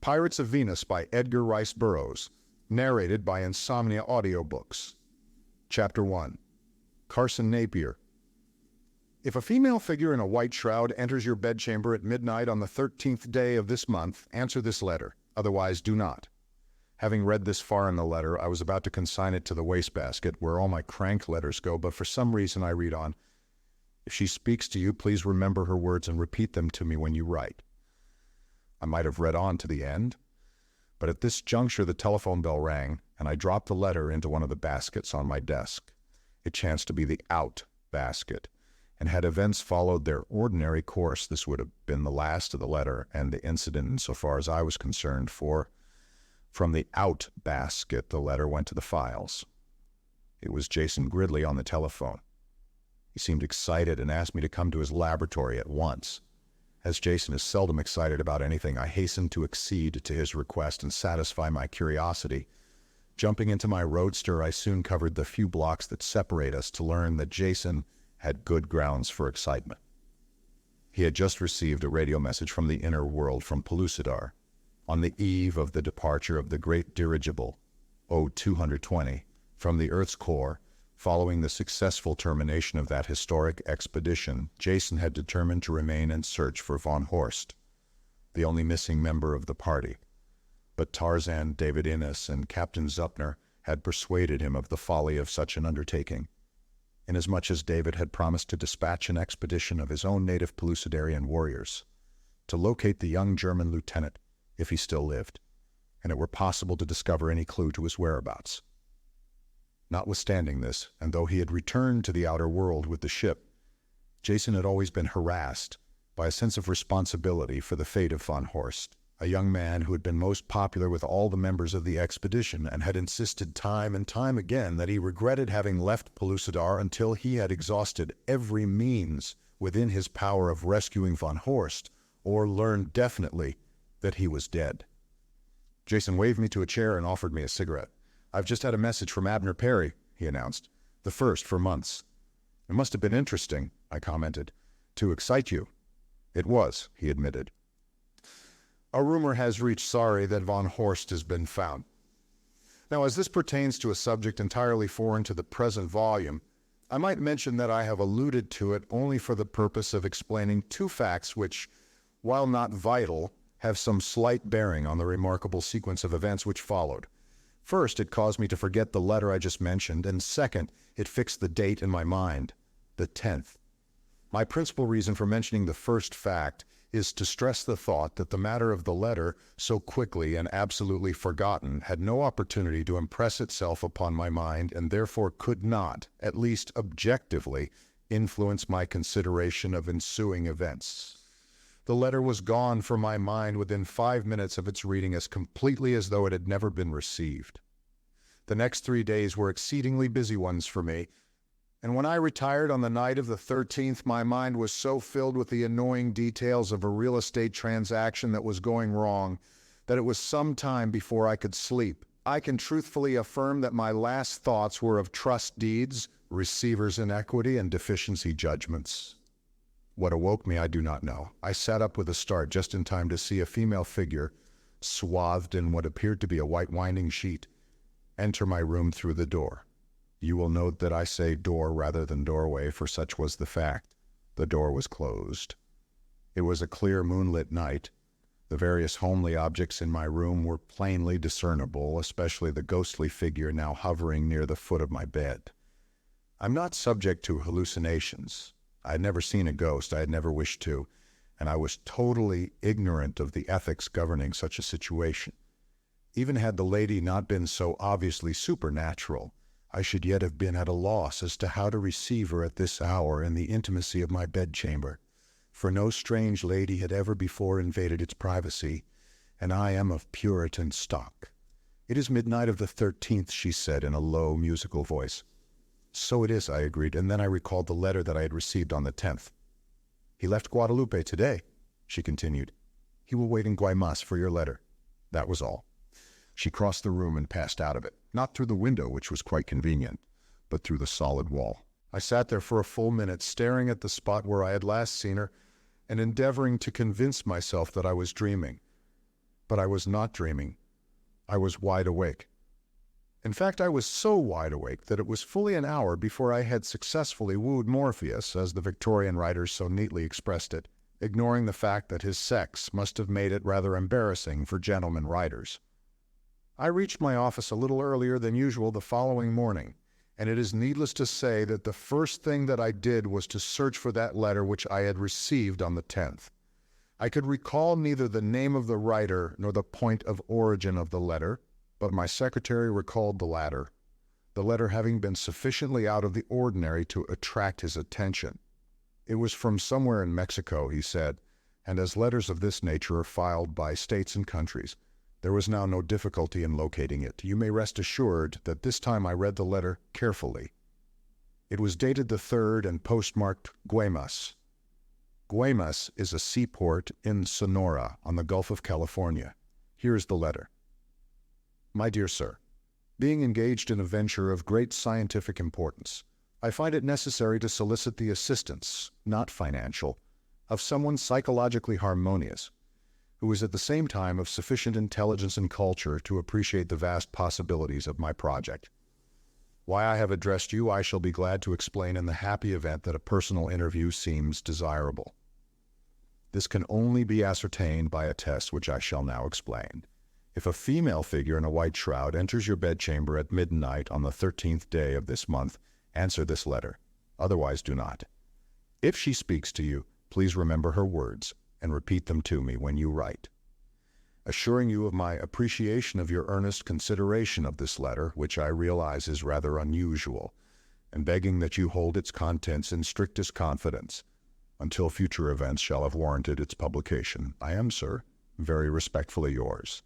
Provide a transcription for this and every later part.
Pirates of Venus by Edgar Rice Burroughs, narrated by Insomnia Audiobooks. Chapter 1. Carson Napier. If a female figure in a white shroud enters your bedchamber at midnight on the 13th day of this month, answer this letter, otherwise do not. Having read this far in the letter, I was about to consign it to the wastebasket, where all my crank letters go, but for some reason I read on. If she speaks to you, please remember her words and repeat them to me when you write. I might have read on to the end, but at this juncture the telephone bell rang, and I dropped the letter into one of the baskets on my desk. It chanced to be the out basket, and had events followed their ordinary course, this would have been the last of the letter and the incident insofar as I was concerned, for from the out basket the letter went to the files. It was Jason Gridley on the telephone. He seemed excited and asked me to come to his laboratory at once. As Jason is seldom excited about anything, I hastened to accede to his request and satisfy my curiosity. Jumping into my roadster, I soon covered the few blocks that separate us to learn that Jason had good grounds for excitement. He had just received a radio message from the inner world from Pellucidar, on the eve of the departure of the great dirigible, O-220, from the Earth's core. Following the successful termination of that historic expedition, Jason had determined to remain and search for von Horst, the only missing member of the party. But Tarzan, David Innes, and Captain Zuppner had persuaded him of the folly of such an undertaking, inasmuch as David had promised to dispatch an expedition of his own native Pellucidarian warriors to locate the young German lieutenant, if he still lived, and it were possible to discover any clue to his whereabouts. Notwithstanding this, and though he had returned to the outer world with the ship, Jason had always been harassed by a sense of responsibility for the fate of von Horst, a young man who had been most popular with all the members of the expedition and had insisted time and time again that he regretted having left Pellucidar until he had exhausted every means within his power of rescuing von Horst, or learned definitely that he was dead. Jason waved me to a chair and offered me a cigarette. "I've just had a message from Abner Perry," he announced. "The first for months." "It must have been interesting," I commented. "To excite you." "It was," he admitted. "A rumor has reached Sari that von Horst has been found." Now, as this pertains to a subject entirely foreign to the present volume, I might mention that I have alluded to it only for the purpose of explaining two facts which, while not vital, have some slight bearing on the remarkable sequence of events which followed. First, it caused me to forget the letter I just mentioned, and second, it fixed the date in my mind, the 10th. My principal reason for mentioning the first fact is to stress the thought that the matter of the letter, so quickly and absolutely forgotten, had no opportunity to impress itself upon my mind, and therefore could not, at least objectively, influence my consideration of ensuing events. The letter was gone from my mind within 5 minutes of its reading as completely as though it had never been received. The next 3 days were exceedingly busy ones for me, and when I retired on the night of the 13th, my mind was so filled with the annoying details of a real estate transaction that was going wrong that it was some time before I could sleep. I can truthfully affirm that my last thoughts were of trust deeds, receivers in equity, and deficiency judgments. What awoke me I do not know. I sat up with a start just in time to see a female figure, swathed in what appeared to be a white winding sheet, enter my room through the door. You will note that I say door rather than doorway, for such was the fact. The door was closed. It was a clear moonlit night. The various homely objects in my room were plainly discernible, especially the ghostly figure now hovering near the foot of my bed. I'm not subject to hallucinations. I had never seen a ghost, I had never wished to, and I was totally ignorant of the ethics governing such a situation. Even had the lady not been so obviously supernatural, I should yet have been at a loss as to how to receive her at this hour in the intimacy of my bedchamber, for no strange lady had ever before invaded its privacy, and I am of Puritan stock. "It is midnight of the 13th, she said in a low, musical voice. "So it is," I agreed, and then I recalled the letter that I had received on the 10th. "He left Guadalupe today," she continued. "He will wait in Guaymas for your letter." That was all. She crossed the room and passed out of it, not through the window, which was quite convenient, but through the solid wall. I sat there for a full minute, staring at the spot where I had last seen her, and endeavoring to convince myself that I was dreaming. But I was not dreaming. I was wide awake. In fact, I was so wide awake that it was fully an hour before I had successfully wooed Morpheus, as the Victorian writers so neatly expressed it, ignoring the fact that his sex must have made it rather embarrassing for gentlemen writers. I reached my office a little earlier than usual the following morning, and it is needless to say that the first thing that I did was to search for that letter which I had received on the 10th. I could recall neither the name of the writer nor the point of origin of the letter, but my secretary recalled the latter, the letter having been sufficiently out of the ordinary to attract his attention. It was from somewhere in Mexico, he said, and as letters of this nature are filed by states and countries, there was now no difficulty in locating it. You may rest assured that this time I read the letter carefully. It was dated the 3rd and postmarked Guaymas. Guaymas is a seaport in Sonora on the Gulf of California. Here is the letter. My dear sir, being engaged in a venture of great scientific importance, I find it necessary to solicit the assistance, not financial, of someone psychologically harmonious, who is at the same time of sufficient intelligence and culture to appreciate the vast possibilities of my project. Why I have addressed you, I shall be glad to explain in the happy event that a personal interview seems desirable. This can only be ascertained by a test which I shall now explain. If a female figure in a white shroud enters your bedchamber at midnight on the 13th day of this month, answer this letter. Otherwise, do not. If she speaks to you, please remember her words and repeat them to me when you write. Assuring you of my appreciation of your earnest consideration of this letter, which I realize is rather unusual, and begging that you hold its contents in strictest confidence until future events shall have warranted its publication, I am, sir, very respectfully yours,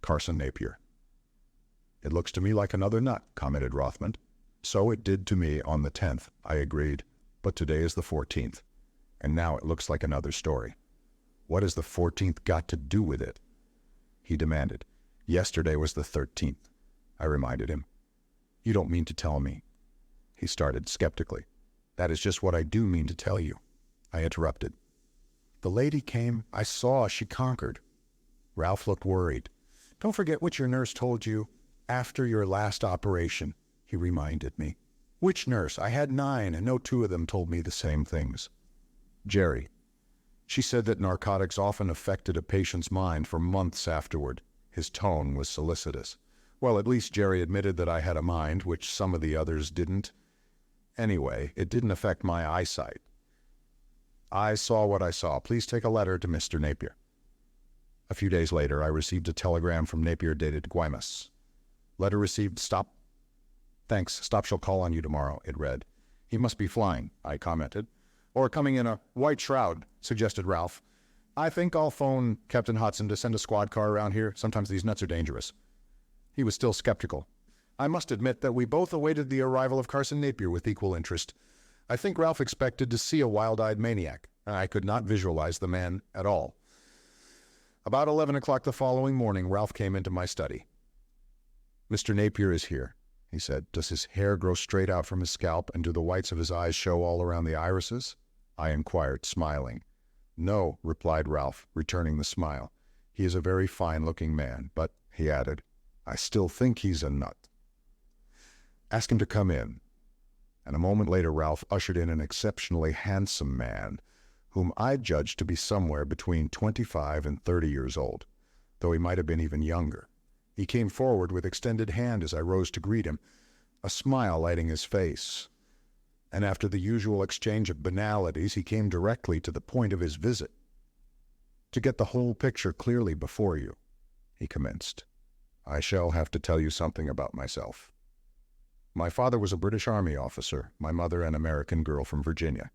Carson Napier. It looks to me like another nut, commented Rothman. So it did to me on the 10th, I agreed, but today is the 14th, and now it looks like another story. What has the 14th got to do with it? He demanded. Yesterday was the 13th, I reminded him. You don't mean to tell me. He started skeptically. That is just what I do mean to tell you, I interrupted. The lady came, I saw, she conquered. Ralph looked worried. Don't forget what your nurse told you after your last operation, he reminded me. Which nurse? I had 9, and no 2 of them told me the same things. Jerry. She said that narcotics often affected a patient's mind for months afterward. His tone was solicitous. Well, at least Jerry admitted that I had a mind, which some of the others didn't. Anyway, it didn't affect my eyesight. I saw what I saw. Please take a letter to Mr. Napier. A few days later, I received a telegram from Napier dated Guaymas. Letter received. Stop. Thanks. Stop shall call on you tomorrow, it read. He must be flying, I commented. Or coming in a white shroud, suggested Ralph. I think I'll phone Captain Hudson to send a squad car around here. Sometimes these nuts are dangerous. He was still skeptical. I must admit that we both awaited the arrival of Carson Napier with equal interest. I think Ralph expected to see a wild-eyed maniac. I could not visualize the man at all. About 11 o'clock the following morning, Ralph came into my study. Mr. Napier is here, he said. Does his hair grow straight out from his scalp, and do the whites of his eyes show all around the irises? I inquired, smiling. No, replied Ralph, returning the smile. He is a very fine-looking man, but, he added, I still think he's a nut. Ask him to come in. And a moment later Ralph ushered in an exceptionally handsome man, whom I judged to be somewhere between 25 and 30 years old, though he might have been even younger. He came forward with extended hand as I rose to greet him, a smile lighting his face. And after the usual exchange of banalities, he came directly to the point of his visit. To get the whole picture clearly before you, he commenced, I shall have to tell you something about myself. My father was a British Army officer, my mother an American girl from Virginia.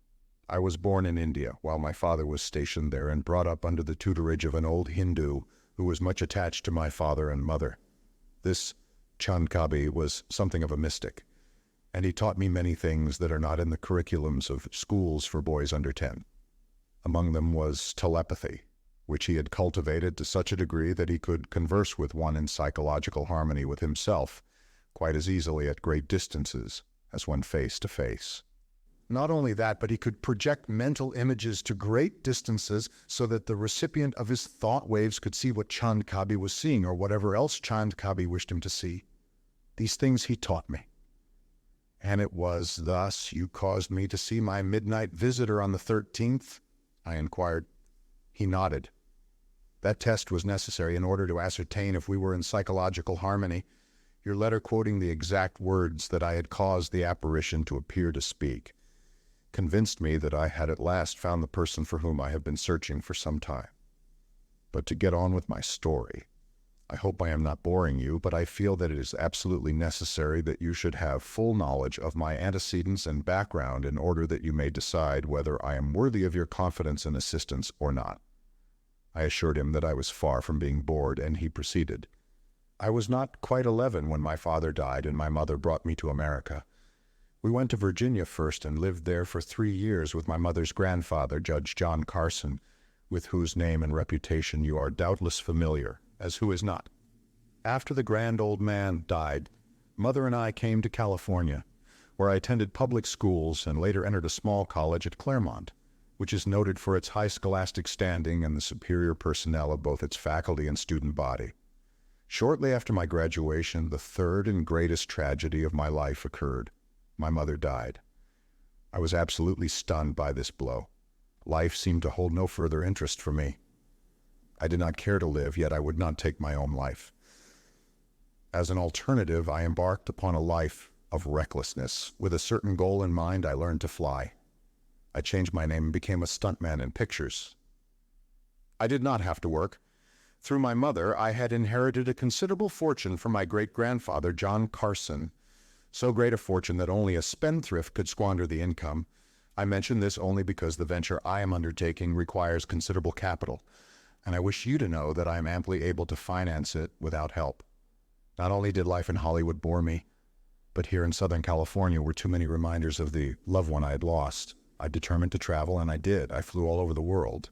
I was born in India, while my father was stationed there, and brought up under the tutorage of an old Hindu who was much attached to my father and mother. This Chandkabi was something of a mystic, and he taught me many things that are not in the curriculums of schools for boys under 10. Among them was telepathy, which he had cultivated to such a degree that he could converse with one in psychological harmony with himself, quite as easily at great distances as when face to face. Not only that, but he could project mental images to great distances so that the recipient of his thought waves could see what Chand Kabi was seeing or whatever else Chand Kabi wished him to see. These things he taught me. And it was thus you caused me to see my midnight visitor on the 13th? I inquired. He nodded. That test was necessary in order to ascertain if we were in psychological harmony. Your letter quoting the exact words that I had caused the apparition to appear to speak convinced me that I had at last found the person for whom I have been searching for some time. But to get on with my story, I hope I am not boring you, but I feel that it is absolutely necessary that you should have full knowledge of my antecedents and background in order that you may decide whether I am worthy of your confidence and assistance or not. I assured him that I was far from being bored, and he proceeded. I was not quite 11 when my father died and my mother brought me to America. We went to Virginia first and lived there for 3 years with my mother's grandfather, Judge John Carson, with whose name and reputation you are doubtless familiar, as who is not. After the grand old man died, Mother and I came to California, where I attended public schools and later entered a small college at Claremont, which is noted for its high scholastic standing and the superior personnel of both its faculty and student body. Shortly after my graduation, the third and greatest tragedy of my life occurred. My mother died. I was absolutely stunned by this blow. Life seemed to hold no further interest for me. I did not care to live, yet I would not take my own life. As an alternative, I embarked upon a life of recklessness. With a certain goal in mind, I learned to fly. I changed my name and became a stuntman in pictures. I did not have to work. Through my mother, I had inherited a considerable fortune from my great-grandfather, John Carson, so great a fortune that only a spendthrift could squander the income. I mention this only because the venture I am undertaking requires considerable capital, and I wish you to know that I am amply able to finance it without help. Not only did life in Hollywood bore me, but here in Southern California were too many reminders of the loved one I had lost. I determined to travel, and I did. I flew all over the world.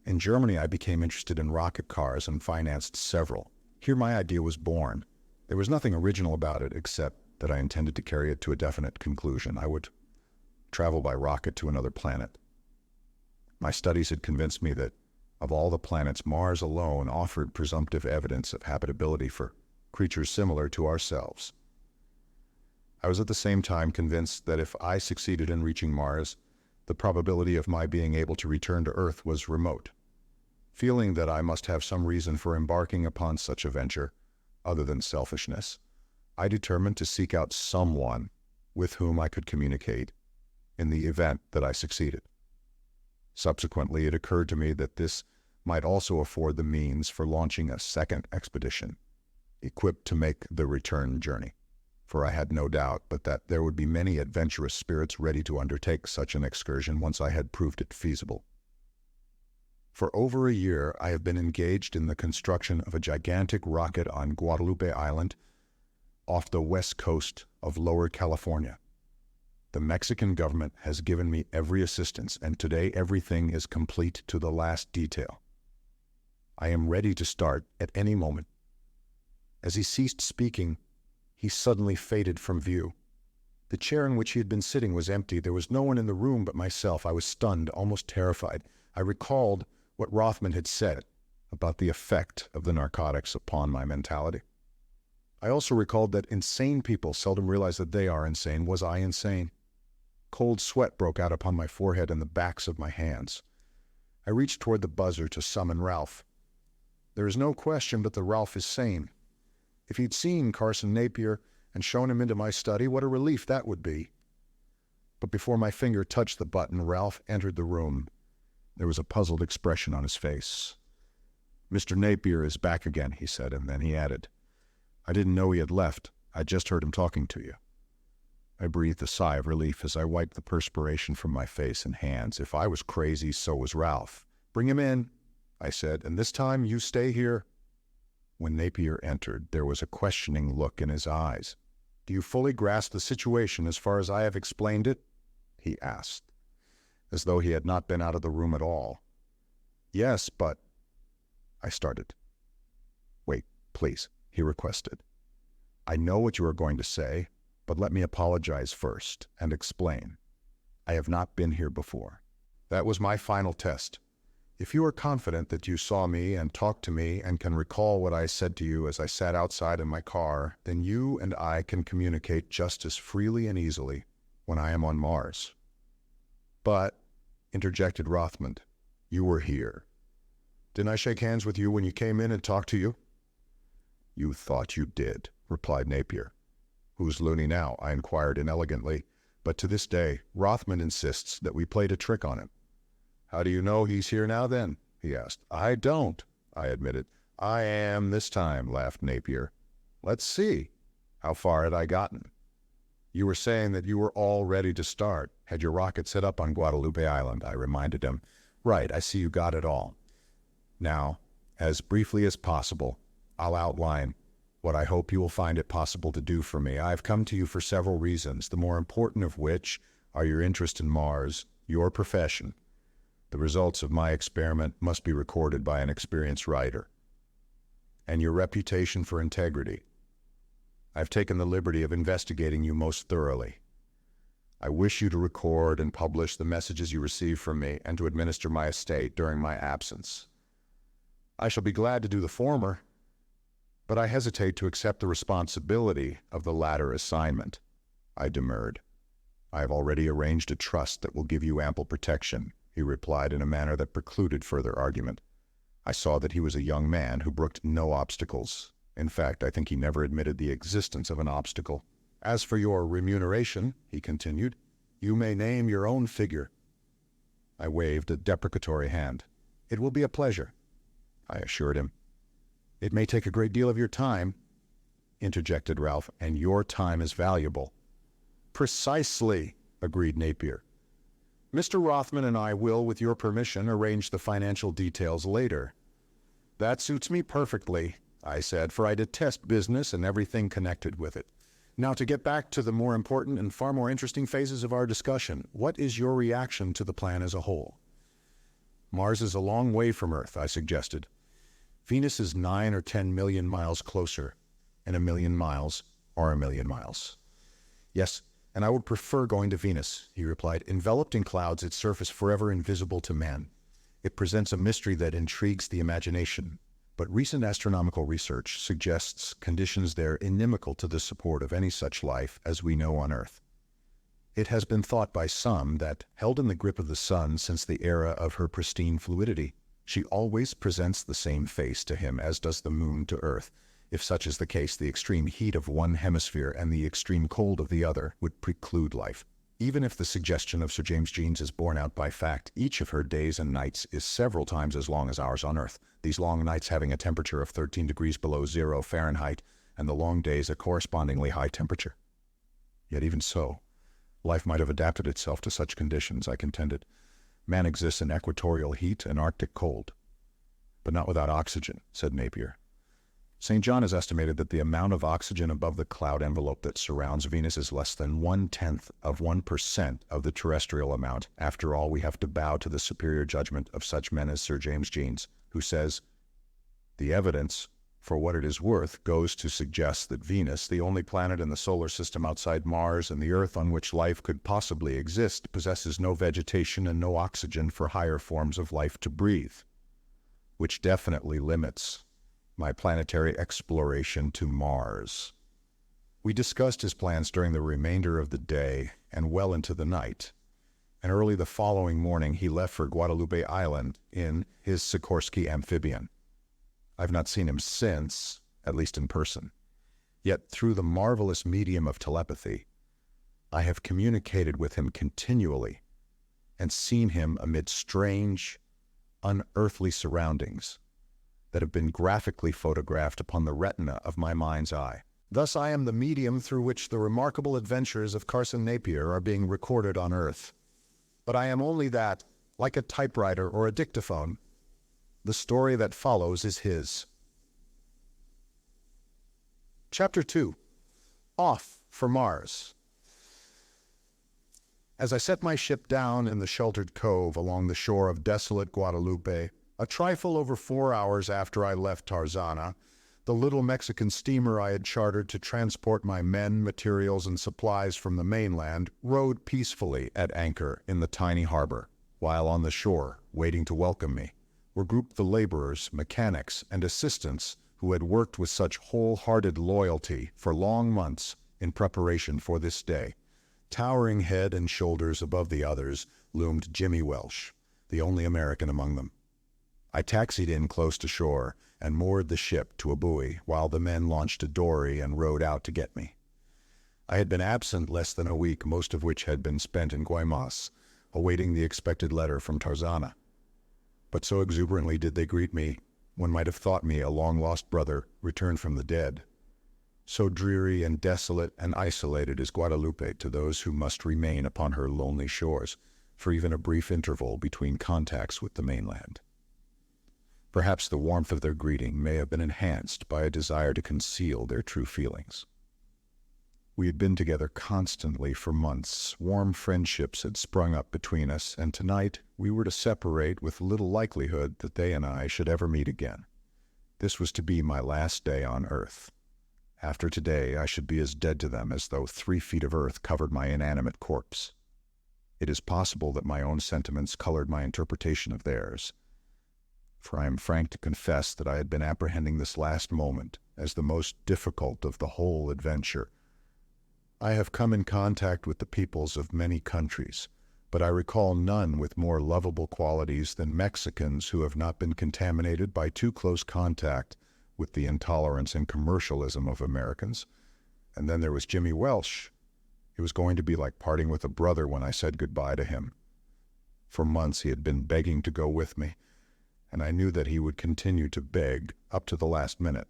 In Germany, I became interested in rocket cars and financed several. Here my idea was born. There was nothing original about it except that I intended to carry it to a definite conclusion. I would travel by rocket to another planet. My studies had convinced me that of all the planets, Mars alone offered presumptive evidence of habitability for creatures similar to ourselves. I was at the same time convinced that if I succeeded in reaching Mars, the probability of my being able to return to Earth was remote. Feeling that I must have some reason for embarking upon such a venture, other than selfishness, I determined to seek out someone with whom I could communicate in the event that I succeeded. Subsequently, it occurred to me that this might also afford the means for launching a second expedition, equipped to make the return journey. For I had no doubt but that there would be many adventurous spirits ready to undertake such an excursion once I had proved it feasible. For over a year, I have been engaged in the construction of a gigantic rocket on Guadalupe Island, off the west coast of Lower California. The Mexican government has given me every assistance, and today everything is complete to the last detail. I am ready to start at any moment. As he ceased speaking, he suddenly faded from view. The chair in which he had been sitting was empty. There was no one in the room but myself. I was stunned, almost terrified. I recalled what Rothman had said about the effect of the narcotics upon my mentality. I also recalled that insane people seldom realize that they are insane. Was I insane? Cold sweat broke out upon my forehead and the backs of my hands. I reached toward the buzzer to summon Ralph. There is no question but that Ralph is sane. If he'd seen Carson Napier and shown him into my study, what a relief that would be. But before my finger touched the button, Ralph entered the room. There was a puzzled expression on his face. "Mr. Napier is back again," he said, and then he added, "I didn't know he had left. I just heard him talking to you." I breathed a sigh of relief as I wiped the perspiration from my face and hands. If I was crazy, so was Ralph. "Bring him in," I said, "and this time you stay here." When Napier entered, there was a questioning look in his eyes. "Do you fully grasp the situation as far as I have explained it?" he asked, as though he had not been out of the room at all. "Yes, but—" I started. "Wait, please," he requested. "I know what you are going to say, but let me apologize first and explain. I have not been here before. That was my final test. If you are confident that you saw me and talked to me and can recall what I said to you as I sat outside in my car, then you and I can communicate just as freely and easily when I am on Mars. But, interjected Rothman, you were here. Didn't I shake hands with you when you came in and talked to you? You thought you did, replied Napier. Who's loony now? I inquired inelegantly, but to this day, Rothman insists that we played a trick on him. How do you know he's here now then? He asked. I don't, I admitted. I am this time, laughed Napier. Let's see. How far had I gotten? You were saying that you were all ready to start. Had your rocket set up on Guadalupe Island, I reminded him. Right, I see you got it all. Now, as briefly as possible, I'll outline what I hope you will find it possible to do for me. I've come to you for several reasons, the more important of which are your interest in Mars, your profession. The results of my experiment must be recorded by an experienced writer, and your reputation for integrity. I've taken the liberty of investigating you most thoroughly. I wish you to record and publish the messages you receive from me and to administer my estate during my absence. I shall be glad to do the former, but I hesitate to accept the responsibility of the latter assignment. I demurred. I have already arranged a trust that will give you ample protection, he replied in a manner that precluded further argument. I saw that he was a young man who brooked no obstacles. In fact, I think he never admitted the existence of an obstacle. As for your remuneration, he continued, you may name your own figure. I waved a deprecatory hand. It will be a pleasure, I assured him. It may take a great deal of your time, interjected Ralph, and your time is valuable. Precisely, agreed Napier. Mr. Rothman and I will, with your permission, arrange the financial details later. That suits me perfectly, I said, for I detest business and everything connected with it. Now to get back to the more important and far more interesting phases of our discussion, what is your reaction to the plan as a whole? Mars is a long way from Earth, I suggested. Venus is 9 or 10 million miles closer, and 1,000,000 miles are 1,000,000 miles. Yes, and I would prefer going to Venus, he replied. Enveloped in clouds, its surface forever invisible to man. It presents a mystery that intrigues the imagination, but recent astronomical research suggests conditions there inimical to the support of any such life as we know on Earth. It has been thought by some that, held in the grip of the sun since the era of her pristine fluidity, she always presents the same face to him as does the moon to Earth. If such is the case, the extreme heat of one hemisphere and the extreme cold of the other would preclude life. Even if the suggestion of Sir James Jeans is borne out by fact, each of her days and nights is several times as long as ours on Earth, these long nights having a temperature of 13 degrees below 0 Fahrenheit, and the long days a correspondingly high temperature. Yet even so, life might have adapted itself to such conditions, I contended. Man exists in equatorial heat and Arctic cold. But not without oxygen, said Napier. St. John has estimated that the amount of oxygen above the cloud envelope that surrounds Venus is less than 1/10 of 1% of the terrestrial amount. After all, we have to bow to the superior judgment of such men as Sir James Jeans, who says, the evidence, for what it is worth, goes to suggest that Venus, the only planet in the solar system outside Mars and the Earth on which life could possibly exist, possesses no vegetation and no oxygen for higher forms of life to breathe, which definitely limits my planetary exploration to Mars. We discussed his plans during the remainder of the day and well into the night, and early the following morning he left for Guadalupe Island in his Sikorsky amphibian. I've not seen him since, at least in person. Yet through the marvelous medium of telepathy, I have communicated with him continually and seen him amid strange, unearthly surroundings that have been graphically photographed upon the retina of my mind's eye. Thus I am the medium through which the remarkable adventures of Carson Napier are being recorded on Earth. But I am only that, like a typewriter or a dictaphone. The story that follows is his. Chapter 2. Off for Mars. As I set my ship down in the sheltered cove along the shore of desolate Guadalupe, a trifle over 4 hours after I left Tarzana, the little Mexican steamer I had chartered to transport my men, materials, and supplies from the mainland rode peacefully at anchor in the tiny harbor, while on the shore, waiting to welcome me, were grouped the laborers, mechanics, and assistants who had worked with such wholehearted loyalty for long months in preparation for this day. Towering head and shoulders above the others loomed Jimmy Welsh, the only American among them. I taxied in close to shore and moored the ship to a buoy while the men launched a dory and rowed out to get me. I had been absent less than a week, most of which had been spent in Guaymas, awaiting the expected letter from Tarzana. But so exuberantly did they greet me, one might have thought me a long-lost brother returned from the dead. So dreary and desolate and isolated is Guadalupe to those who must remain upon her lonely shores for even a brief interval between contacts with the mainland. Perhaps the warmth of their greeting may have been enhanced by a desire to conceal their true feelings. We had been together constantly for months. Warm friendships had sprung up between us, and tonight we were to separate with little likelihood that they and I should ever meet again. This was to be my last day on Earth. After today, I should be as dead to them as though 3 feet of earth covered my inanimate corpse. It is possible that my own sentiments colored my interpretation of theirs, for I am frank to confess that I had been apprehending this last moment as the most difficult of the whole adventure. I have come in contact with the peoples of many countries, but I recall none with more lovable qualities than Mexicans who have not been contaminated by too close contact with the intolerance and commercialism of Americans. And then there was Jimmy Welsh. It was going to be like parting with a brother when I said goodbye to him. For months he had been begging to go with me, and I knew that he would continue to beg up to the last minute.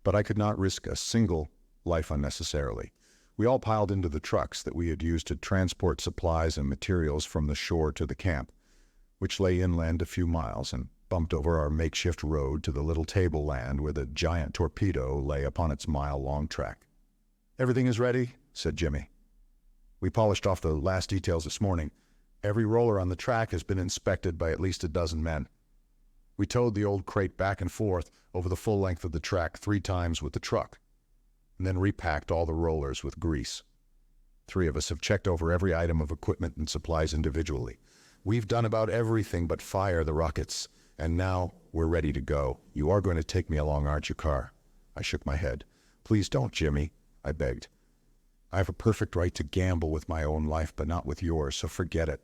But I could not risk a single life unnecessarily. We all piled into the trucks that we had used to transport supplies and materials from the shore to the camp, which lay inland a few miles, and bumped over our makeshift road to the little tableland where the giant torpedo lay upon its mile-long track. "Everything is ready," said Jimmy. "We polished off the last details this morning. Every roller on the track has been inspected by at least a dozen men. We towed the old crate back and forth over the full length of the track 3 times with the truck, and then repacked all the rollers with grease. 3 of us have checked over every item of equipment and supplies individually. We've done about everything but fire the rockets, and now we're ready to go. You are going to take me along, aren't you, Carr?" I shook my head. "Please don't, Jimmy," I begged. "I have a perfect right to gamble with my own life, but not with yours, so forget it.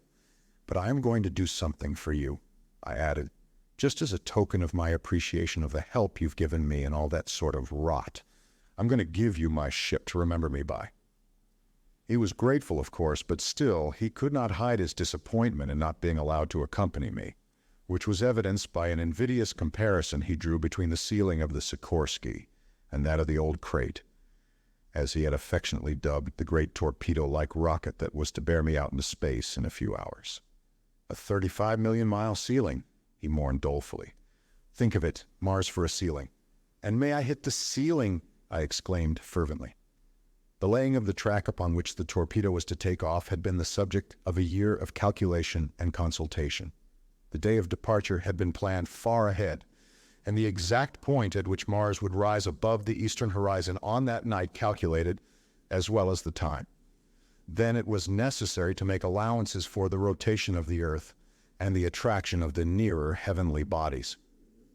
But I am going to do something for you," I added, "just as a token of my appreciation of the help you've given me and all that sort of rot. I'm going to give you my ship to remember me by." He was grateful, of course, but still he could not hide his disappointment in not being allowed to accompany me, which was evidenced by an invidious comparison he drew between the ceiling of the Sikorsky and that of the old crate, as he had affectionately dubbed the great torpedo-like rocket that was to bear me out into space in a few hours. "A 35-million-mile ceiling," he mourned dolefully. "Think of it, Mars for a ceiling. And may I hit the ceiling!" I exclaimed fervently. The laying of the track upon which the torpedo was to take off had been the subject of a year of calculation and consultation. The day of departure had been planned far ahead, and the exact point at which Mars would rise above the eastern horizon on that night calculated, as well as the time. Then it was necessary to make allowances for the rotation of the Earth and the attraction of the nearer heavenly bodies.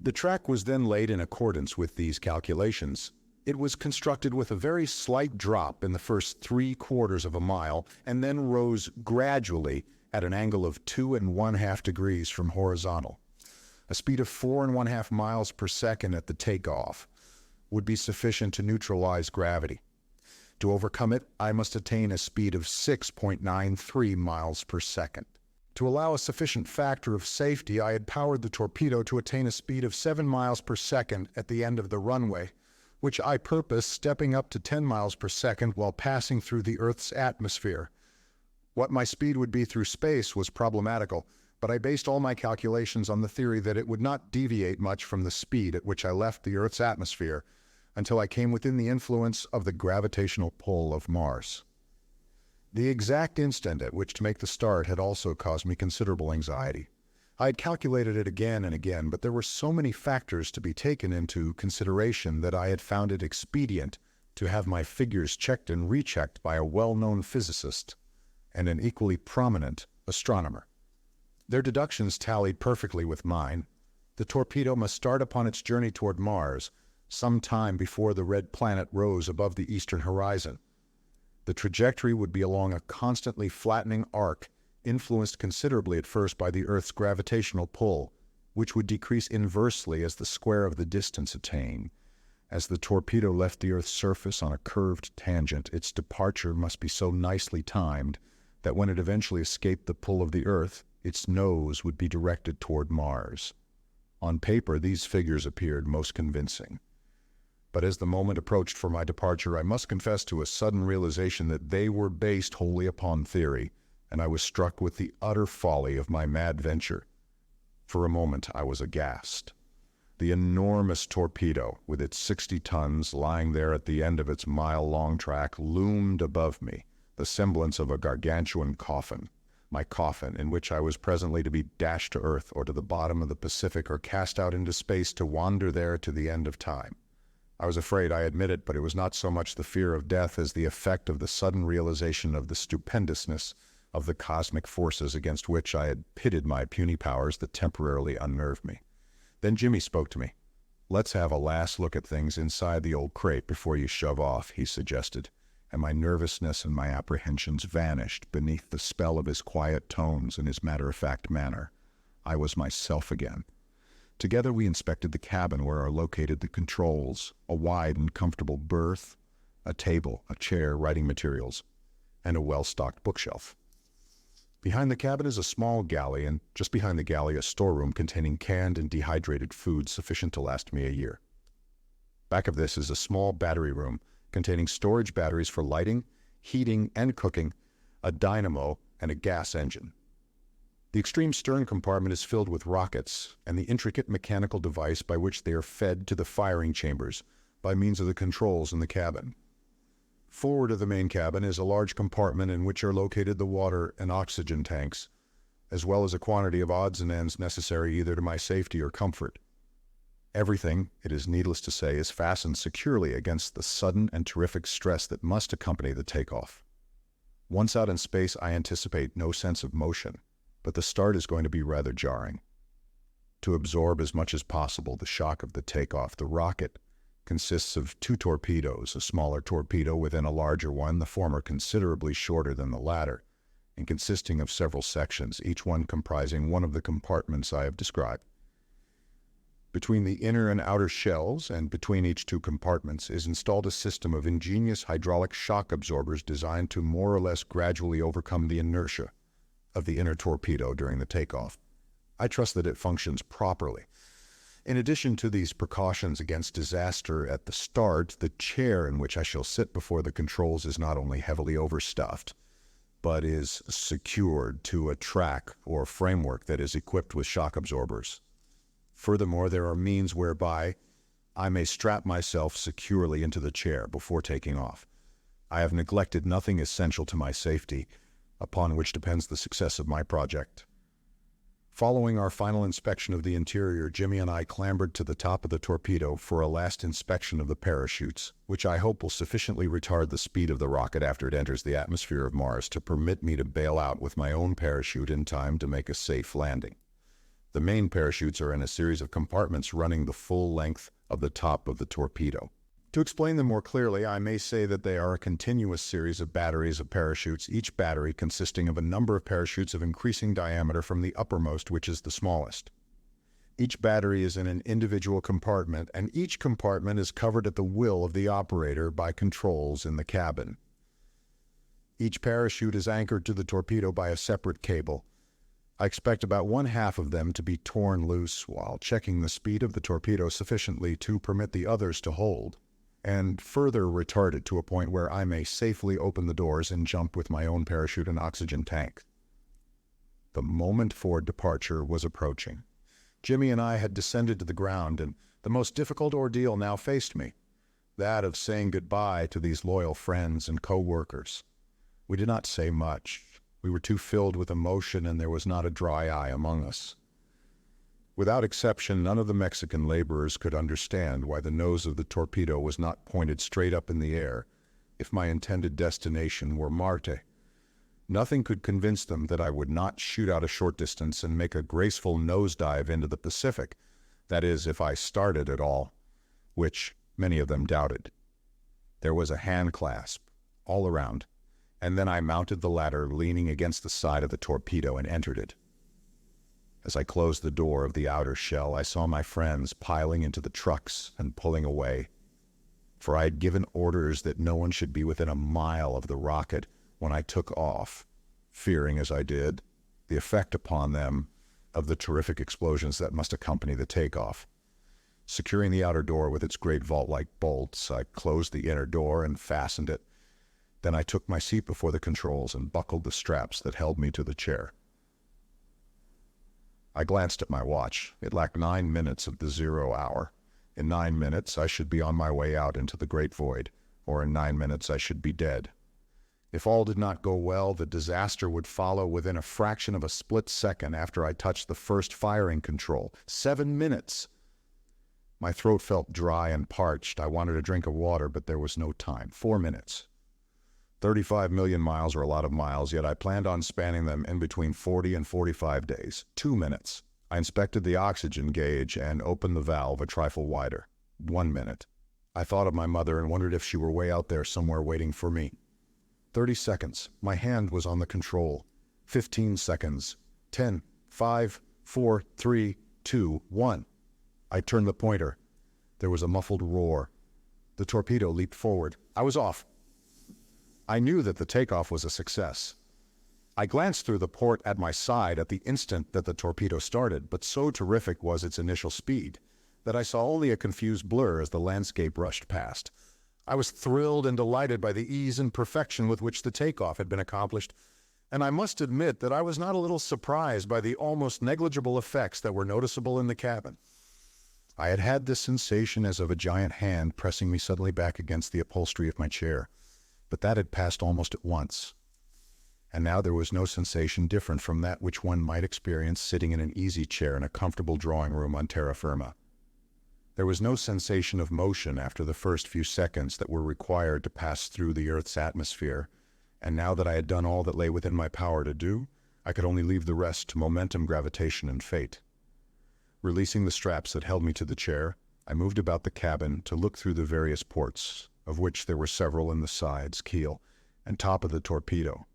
The track was then laid in accordance with these calculations. It was constructed with a very slight drop in the first 3/4 of a mile, and then rose gradually at an angle of 2½ degrees from horizontal. A speed of 4½ miles per second at the takeoff would be sufficient to neutralize gravity. To overcome it, I must attain a speed of 6.93 miles per second. To allow a sufficient factor of safety, I had powered the torpedo to attain a speed of 7 miles per second at the end of the runway, which I purposed stepping up to 10 miles per second while passing through the Earth's atmosphere. What my speed would be through space was problematical, but I based all my calculations on the theory that it would not deviate much from the speed at which I left the Earth's atmosphere until I came within the influence of the gravitational pull of Mars. The exact instant at which to make the start had also caused me considerable anxiety. I had calculated it again and again, but there were so many factors to be taken into consideration that I had found it expedient to have my figures checked and rechecked by a well-known physicist and an equally prominent astronomer. Their deductions tallied perfectly with mine. The torpedo must start upon its journey toward Mars some time before the red planet rose above the eastern horizon. The trajectory would be along a constantly flattening arc, influenced considerably at first by the Earth's gravitational pull, which would decrease inversely as the square of the distance attained. As the torpedo left the Earth's surface on a curved tangent, its departure must be so nicely timed that when it eventually escaped the pull of the Earth, its nose would be directed toward Mars. On paper, these figures appeared most convincing. But as the moment approached for my departure, I must confess to a sudden realization that they were based wholly upon theory, and I was struck with the utter folly of my mad venture. For a moment, I was aghast. The enormous torpedo, with its 60 tons lying there at the end of its mile-long track, loomed above me, the semblance of a gargantuan coffin. My coffin, in which I was presently to be dashed to earth or to the bottom of the Pacific or cast out into space to wander there to the end of time. I was afraid, I admit it, but it was not so much the fear of death as the effect of the sudden realization of the stupendousness of the cosmic forces against which I had pitted my puny powers that temporarily unnerved me. Then Jimmy spoke to me. "Let's have a last look at things inside the old crate before you shove off," he suggested, and my nervousness and my apprehensions vanished beneath the spell of his quiet tones and his matter-of-fact manner. I was myself again. Together we inspected the cabin where are located the controls, a wide and comfortable berth, a table, a chair, writing materials, and a well-stocked bookshelf. Behind the cabin is a small galley, and just behind the galley a storeroom containing canned and dehydrated food sufficient to last me a year. Back of this is a small battery room containing storage batteries for lighting, heating, and cooking, a dynamo, and a gas engine. The extreme stern compartment is filled with rockets and the intricate mechanical device by which they are fed to the firing chambers by means of the controls in the cabin. Forward of the main cabin is a large compartment in which are located the water and oxygen tanks, as well as a quantity of odds and ends necessary either to my safety or comfort. Everything, it is needless to say, is fastened securely against the sudden and terrific stress that must accompany the takeoff. Once out in space, I anticipate no sense of motion, but the start is going to be rather jarring. To absorb as much as possible the shock of the takeoff, the rocket consists of 2 torpedoes, a smaller torpedo within a larger one, the former considerably shorter than the latter, and consisting of several sections, each one comprising one of the compartments I have described. Between the inner and outer shells, and between each 2 compartments, is installed a system of ingenious hydraulic shock absorbers designed to more or less gradually overcome the inertia of the inner torpedo during the takeoff. I trust that it functions properly. In addition to these precautions against disaster at the start, the chair in which I shall sit before the controls is not only heavily overstuffed, but is secured to a track or framework that is equipped with shock absorbers. Furthermore, there are means whereby I may strap myself securely into the chair before taking off. I have neglected nothing essential to my safety, upon which depends the success of my project. Following our final inspection of the interior, Jimmy and I clambered to the top of the torpedo for a last inspection of the parachutes, which I hope will sufficiently retard the speed of the rocket after it enters the atmosphere of Mars to permit me to bail out with my own parachute in time to make a safe landing. The main parachutes are in a series of compartments running the full length of the top of the torpedo. To explain them more clearly, I may say that they are a continuous series of batteries of parachutes, each battery consisting of a number of parachutes of increasing diameter from the uppermost, which is the smallest. Each battery is in an individual compartment, and each compartment is covered at the will of the operator by controls in the cabin. Each parachute is anchored to the torpedo by a separate cable. I expect about 1/2 of them to be torn loose while checking the speed of the torpedo sufficiently to permit the others to hold, and further retarded to a point where I may safely open the doors and jump with my own parachute and oxygen tank. The moment for departure was approaching. Jimmy and I had descended to the ground, and the most difficult ordeal now faced me, that of saying goodbye to these loyal friends and co-workers. We did not say much. We were too filled with emotion, and there was not a dry eye among us. Without exception, none of the Mexican laborers could understand why the nose of the torpedo was not pointed straight up in the air if my intended destination were Marte. Nothing could convince them that I would not shoot out a short distance and make a graceful nosedive into the Pacific, that is, if I started at all, which many of them doubted. There was a hand clasp all around, and then I mounted the ladder leaning against the side of the torpedo and entered it. As I closed the door of the outer shell, I saw my friends piling into the trucks and pulling away, for I had given orders that no one should be within a mile of the rocket when I took off, fearing, as I did, the effect upon them of the terrific explosions that must accompany the takeoff. Securing the outer door with its great vault-like bolts, I closed the inner door and fastened it. Then I took my seat before the controls and buckled the straps that held me to the chair. I glanced at my watch. It lacked 9 minutes of the 0 hour. In 9 minutes, I should be on my way out into the great void, or in 9 minutes I should be dead. If all did not go well, the disaster would follow within a fraction of a split second after I touched the first firing control. 7 minutes! My throat felt dry and parched. I wanted a drink of water, but there was no time. 4 minutes. 35 million miles are a lot of miles, yet I planned on spanning them in between 40 and 45 days. 2 minutes. I inspected the oxygen gauge and opened the valve a trifle wider. 1 minute. I thought of my mother and wondered if she were way out there somewhere waiting for me. 30 seconds. My hand was on the control. 15 seconds. 10, 5, 4, 3, 2, 1. I turned the pointer. There was a muffled roar. The torpedo leaped forward. I was off. I knew that the takeoff was a success. I glanced through the port at my side at the instant that the torpedo started, but so terrific was its initial speed that I saw only a confused blur as the landscape rushed past. I was thrilled and delighted by the ease and perfection with which the takeoff had been accomplished, and I must admit that I was not a little surprised by the almost negligible effects that were noticeable in the cabin. I had had this sensation as of a giant hand pressing me suddenly back against the upholstery of my chair, but that had passed almost at once. And now there was no sensation different from that which one might experience sitting in an easy chair in a comfortable drawing room on terra firma. There was no sensation of motion after the first few seconds that were required to pass through the Earth's atmosphere, and now that I had done all that lay within my power to do, I could only leave the rest to momentum, gravitation, and fate. Releasing the straps that held me to the chair, I moved about the cabin to look through the various ports, of which there were several in the sides, keel, and top of the torpedo.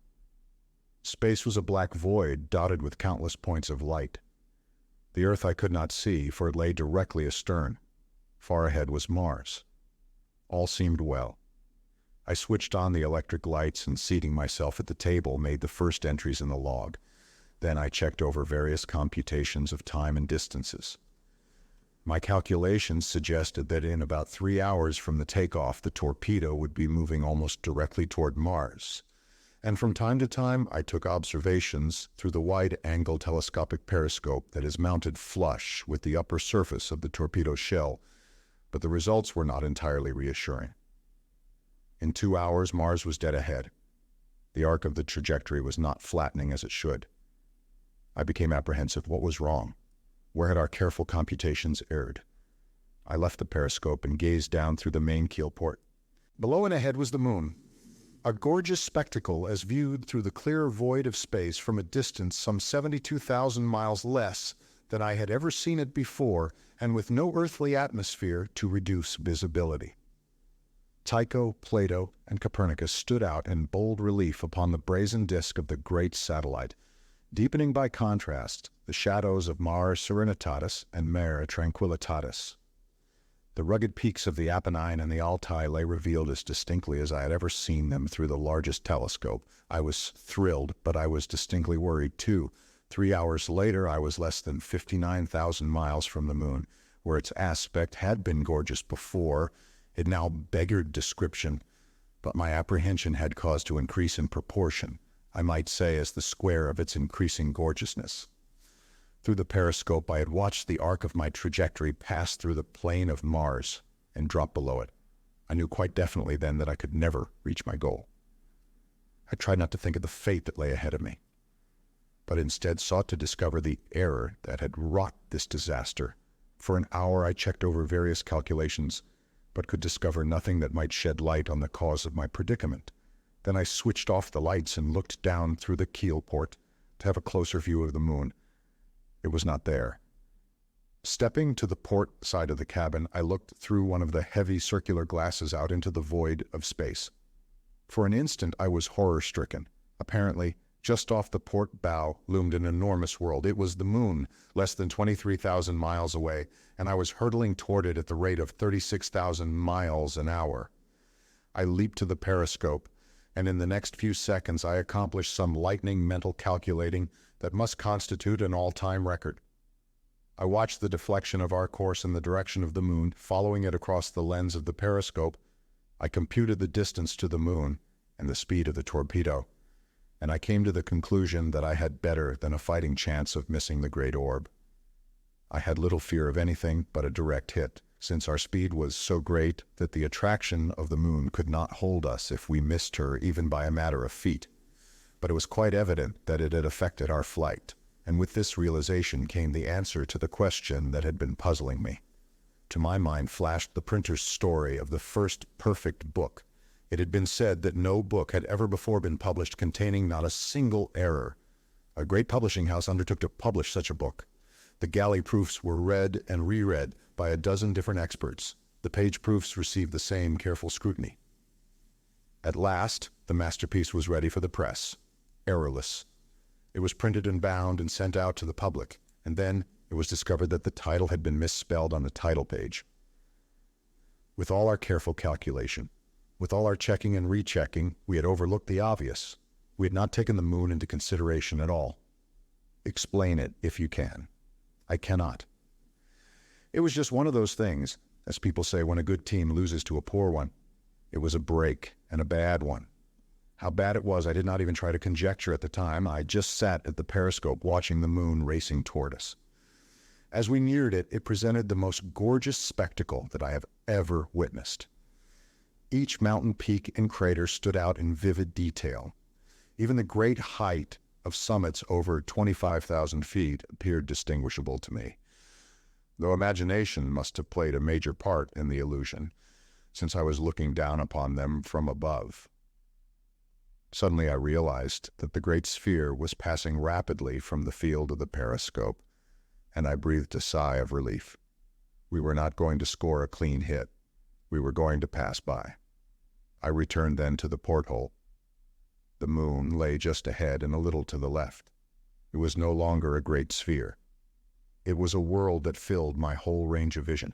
Space was a black void dotted with countless points of light. The Earth I could not see, for it lay directly astern. Far ahead was Mars. All seemed well. I switched on the electric lights and, seating myself at the table, made the first entries in the log. Then I checked over various computations of time and distances. My calculations suggested that in about 3 hours from the takeoff, the torpedo would be moving almost directly toward Mars. And from time to time, I took observations through the wide-angle telescopic periscope that is mounted flush with the upper surface of the torpedo shell, but the results were not entirely reassuring. In 2 hours, Mars was dead ahead. The arc of the trajectory was not flattening as it should. I became apprehensive. What was wrong? Where had our careful computations erred? I left the periscope and gazed down through the main keel port. Below and ahead was the moon, a gorgeous spectacle as viewed through the clear void of space from a distance some 72,000 miles less than I had ever seen it before, and with no earthly atmosphere to reduce visibility. Tycho, Plato, and Copernicus stood out in bold relief upon the brazen disk of the great satellite, deepening by contrast the shadows of Mare Serenitatis and Mare Tranquillitatis. The rugged peaks of the Apennine and the Altai lay revealed as distinctly as I had ever seen them through the largest telescope. I was thrilled, but I was distinctly worried too. 3 hours later, I was less than 59,000 miles from the moon, where its aspect had been gorgeous before. It now beggared description, but my apprehension had cause to increase in proportion, I might say, as the square of its increasing gorgeousness. Through the periscope, I had watched the arc of my trajectory pass through the plane of Mars and drop below it. I knew quite definitely then that I could never reach my goal. I tried not to think of the fate that lay ahead of me. but instead sought to discover the error that had wrought this disaster. For an hour I checked over various calculations, but could discover nothing that might shed light on the cause of my predicament. Then I switched off the lights and looked down through the keel port to have a closer view of the moon. It was not there. Stepping to the port side of the cabin, I looked through one of the heavy circular glasses out into the void of space. For an instant I was horror-stricken. Apparently, just off the port bow loomed an enormous world. It was the moon, less than 23,000 miles away, and I was hurtling toward it at the rate of 36,000 miles an hour. I leaped to the periscope, and in the next few seconds I accomplished some lightning mental calculating that must constitute an all-time record. I watched the deflection of our course in the direction of the moon, following it across the lens of the periscope. I computed the distance to the moon and the speed of the torpedo, and I came to the conclusion that I had better than a fighting chance of missing the great orb. I had little fear of anything but a direct hit, since our speed was so great that the attraction of the moon could not hold us if we missed her even by a matter of feet. But it was quite evident that it had affected our flight, and with this realization came the answer to the question that had been puzzling me. To my mind flashed the printer's story of the first perfect book. It had been said that no book had ever before been published containing not a single error. A great publishing house undertook to publish such a book. The galley proofs were read and reread by a dozen different experts. The page proofs received the same careful scrutiny. At last, the masterpiece was ready for the press, errorless. It was printed and bound and sent out to the public, and then it was discovered that the title had been misspelled on the title page. With all our careful calculation, with all our checking and rechecking, we had overlooked the obvious. We had not taken the moon into consideration at all. Explain it if you can. I cannot. It was just one of those things, as people say when a good team loses to a poor one. It was a break, and a bad one. How bad it was I did not even try to conjecture at the time. I just sat at the periscope watching the moon racing toward us. As we neared it, it presented the most gorgeous spectacle that I have ever witnessed. Each mountain peak and crater stood out in vivid detail. Even the great height of summits over 25,000 feet appeared distinguishable to me, though imagination must have played a major part in the illusion, since I was looking down upon them from above. Suddenly I realized that the great sphere was passing rapidly from the field of the periscope, and I breathed a sigh of relief. We were not going to score a clean hit. We were going to pass by. I returned then to the porthole. The moon lay just ahead and a little to the left. It was no longer a great sphere. It was a world that filled my whole range of vision.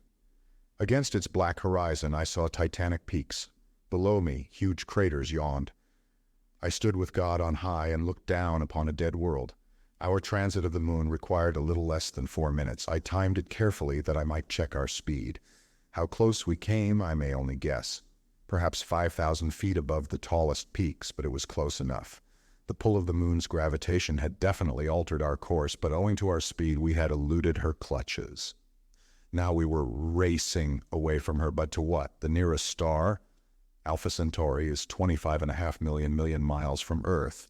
Against its black horizon I saw titanic peaks. Below me, huge craters yawned. I stood with God on high and looked down upon a dead world. Our transit of the moon required a little less than 4 minutes. I timed it carefully that I might check our speed. How close we came, I may only guess. Perhaps 5,000 feet above the tallest peaks, but it was close enough. The pull of the moon's gravitation had definitely altered our course, but owing to our speed, we had eluded her clutches. Now we were racing away from her, but to what? The nearest star? Alpha Centauri is 25.5 million miles from Earth.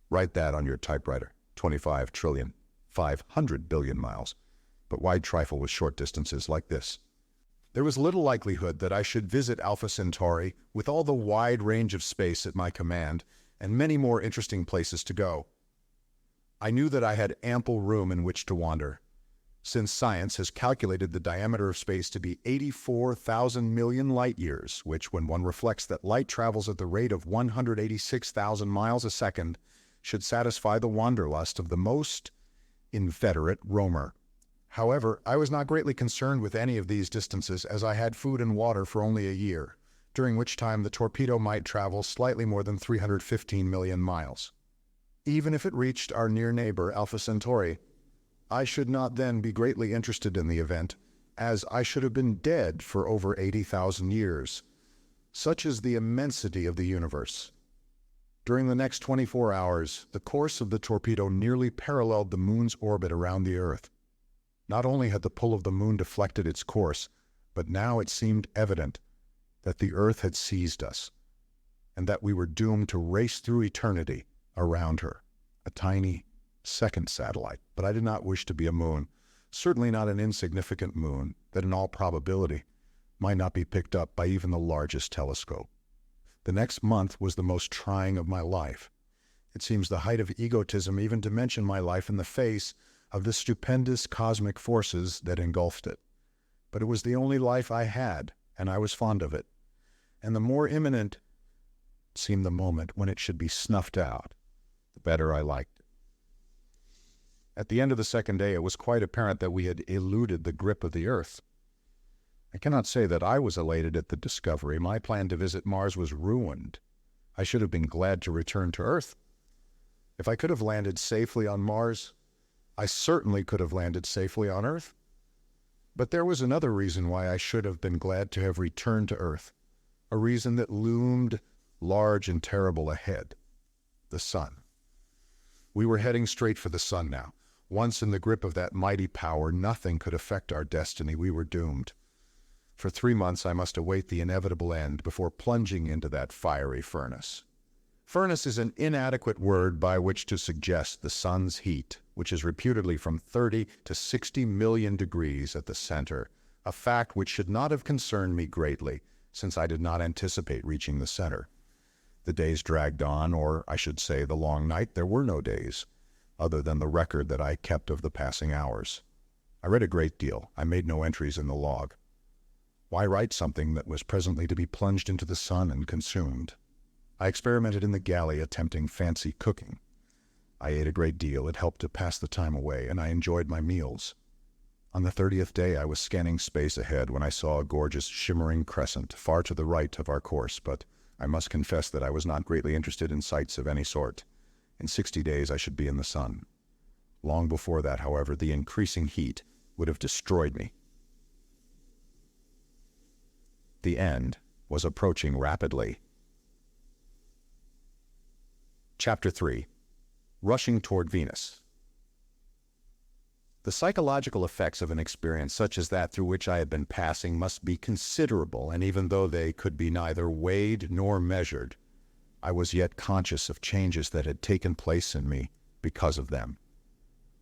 Write that on your typewriter. 25,500 billion miles. But why trifle with short distances like this? There was little likelihood that I should visit Alpha Centauri with all the wide range of space at my command and many more interesting places to go. I knew that I had ample room in which to wander, since science has calculated the diameter of space to be 84,000 million light-years, which, when one reflects that light travels at the rate of 186,000 miles a second, should satisfy the wanderlust of the most inveterate roamer. However, I was not greatly concerned with any of these distances, as I had food and water for only a year, during which time the torpedo might travel slightly more than 315 million miles. Even if it reached our near neighbor, Alpha Centauri, I should not then be greatly interested in the event, as I should have been dead for over 80,000 years. Such is the immensity of the universe. During the next 24 hours, the course of the torpedo nearly paralleled the moon's orbit around the Earth. Not only had the pull of the moon deflected its course, but now it seemed evident that the Earth had seized us, and that we were doomed to race through eternity around her, a tiny, second satellite, but I did not wish to be a moon, certainly not an insignificant moon that in all probability might not be picked up by even the largest telescope. The next month was the most trying of my life. It seems the height of egotism even to mention my life in the face of the stupendous cosmic forces that engulfed it. But it was the only life I had, and I was fond of it. And the more imminent seemed the moment when it should be snuffed out, the better I liked it. At the end of the second day, it was quite apparent that we had eluded the grip of the Earth. I cannot say that I was elated at the discovery. My plan to visit Mars was ruined. I should have been glad to return to Earth. If I could have landed safely on Mars, I certainly could have landed safely on Earth. But there was another reason why I should have been glad to have returned to Earth, a reason that loomed large and terrible ahead: the sun. We were heading straight for the sun now. Once in the grip of that mighty power, nothing could affect our destiny. We were doomed. For 3 months I must await the inevitable end before plunging into that fiery furnace. Furnace is an inadequate word by which to suggest the sun's heat, which is reputedly from 30 to 60 million degrees at the center, a fact which should not have concerned me greatly, since I did not anticipate reaching the center. The days dragged on, or I should say the long night. There were no days, other than the record that I kept of the passing hours. I read a great deal. I made no entries in the log. Why write something that was presently to be plunged into the sun and consumed? I experimented in the galley attempting fancy cooking. I ate a great deal. It helped to pass the time away, and I enjoyed my meals. On the 30th day I was scanning space ahead when I saw a gorgeous shimmering crescent far to the right of our course, but I must confess that I was not greatly interested in sights of any sort. In 60 days I should be in the sun. Long before that, however, the increasing heat would have destroyed me. The end was approaching rapidly. Chapter 3. Rushing Toward Venus. The psychological effects of an experience such as that through which I had been passing must be considerable, and even though they could be neither weighed nor measured, I was yet conscious of changes that had taken place in me because of them.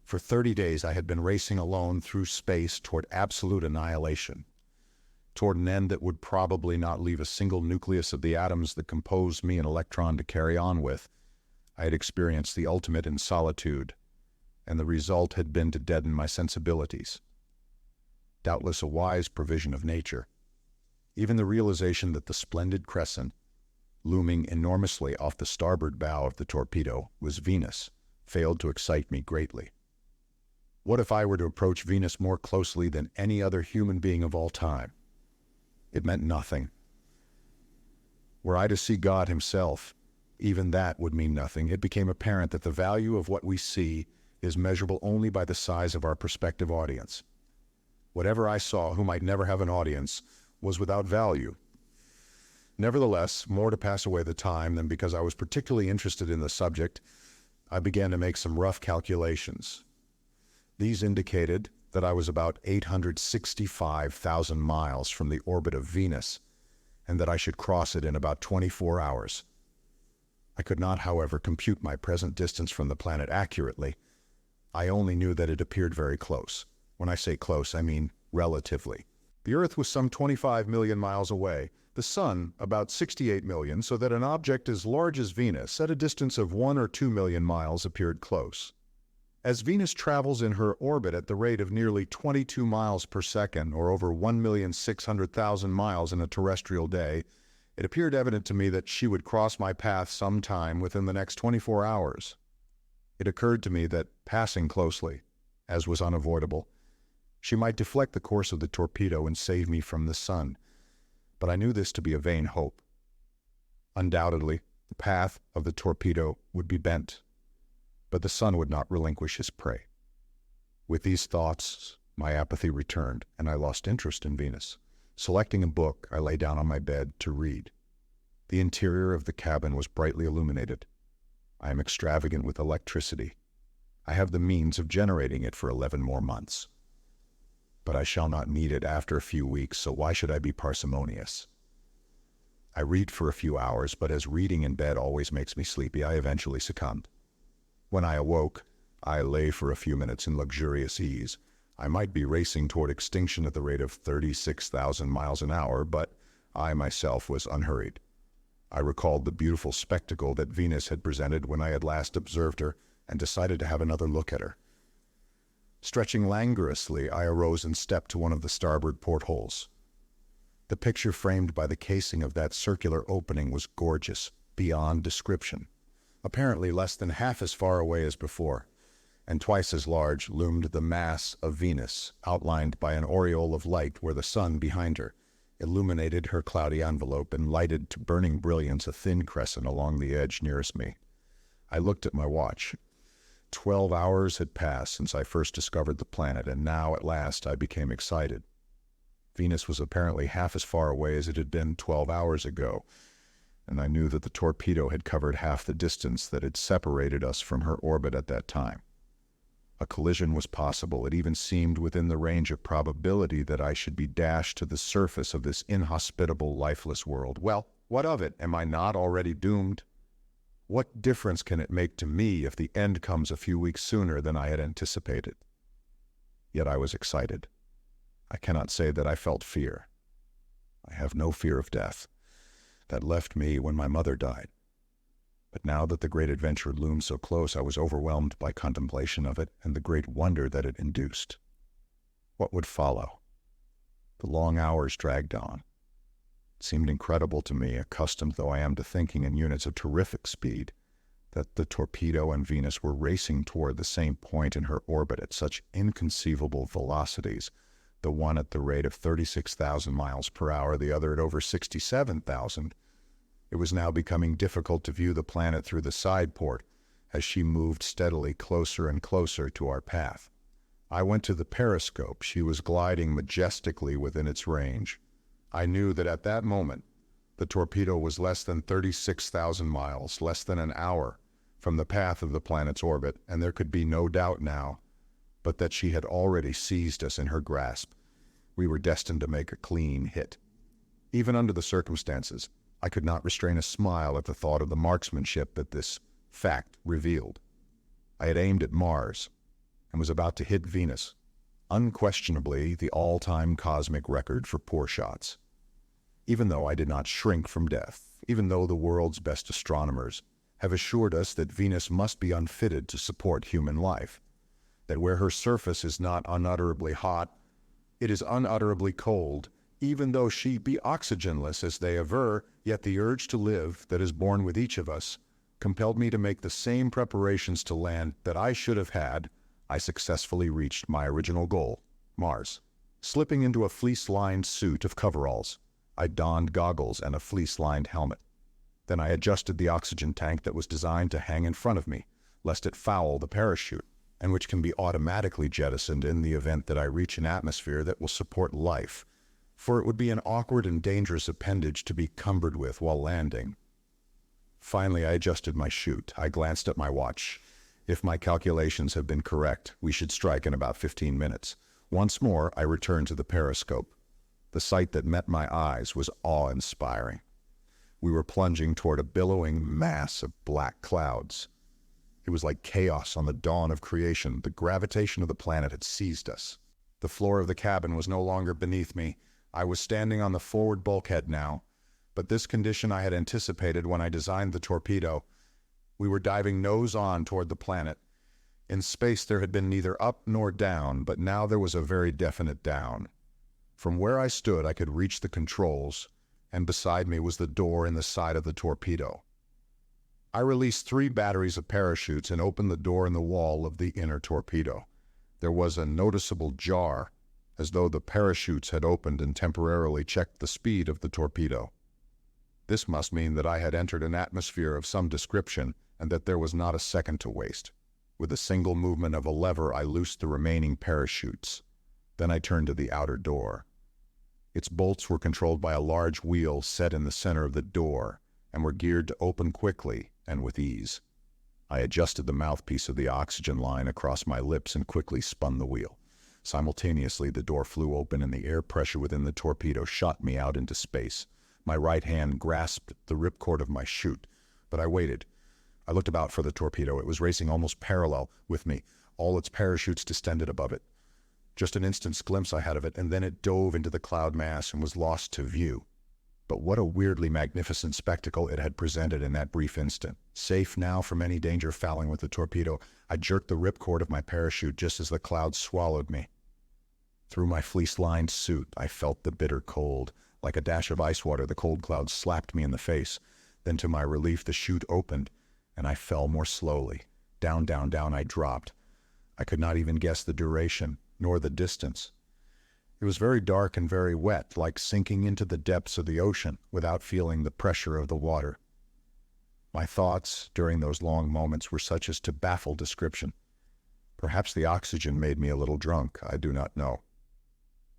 For 30 days I had been racing alone through space toward absolute annihilation, toward an end that would probably not leave a single nucleus of the atoms that composed me an electron to carry on with. I had experienced the ultimate in solitude, and the result had been to deaden my sensibilities. Doubtless a wise provision of nature. Even the realization that the splendid crescent, looming enormously off the starboard bow of the torpedo, was Venus, failed to excite me greatly. What if I were to approach Venus more closely than any other human being of all time? It meant nothing. Were I to see God himself, even that would mean nothing. It became apparent that the value of what we see is measurable only by the size of our prospective audience. Whatever I saw, who might never have an audience, was without value. Nevertheless, more to pass away the time than because I was particularly interested in the subject, I began to make some rough calculations. These indicated that I was about 865,000 miles from the orbit of Venus, and that I should cross it in about 24 hours. I could not, however, compute my present distance from the planet accurately. I only knew that it appeared very close. When I say close, I mean relatively. The Earth was some 25 million miles away, the Sun about 68 million, so that an object as large as Venus at a distance of 1 or 2 million miles appeared close. As Venus travels in her orbit at the rate of nearly 22 miles per second, or over 1,600,000 miles in a terrestrial day, it appeared evident to me that she would cross my path sometime within the next 24 hours. It occurred to me that, passing closely, as was unavoidable, she might deflect the course of the torpedo and save me from the sun, but I knew this to be a vain hope. Undoubtedly, the path of the torpedo would be bent, but the sun would not relinquish his prey. With these thoughts, my apathy returned, and I lost interest in Venus. Selecting a book, I lay down on my bed to read. The interior of the cabin was brightly illuminated. I am extravagant with electricity. I have the means of generating it for 11 more months. But I shall not need it after a few weeks, so why should I be parsimonious? I read for a few hours, but as reading in bed always makes me sleepy, I eventually succumbed. When I awoke, I lay for a few minutes in luxurious ease. I might be racing toward extinction at the rate of 36,000 miles an hour, but I myself was unhurried. I recalled the beautiful spectacle that Venus had presented when I had last observed her, and decided to have another look at her. Stretching languorously, I arose and stepped to one of the starboard portholes. The picture framed by the casing of that circular opening was gorgeous, beyond description. Apparently less than half as far away as before, and twice as large loomed the mass of Venus, outlined by an aureole of light where the sun behind her illuminated her cloudy envelope and lighted to burning brilliance a thin crescent along the edge nearest me. I looked at my watch. 12 hours had passed since I first discovered the planet, and now at last I became excited. Venus was apparently half as far away as it had been 12 hours ago, and I knew that the torpedo had covered half the distance that had separated us from her orbit at that time. A collision was possible. It even seemed within the range of probability that I should be dashed to the surface of this inhospitable, lifeless world. Well, what of it? Am I not already doomed? What difference can it make to me if the end comes a few weeks sooner than I had anticipated? Yet I was excited. I cannot say that I felt fear. I have no fear of death. That left me when my mother died. But now that the great adventure loomed so close, I was overwhelmed by contemplation of it and the great wonder that it induced. What would follow? The long hours dragged on. It seemed incredible to me, accustomed though I am to thinking in units of terrific speed, that the torpedo and Venus were racing toward the same point in her orbit at such inconceivable velocities, the one at the rate of 36,000 miles per hour, the other at over 67,000. It was now becoming difficult to view the planet through the side port as she moved steadily closer and closer to our path. I went to the periscope. She was gliding majestically within its range. I knew that at that moment, the torpedo was less than 36,000 miles, less than an hour from the path of the planet's orbit, and there could be no doubt now but that she had already seized us in her grasp. We were destined to make a clean hit. Even under the circumstances, I could not restrain a smile at the thought of the marksmanship that this fact revealed. I had aimed at Mars and was about to hit Venus, unquestionably the all-time cosmic record for poor shots. Even though I did not shrink from death, even though the world's best astronomers have assured us that Venus must be unfitted to support human life, that where her surface is not unutterably hot, it is unutterably cold, even though she be oxygenless, as they aver, yet the urge to live that is born with each of us compelled me to make the same preparations to land that I should have had. I successfully reached my original goal, Mars. Slipping into a fleece-lined suit of coveralls, I donned goggles and a fleece-lined helmet. Then I adjusted the oxygen tank that was designed to hang in front of me, lest it foul the parachute, and which can be automatically jettisoned in the event that I reach an atmosphere that will support life, for it would be an awkward and dangerous appendage to be cumbered with while landing. Finally, I adjusted my chute. I glanced at my watch. If my calculations have been correct, we should strike in about 15 minutes. Once more, I returned to the periscope. The sight that met my eyes was awe-inspiring. We were plunging toward a billowing mass of black clouds. It was like chaos on the dawn of creation. The gravitation of the planet had seized us. The floor of the cabin was no longer beneath me. I was standing on the forward bulkhead now, but this condition I had anticipated when I designed the torpedo. We were diving nose on toward the planet. In space there had been neither up nor down, but now there was a very definite down. From where I stood I could reach the controls, and beside me was the door in the side of the torpedo. I released 3 batteries of parachutes and opened the door in the wall of the inner torpedo. There was a noticeable jar, as though the parachutes had opened and temporarily checked the speed of the torpedo. This must mean that I had entered an atmosphere of some description and that there was not a second to waste. With a single movement of a lever, I loosed the remaining parachutes. Then I turned to the outer door. Its bolts were controlled by a large wheel set in the center of the door and were geared to open quickly and with ease. I adjusted the mouthpiece of the oxygen line across my lips and quickly spun the wheel. Simultaneously, the door flew open and the air pressure within the torpedo shot me out into space. My right hand grasped the ripcord of my chute, but I waited. I looked about for the torpedo. It was racing almost parallel with me, all its parachutes distended above it. Just an instant's glimpse I had of it, and then it dove into the cloud mass and was lost to view. But what a weirdly magnificent spectacle it had presented in that brief instant. Safe now from any danger fouling with the torpedo, I jerked the ripcord of my parachute just as the clouds swallowed me. Through my fleece-lined suit, I felt the bitter cold. Like a dash of ice water, the cold clouds slapped me in the face. Then, to my relief, the chute opened, and I fell more slowly. Down, down, down I dropped. I could not even guess the duration, nor the distance. It was very dark and very wet, like sinking into the depths of the ocean without feeling the pressure of the water. My thoughts during those long moments were such as to baffle description. Perhaps the oxygen made me a little drunk, I do not know.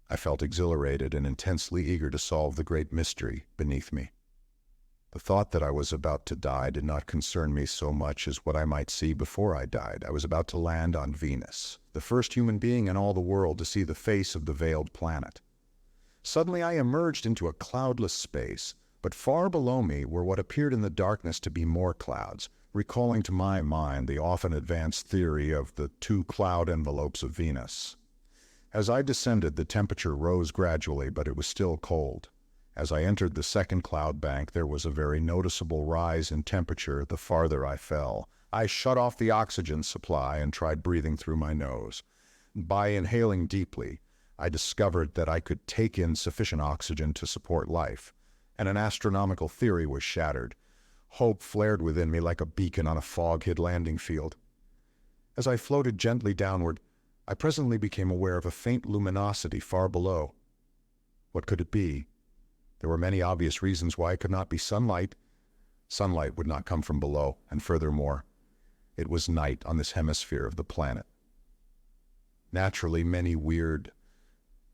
I felt exhilarated and intensely eager to solve the great mystery beneath me. The thought that I was about to die did not concern me so much as what I might see before I died. I was about to land on Venus, the first human being in all the world to see the face of the veiled planet. Suddenly I emerged into a cloudless space, but far below me were what appeared in the darkness to be more clouds, recalling to my mind the often advanced theory of the two cloud envelopes of Venus. As I descended, the temperature rose gradually, but it was still cold. As I entered the second cloud bank, there was a very noticeable rise in temperature the farther I fell. I shut off the oxygen supply and tried breathing through my nose. By inhaling deeply, I discovered that I could take in sufficient oxygen to support life, and an astronomical theory was shattered. Hope flared within me like a beacon on a fog-hid landing field. As I floated gently downward, I presently became aware of a faint luminosity far below. What could it be? There were many obvious reasons why it could not be sunlight. Sunlight would not come from below, and furthermore, it was night on this hemisphere of the planet. Naturally, many weird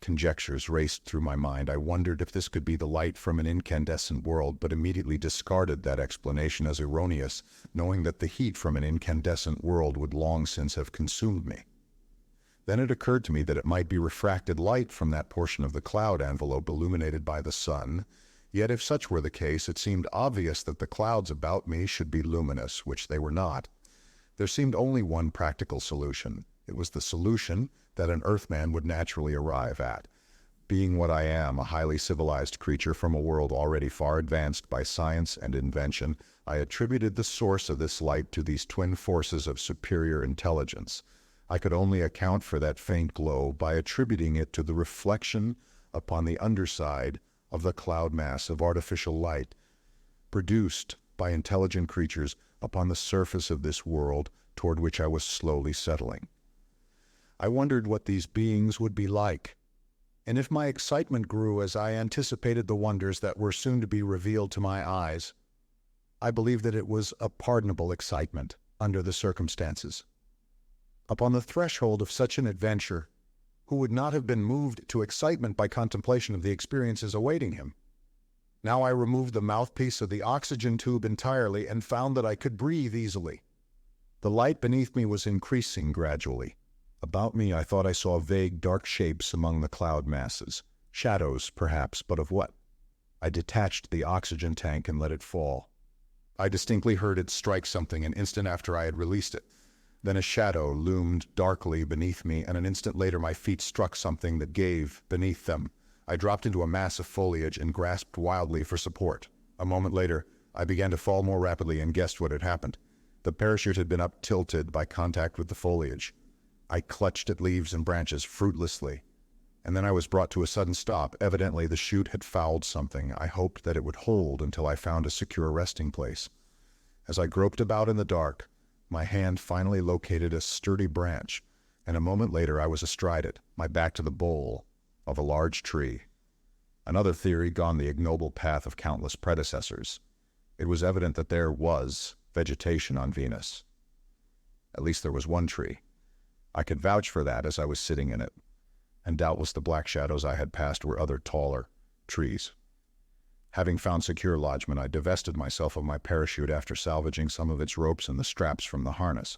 conjectures raced through my mind. I wondered if this could be the light from an incandescent world, but immediately discarded that explanation as erroneous, knowing that the heat from an incandescent world would long since have consumed me. Then it occurred to me that it might be refracted light from that portion of the cloud envelope illuminated by the sun. Yet if such were the case, it seemed obvious that the clouds about me should be luminous, which they were not. There seemed only one practical solution. It was the solution that an Earthman would naturally arrive at. Being what I am, a highly civilized creature from a world already far advanced by science and invention, I attributed the source of this light to these twin forces of superior intelligence. I could only account for that faint glow by attributing it to the reflection upon the underside of the cloud mass of artificial light, produced by intelligent creatures upon the surface of this world toward which I was slowly settling. I wondered what these beings would be like, and if my excitement grew as I anticipated the wonders that were soon to be revealed to my eyes, I believed that it was a pardonable excitement under the circumstances. Upon the threshold of such an adventure, who would not have been moved to excitement by contemplation of the experiences awaiting him? Now I removed the mouthpiece of the oxygen tube entirely and found that I could breathe easily. The light beneath me was increasing gradually. About me I thought I saw vague dark shapes among the cloud masses. Shadows, perhaps, but of what? I detached the oxygen tank and let it fall. I distinctly heard it strike something an instant after I had released it. Then a shadow loomed darkly beneath me, and an instant later my feet struck something that gave beneath them. I dropped into a mass of foliage and grasped wildly for support. A moment later, I began to fall more rapidly and guessed what had happened. The parachute had been up-tilted by contact with the foliage. I clutched at leaves and branches fruitlessly, and then I was brought to a sudden stop. Evidently the chute had fouled something. I hoped that it would hold until I found a secure resting place. As I groped about in the dark, my hand finally located a sturdy branch, and a moment later I was astride it, my back to the bole of a large tree. Another theory gone the ignoble path of countless predecessors. It was evident that there was vegetation on Venus. At least there was one tree. I could vouch for that as I was sitting in it, and doubtless the black shadows I had passed were other taller trees. Having found secure lodgment, I divested myself of my parachute after salvaging some of its ropes and the straps from the harness,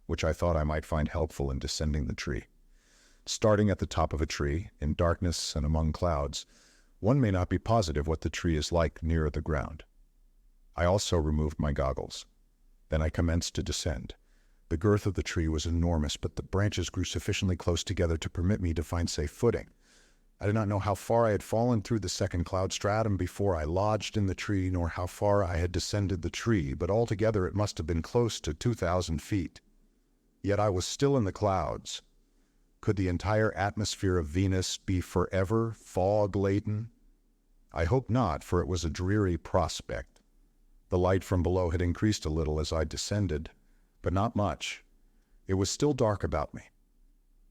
which I thought I might find helpful in descending the tree. Starting at the top of a tree, in darkness and among clouds, one may not be positive what the tree is like nearer the ground. I also removed my goggles. Then I commenced to descend. The girth of the tree was enormous, but the branches grew sufficiently close together to permit me to find safe footing. I did not know how far I had fallen through the second cloud stratum before I lodged in the tree, nor how far I had descended the tree, but altogether it must have been close to 2,000 feet. Yet I was still in the clouds. Could the entire atmosphere of Venus be forever fog-laden? I hoped not, for it was a dreary prospect. The light from below had increased a little as I descended, but not much. It was still dark about me.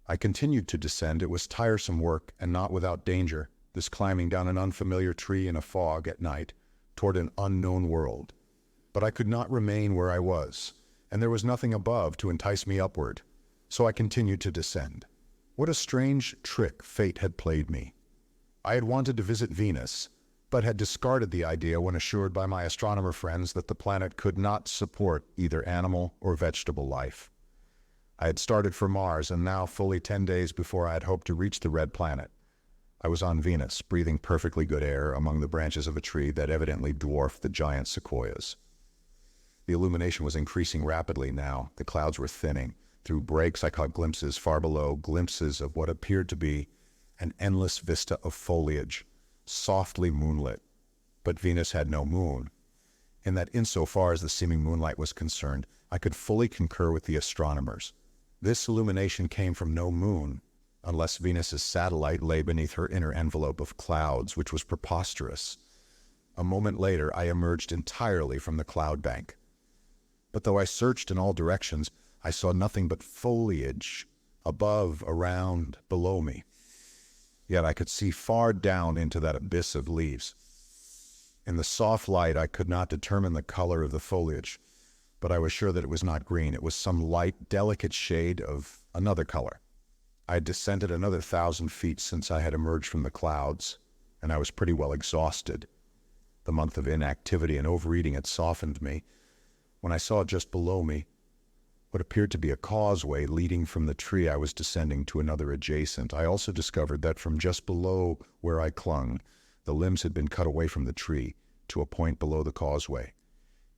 I continued to descend. It was tiresome work, and not without danger, this climbing down an unfamiliar tree in a fog at night toward an unknown world. But I could not remain where I was, and there was nothing above to entice me upward, so I continued to descend. What a strange trick fate had played me. I had wanted to visit Venus, but had discarded the idea when assured by my astronomer friends that the planet could not support either animal or vegetable life. I had started for Mars, and now, fully 10 days before I had hoped to reach the red planet, I was on Venus, breathing perfectly good air among the branches of a tree that evidently dwarfed the giant sequoias. The illumination was increasing rapidly now. The clouds were thinning. Through breaks I caught glimpses far below, glimpses of what appeared to be an endless vista of foliage, softly moonlit. But Venus had no moon, in that insofar as the seeming moonlight was concerned, I could fully concur with the astronomers. This illumination came from no moon, unless Venus's satellite lay beneath her inner envelope of clouds, which was preposterous. A moment later, I emerged entirely from the cloud bank. But though I searched in all directions, I saw nothing but foliage, above, around, below me. Yet I could see far down into that abyss of leaves. In the soft light, I could not determine the color of the foliage, but I was sure that it was not green. It was some light, delicate shade of another color. I had descended another 1,000 feet since I had emerged from the clouds, and I was pretty well exhausted. The month of inactivity and overeating had softened me. When I saw just below me what appeared to be a causeway leading from the tree I was descending to another adjacent, I also discovered that from just below where I clung, the limbs had been cut away from the tree to a point below the causeway.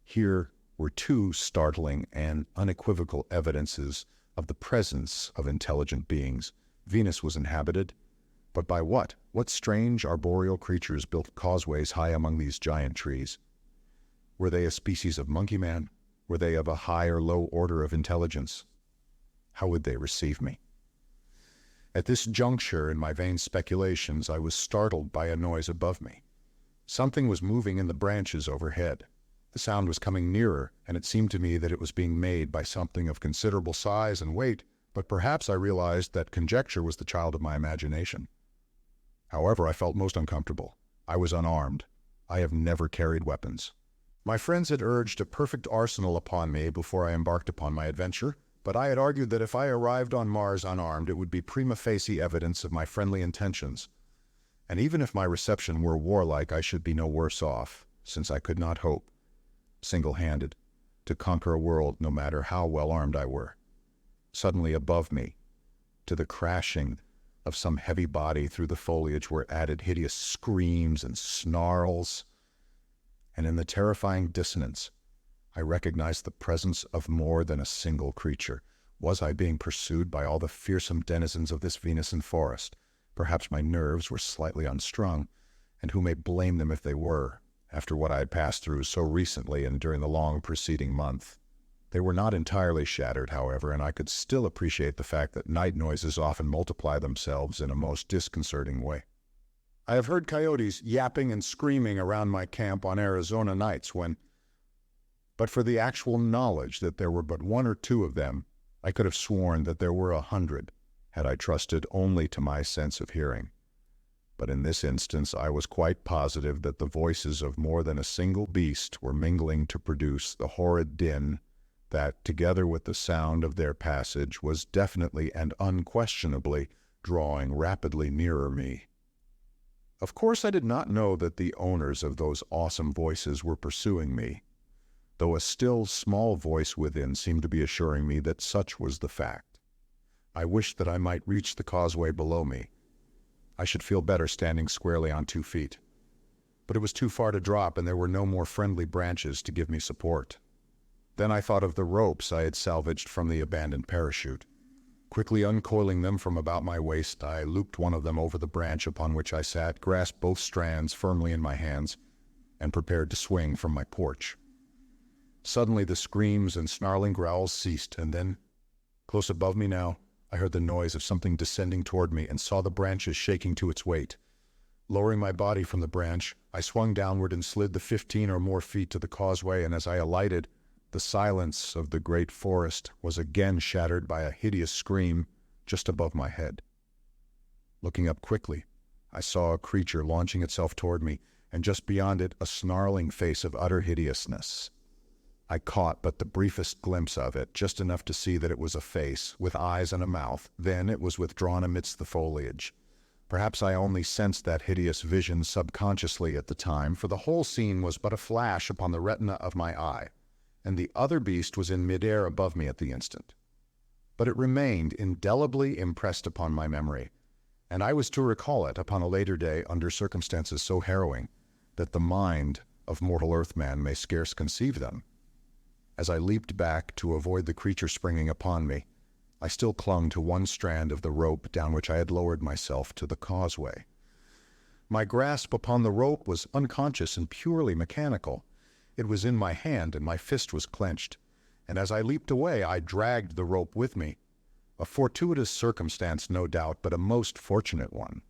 Here were two startling and unequivocal evidences of the presence of intelligent beings. Venus was inhabited, but by what? What strange arboreal creatures built causeways high among these giant trees? Were they a species of monkey man? Were they of a high or low order of intelligence? How would they receive me? At this juncture in my vain speculations, I was startled by a noise above me. Something was moving in the branches overhead. The sound was coming nearer, and it seemed to me that it was being made by something of considerable size and weight, but perhaps I realized that conjecture was the child of my imagination. However, I felt most uncomfortable. I was unarmed. I have never carried weapons. My friends had urged a perfect arsenal upon me before I embarked upon my adventure, but I had argued that if I arrived on Mars unarmed, it would be prima facie evidence of my friendly intentions. And even if my reception were warlike, I should be no worse off, since I could not hope, single-handed, to conquer a world no matter how well armed I were. Suddenly above me, to the crashing of some heavy body through the foliage were added hideous screams and snarls, and in the terrifying dissonance, I recognized the presence of more than a single creature. Was I being pursued by all the fearsome denizens of this Venusian forest? Perhaps my nerves were slightly unstrung, and who may blame them if they were, after what I had passed through so recently and during the long preceding month. They were not entirely shattered, however, and I could still appreciate the fact that night noises often multiply themselves in a most disconcerting way. I have heard coyotes yapping and screaming around my camp on Arizona nights but for the actual knowledge that there were but one or two of them, I could have sworn that there were 100, had I trusted only to my sense of hearing. But in this instance, I was quite positive that the voices of more than a single beast were mingling to produce the horrid din that, together with the sound of their passage, was definitely and unquestionably drawing rapidly nearer me. Of course, I did not know that the owners of those awesome voices were pursuing me, though a still small voice within seemed to be assuring me that such was the fact. I wished that I might reach the causeway below me. I should feel better standing squarely on 2 feet. But it was too far to drop, and there were no more friendly branches to give me support. Then I thought of the ropes I had salvaged from the abandoned parachute. Quickly uncoiling them from about my waist, I looped one of them over the branch upon which I sat, grasped both strands firmly in my hands, and prepared to swing from my porch. Suddenly the screams and snarling growls ceased, and then, close above me now, I heard the noise of something descending toward me and saw the branches shaking to its weight. Lowering my body from the branch, I swung downward and slid the 15 or more feet to the causeway, and as I alighted, the silence of the great forest was again shattered by a hideous scream just above my head. Looking up quickly, I saw a creature launching itself toward me, and just beyond it a snarling face of utter hideousness. I caught but the briefest glimpse of it, just enough to see that it was a face, with eyes and a mouth. Then it was withdrawn amidst the foliage. Perhaps I only sensed that hideous vision subconsciously at the time, for the whole scene was but a flash upon the retina of my eye, and the other beast was in midair above me at the instant. But it remained indelibly impressed upon my memory, and I was to recall it upon a later day under circumstances so harrowing that the mind of mortal Earthman may scarce conceive them. As I leaped back to avoid the creature springing upon me, I still clung to one strand of the rope down which I had lowered myself to the causeway. My grasp upon the rope was unconscious and purely mechanical. It was in my hand, and my fist was clenched, and as I leaped away, I dragged the rope with me. A fortuitous circumstance, no doubt, but a most fortunate one.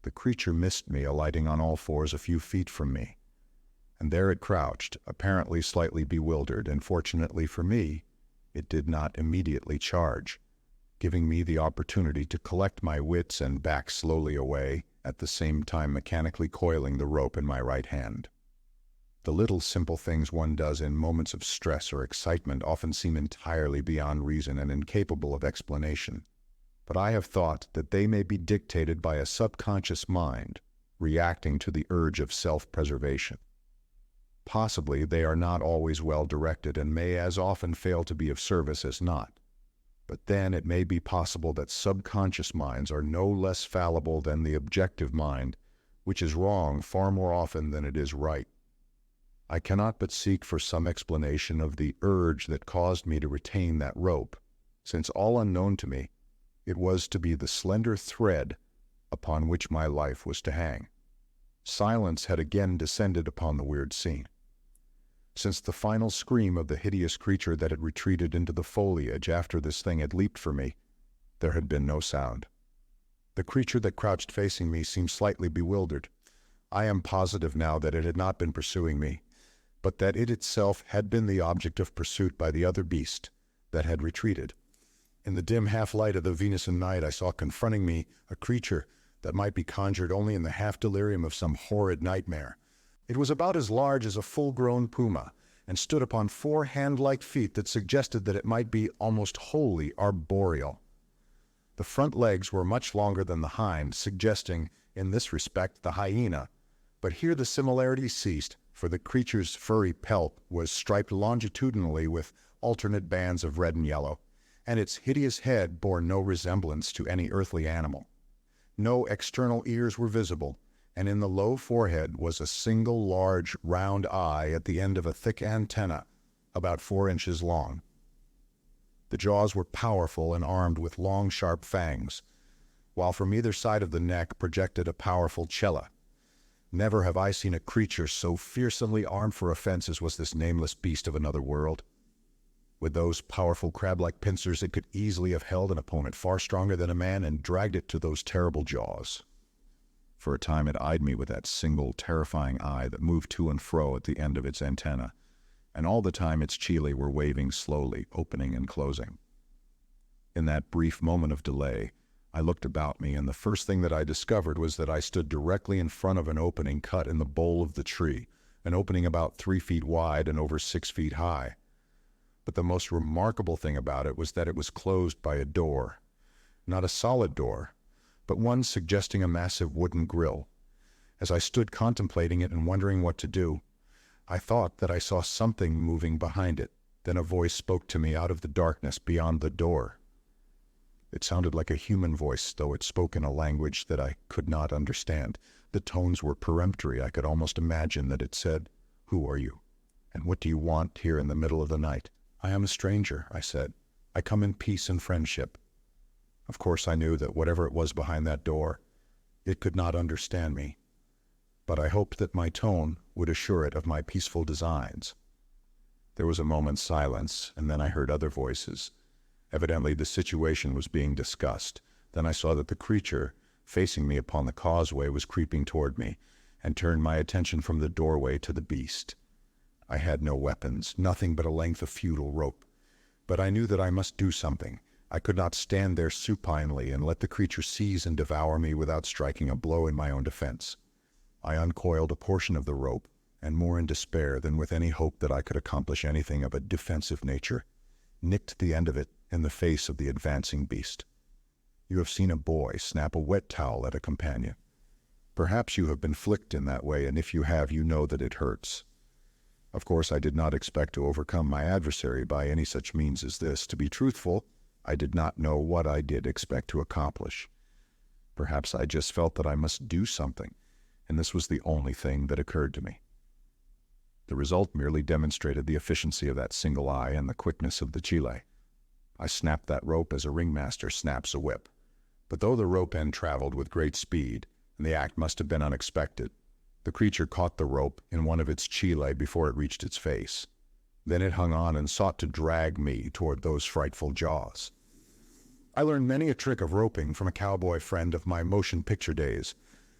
The creature missed me, alighting on all fours a few feet from me, and there it crouched, apparently slightly bewildered, and fortunately for me, it did not immediately charge, giving me the opportunity to collect my wits and back slowly away, at the same time mechanically coiling the rope in my right hand. The little simple things one does in moments of stress or excitement often seem entirely beyond reason and incapable of explanation, but I have thought that they may be dictated by a subconscious mind reacting to the urge of self-preservation. Possibly they are not always well directed and may as often fail to be of service as not, but then it may be possible that subconscious minds are no less fallible than the objective mind, which is wrong far more often than it is right. I cannot but seek for some explanation of the urge that caused me to retain that rope, since all unknown to me, it was to be the slender thread upon which my life was to hang. Silence had again descended upon the weird scene. Since the final scream of the hideous creature that had retreated into the foliage after this thing had leaped for me, there had been no sound. The creature that crouched facing me seemed slightly bewildered. I am positive now that it had not been pursuing me, but that it itself had been the object of pursuit by the other beast that had retreated. In the dim half-light of the Venusian night, I saw confronting me a creature that might be conjured only in the half-delirium of some horrid nightmare. It was about as large as a full-grown puma, and stood upon 4 hand-like feet that suggested that it might be almost wholly arboreal. The front legs were much longer than the hind, suggesting, in this respect, the hyena, but here the similarity ceased, for the creature's furry pelt was striped longitudinally with alternate bands of red and yellow, and its hideous head bore no resemblance to any earthly animal. No external ears were visible, and in the low forehead was a single large round eye at the end of a thick antenna, about 4 inches long. The jaws were powerful and armed with long, sharp fangs, while from either side of the neck projected a powerful cella. Never have I seen a creature so fearsomely armed for offense as was this nameless beast of another world. With those powerful crab-like pincers, it could easily have held an opponent far stronger than a man and dragged it to those terrible jaws. For a time it eyed me with that single, terrifying eye that moved to and fro at the end of its antenna, and all the time its chelae were waving slowly, opening and closing. In that brief moment of delay, I looked about me, and the first thing that I discovered was that I stood directly in front of an opening cut in the bole of the tree, an opening about 3 feet wide and over 6 feet high. But the most remarkable thing about it was that it was closed by a door. Not a solid door, but one suggesting a massive wooden grill. As I stood contemplating it and wondering what to do, I thought that I saw something moving behind it. Then a voice spoke to me out of the darkness beyond the door. It sounded like a human voice, though it spoke in a language that I could not understand. The tones were peremptory. I could almost imagine that it said, "Who are you? And what do you want here in the middle of the night?" "I am a stranger," I said. "I come in peace and friendship." Of course I knew that whatever it was behind that door, it could not understand me, but I hoped that my tone would assure it of my peaceful designs. There was a moment's silence, and then I heard other voices. Evidently the situation was being discussed. Then I saw that the creature facing me upon the causeway was creeping toward me, and turned my attention from the doorway to the beast. I had no weapons, nothing but a length of futile rope, but I knew that I must do something. I could not stand there supinely and let the creature seize and devour me without striking a blow in my own defense. I uncoiled a portion of the rope, and more in despair than with any hope that I could accomplish anything of a defensive nature, nicked the end of it in the face of the advancing beast. You have seen a boy snap a wet towel at a companion. Perhaps you have been flicked in that way, and if you have, you know that it hurts. Of course, I did not expect to overcome my adversary by any such means as this. To be truthful, I did not know what I did expect to accomplish. Perhaps I just felt that I must do something, and this was the only thing that occurred to me. The result merely demonstrated the efficiency of that single eye and the quickness of the Chile. I snapped that rope as a ringmaster snaps a whip. But though the rope end traveled with great speed, and the act must have been unexpected, the creature caught the rope in one of its Chile before it reached its face. Then it hung on and sought to drag me toward those frightful jaws. I learned many a trick of roping from a cowboy friend of my motion picture days,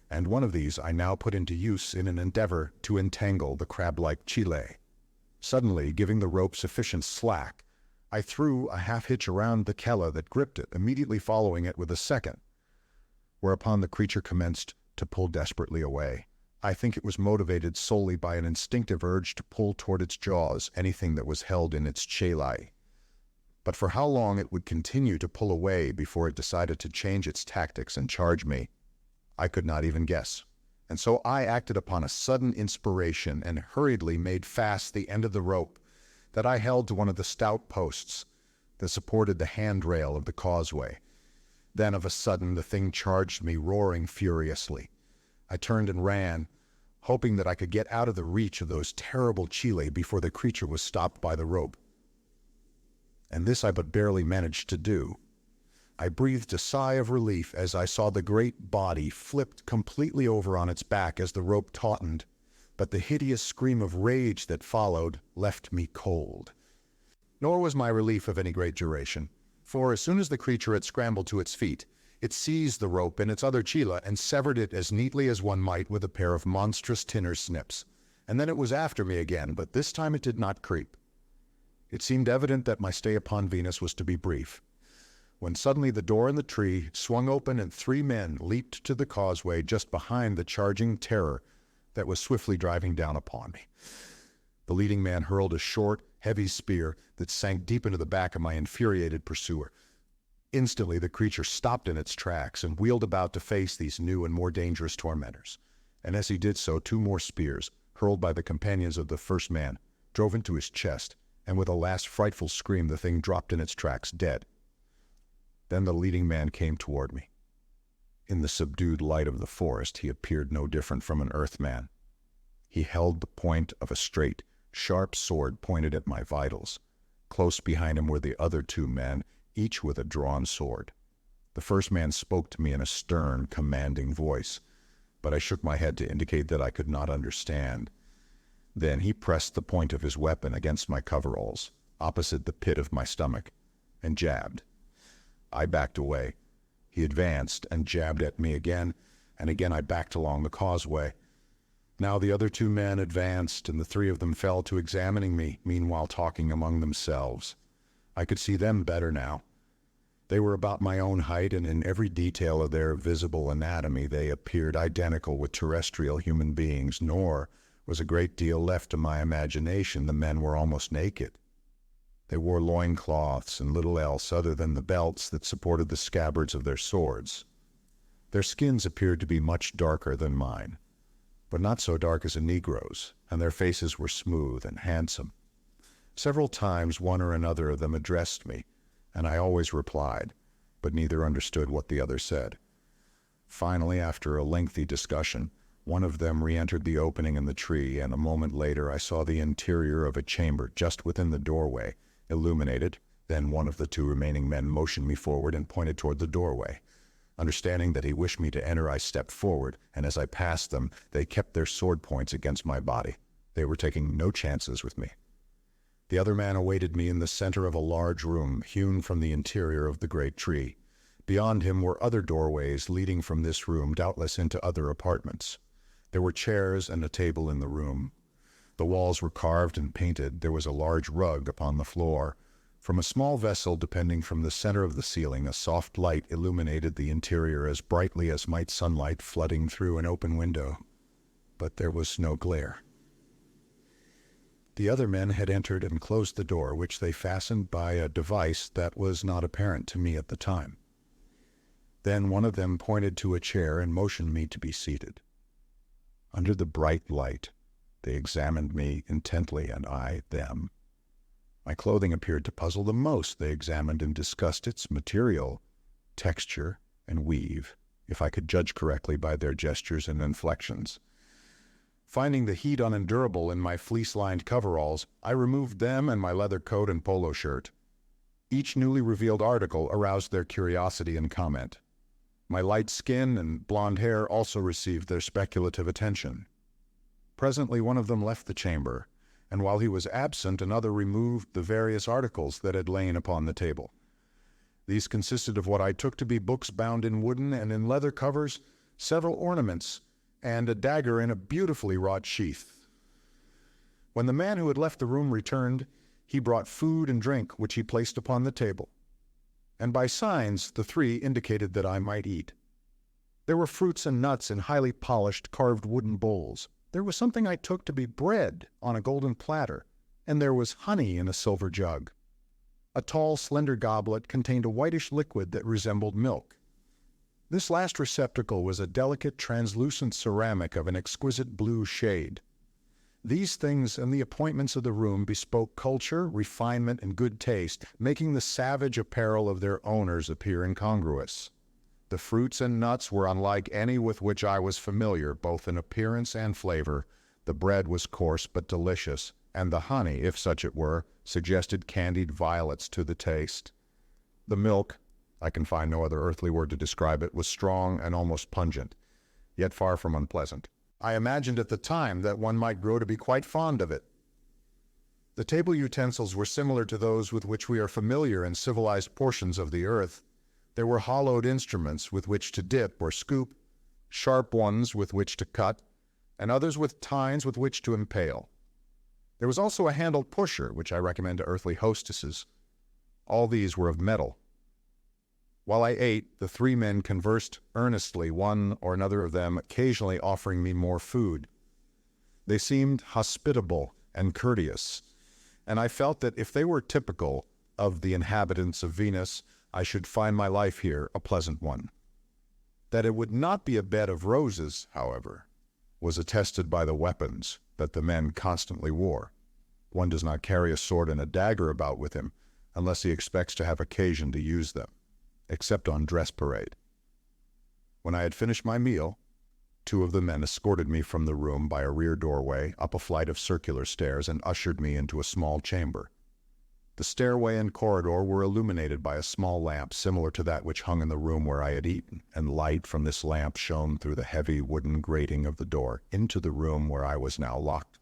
and one of these I now put into use in an endeavor to entangle the crab-like Chile. Suddenly, giving the rope sufficient slack, I threw a half-hitch around the kella that gripped it, immediately following it with a second, whereupon the creature commenced to pull desperately away. I think it was motivated solely by an instinctive urge to pull toward its jaws anything that was held in its chelae. But for how long it would continue to pull away before it decided to change its tactics and charge me, I could not even guess. And so I acted upon a sudden inspiration and hurriedly made fast the end of the rope that I held to one of the stout posts that supported the handrail of the causeway. Then of a sudden the thing charged me, roaring furiously. I turned and ran, hoping that I could get out of the reach of those terrible Chile before the creature was stopped by the rope. And this I but barely managed to do. I breathed a sigh of relief as I saw the great body flipped completely over on its back as the rope tautened, but the hideous scream of rage that followed left me cold. Nor was my relief of any great duration, for as soon as the creature had scrambled to its feet, it seized the rope in its other chela and severed it as neatly as one might with a pair of monstrous tinner's snips. And then it was after me again, but this time it did not creep. It seemed evident that my stay upon Venus was to be brief, when suddenly the door in the tree swung open and 3 men leaped to the causeway just behind the charging terror that was swiftly driving down upon me. The leading man hurled a short, heavy spear that sank deep into the back of my infuriated pursuer. Instantly the creature stopped in its tracks and wheeled about to face these new and more dangerous tormentors. And as he did so, 2 more spears, hurled by the companions of the first man, drove into his chest, and with a last frightful scream the thing dropped in its tracks, dead. Then the leading man came toward me. In the subdued light of the forest he appeared no different from an Earthman. He held the point of a straight, sharp sword pointed at my vitals. Close behind him were the other 2 men, each with a drawn sword. The first man spoke to me in a stern, commanding voice, but I shook my head to indicate that I could not understand. Then he pressed the point of his weapon against my coveralls, opposite the pit of my stomach, and jabbed. I backed away. He advanced and jabbed at me again, and again I backed along the causeway. Now the other 2 men advanced, and the 3 of them fell to examining me, meanwhile talking among themselves. I could see them better now. They were about my own height, and in every detail of their visible anatomy they appeared identical with terrestrial human beings, nor was a great deal left to my imagination. The men were almost naked. They wore loincloths and little else other than the belts that supported the scabbards of their swords. Their skins appeared to be much darker than mine, but not so dark as a Negro's, and their faces were smooth and handsome. Several times one or another of them addressed me, and I always replied, but neither understood what the other said. Finally, after a lengthy discussion, one of them re-entered the opening in the tree, and a moment later I saw the interior of a chamber just within the doorway, illuminated. Then one of the two remaining men motioned me forward and pointed toward the doorway. Understanding that he wished me to enter, I stepped forward, and as I passed them, they kept their sword points against my body. They were taking no chances with me. The other man awaited me in the center of a large room, hewn from the interior of the great tree. Beyond him were other doorways leading from this room, doubtless into other apartments. There were chairs and a table in the room. The walls were carved and painted. There was a large rug upon the floor. From a small vessel depending from the center of the ceiling, a soft light illuminated the interior as brightly as might sunlight flooding through an open window. But there was no glare. The other men had entered and closed the door, which they fastened by a device that was not apparent to me at the time. Then one of them pointed to a chair and motioned me to be seated. Under the bright light, they examined me intently, and I them. My clothing appeared to puzzle them most. They examined and discussed its material, texture, and weave, if I could judge correctly by their gestures and inflections. Finding the heat unendurable in my fleece-lined coveralls, I removed them and my leather coat and polo shirt. Each newly revealed article aroused their curiosity and comment. My light skin and blonde hair also received their speculative attention. Presently one of them left the chamber, and while he was absent, another removed the various articles that had lain upon the table. These consisted of what I took to be books bound in wooden and in leather covers, several ornaments, and a dagger in a beautifully wrought sheath. When the man who had left the room returned, he brought food and drink, which he placed upon the table, and by signs the three indicated that I might eat. There were fruits and nuts in highly polished, carved wooden bowls. There was something I took to be bread on a golden platter, and there was honey in a silver jug. A tall, slender goblet contained a whitish liquid that resembled milk. This last receptacle was a delicate, translucent ceramic of an exquisite blue shade. These things and the appointments of the room bespoke culture, refinement, and good taste, making the savage apparel of their owners appear incongruous. The fruits and nuts were unlike any with which I was familiar, both in appearance and flavor. The bread was coarse but delicious, and the honey, if such it were, suggested candied violets to the taste. The milk, I can find no other earthly word to describe it, was strong and almost pungent, yet far from unpleasant. I imagined at the time that one might grow to be quite fond of it. The table utensils were similar to those with which we are familiar in civilized portions of the earth. There were hollowed instruments with which to dip or scoop, sharp ones with which to cut, and others with tines with which to impale. There was also a handled pusher, which I recommend to earthly hostesses. All these were of metal. While I ate, the three men conversed earnestly, one or another of them occasionally offering me more food. They seemed hospitable and courteous, and I felt that if they were typical of the inhabitants of Venus, I should find my life here a pleasant one. That it would not be a bed of roses, however, was attested by the weapons that the men constantly wore. One does not carry a sword and a dagger about with him unless he expects to have occasion to use them, except on dress parade. When I had finished my meal, two of the men escorted me from the room by a rear doorway, up a flight of circular stairs, and ushered me into a small chamber. The stairway and corridor were illuminated by a small lamp similar to that which hung in the room where I had eaten, and light from this lamp shone through the heavy wooden grating of the door into the room where I was now locked,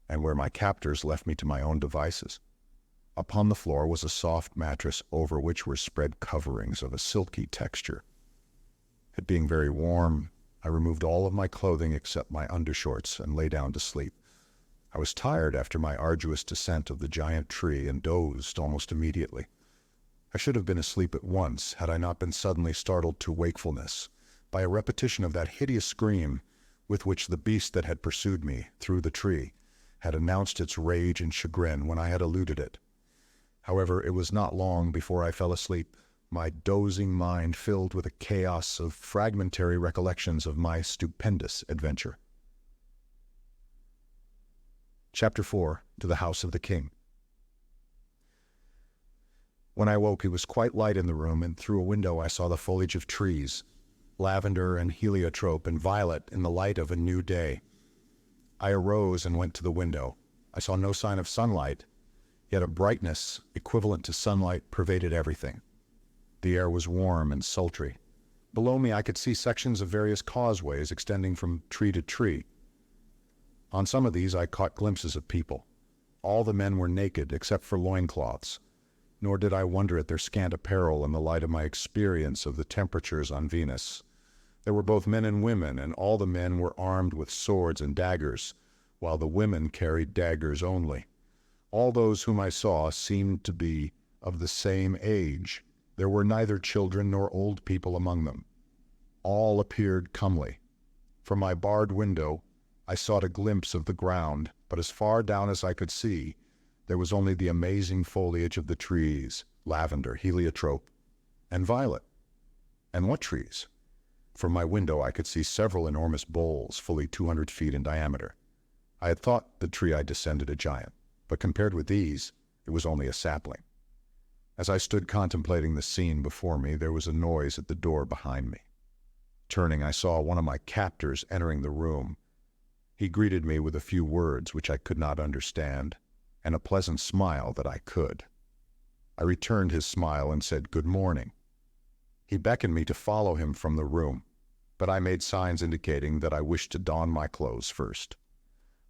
and where my captors left me to my own devices. Upon the floor was a soft mattress over which were spread coverings of a silky texture. It being very warm, I removed all of my clothing except my undershorts and lay down to sleep. I was tired after my arduous descent of the giant tree and dozed almost immediately. I should have been asleep at once had I not been suddenly startled to wakefulness by a repetition of that hideous scream with which the beast that had pursued me through the tree had announced its rage and chagrin when I had eluded it. However, it was not long before I fell asleep, my dozing mind filled with a chaos of fragmentary recollections of my stupendous adventure. Chapter 4. To the House of the King. When I woke, it was quite light in the room, and through a window I saw the foliage of trees, lavender and heliotrope and violet in the light of a new day. I arose and went to the window. I saw no sign of sunlight. yet a brightness equivalent to sunlight pervaded everything. The air was warm and sultry. Below me I could see sections of various causeways extending from tree to tree. On some of these I caught glimpses of people. All the men were naked except for loincloths, nor did I wonder at their scant apparel in the light of my experience of the temperatures on Venus. There were both men and women, and all the men were armed with swords and daggers, while the women carried daggers only. All those whom I saw seemed to be of the same age. There were neither children nor old people among them. All appeared comely. From my barred window, I sought a glimpse of the ground, but as far down as I could see, there was only the amazing foliage of the trees, lavender, heliotrope, and violet. And what trees? From my window I could see several enormous boles, fully 200 feet in diameter. I had thought the tree I descended a giant, but compared with these, it was only a sapling. As I stood contemplating the scene before me, there was a noise at the door behind me. Turning, I saw one of my captors entering the room. He greeted me with a few words which I could not understand, and a pleasant smile that I could. I returned his smile and said, "Good morning." He beckoned me to follow him from the room, but I made signs indicating that I wished to don my clothes first.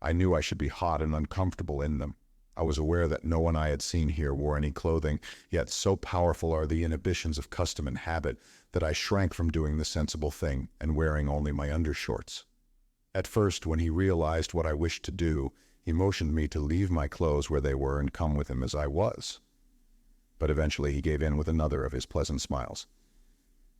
I knew I should be hot and uncomfortable in them. I was aware that no one I had seen here wore any clothing, yet so powerful are the inhibitions of custom and habit that I shrank from doing the sensible thing and wearing only my undershorts. At first, when he realized what I wished to do, he motioned me to leave my clothes where they were and come with him as I was. But eventually he gave in with another of his pleasant smiles.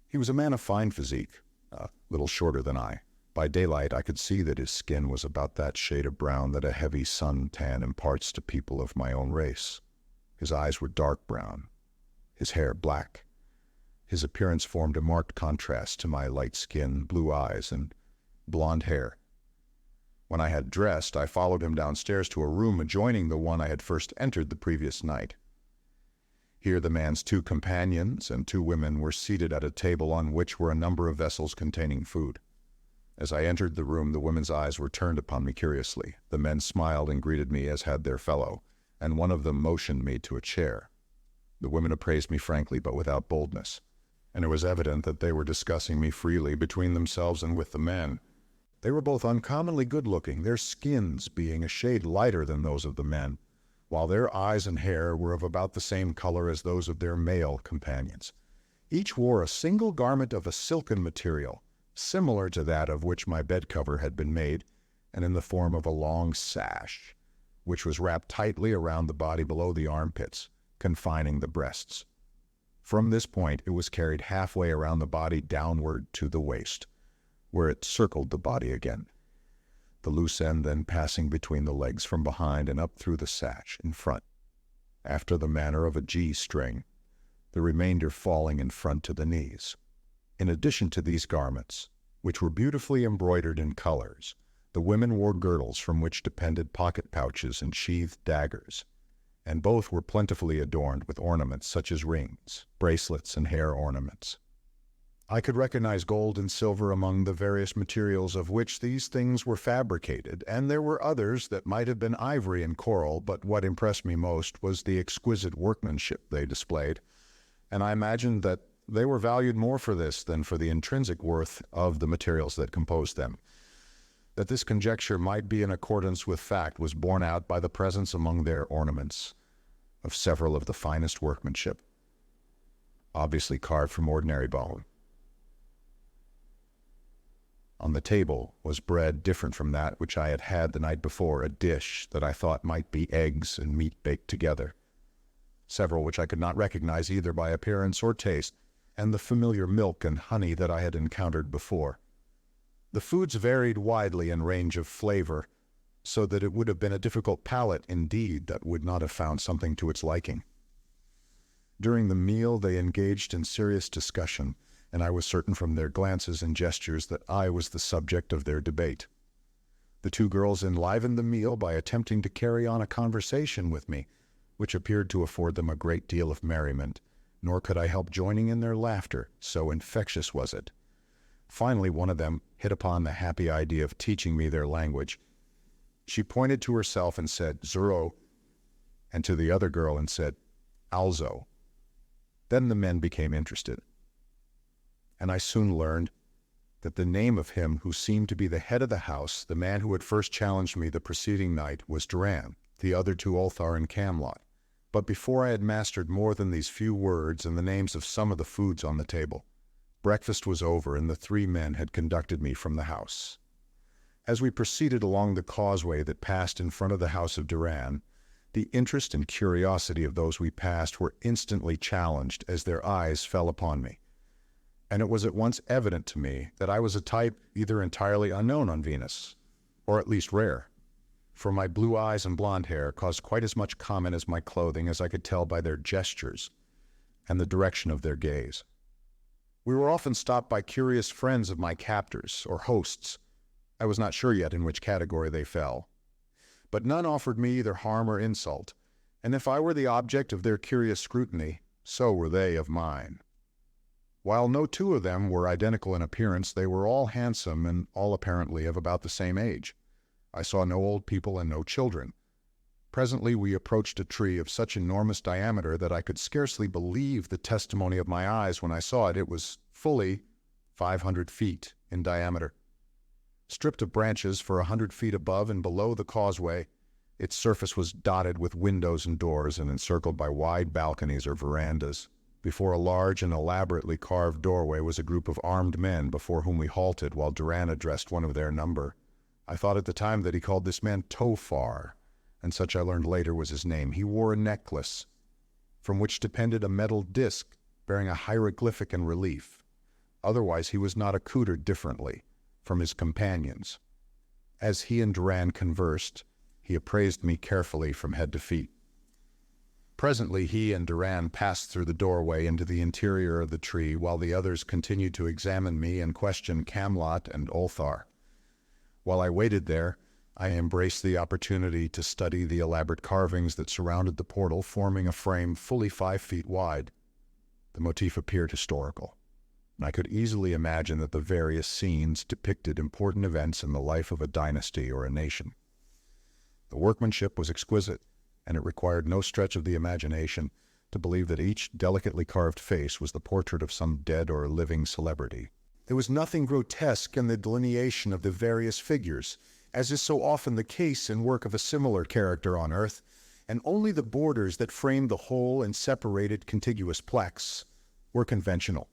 He was a man of fine physique, a little shorter than I. By daylight I could see that his skin was about that shade of brown that a heavy sun tan imparts to people of my own race. His eyes were dark brown, his hair black. His appearance formed a marked contrast to my light skin, blue eyes, and blonde hair. When I had dressed, I followed him downstairs to a room adjoining the one I had first entered the previous night. Here the man's two companions and two women were seated at a table on which were a number of vessels containing food. As I entered the room, the women's eyes were turned upon me curiously. The men smiled and greeted me as had their fellow, and one of them motioned me to a chair. The women appraised me frankly but without boldness, and it was evident that they were discussing me freely between themselves and with the men. They were both uncommonly good-looking, their skins being a shade lighter than those of the men, while their eyes and hair were of about the same color as those of their male companions. Each wore a single garment of a silken material, similar to that of which my bed cover had been made, and in the form of a long sash, which was wrapped tightly around the body below the armpits, confining the breasts. From this point it was carried halfway around the body downward to the waist, where it circled the body again, the loose end then passing between the legs from behind and up through the sash in front, after the manner of a G-string, the remainder falling in front to the knees. In addition to these garments, which were beautifully embroidered in colors, the women wore girdles from which depended pocket pouches and sheathed daggers, and both were plentifully adorned with ornaments such as rings, bracelets, and hair ornaments. I could recognize gold and silver among the various materials of which these things were fabricated, and there were others that might have been ivory and coral, but what impressed me most was the exquisite workmanship they displayed, and I imagined that they were valued more for this than for the intrinsic worth of the materials that composed them. That this conjecture might be in accordance with fact was borne out by the presence among their ornaments of several of the finest workmanship, obviously carved from ordinary bone. On the table was bread different from that which I had had the night before, a dish that I thought might be eggs and meat baked together, several which I could not recognize either by appearance or taste, and the familiar milk and honey that I had encountered before. The foods varied widely in range of flavor, so that it would have been a difficult palate indeed that would not have found something to its liking. During the meal they engaged in serious discussion, and I was certain from their glances and gestures that I was the subject of their debate. The two girls enlivened the meal by attempting to carry on a conversation with me, which appeared to afford them a great deal of merriment, nor could I help joining in their laughter, so infectious was it. Finally, one of them hit upon the happy idea of teaching me their language. She pointed to herself and said, "Zero," and to the other girl and said, "Also." Then the men became interested, and I soon learned that the name of him who seemed to be the head of the house, the man who had first challenged me the preceding night, was Duran, the other two Ulthar and Camlot. But before I had mastered more than these few words and the names of some of the foods on the table, breakfast was over and the three men had conducted me from the house. As we proceeded along the causeway that passed in front of the house of Duran, the interest and curiosity of those we passed were instantly challenged as their eyes fell upon me. And it was at once evident to me that I was a type either entirely unknown on Venus, or at least rare, for my blue eyes and blonde hair caused quite as much comment as my clothing, as I could tell by their gestures and the direction of their gaze. We were often stopped by curious friends of my captors, or hosts. I was not sure yet in which category they fell. But none offered me either harm or insult, and if I were the object of their curious scrutiny, so were they of mine. While no two of them were identical in appearance, they were all handsome and all apparently of about the same age. I saw no old people and no children. Presently we approached a tree of such enormous diameter that I could scarcely believe the testimony of my eyes when I saw it. It was fully 500 feet in diameter. Stripped of branches for 100 feet above and below the causeway, its surface was dotted with windows and doors and encircled by wide balconies or verandas. Before a large and elaborately carved doorway was a group of armed men before whom we halted while Duran addressed one of their number. I thought at the time that he called this man Tofar, and such I learned later was his name. He wore a necklace, from which depended a metal disc bearing a hieroglyphic in relief. Otherwise he was not accoutred differently from his companions. As he and Duran conversed, he appraised me carefully from head to feet. Presently he and Duran passed through the doorway into the interior of the tree, while the others continued to examine me and question Camlot and Ulthar. While I waited there, I embraced the opportunity to study the elaborate carvings that surrounded the portal, forming a frame fully 5 feet wide. The motif appeared historical, and I could easily imagine that the various scenes depicted important events in the life of a dynasty or a nation. The workmanship was exquisite, and it required no stretch of the imagination to believe that each delicately carved face was the portrait of some dead or living celebrity. There was nothing grotesque in the delineation of the various figures, as is so often the case in work of a similar character on Earth, and only the borders that framed the whole and separated contiguous plex were conventional.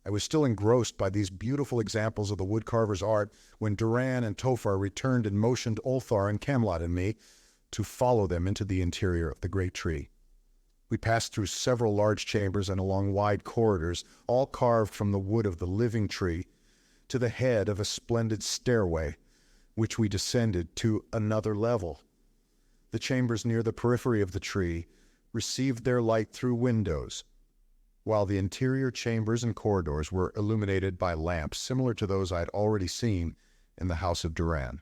I was still engrossed by these beautiful examples of the woodcarver's art when Duran and Tofar returned and motioned Ulthar and Camlot and me to follow them into the interior of the great tree. We passed through several large chambers and along wide corridors, all carved from the wood of the living tree, to the head of a splendid stairway, which we descended to another level. The chambers near the periphery of the tree received their light through windows, while the interior chambers and corridors were illuminated by lamps similar to those I had already seen in the house of Duran.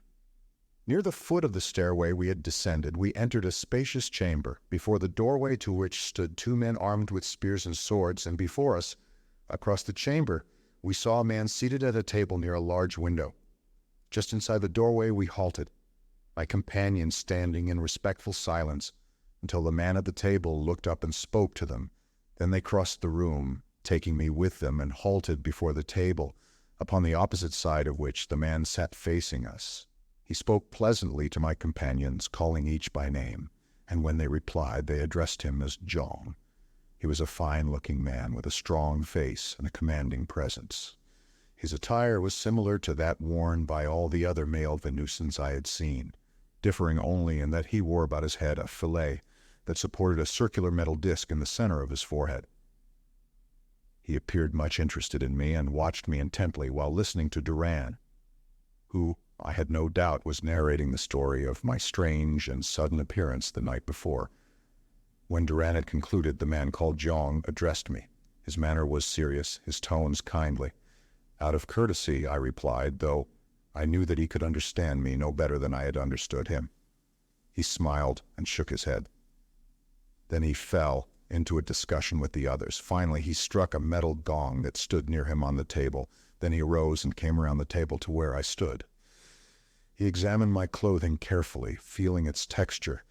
Near the foot of the stairway we had descended, we entered a spacious chamber, before the doorway to which stood 2 men armed with spears and swords, and before us, across the chamber, we saw a man seated at a table near a large window. Just inside the doorway we halted, my companions standing in respectful silence until the man at the table looked up and spoke to them. Then they crossed the room, taking me with them, and halted before the table, upon the opposite side of which the man sat facing us. He spoke pleasantly to my companions, calling each by name, and when they replied, they addressed him as Jong. He was a fine-looking man with a strong face and a commanding presence. His attire was similar to that worn by all the other male Venusians I had seen, differing only in that he wore about his head a fillet that supported a circular metal disc in the center of his forehead. He appeared much interested in me and watched me intently while listening to Duran, who, I had no doubt, was narrating the story of my strange and sudden appearance the night before. When Duran had concluded, the man called Jong addressed me. His manner was serious, his tones kindly. Out of courtesy, I replied, though I knew that he could understand me no better than I had understood him. He smiled and shook his head. Then he fell into a discussion with the others. Finally, he struck a metal gong that stood near him on the table. Then he arose and came around the table to where I stood. He examined my clothing carefully, feeling its texture,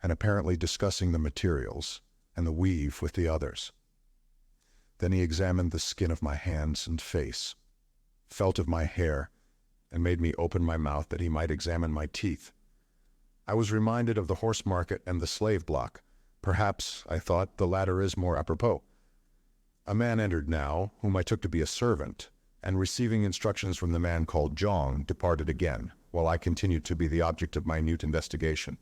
and apparently discussing the materials and the weave with the others. Then he examined the skin of my hands and face, felt of my hair, and made me open my mouth that he might examine my teeth. I was reminded of the horse market and the slave block. Perhaps, I thought, the latter is more apropos. A man entered now, whom I took to be a servant, and receiving instructions from the man called Jong, departed again, while I continued to be the object of minute investigation.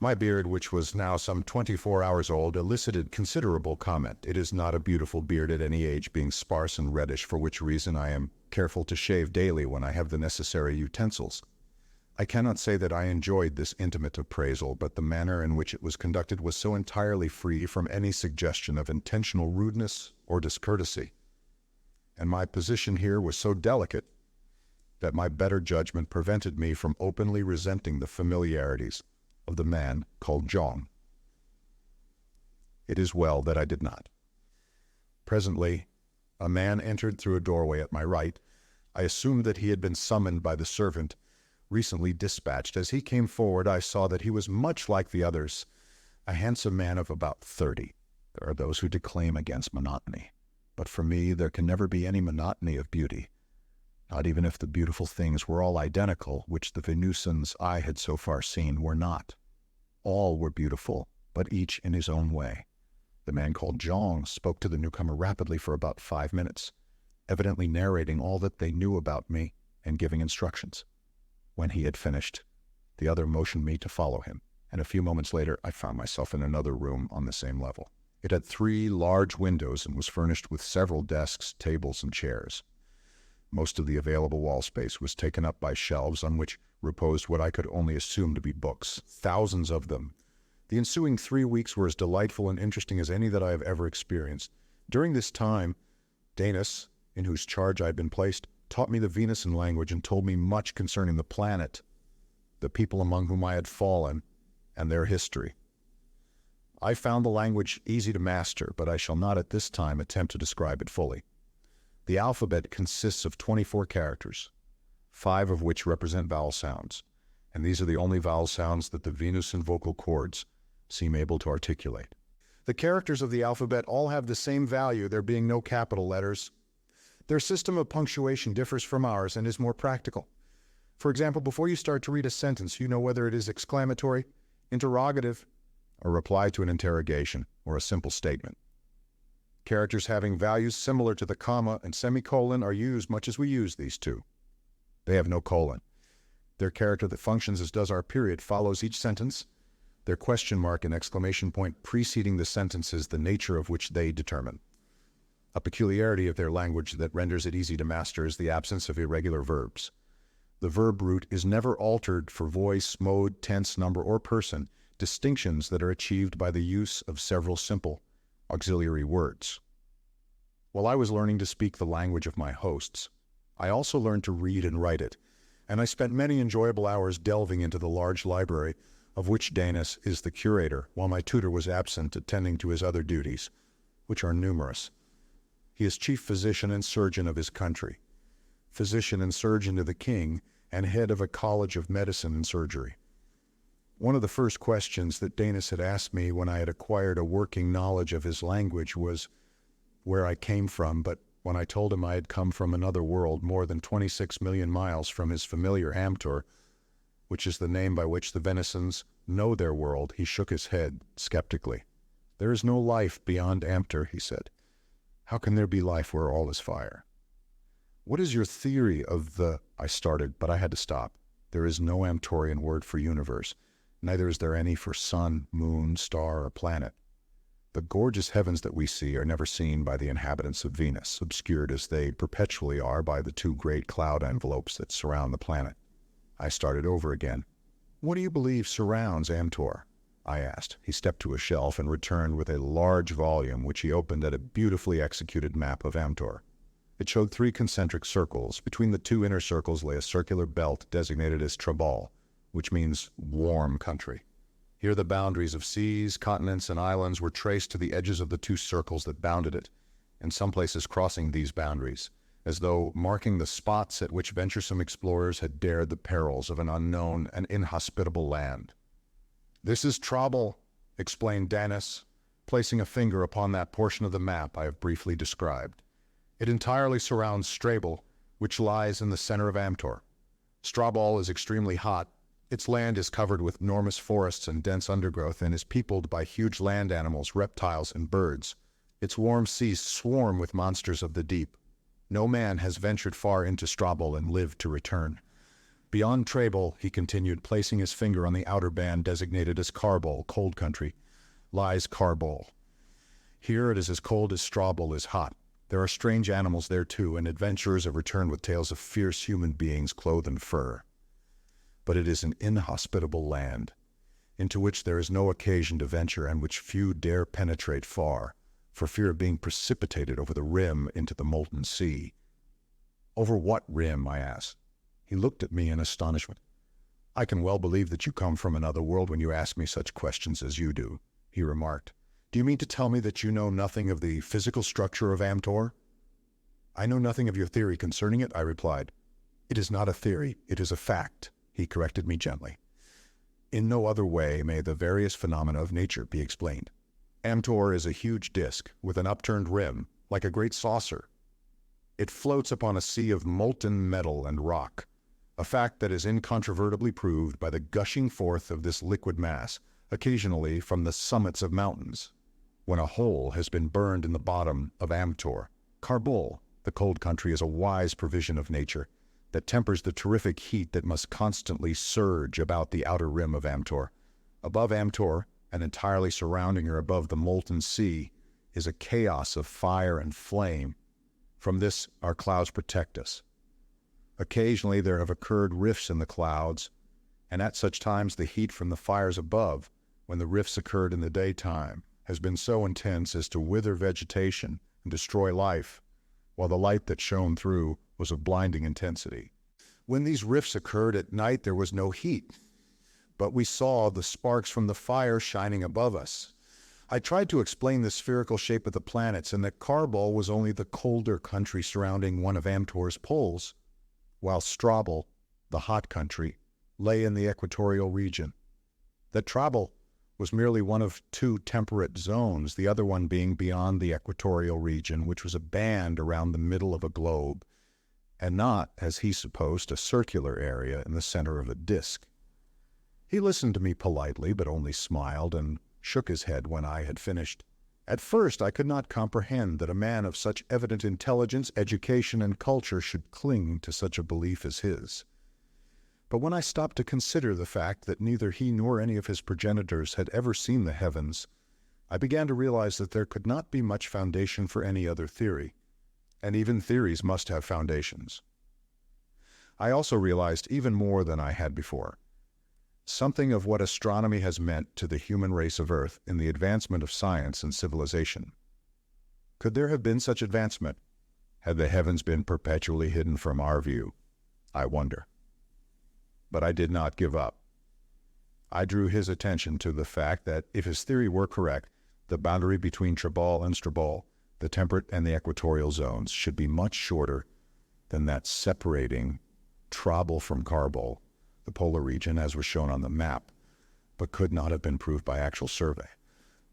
My beard, which was now some 24 hours old, elicited considerable comment. It is not a beautiful beard at any age, being sparse and reddish, for which reason I am careful to shave daily when I have the necessary utensils. I cannot say that I enjoyed this intimate appraisal, but the manner in which it was conducted was so entirely free from any suggestion of intentional rudeness or discourtesy, and my position here was so delicate that my better judgment prevented me from openly resenting the familiarities of the man called Jong. It is well that I did not. Presently, a man entered through a doorway at my right. I assumed that he had been summoned by the servant recently dispatched. As he came forward, I saw that he was much like the others, a handsome man of about 30. There are those who declaim against monotony, but for me there can never be any monotony of beauty, not even if the beautiful things were all identical, which the Venusians I had so far seen were not. All were beautiful, but each in his own way. The man called Jong spoke to the newcomer rapidly for about 5 minutes, evidently narrating all that they knew about me and giving instructions. When he had finished, the other motioned me to follow him, and a few moments later I found myself in another room on the same level. It had 3 large windows and was furnished with several desks, tables, and chairs. Most of the available wall space was taken up by shelves on which reposed what I could only assume to be books, thousands of them. The ensuing 3 weeks were as delightful and interesting as any that I have ever experienced. During this time, Danis, in whose charge I had been placed, taught me the Venusian language and told me much concerning the planet, the people among whom I had fallen, and their history. I found the language easy to master, but I shall not at this time attempt to describe it fully. The alphabet consists of 24 characters, 5 of which represent vowel sounds, and these are the only vowel sounds that the Venusian vocal cords seem able to articulate. The characters of the alphabet all have the same value, there being no capital letters. Their system of punctuation differs from ours and is more practical. For example, before you start to read a sentence, you know whether it is exclamatory, interrogative, a reply to an interrogation, or a simple statement. Characters having values similar to the comma and semicolon are used much as we use these two. They have no colon. Their character that functions as does our period follows each sentence. Their question mark and exclamation point preceding the sentence is the nature of which they determine. A peculiarity of their language that renders it easy to master is the absence of irregular verbs. The verb root is never altered for voice, mode, tense, number, or person, distinctions that are achieved by the use of several simple auxiliary words. While I was learning to speak the language of my hosts, I also learned to read and write it, and I spent many enjoyable hours delving into the large library, of which Danis is the curator, while my tutor was absent attending to his other duties, which are numerous. He is chief physician and surgeon of his country, physician and surgeon to the king, and head of a college of medicine and surgery. One of the first questions that Danis had asked me when I had acquired a working knowledge of his language was where I came from, but when I told him I had come from another world more than 26 million miles from his familiar Amtor, which is the name by which the Venusians know their world, he shook his head skeptically. "There is no life beyond Amtor," he said. "How can there be life where all is fire?" "What is your theory of the—" I started, but I had to stop. There is no Amtorian word for universe. Neither is there any for sun, moon, star, or planet. The gorgeous heavens that we see are never seen by the inhabitants of Venus, obscured as they perpetually are by the 2 great cloud envelopes that surround the planet. I started over again. "What do you believe surrounds Amtor?" I asked. He stepped to a shelf and returned with a large volume, which he opened at a beautifully executed map of Amtor. It showed 3 concentric circles. Between the 2 inner circles lay a circular belt designated as Trabal, which means warm country. Here the boundaries of seas, continents, and islands were traced to the edges of the 2 circles that bounded it, in some places crossing these boundaries, as though marking the spots at which venturesome explorers had dared the perils of an unknown and inhospitable land. "This is trouble," explained Danis, placing a finger upon that portion of the map I have briefly described. It entirely surrounds Strabel, which lies in the center of Amtor. Strabel is extremely hot. Its land is covered with enormous forests and dense undergrowth and is peopled by huge land animals, reptiles, and birds. Its warm seas swarm with monsters of the deep. No man has ventured far into Strabel and lived to return. Beyond Trabel, he continued, placing his finger on the outer band designated as Carbol, cold country, lies Carbol. Here it is as cold as Strabel is hot. There are strange animals there too, and adventurers have returned with tales of fierce human beings clothed in fur. But it is an inhospitable land, into which there is no occasion to venture and which few dare penetrate far, for fear of being precipitated over the rim into the molten sea. "Over what rim?" I asked. He looked at me in astonishment. "I can well believe that you come from another world when you ask me such questions as you do," he remarked. "Do you mean to tell me that you know nothing of the physical structure of Amtor?" "I know nothing of your theory concerning it," I replied. "It is not a theory, it is a fact," he corrected me gently. "In no other way may the various phenomena of nature be explained. Amtor is a huge disk with an upturned rim, like a great saucer. It floats upon a sea of molten metal and rock, a fact that is incontrovertibly proved by the gushing forth of this liquid mass, occasionally from the summits of mountains, when a hole has been burned in the bottom of Amtor. Carbol, the cold country, is a wise provision of nature that tempers the terrific heat that must constantly surge about the outer rim of Amtor. Above Amtor, and entirely surrounding her above the molten sea, is a chaos of fire and flame. From this our clouds protect us. Occasionally there have occurred rifts in the clouds, and at such times the heat from the fires above, when the rifts occurred in the daytime, has been so intense as to wither vegetation and destroy life, while the light that shone through was of blinding intensity. When these rifts occurred at night there was no heat, but we saw the sparks from the fire shining above us. I tried to explain the spherical shape of the planets and that Carbol was only the colder country surrounding one of Amtor's poles, while Strabel, the hot country, lay in the equatorial region. That Trabel was merely one of two temperate zones, the other one being beyond the equatorial region, which was a band around the middle of a globe, and not, as he supposed, a circular area in the center of a disk. He listened to me politely, but only smiled and shook his head when I had finished. At first I could not comprehend that a man of such evident intelligence, education, and culture should cling to such a belief as his. But when I stopped to consider the fact that neither he nor any of his progenitors had ever seen the heavens, I began to realize that there could not be much foundation for any other theory, and even theories must have foundations. I also realized even more than I had before, something of what astronomy has meant to the human race of Earth in the advancement of science and civilization. Could there have been such advancement had the heavens been perpetually hidden from our view? I wonder. But I did not give up. I drew his attention to the fact that, if his theory were correct, the boundary between Trabal and Strabal, the temperate and the equatorial zones, should be much shorter than that separating Trabal from Carbol, the polar region, as was shown on the map, but could not have been proved by actual survey,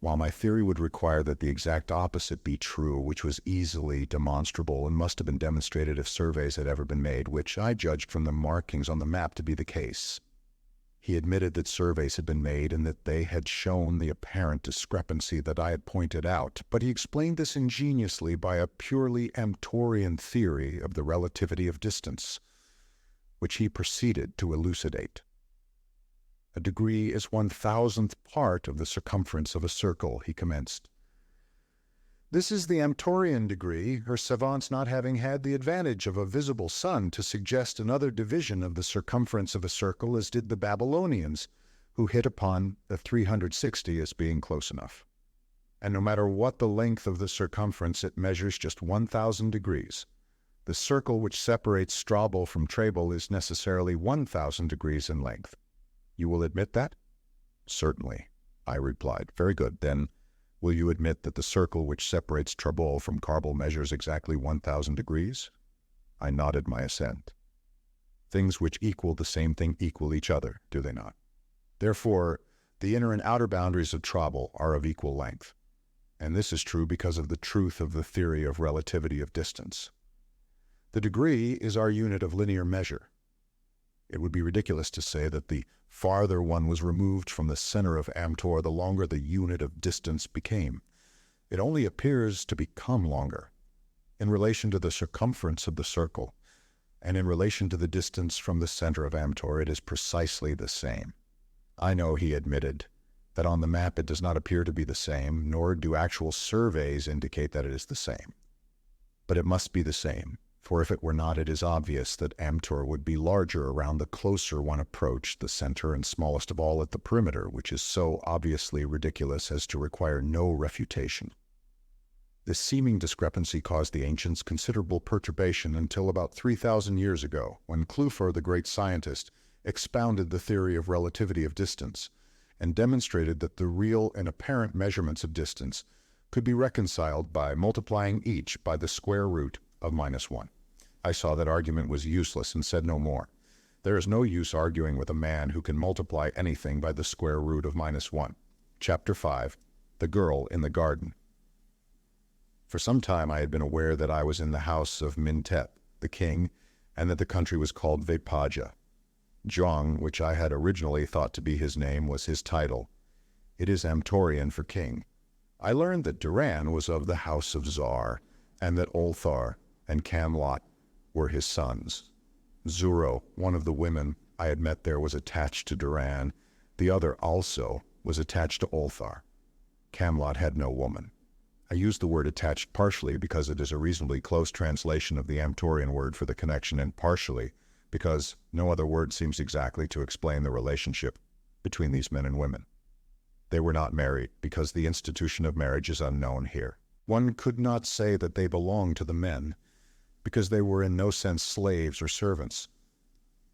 while my theory would require that the exact opposite be true, which was easily demonstrable and must have been demonstrated if surveys had ever been made, which I judged from the markings on the map to be the case. He admitted that surveys had been made and that they had shown the apparent discrepancy that I had pointed out, but he explained this ingeniously by a purely Amtorian theory of the relativity of distance, which he proceeded to elucidate. "A degree is 1,000th part of the circumference of a circle," he commenced. "This is the Amtorian degree, her savants not having had the advantage of a visible sun to suggest another division of the circumference of a circle as did the Babylonians, who hit upon the 360 as being close enough. And no matter what the length of the circumference, it measures just 1,000 degrees. The circle which separates Strabel from Trabal is necessarily 1,000 degrees in length. You will admit that?" "Certainly," I replied. "Very good. Then will you admit that the circle which separates Trabal from Carbol measures exactly 1,000 degrees? I nodded my assent. Things which equal the same thing equal each other, do they not? Therefore, The inner and outer boundaries of travel are of equal length. And this is true because of the truth of the theory of relativity of distance. The degree is our unit of linear measure. It would be ridiculous to say that the farther one was removed from the center of Amtor, the longer the unit of distance became. It only appears to become longer in relation to the circumference of the circle, and in relation to the distance from the center of Amtor, it is precisely the same. I know, he admitted, that on the map it does not appear to be the same, nor do actual surveys indicate that it is the same. But it must be the same, for if it were not, it is obvious that Amtor would be larger around the closer one approached the center and smallest of all at the perimeter, which is so obviously ridiculous as to require no refutation. This seeming discrepancy caused the ancients considerable perturbation until about 3,000 years ago, when Klüfer, the great scientist, expounded the theory of relativity of distance and demonstrated that the real and apparent measurements of distance could be reconciled by multiplying each by the square root of -1. I saw that argument was useless and said no more. There is no use arguing with a man who can multiply anything by the square root of -1. Chapter 5. The Girl in the Garden. For some time I had been aware that I was in the house of Mintep, the king, and that the country was called Vepaja. Zhang, which I had originally thought to be his name, was his title. It is Amtorian for king. I learned that Duran was of the house of Zar, and that Olthar and Camlot were his sons. Zuro, one of the women I had met there, was attached to Duran. The other also was attached to Olthar. Camlot had no woman. I use the word attached partially because it is a reasonably close translation of the Amtorian word for the connection, and partially because no other word seems exactly to explain the relationship between these men and women. They were not married because the institution of marriage is unknown here. One could not say that they belonged to the men because they were in no sense slaves or servants,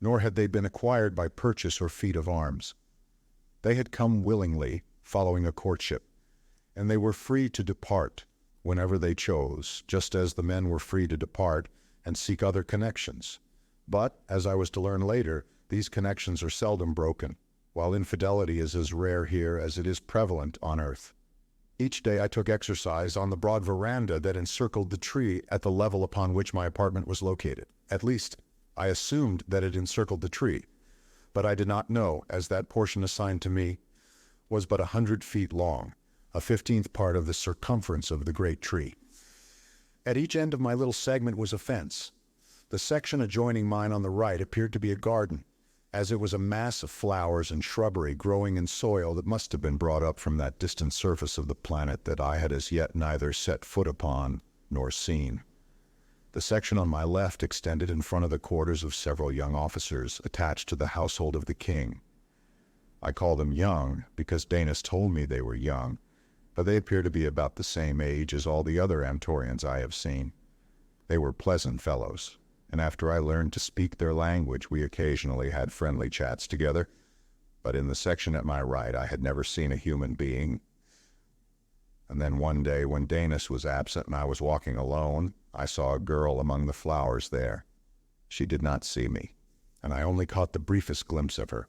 nor had they been acquired by purchase or feat of arms. They had come willingly, following a courtship, and they were free to depart whenever they chose, just as the men were free to depart and seek other connections. But, as I was to learn later, these connections are seldom broken, while infidelity is as rare here as it is prevalent on earth. Each day I took exercise on the broad veranda that encircled the tree at the level upon which my apartment was located. At least, I assumed that it encircled the tree, but I did not know, as that portion assigned to me was but 100 feet long, a 15th part of the circumference of the great tree. At each end of my little segment was a fence. The section adjoining mine on the right appeared to be a garden, as it was a mass of flowers and shrubbery growing in soil that must have been brought up from that distant surface of the planet that I had as yet neither set foot upon nor seen. The section on my left extended in front of the quarters of several young officers attached to the household of the king. I call them young because Danis told me they were young, but they appear to be about the same age as all the other Amtorians I have seen. They were pleasant fellows, and after I learned to speak their language, we occasionally had friendly chats together. But in the section at my right, I had never seen a human being. And then one day, when Danis was absent and I was walking alone, I saw a girl among the flowers there. She did not see me, and I only caught the briefest glimpse of her.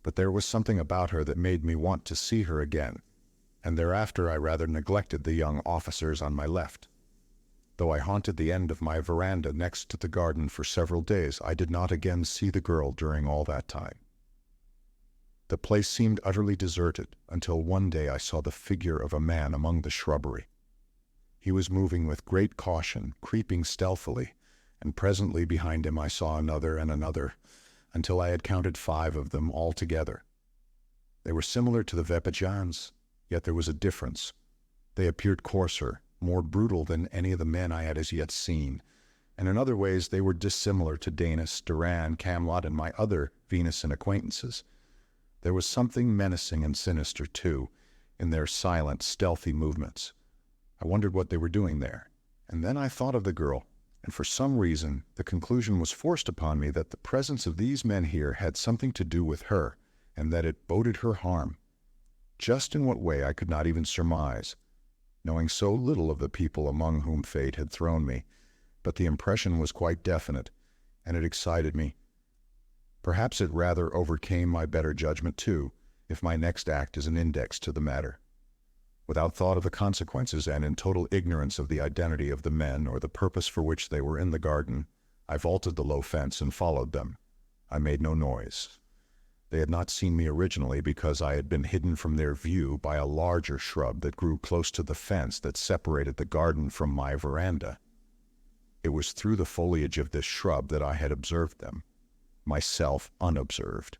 But there was something about her that made me want to see her again, and thereafter I rather neglected the young officers on my left. Though I haunted the end of my veranda next to the garden for several days, I did not again see the girl during all that time. The place seemed utterly deserted until one day I saw the figure of a man among the shrubbery. He was moving with great caution, creeping stealthily, and presently behind him I saw another and another, until I had counted 5 of them altogether. They were similar to the Vepajans, yet there was a difference. They appeared coarser, more brutal than any of the men I had as yet seen, and in other ways they were dissimilar to Danis, Duran, Camlot, and my other Venusian acquaintances. There was something menacing and sinister, too, in their silent, stealthy movements. I wondered what they were doing there, and then I thought of the girl, and for some reason the conclusion was forced upon me that the presence of these men here had something to do with her, and that it boded her harm. Just in what way I could not even surmise, knowing so little of the people among whom fate had thrown me, but the impression was quite definite, and it excited me. Perhaps it rather overcame my better judgment, too, if my next act is an index to the matter. Without thought of the consequences and in total ignorance of the identity of the men or the purpose for which they were in the garden, I vaulted the low fence and followed them. I made no noise. They had not seen me originally because I had been hidden from their view by a larger shrub that grew close to the fence that separated the garden from my veranda. It was through the foliage of this shrub that I had observed them, myself unobserved.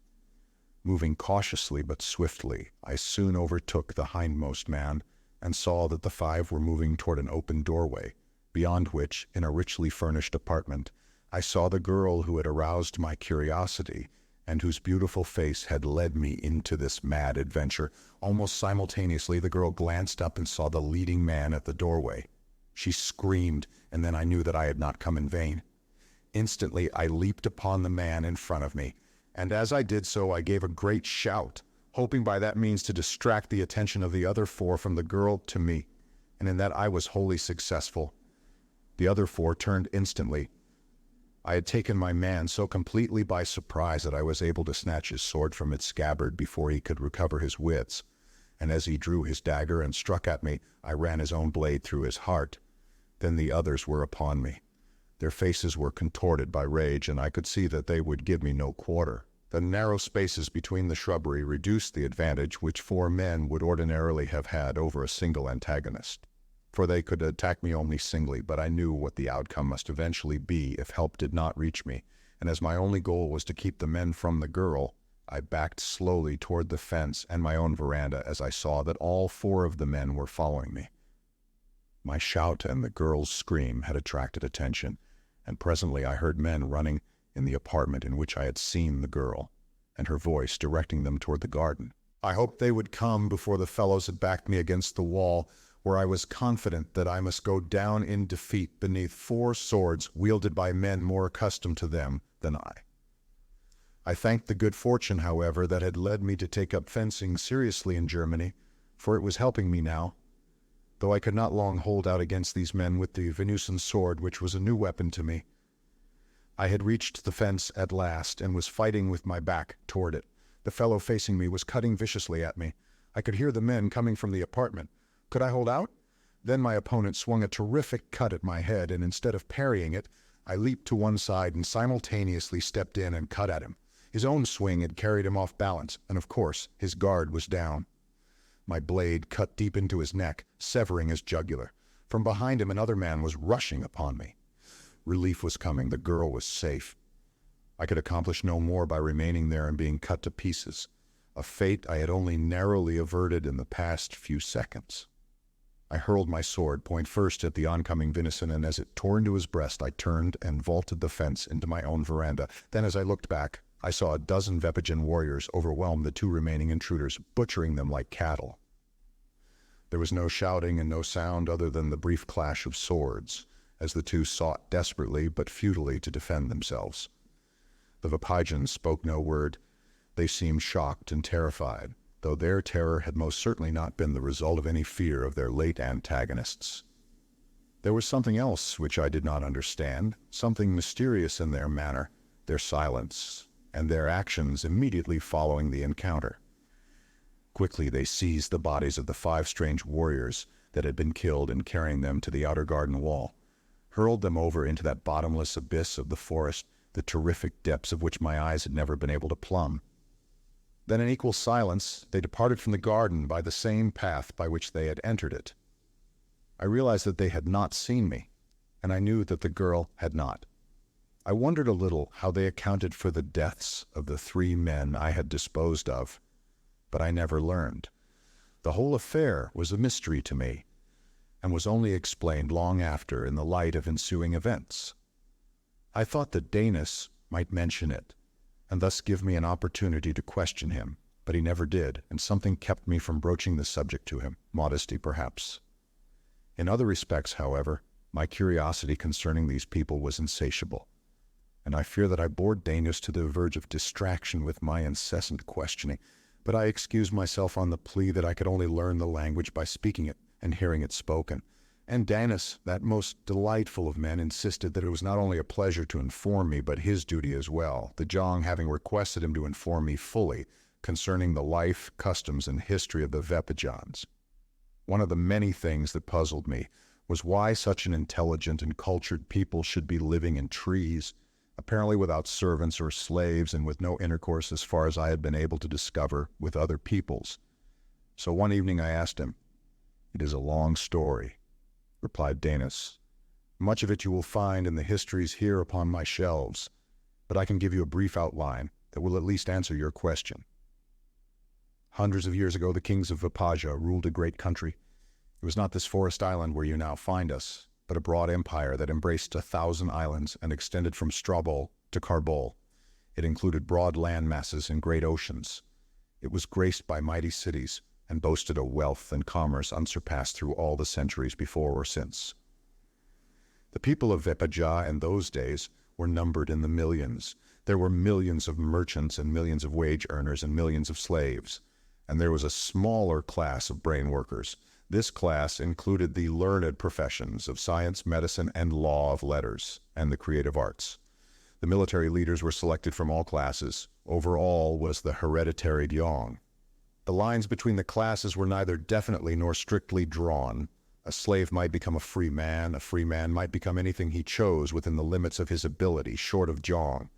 Moving cautiously but swiftly, I soon overtook the hindmost man and saw that the five were moving toward an open doorway, beyond which, in a richly furnished apartment, I saw the girl who had aroused my curiosity and whose beautiful face had led me into this mad adventure. Almost simultaneously, the girl glanced up and saw the leading man at the doorway. She screamed, and then I knew that I had not come in vain. Instantly, I leaped upon the man in front of me, and as I did so, I gave a great shout, hoping by that means to distract the attention of the other four from the girl to me, and in that I was wholly successful. The other four turned instantly. I had taken my man so completely by surprise that I was able to snatch his sword from its scabbard before he could recover his wits, and as he drew his dagger and struck at me, I ran his own blade through his heart. Then the others were upon me. Their faces were contorted by rage, and I could see that they would give me no quarter. The narrow spaces between the shrubbery reduced the advantage which four men would ordinarily have had over a single antagonist, for they could attack me only singly, but I knew what the outcome must eventually be if help did not reach me, and as my only goal was to keep the men from the girl, I backed slowly toward the fence and my own veranda as I saw that all four of the men were following me. My shout and the girl's scream had attracted attention, and presently I heard men running in the apartment in which I had seen the girl, and her voice directing them toward the garden. I hoped they would come before the fellows had backed me against the wall, where I was confident that I must go down in defeat beneath four swords wielded by men more accustomed to them than I. I thanked the good fortune, however, that had led me to take up fencing seriously in Germany, for it was helping me now, though I could not long hold out against these men with the Venusian sword, which was a new weapon to me. I had reached the fence at last and was fighting with my back toward it. The fellow facing me was cutting viciously at me. I could hear the men coming from the apartment. Could I hold out? Then my opponent swung a terrific cut at my head, and instead of parrying it, I leaped to one side and simultaneously stepped in and cut at him. His own swing had carried him off balance, and of course, his guard was down. My blade cut deep into his neck, severing his jugular. From behind him, another man was rushing upon me. Relief was coming. The girl was safe. I could accomplish no more by remaining there and being cut to pieces, a fate I had only narrowly averted in the past few seconds. I hurled my sword, point first at the oncoming venison, and as it tore into his breast, I turned and vaulted the fence into my own veranda. Then, as I looked back, I saw a dozen Vepigan warriors overwhelm the two remaining intruders, butchering them like cattle. There was no shouting and no sound other than the brief clash of swords, as the two sought desperately but futilely to defend themselves. The Vepigans spoke no word. They seemed shocked and terrified, though their terror had most certainly not been the result of any fear of their late antagonists. There was something else which I did not understand, something mysterious in their manner, their silence, and their actions immediately following the encounter. Quickly they seized the bodies of the 5 strange warriors that had been killed and carrying them to the outer garden wall, hurled them over into that bottomless abyss of the forest, the terrific depths of which my eyes had never been able to plumb. Then in equal silence, they departed from the garden by the same path by which they had entered it. I realized that they had not seen me, and I knew that the girl had not. I wondered a little how they accounted for the deaths of the 3 men I had disposed of, but I never learned. The whole affair was a mystery to me, and was only explained long after in the light of ensuing events. I thought that Danis might mention it, and thus give me an opportunity to question him, but he never did, and something kept me from broaching the subject to him, modesty perhaps. In other respects, however, my curiosity concerning these people was insatiable, and I fear that I bored Danis to the verge of distraction with my incessant questioning, but I excused myself on the plea that I could only learn the language by speaking it and hearing it spoken. And Danis, that most delightful of men, insisted that it was not only a pleasure to inform me, but his duty as well, the Jong having requested him to inform me fully, concerning the life, customs, and history of the Vepajans. One of the many things that puzzled me was why such an intelligent and cultured people should be living in trees, apparently without servants or slaves and with no intercourse, as far as I had been able to discover, with other peoples. So one evening I asked him. "It is a long story," replied Danis. "Much of it you will find in the histories here upon my shelves, but I can give you a brief outline that will at least answer your question. Hundreds of years ago, the kings of Vipaja ruled a great country. It was not this forest island where you now find us, but a broad empire that embraced 1,000 islands and extended from Strabol to Karbol. It included broad land masses and great oceans. It was graced by mighty cities and boasted a wealth and commerce unsurpassed through all the centuries before or since. The people of Vipaja in those days were numbered in the millions. There were millions of merchants and millions of wage earners and millions of slaves. And there was a smaller class of brain workers. This class included the learned professions of science, medicine, and law of letters, and the creative arts. The military leaders were selected from all classes. Over all was the hereditary Gyong. The lines between the classes were neither definitely nor strictly drawn. A slave might become a free man might become anything he chose within the limits of his ability, short of Gyong.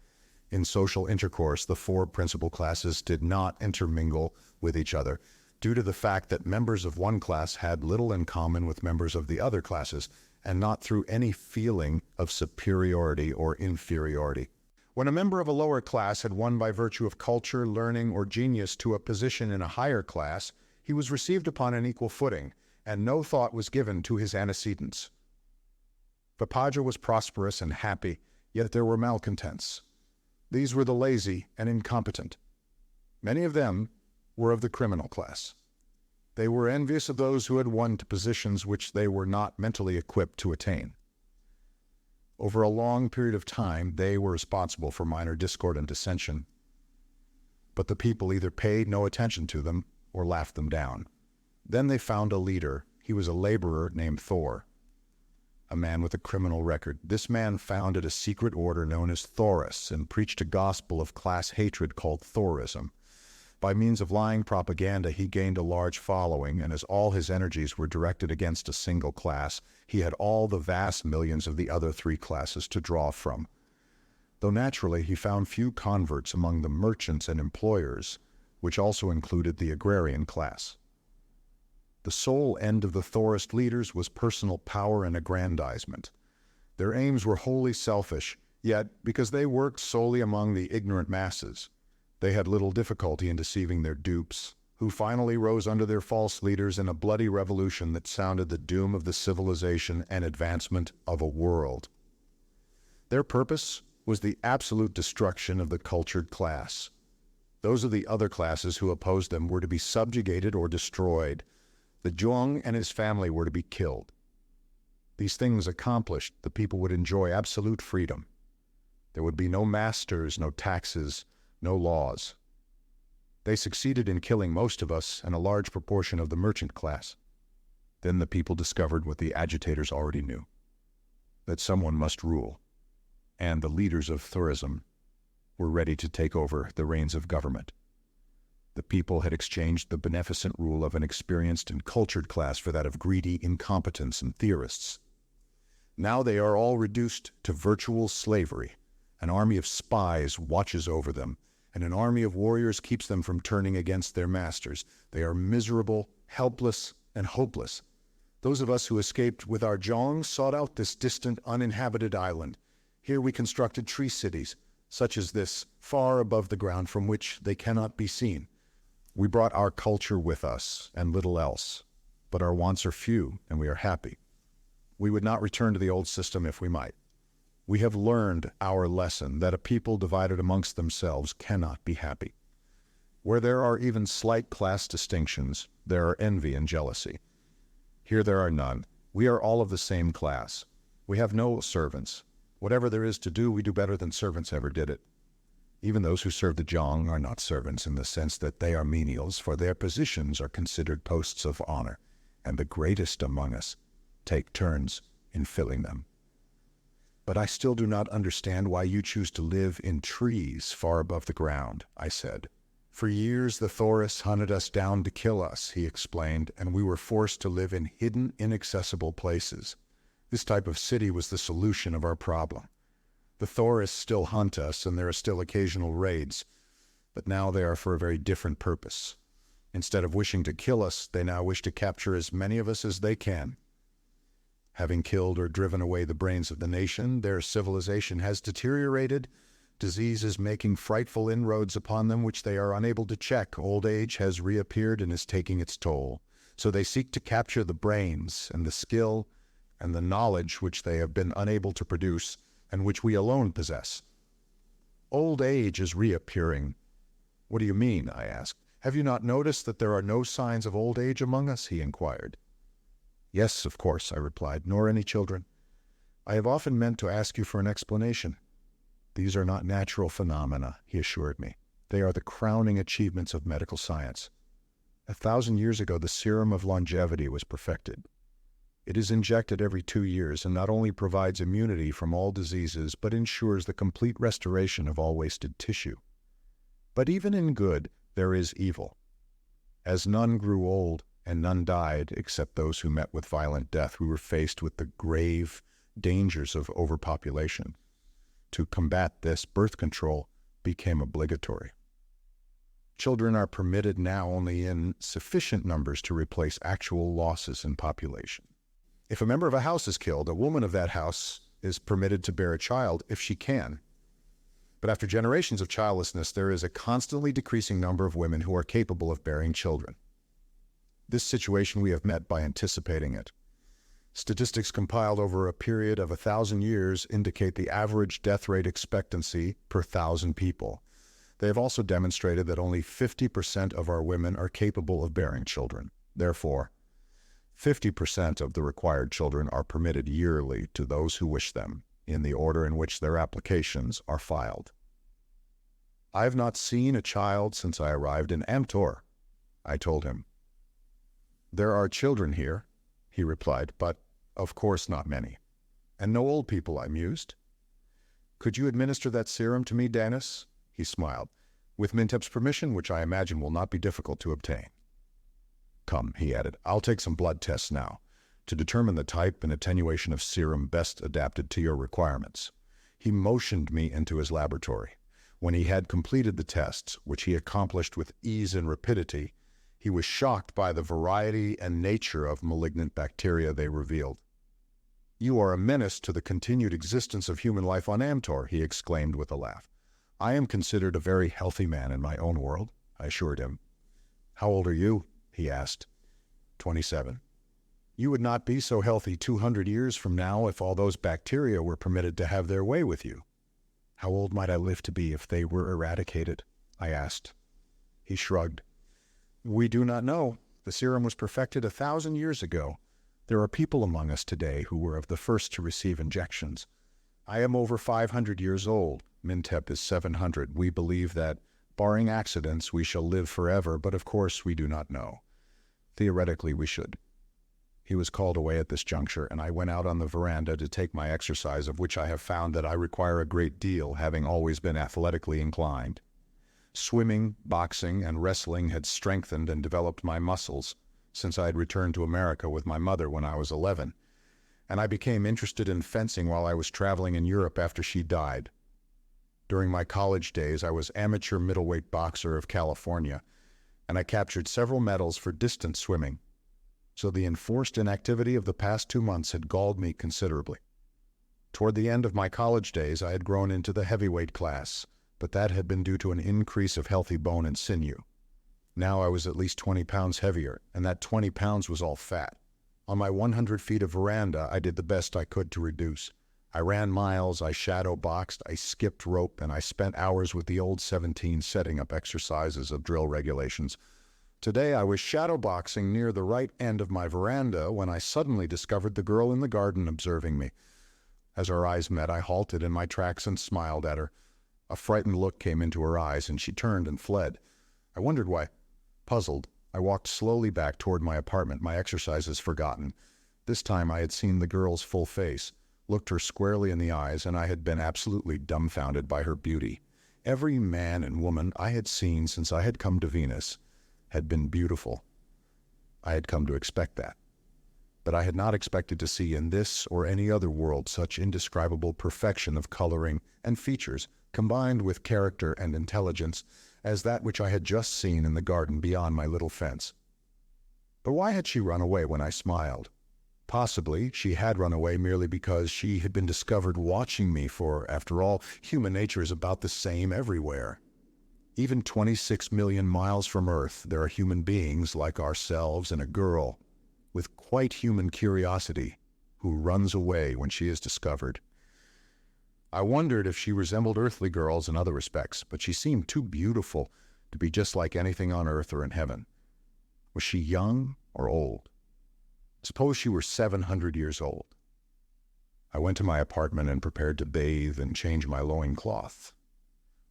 In social intercourse, the four principal classes did not intermingle with each other, due to the fact that members of one class had little in common with members of the other classes, and not through any feeling of superiority or inferiority. When a member of a lower class had won by virtue of culture, learning, or genius to a position in a higher class, he was received upon an equal footing, and no thought was given to his antecedents. Vipaja was prosperous and happy, yet there were malcontents. These were the lazy and incompetent. Many of them were of the criminal class. They were envious of those who had won to positions which they were not mentally equipped to attain. Over a long period of time, they were responsible for minor discord and dissension, but the people either paid no attention to them or laughed them down. Then they found a leader. He was a laborer named Thor, a man with a criminal record. This man founded a secret order known as Thoris and preached a gospel of class hatred called Thorism. By means of lying propaganda, he gained a large following, and as all his energies were directed against a single class, he had all the vast millions of the other three classes to draw from. Though naturally he found few converts among the merchants and employers, which also included the agrarian class. The sole end of the Thorist leaders was personal power and aggrandizement. Their aims were wholly selfish, yet, because they worked solely among the ignorant masses, they had little difficulty in deceiving their dupes, who finally rose under their false leaders in a bloody revolution that sounded the doom of the civilization and advancement of a world. Their purpose was the absolute destruction of the cultured class. Those of the other classes who opposed them were to be subjugated or destroyed. The Zhuang and his family were to be killed. These things accomplished, the people would enjoy absolute freedom. There would be no masters, no taxes, no laws. They succeeded in killing most of us and a large proportion of the merchant class. Then the people discovered what the agitators already knew, that someone must rule, and the leaders of Thorism were ready to take over the reins of government. The people had exchanged the beneficent rule of an experienced and cultured class for that of greedy incompetents and theorists. Now they are all reduced to virtual slavery. An army of spies watches over them, and an army of warriors keeps them from turning against their masters. They are miserable, helpless, and hopeless. Those of us who escaped with our Zhong sought out this distant, uninhabited island. Here we constructed tree cities, such as this, far above the ground from which they cannot be seen. We brought our culture with us, and little else. But our wants are few, and we are happy. We would not return to the old system if we might. We have learned our lesson that a people divided amongst themselves cannot be happy. Where there are even slight class distinctions, there are envy and jealousy. Here there are none. We are all of the same class. We have no servants. Whatever there is to do, we do better than servants ever did it. Even those who serve the Zhong are not servants in the sense that they are menials, for their positions are considered posts of honor, and the greatest among us take turns in filling them. But I still do not understand why you choose to live in trees far above the ground, I said. For years, the Thoris hunted us down to kill us, he explained, and we were forced to live in hidden, inaccessible places. This type of city was the solution of our problem. The Thoris still hunt us, and there are still occasional raids, but now they are for a very different purpose. Instead of wishing to kill us, they now wish to capture as many of us as they can. Having killed or driven away the brains of the nation, their civilization has deteriorated. Disease is making frightful inroads upon them which they are unable to check. Old age has reappeared and is taking its toll. So they seek to capture the brains and the skill and the knowledge which they have been unable to produce and which we alone possess. Old age is reappearing. What do you mean? I asked. Have you not noticed that there are no signs of old age among us? He inquired. Yes, of course, I replied, nor any children. I have often meant to ask you for an explanation. These are not natural phenomena, he assured me. They are the crowning achievements of medical science. 1,000 years ago, the serum of longevity was perfected. It is injected every 2 years and not only provides immunity from all diseases, but ensures the complete restoration of all wasted tissue. But even in good, there is evil. As none grew old and none died, except those who met with violent death, we were faced with the grave dangers of overpopulation. To combat this, birth control became obligatory. Children are permitted now only in sufficient numbers to replace actual losses in population. If a member of a house is killed, a woman of that house is permitted to bear a child if she can. But after generations of childlessness, there is a constantly decreasing number of women who are capable of bearing children. This situation we have met by anticipating it. Statistics compiled over a period of 1,000 years indicate the average death rate expectancy per 1,000 people. They have also demonstrated that only 50% of our women are capable of bearing children. Therefore, 50% of the required children are permitted yearly to those who wish them, in the order in which their applications are filed. I have not seen a child since I arrived in Amtor, I told him. There are children here, he replied, but of course not many. And no old people, I mused. Could you administer that serum to me, Danis? He smiled. With Mintep's permission, which I imagine will not be difficult to obtain. Come, he added, I'll take some blood tests now, to determine the type and attenuation of serum best adapted to your requirements. He motioned me into his laboratory. When he had completed the tests, which he accomplished with ease and rapidity, he was shocked by the variety and nature of malignant bacteria they revealed. You are a menace to the continued existence of human life on Amtor, he exclaimed with a laugh. I am considered a very healthy man in my own world, I assured him. How old are you? He asked. 27. You would not be so healthy 200 years from now if all those bacteria were permitted to have their way with you. How old might I live to be if they were eradicated? I asked. He shrugged. We do not know. The serum was perfected 1,000 years ago. There are people among us today who were of the first to receive injections. I am over 500 years old. Mintep is 700. We believe that, barring accidents, we shall live forever, but of course we do not know. Theoretically, we should. He was called away at this juncture, and I went out on the veranda to take my exercise, of which I have found that I require a great deal, having always been athletically inclined. Swimming, boxing, and wrestling had strengthened and developed my muscles since I had returned to America with my mother when I was 11, and I became interested in fencing while I was traveling in Europe after she died. During my college days, I was amateur middleweight boxer of California, and I captured several medals for distance swimming, so the enforced inactivity of the past 2 months had galled me considerably. Toward the end of my college days, I had grown into the heavyweight class, but that had been due to an increase of healthy bone and sinew. Now I was at least 20 pounds heavier, and that 20 pounds was all fat. On my 100 feet of veranda, I did the best I could to reduce. I ran miles, I shadow boxed, I skipped rope, and I spent hours with the old 17 setting up exercises of drill regulations. Today I was shadow boxing near the right end of my veranda when I suddenly discovered the girl in the garden observing me. As our eyes met, I halted in my tracks and smiled at her. A frightened look came into her eyes, and she turned and fled. I wondered why. Puzzled, I walked slowly back toward my apartment, my exercises forgotten. This time I had seen the girl's full face, looked her squarely in the eyes, and I had been absolutely dumbfounded by her beauty. Every man and woman I had seen since I had come to Venus had been beautiful. I had come to expect that. But I had not expected to see in this or any other world such indescribable perfection of coloring and features, combined with character and intelligence, as that which I had just seen in the garden beyond my little fence. But why had she run away when I smiled? Possibly she had run away merely because she had been discovered watching me, for, after all, human nature is about the same everywhere. Even 26 million miles from Earth, there are human beings like ourselves and a girl, with quite human curiosity, who runs away when she is discovered. I wondered if she resembled earthly girls in other respects, but she seemed too beautiful to be just like anything on earth or in heaven. Was she young or old? Suppose she were 700 years old. I went to my apartment and prepared to bathe and change my loincloth.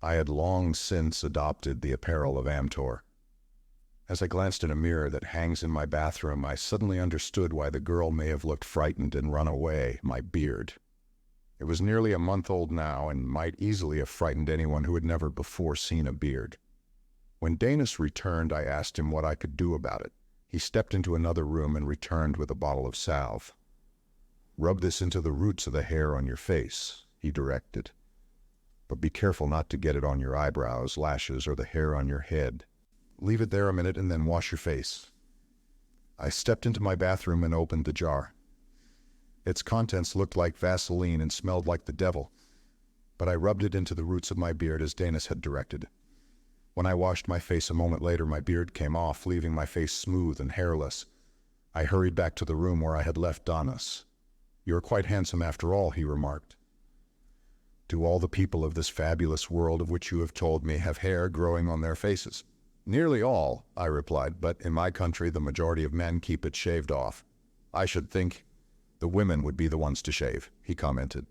I had long since adopted the apparel of Amtor. As I glanced in a mirror that hangs in my bathroom, I suddenly understood why the girl may have looked frightened and run away: my beard. It was nearly a month old now, and might easily have frightened anyone who had never before seen a beard. When Danis returned, I asked him what I could do about it. He stepped into another room and returned with a bottle of salve. "Rub this into the roots of the hair on your face," he directed. "But be careful not to get it on your eyebrows, lashes, or the hair on your head. Leave it there a minute and then wash your face." I stepped into my bathroom and opened the jar. Its contents looked like Vaseline and smelled like the devil, but I rubbed it into the roots of my beard as Danis had directed. When I washed my face a moment later, my beard came off, leaving my face smooth and hairless. I hurried back to the room where I had left Danis. "You're quite handsome after all," he remarked. "Do all the people of this fabulous world of which you have told me have hair growing on their faces?" "Nearly all," I replied, "but in my country the majority of men keep it shaved off." "I should think the women would be the ones to shave," he commented.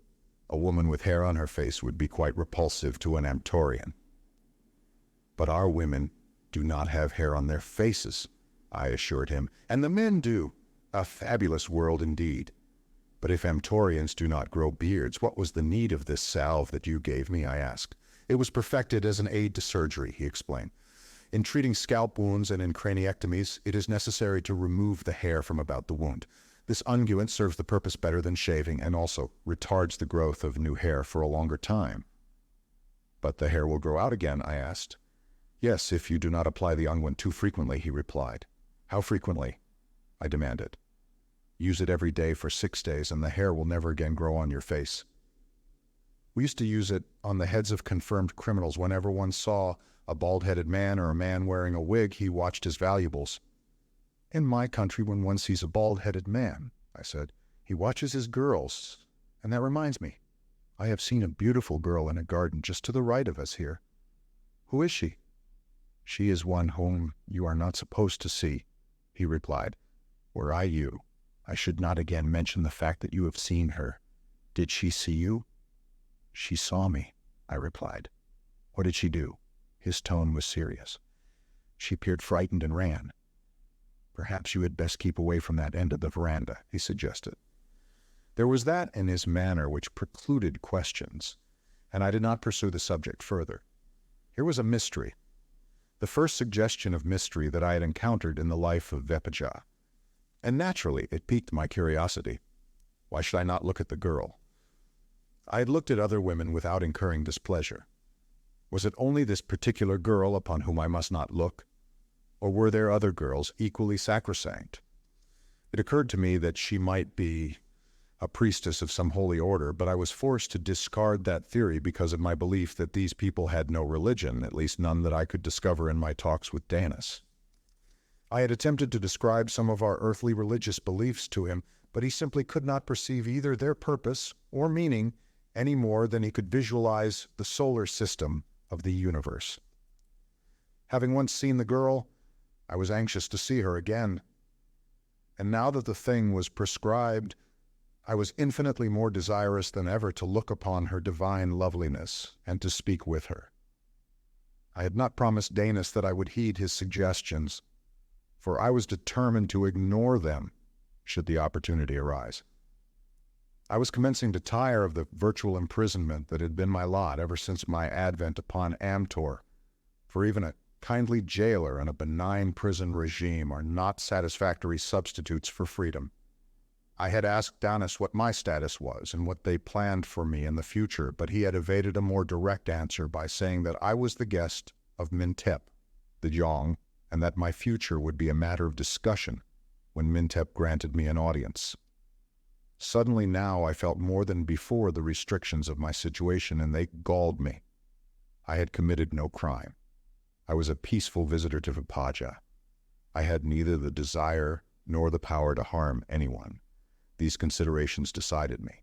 "A woman with hair on her face would be quite repulsive to an Amtorian." "But our women do not have hair on their faces," I assured him, "and the men do. A fabulous world indeed. But if Amtorians do not grow beards, what was the need of this salve that you gave me?" I asked. "It was perfected as an aid to surgery," he explained. "In treating scalp wounds and in craniectomies, it is necessary to remove the hair from about the wound. This unguent serves the purpose better than shaving, and also retards the growth of new hair for a longer time." "But the hair will grow out again?" I asked. "Yes, if you do not apply the unguent too frequently," he replied. "How frequently?" I demanded. "Use it every day for 6 days, and the hair will never again grow on your face." We used to use it on the heads of confirmed criminals. Whenever one saw a bald-headed man or a man wearing a wig, he watched his valuables. "In my country, when one sees a bald-headed man," I said, "he watches his girls. And that reminds me, I have seen a beautiful girl in a garden just to the right of us here." "Who is she?" "She is one whom you are not supposed to see," he replied. "Were I you, I should not again mention the fact that you have seen her. Did she see you?" "She saw me," I replied. "What did she do?" His tone was serious. "She appeared frightened and ran." "Perhaps you had best keep away from that end of the veranda," he suggested. There was that in his manner which precluded questions, and I did not pursue the subject further. Here was a mystery, the first suggestion of mystery that I had encountered in the life of Vepajah, and naturally it piqued my curiosity. Why should I not look at the girl? I had looked at other women without incurring displeasure. Was it only this particular girl upon whom I must not look? Or were there other girls equally sacrosanct? It occurred to me that she might be a priestess of some holy order, but I was forced to discard that theory because of my belief that these people had no religion, at least none that I could discover in my talks with Danis. I had attempted to describe some of our earthly religious beliefs to him, but he simply could not perceive either their purpose or meaning any more than he could visualize the solar system of the universe. Having once seen the girl, I was anxious to see her again. And now that the thing was prescribed, I was infinitely more desirous than ever to look upon her divine loveliness and to speak with her. I had not promised Danis that I would heed his suggestions, for I was determined to ignore them should the opportunity arise. I was commencing to tire of the virtual imprisonment that had been my lot ever since my advent upon Amtor, for even a kindly jailer and a benign prison regime are not satisfactory substitutes for freedom. I had asked Danis what my status was and what they planned for me in the future, but he had evaded a more direct answer by saying that I was the guest of Mintep, the Jong, and that my future would be a matter of discussion when Mintep granted me an audience. Suddenly now I felt more than before the restrictions of my situation, and they galled me. I had committed no crime. I was a peaceful visitor to Vipaja. I had neither the desire nor the power to harm anyone. These considerations decided me.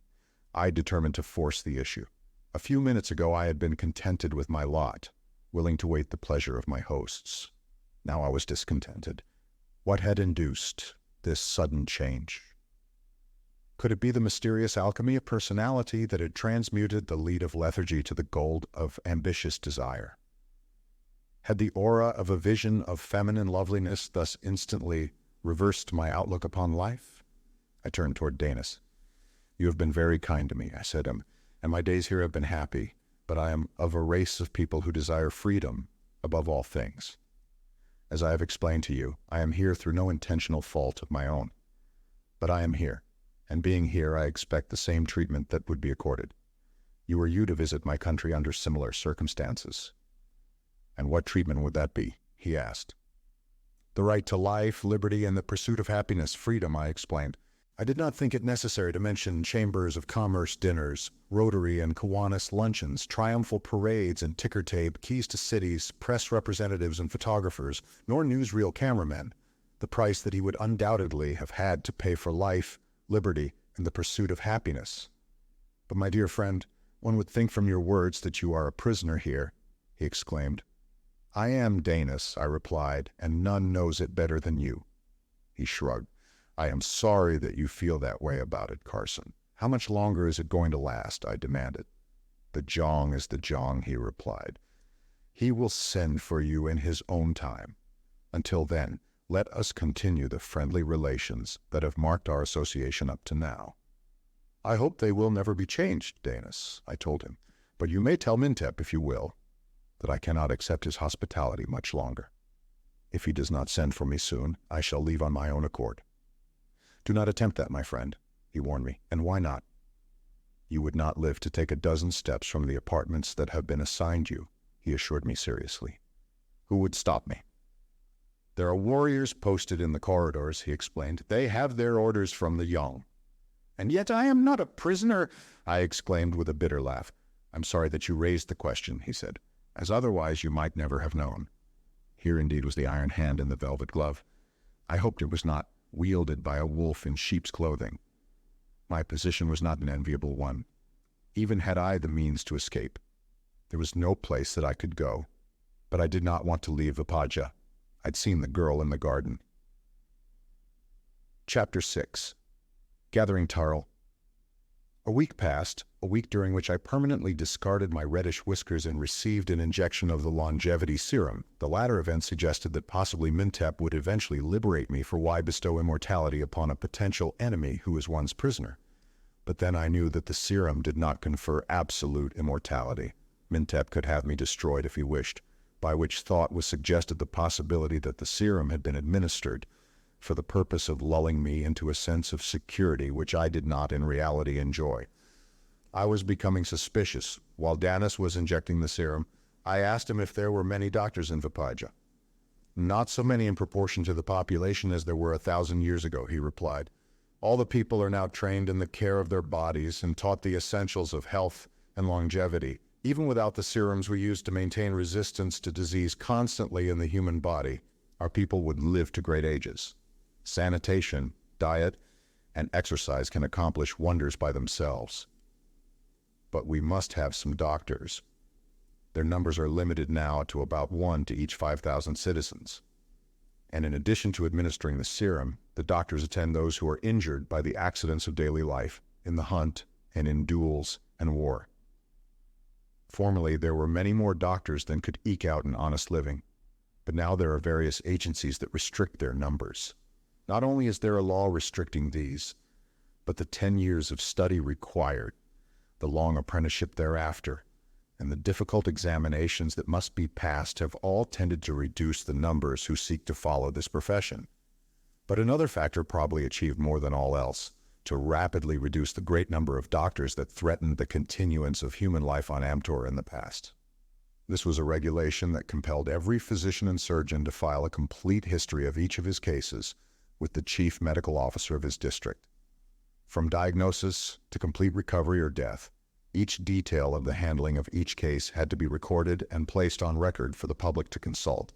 I determined to force the issue. A few minutes ago I had been contented with my lot, willing to wait the pleasure of my hosts. Now I was discontented. What had induced this sudden change? Could it be the mysterious alchemy of personality that had transmuted the lead of lethargy to the gold of ambitious desire? Had the aura of a vision of feminine loveliness thus instantly reversed my outlook upon life? I turned toward Danis. "You have been very kind to me," I said, "and my days here have been happy, but I am of a race of people who desire freedom above all things. As I have explained to you, I am here through no intentional fault of my own. But I am here, and being here I expect the same treatment that would be accorded. Were you to visit my country under similar circumstances?" "And what treatment would that be?" he asked. "The right to life, liberty, and the pursuit of happiness, freedom," I explained. I did not think it necessary to mention chambers of commerce dinners, Rotary and Kiwanis luncheons, triumphal parades and ticker tape, keys to cities, press representatives and photographers, nor newsreel cameramen, the price that he would undoubtedly have had to pay for life, liberty, and the pursuit of happiness. "But my dear friend, one would think from your words that you are a prisoner here," he exclaimed. "I am Danis," I replied, "and none knows it better than you." He shrugged. "I am sorry that you feel that way about it, Carson. How much longer is it going to last?" I demanded. "The Jong is the Jong," he replied. "He will send for you in his own time. Until then, let us continue the friendly relations that have marked our association up to now." "I hope they will never be changed, Danis," I told him. "But you may tell Mintep, if you will, that I cannot accept his hospitality much longer. If he does not send for me soon, I shall leave on my own accord." "Do not attempt that, my friend," he warned me. "And why not?" "You would not live to take a dozen steps from the apartments that have been assigned you," he assured me seriously. "Who would stop me?" "There are warriors posted in the corridors," he explained. "They have their orders from the Jong." "And yet I am not a prisoner," I exclaimed with a bitter laugh. "I'm sorry that you raised the question," he said, "as otherwise you might never have known." Here indeed was the iron hand in the velvet glove. I hoped it was not wielded by a wolf in sheep's clothing. My position was not an enviable one. Even had I the means to escape, there was no place that I could go. But I did not want to leave Vipaja. I'd seen the girl in the garden. Chapter 6. Gathering Tarl. A week passed, a week during which I permanently discarded my reddish whiskers and received an injection of the longevity serum. The latter event suggested that possibly Mintep would eventually liberate me, for why bestow immortality upon a potential enemy who is one's prisoner? But then I knew that the serum did not confer absolute immortality. Mintep could have me destroyed if he wished, by which thought was suggested the possibility that the serum had been administered for the purpose of lulling me into a sense of security which I did not in reality enjoy. I was becoming suspicious. While Danis was injecting the serum, I asked him if there were many doctors in Vipaja. "Not so many in proportion to the population as there were 1,000 years ago," he replied. "All the people are now trained in the care of their bodies and taught the essentials of health and longevity. Even without the serums we use to maintain resistance to disease constantly in the human body, our people would live to great ages. Sanitation, diet, and exercise can accomplish wonders by themselves. But we must have some doctors. Their numbers are limited now to about 1 to each 5,000 citizens. And in addition to administering the serum, the doctors attend those who are injured by the accidents of daily life, in the hunt, and in duels and war. Formerly, there were many more doctors than could eke out an honest living, but now there are various agencies that restrict their numbers. Not only is there a law restricting these, but the 10 years of study required, the long apprenticeship thereafter, and the difficult examinations that must be passed have all tended to reduce the numbers who seek to follow this profession. But another factor probably achieved more than all else, to rapidly reduce the great number of doctors that threatened the continuance of human life on Amtor in the past. This was a regulation that compelled every physician and surgeon to file a complete history of each of his cases with the chief medical officer of his district. From diagnosis to complete recovery or death, each detail of the handling of each case had to be recorded and placed on record for the public to consult.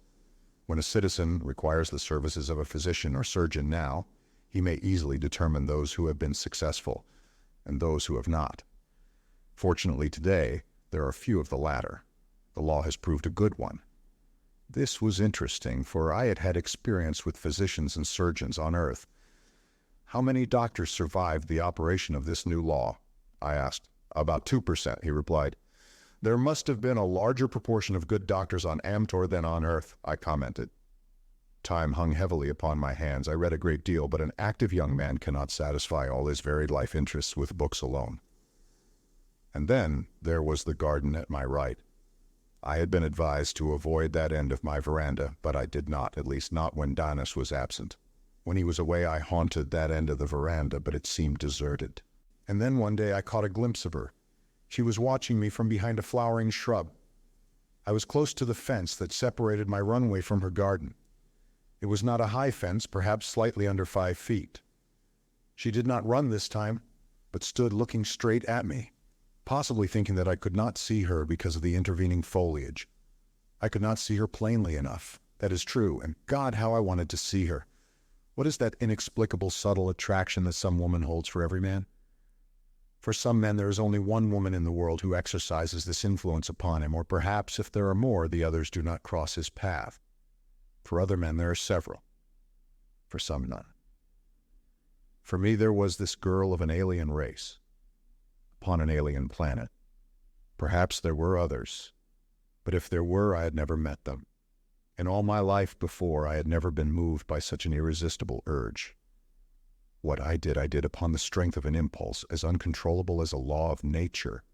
When a citizen requires the services of a physician or surgeon now, he may easily determine those who have been successful and those who have not. Fortunately today, there are few of the latter. The law has proved a good one. This was interesting, for I had had experience with physicians and surgeons on Earth. "How many doctors survived the operation of this new law?" I asked. "About 2%, he replied. "There must have been a larger proportion of good doctors on Amtor than on Earth," I commented. Time hung heavily upon my hands. I read a great deal, but an active young man cannot satisfy all his varied life interests with books alone. And then there was the garden at my right. I had been advised to avoid that end of my veranda, but I did not, at least not when Danis was absent. When he was away, I haunted that end of the veranda, but it seemed deserted. And then one day I caught a glimpse of her. She was watching me from behind a flowering shrub. I was close to the fence that separated my runway from her garden. It was not a high fence, perhaps slightly under 5 feet. She did not run this time, but stood looking straight at me, possibly thinking that I could not see her because of the intervening foliage. I could not see her plainly enough. That is true, and God, how I wanted to see her. What is that inexplicable, subtle attraction that some woman holds for every man? For some men, there is only one woman in the world who exercises this influence upon him, or perhaps, if there are more, the others do not cross his path. For other men, there are several. For some, none. For me, there was this girl of an alien race, upon an alien planet. Perhaps there were others, but if there were, I had never met them. In all my life before, I had never been moved by such an irresistible urge. What I did upon the strength of an impulse as uncontrollable as a law of nature.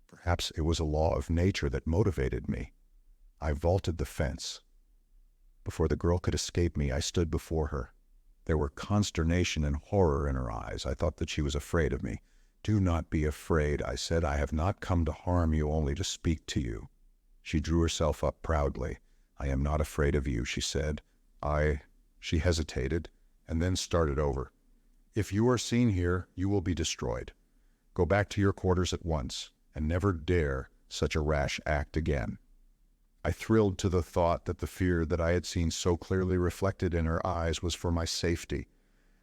Perhaps it was a law of nature that motivated me. I vaulted the fence. Before the girl could escape me, I stood before her. There were consternation and horror in her eyes. I thought that she was afraid of me. "Do not be afraid," I said. "I have not come to harm you, only to speak to you." She drew herself up proudly. "I am not afraid of you," she said. She hesitated, and then started over. "If you are seen here, you will be destroyed. Go back to your quarters at once, and never dare such a rash act again." I thrilled to the thought that the fear that I had seen so clearly reflected in her eyes was for my safety.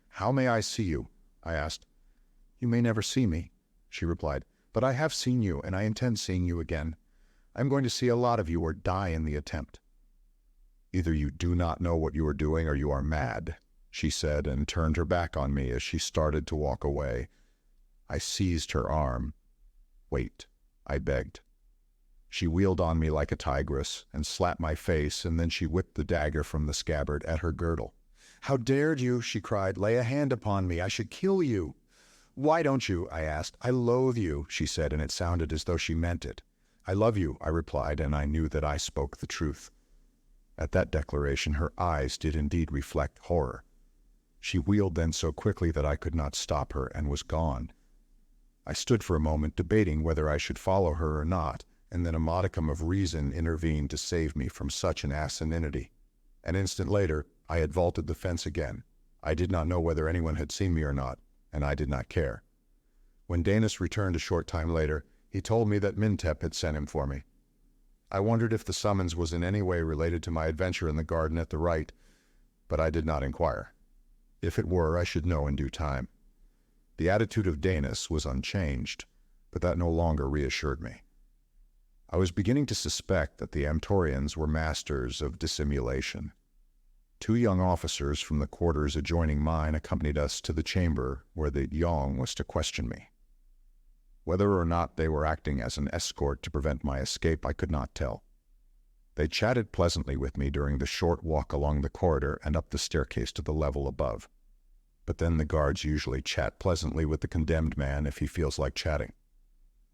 "How may I see you?" I asked. "You may never see me," she replied, "but I have seen you, and I intend seeing you again. I'm going to see a lot of you or die in the attempt." "Either you do not know what you are doing or you are mad," she said, and turned her back on me as she started to walk away. I seized her arm. "Wait," I begged. She wheeled on me like a tigress and slapped my face, and then she whipped the dagger from the scabbard at her girdle. "How dared you," she cried, "lay a hand upon me? I should kill you." "Why don't you?" I asked. "I loathe you," she said, and it sounded as though she meant it. "I love you," I replied, and I knew that I spoke the truth. At that declaration, her eyes did indeed reflect horror. She wheeled then so quickly that I could not stop her, and was gone. I stood for a moment debating whether I should follow her or not, and then a modicum of reason intervened to save me from such an asininity. An instant later, I had vaulted the fence again. I did not know whether anyone had seen me or not, and I did not care. When Danis returned a short time later, he told me that Mintep had sent him for me. I wondered if the summons was in any way related to my adventure in the garden at the right, but I did not inquire. If it were, I should know in due time. The attitude of Danis was unchanged, but that no longer reassured me. I was beginning to suspect that the Amtorians were masters of dissimulation. 2 young officers from the quarters adjoining mine accompanied us to the chamber where the Yong was to question me. Whether or not they were acting as an escort to prevent my escape, I could not tell. They chatted pleasantly with me during the short walk along the corridor and up the staircase to the level above. But then the guards usually chat pleasantly with the condemned man if he feels like chatting.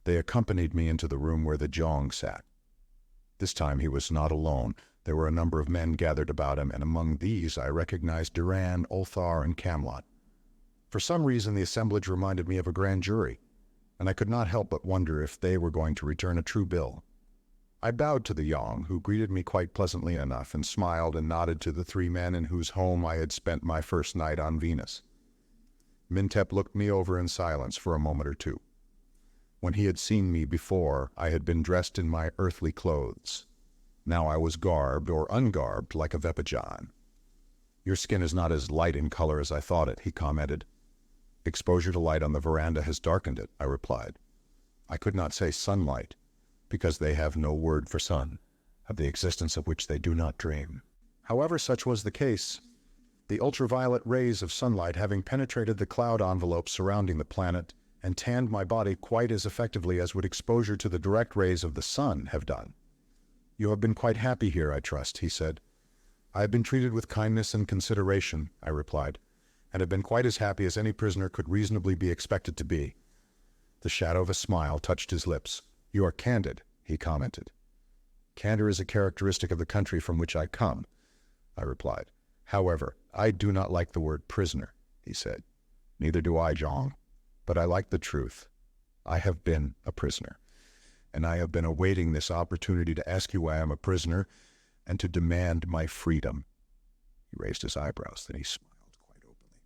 They accompanied me into the room where the Jong sat. This time he was not alone. There were a number of men gathered about him, and among these I recognized Duran, Ulthar, and Camelot. For some reason the assemblage reminded me of a grand jury, and I could not help but wonder if they were going to return a true bill. I bowed to the Yong, who greeted me quite pleasantly enough, and smiled and nodded to the three men in whose home I had spent my first night on Venus. Mintep looked me over in silence for a moment or two. When he had seen me before, I had been dressed in my earthly clothes. Now I was garbed or ungarbed like a Vepajan. "Your skin is not as light in color as I thought it," he commented. "Exposure to light on the veranda has darkened it," I replied. I could not say sunlight, because they have no word for sun, of the existence of which they do not dream. However, such was the case. The ultraviolet rays of sunlight having penetrated the cloud envelope surrounding the planet and tanned my body quite as effectively as would exposure to the direct rays of the sun have done. "You have been quite happy here, I trust," he said. "I have been treated with kindness and consideration," I replied, "and have been quite as happy as any prisoner could reasonably be expected to be." The shadow of a smile touched his lips. "You are candid," he commented. "Candor is a characteristic of the country from which I come," I replied. "However, I do not like the word prisoner," he said. "Neither do I, Jong. But I like the truth. I have been a prisoner, and I have been awaiting this opportunity to ask you why I am a prisoner and to demand my freedom." He raised his eyebrows, then he smiled quite openly.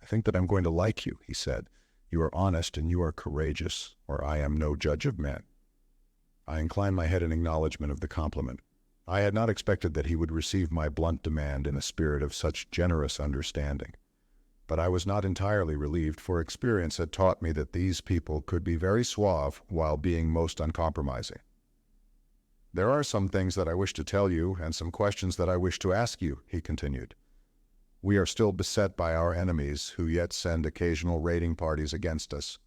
"I think that I'm going to like you," he said. "You are honest and you are courageous, or I am no judge of men." I inclined my head in acknowledgment of the compliment. I had not expected that he would receive my blunt demand in a spirit of such generous understanding. But I was not entirely relieved, for experience had taught me that these people could be very suave while being most uncompromising. "There are some things that I wish to tell you, and some questions that I wish to ask you," he continued. "We are still beset by our enemies, who yet send occasional raiding parties against us,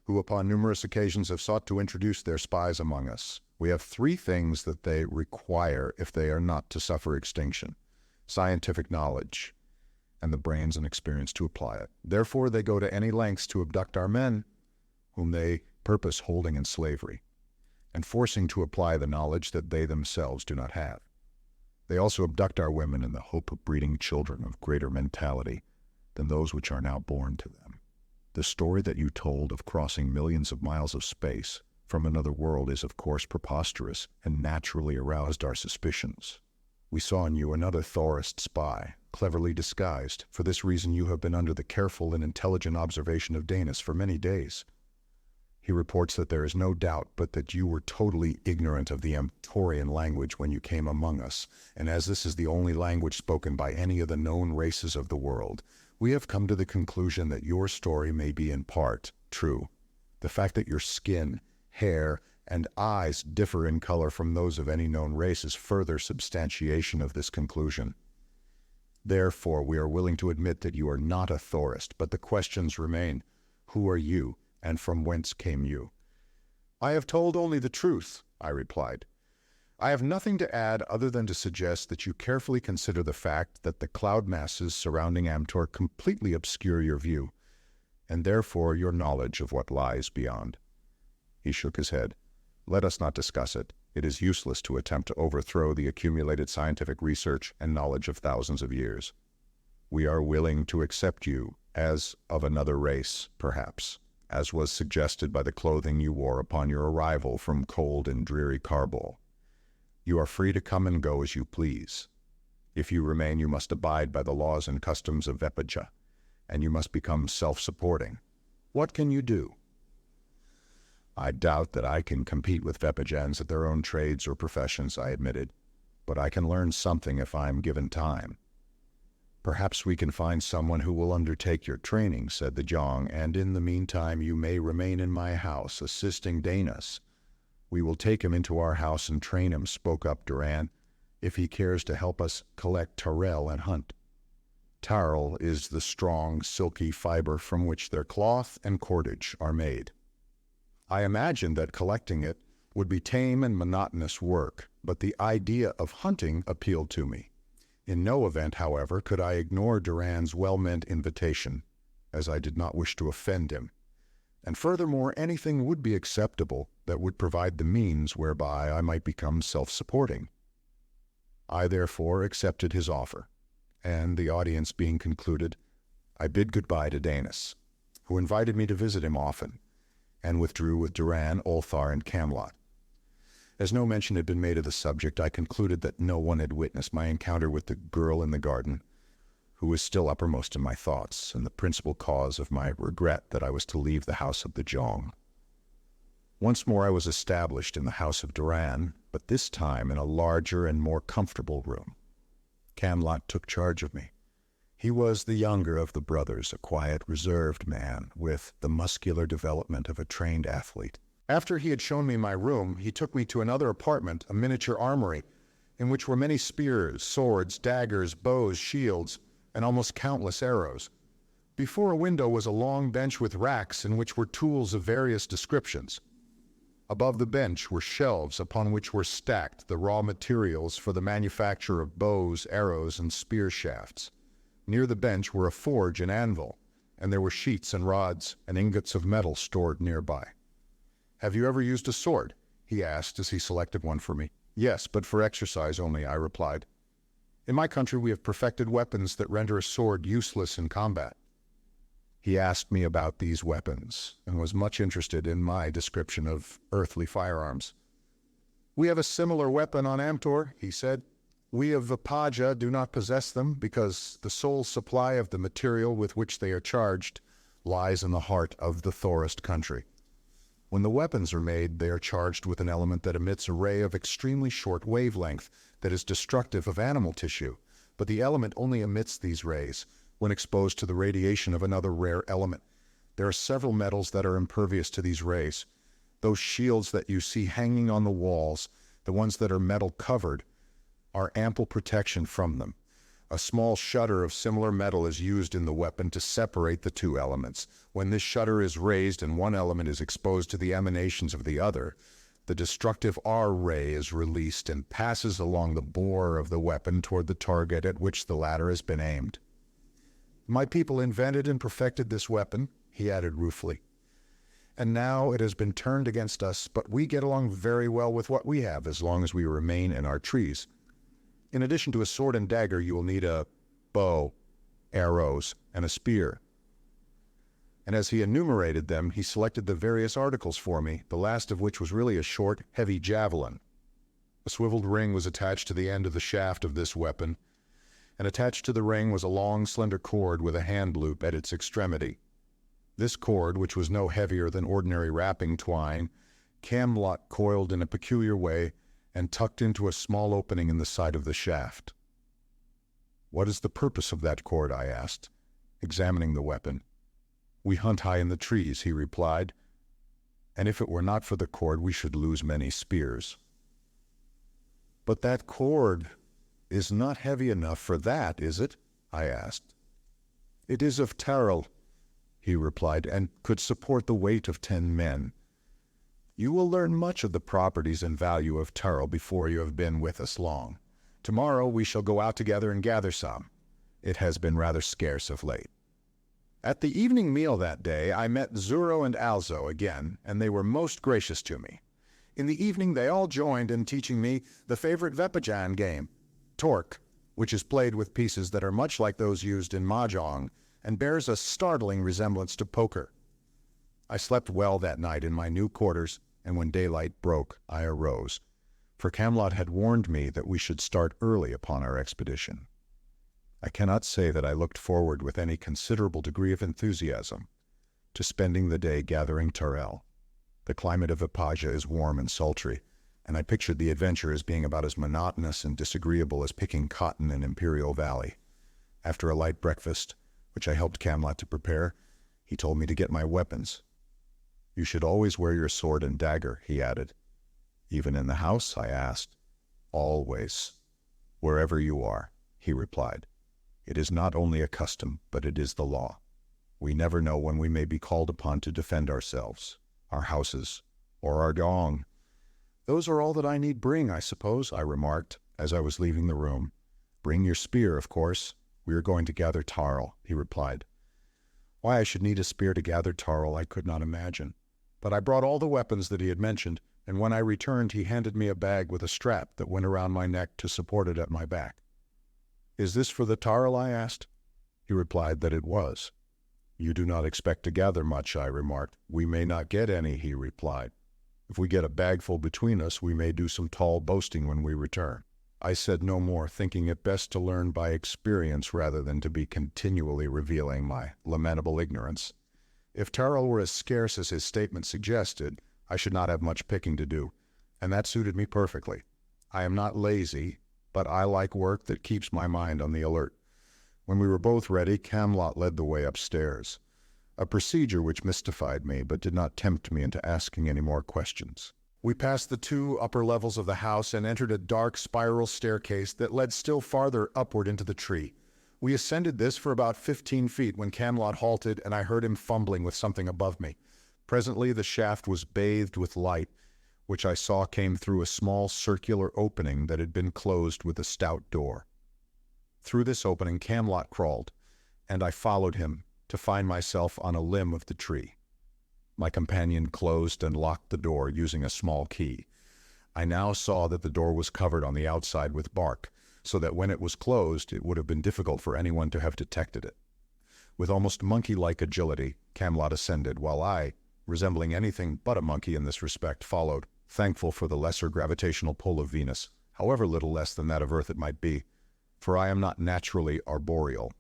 who upon numerous occasions have sought to introduce their spies among us. We have three things that they require if they are not to suffer extinction: scientific knowledge, and the brains and experience to apply it. Therefore they go to any lengths to abduct our men, whom they purpose holding in slavery, and forcing to apply the knowledge that they themselves do not have. They also abduct our women in the hope of breeding children of greater mentality than those which are now born to them. The story that you told of crossing millions of miles of space from another world is of course preposterous and naturally aroused our suspicions. We saw in you another Thorist spy, cleverly disguised. For this reason you have been under the careful and intelligent observation of Danis for many days. He reports that there is no doubt but that you were totally ignorant of the Amtorian language when you came among us, and as this is the only language spoken by any of the known races of the world, we have come to the conclusion that your story may be in part true. The fact that your skin, hair, and eyes differ in color from those of any known race is further substantiation of this conclusion. Therefore, we are willing to admit that you are not a Thorist, but the questions remain: who are you, and from whence came you? "I have told only the truth," I replied. "I have nothing to add other than to suggest that you carefully consider the fact that the cloud masses surrounding Amtor completely obscure your view, and therefore your knowledge of what lies beyond." He shook his head. "Let us not discuss it. It is useless to attempt to overthrow the accumulated scientific research and knowledge of thousands of years. We are willing to accept you as of another race, perhaps, as was suggested by the clothing you wore upon your arrival from cold and dreary Karbol. You are free to come and go as you please. If you remain, you must abide by the laws and customs of Vepaja, and you must become self-supporting. What can you do?" "I doubt that I can compete with Vepajans at their own trades or professions," I admitted, "but I can learn something if I am given time." "Perhaps we can find someone who will undertake your training," said the Jong, "and in the meantime you may remain in my house, assisting Danis." "We will take him into our house and train him," spoke up Duran, "if he cares to help us collect tarell and hunt. Tarell is the strong, silky fiber from which their cloth and cordage are made." I imagined that collecting it would be tame and monotonous work, but the idea of hunting appealed to me. In no event, however, could I ignore Duran's well-meant invitation, as I did not wish to offend him. And furthermore, anything would be acceptable that would provide the means whereby I might become self-supporting. I therefore accepted his offer, and the audience being concluded, I bid goodbye to Danis, who invited me to visit him often, and withdrew with Duran, Ulthar, and Camelot. As no mention had been made of the subject, I concluded that no one had witnessed my encounter with the girl in the garden, who was still uppermost in my thoughts, and the principal cause of my regret that I was to leave the house of the Jong. Once more I was established in the house of Duran, but this time in a larger and more comfortable room. Camelot took charge of me. He was the younger of the brothers, a quiet, reserved man, with the muscular development of a trained athlete. After he had shown me my room, he took me to another apartment, a miniature armory, in which were many spears, swords, daggers, bows, shields, and almost countless arrows. Before a window was a long bench with racks in which were tools of various descriptions. Above the bench were shelves upon which were stacked the raw materials for the manufacture of bows, arrows, and spear shafts. Near the bench were a forge and anvil, and there were sheets and rods and ingots of metal stored nearby. "Have you ever used a sword?" he asked as he selected one for me. "Yes, but for exercise only," I replied. "In my country we have perfected weapons that render a sword useless in combat." He asked me about these weapons, and was much interested in my description of earthly firearms. "We have a similar weapon on Amtor," he said. "We of Vipaja do not possess them because the sole supply of the material with which they are charged lies in the heart of the Thorist country. When the weapons are made, they are charged with an element that emits a ray of extremely short wavelength that is destructive of animal tissue, but the element only emits these rays when exposed to the radiation of another rare element. There are several metals that are impervious to these rays. Those shields that you see hanging on the walls, the ones that are metal covered, are ample protection from them. A small shutter of similar metal is used in the weapon to separate the two elements. When this shutter is raised and one element is exposed to the emanations of the other, the destructive R ray is released and passes along the bore of the weapon toward the target at which the latter has been aimed. My people invented and perfected this weapon," he added ruefully. "And now it has been turned against us, but we get along very well with what we have as long as we remain in our trees. In addition to a sword and dagger, you will need a bow, arrows, and a spear." And as he enumerated them, he selected the various articles for me, the last of which was really a short, heavy javelin. A swiveled ring was attached to the end of the shaft of this weapon, and attached to the ring was a long, slender cord with a hand loop at its extremity. This cord, which was no heavier than ordinary wrapping twine, Camelot coiled in a peculiar way and tucked into a small opening in the side of the shaft. "What is the purpose of that cord?" I asked, examining the weapon. "We hunt high in the trees," he replied, "and if it were not for the cord, we should lose many spears." "But that cord is not heavy enough for that, is it?" I asked. "It is of peril," he replied, "and could support the weight of 10 men. You will learn much of the properties and value of peril before you have been with us long. Tomorrow we shall go out together and gather some. It has been rather scarce of late." At the evening meal that day, I met Zuro and Alzo again, and they were most gracious to me. In the evening they all joined in teaching me the favorite Vepajan game, Torque, which is played with pieces that are much like those used in Mahjong and bears a startling resemblance to poker. I slept well that night in my new quarters, and when daylight broke, I arose, for Camelot had warned me that we should start early upon our expedition. I cannot say that I looked forward with any considerable degree of enthusiasm to spending the day gathering Terrell. The climate of Vipaja is warm and sultry, and I pictured the adventure as being about as monotonous and disagreeable as picking cotton in Imperial Valley. After a light breakfast, which I helped Camelot to prepare, he told me to get my weapons. "You should always wear your sword and dagger," he added. "Even in the house?" I asked. "Always. Wherever you are," he replied. "It is not only a custom, but it is the law. We never know when we may be called upon to defend ourselves, our houses, or our dong." "Those are all that I need bring, I suppose," I remarked as I was leaving the room. "Bring your spear, of course. We are going to gather tarl," he replied. Why I should need a spear to gather tarl I could not imagine. But I brought all the weapons that he had mentioned, and when I returned he handed me a bag with a strap that went around my neck to support it at my back. "Is this for the tarl?" I asked. He replied that it was. "You do not expect to gather much," I remarked. "We may not get any," he replied. "If we get a bagful between us, we may do some tall boasting when we return." I said no more, thinking it best to learn by experience rather than to be continually revealing my lamentable ignorance. If tarl were as scarce as his statement suggested, I should not have much picking to do, and that suited me perfectly. I am not lazy, but I like work that keeps my mind on the alert. When we were both ready, Camlot led the way upstairs, a procedure which mystified me but did not tempt me into asking any more questions. We passed the 2 upper levels of the house and entered a dark spiral staircase that led still farther upward into the tree. We ascended this for about 15 feet when Camlot halted and I heard him fumbling with something above me. Presently the shaft was bathed with light, which I saw came through a small circular opening that had been closed with a stout door. Through this opening Camlot crawled, and I followed him to find myself on a limb of the tree. My companion closed and locked the door using a small key. I now saw that the door was covered on the outside with bark, so that when it was closed it would have been difficult for anyone to have detected it. With almost monkey-like agility, Camlot ascended, while I, resembling anything but a monkey in this respect, followed, thankful for the lesser gravitational pull of Venus, however little less than that of Earth it might be, for I am not naturally arboreal.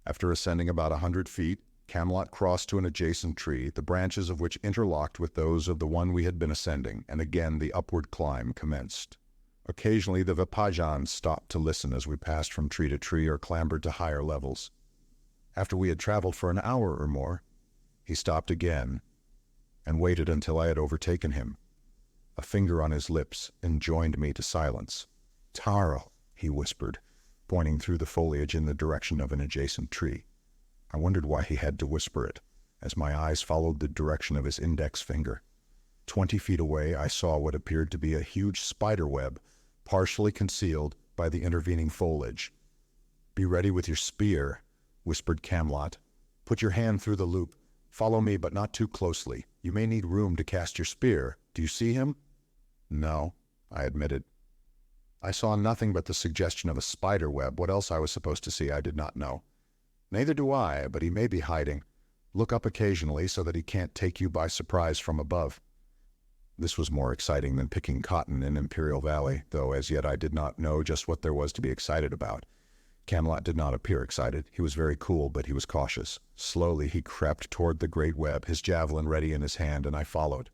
After ascending about 100 feet, Camlot crossed to an adjacent tree, the branches of which interlocked with those of the one we had been ascending, and again the upward climb commenced. Occasionally the Vipajans stopped to listen as we passed from tree to tree or clambered to higher levels. After we had traveled for an hour or more, he stopped again and waited until I had overtaken him. A finger on his lips enjoined me to silence. "Tarl," he whispered, pointing through the foliage in the direction of an adjacent tree. I wondered why he had to whisper it, as my eyes followed the direction of his index finger. 20 feet away I saw what appeared to be a huge spider web, partially concealed by the intervening foliage. "Be ready with your spear," whispered Camlot. "Put your hand through the loop. Follow me, but not too closely. You may need room to cast your spear. Do you see him?" "No," I admitted. I saw nothing but the suggestion of a spider web. What else I was supposed to see I did not know. "Neither do I, but he may be hiding. Look up occasionally so that he can't take you by surprise from above." This was more exciting than picking cotton in Imperial Valley, though as yet I did not know just what there was to be excited about. Camlot did not appear excited. He was very cool, but he was cautious. Slowly he crept toward the great web, his javelin ready in his hand, and I followed.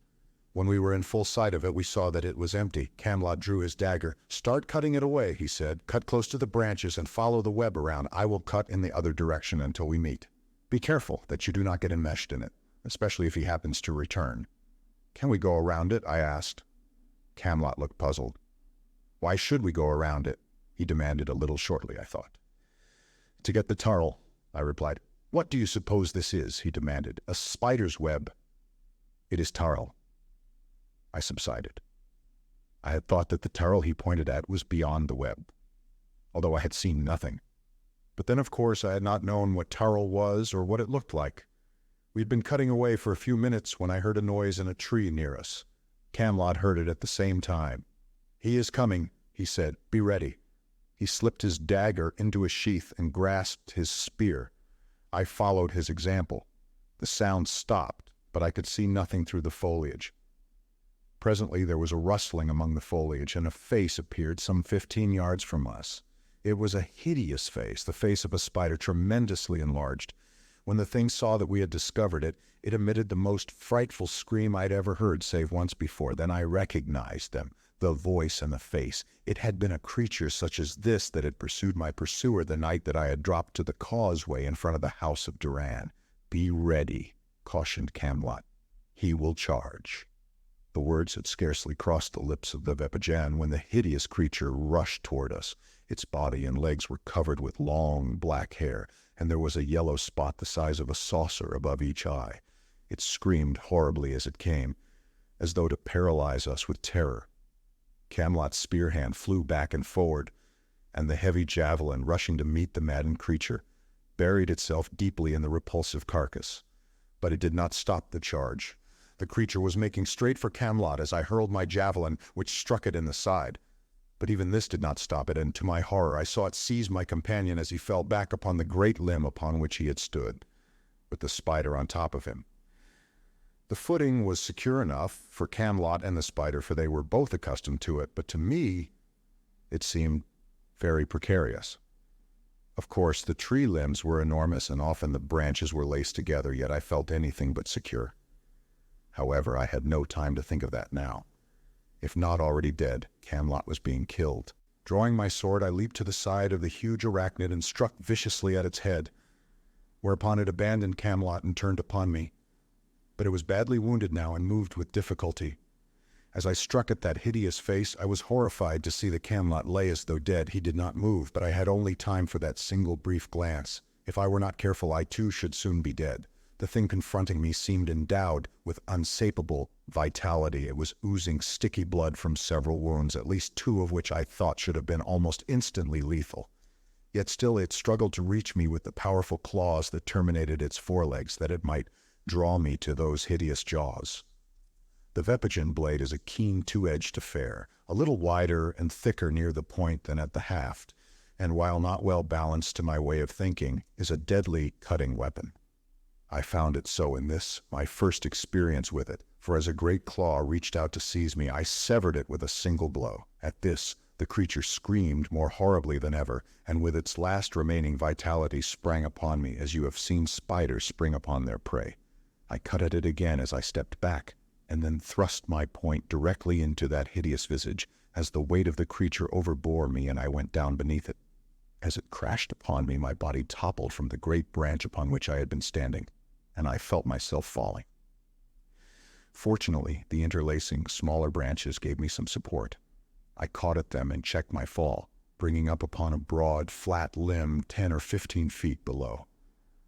When we were in full sight of it, we saw that it was empty. Camlot drew his dagger. "Start cutting it away," he said. "Cut close to the branches and follow the web around. I will cut in the other direction until we meet. Be careful that you do not get enmeshed in it, especially if he happens to return." "Can we go around it?" I asked. Camlot looked puzzled. "Why should we go around it?" he demanded a little shortly, I thought. "To get the tarl," I replied. "What do you suppose this is?" he demanded. "A spider's web." "It is tarl." I subsided. I had thought that the tarl he pointed at was beyond the web, although I had seen nothing. But then, of course, I had not known what tarl was or what it looked like. We had been cutting away for a few minutes when I heard a noise in a tree near us. Camlot heard it at the same time. "He is coming," he said. "Be ready." He slipped his dagger into a sheath and grasped his spear. I followed his example. The sound stopped, but I could see nothing through the foliage. Presently there was a rustling among the foliage, and a face appeared some 15 yards from us. It was a hideous face, the face of a spider, tremendously enlarged. When the thing saw that we had discovered it, it emitted the most frightful scream I'd ever heard, save once before. Then I recognized them, the voice and the face. It had been a creature such as this that had pursued my pursuer the night that I had dropped to the causeway in front of the house of Duran. "Be ready," cautioned Camlot. "He will charge." The words had scarcely crossed the lips of the Vipajan when the hideous creature rushed toward us. Its body and legs were covered with long black hair, and there was a yellow spot the size of a saucer above each eye. It screamed horribly as it came, as though to paralyze us with terror. Camlot's spear hand flew back and forward, and the heavy javelin, rushing to meet the maddened creature, buried itself deeply in the repulsive carcass. But it did not stop the charge. The creature was making straight for Camelot as I hurled my javelin, which struck it in the side. But even this did not stop it, and to my horror I saw it seize my companion as he fell back upon the great limb upon which he had stood, with the spider on top of him. The footing was secure enough for Camelot and the spider, for they were both accustomed to it, but to me it seemed very precarious. Of course, the tree limbs were enormous, and often the branches were laced together, yet I felt anything but secure. However, I had no time to think of that now. If not already dead, Camelot was being killed. Drawing my sword, I leaped to the side of the huge arachnid and struck viciously at its head, whereupon it abandoned Camelot and turned upon me. But it was badly wounded now and moved with difficulty. As I struck at that hideous face, I was horrified to see the Camelot lay as though dead. He did not move, but I had only time for that single brief glance. If I were not careful, I too should soon be dead. The thing confronting me seemed endowed with unsapable vitality. It was oozing sticky blood from several wounds, at least 2 of which I thought should have been almost instantly lethal. Yet still it struggled to reach me with the powerful claws that terminated its forelegs, that it might draw me to those hideous jaws. The Vepigen blade is a keen 2-edged affair, a little wider and thicker near the point than at the haft, and while not well balanced to my way of thinking, is a deadly cutting weapon. I found it so in this, my first experience with it, for as a great claw reached out to seize me, I severed it with a single blow. At this, the creature screamed more horribly than ever, and with its last remaining vitality sprang upon me, as you have seen spiders spring upon their prey. I cut at it again as I stepped back, and then thrust my point directly into that hideous visage, as the weight of the creature overbore me and I went down beneath it. As it crashed upon me, my body toppled from the great branch upon which I had been standing, and I felt myself falling. Fortunately, the interlacing, smaller branches gave me some support. I caught at them and checked my fall, bringing up upon a broad, flat limb 10 or 15 feet below.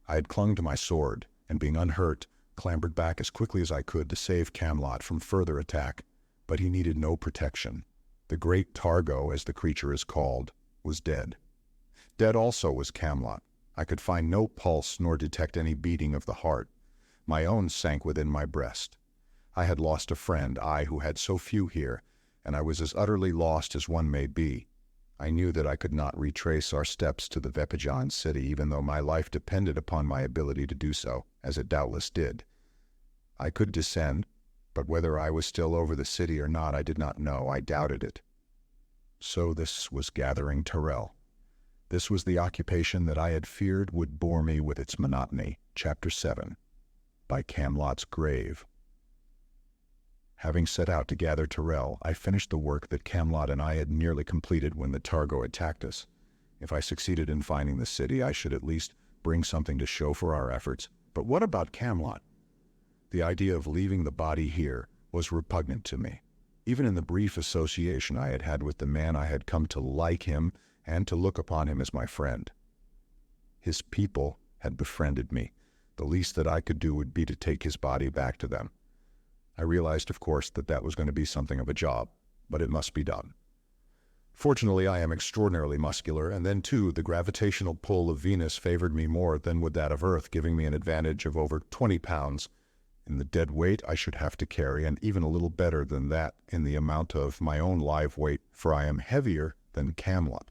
I had clung to my sword, and being unhurt, clambered back as quickly as I could to save Camelot from further attack, but he needed no protection. The great Targo, as the creature is called, was dead. Dead also was Camelot. I could find no pulse nor detect any beating of the heart. My own sank within my breast. I had lost a friend, I who had so few here, and I was as utterly lost as one may be. I knew that I could not retrace our steps to the Vepigen city, even though my life depended upon my ability to do so, as it doubtless did. I could descend, but whether I was still over the city or not I did not know. I doubted it. So this was gathering Tyrell. This was the occupation that I had feared would bore me with its monotony. Chapter 7. By Camelot's Grave. Having set out to gather Tyrell, I finished the work that Camelot and I had nearly completed when the Targo attacked us. If I succeeded in finding the city, I should at least bring something to show for our efforts. But what about Camelot? The idea of leaving the body here was repugnant to me. Even in the brief association I had had with the man, I had come to like him and to look upon him as my friend. His people had befriended me. The least that I could do would be to take his body back to them. I realized, of course, that that was going to be something of a job, but it must be done. Fortunately, I am extraordinarily muscular, and then, too, the gravitational pull of Venus favored me more than would that of Earth, giving me an advantage of over 20 pounds in the dead weight I should have to carry, and even a little better than that in the amount of my own live weight, for I am heavier than Camelot.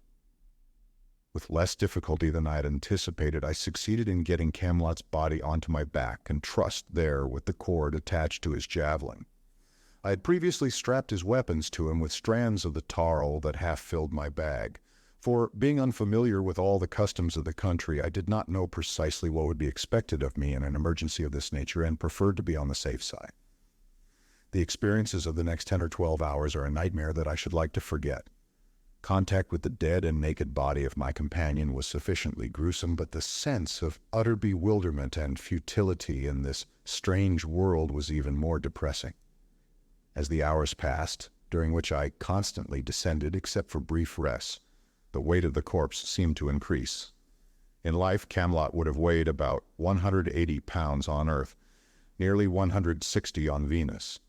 With less difficulty than I had anticipated, I succeeded in getting Camelot's body onto my back and trussed there with the cord attached to his javelin. I had previously strapped his weapons to him with strands of the tarl that half filled my bag, for, being unfamiliar with all the customs of the country, I did not know precisely what would be expected of me in an emergency of this nature and preferred to be on the safe side. The experiences of the next 10 or 12 hours are a nightmare that I should like to forget. Contact with the dead and naked body of my companion was sufficiently gruesome, but the sense of utter bewilderment and futility in this strange world was even more depressing. As the hours passed, during which I constantly descended except for brief rests, the weight of the corpse seemed to increase. In life, Camelot would have weighed about 180 pounds on Earth, nearly 160 on Venus.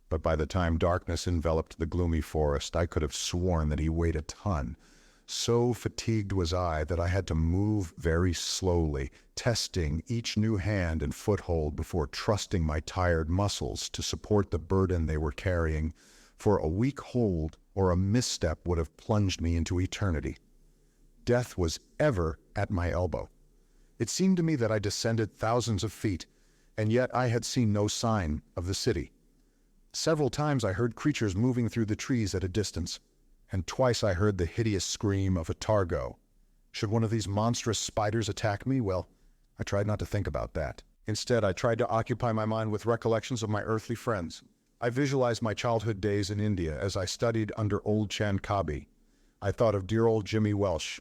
But by the time darkness enveloped the gloomy forest, I could have sworn that he weighed a ton. So fatigued was I that I had to move very slowly, testing each new hand and foothold before trusting my tired muscles to support the burden they were carrying, for a weak hold or a misstep would have plunged me into eternity. Death was ever at my elbow. It seemed to me that I descended thousands of feet, and yet I had seen no sign of the city. Several times I heard creatures moving through the trees at a distance, and twice I heard the hideous scream of a targo. Should one of these monstrous spiders attack me? Well, I tried not to think about that. Instead, I tried to occupy my mind with recollections of my earthly friends. I visualized my childhood days in India as I studied under old Chankabi. I thought of dear old Jimmy Welsh,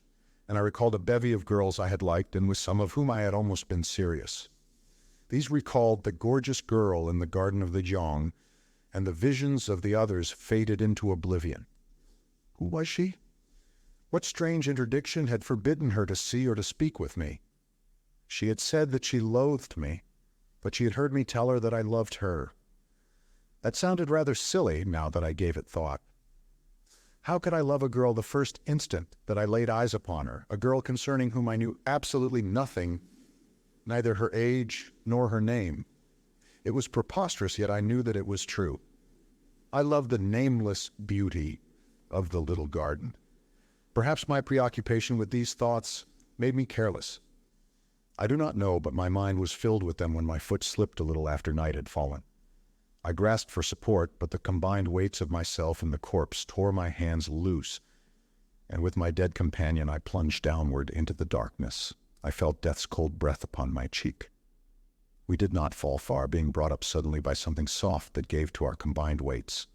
and I recalled a bevy of girls I had liked and with some of whom I had almost been serious. These recalled the gorgeous girl in the Garden of the Jong, and the visions of the others faded into oblivion. Who was she? What strange interdiction had forbidden her to see or to speak with me? She had said that she loathed me, but she had heard me tell her that I loved her. That sounded rather silly now that I gave it thought. How could I love a girl the first instant that I laid eyes upon her, a girl concerning whom I knew absolutely nothing, neither her age nor her name? It was preposterous, yet I knew that it was true. I loved the nameless beauty of the little garden. Perhaps my preoccupation with these thoughts made me careless. I do not know, but my mind was filled with them when my foot slipped a little after night had fallen. I grasped for support, but the combined weights of myself and the corpse tore my hands loose, and with my dead companion I plunged downward into the darkness. I felt death's cold breath upon my cheek. We did not fall far, being brought up suddenly by something soft that gave to our combined weights,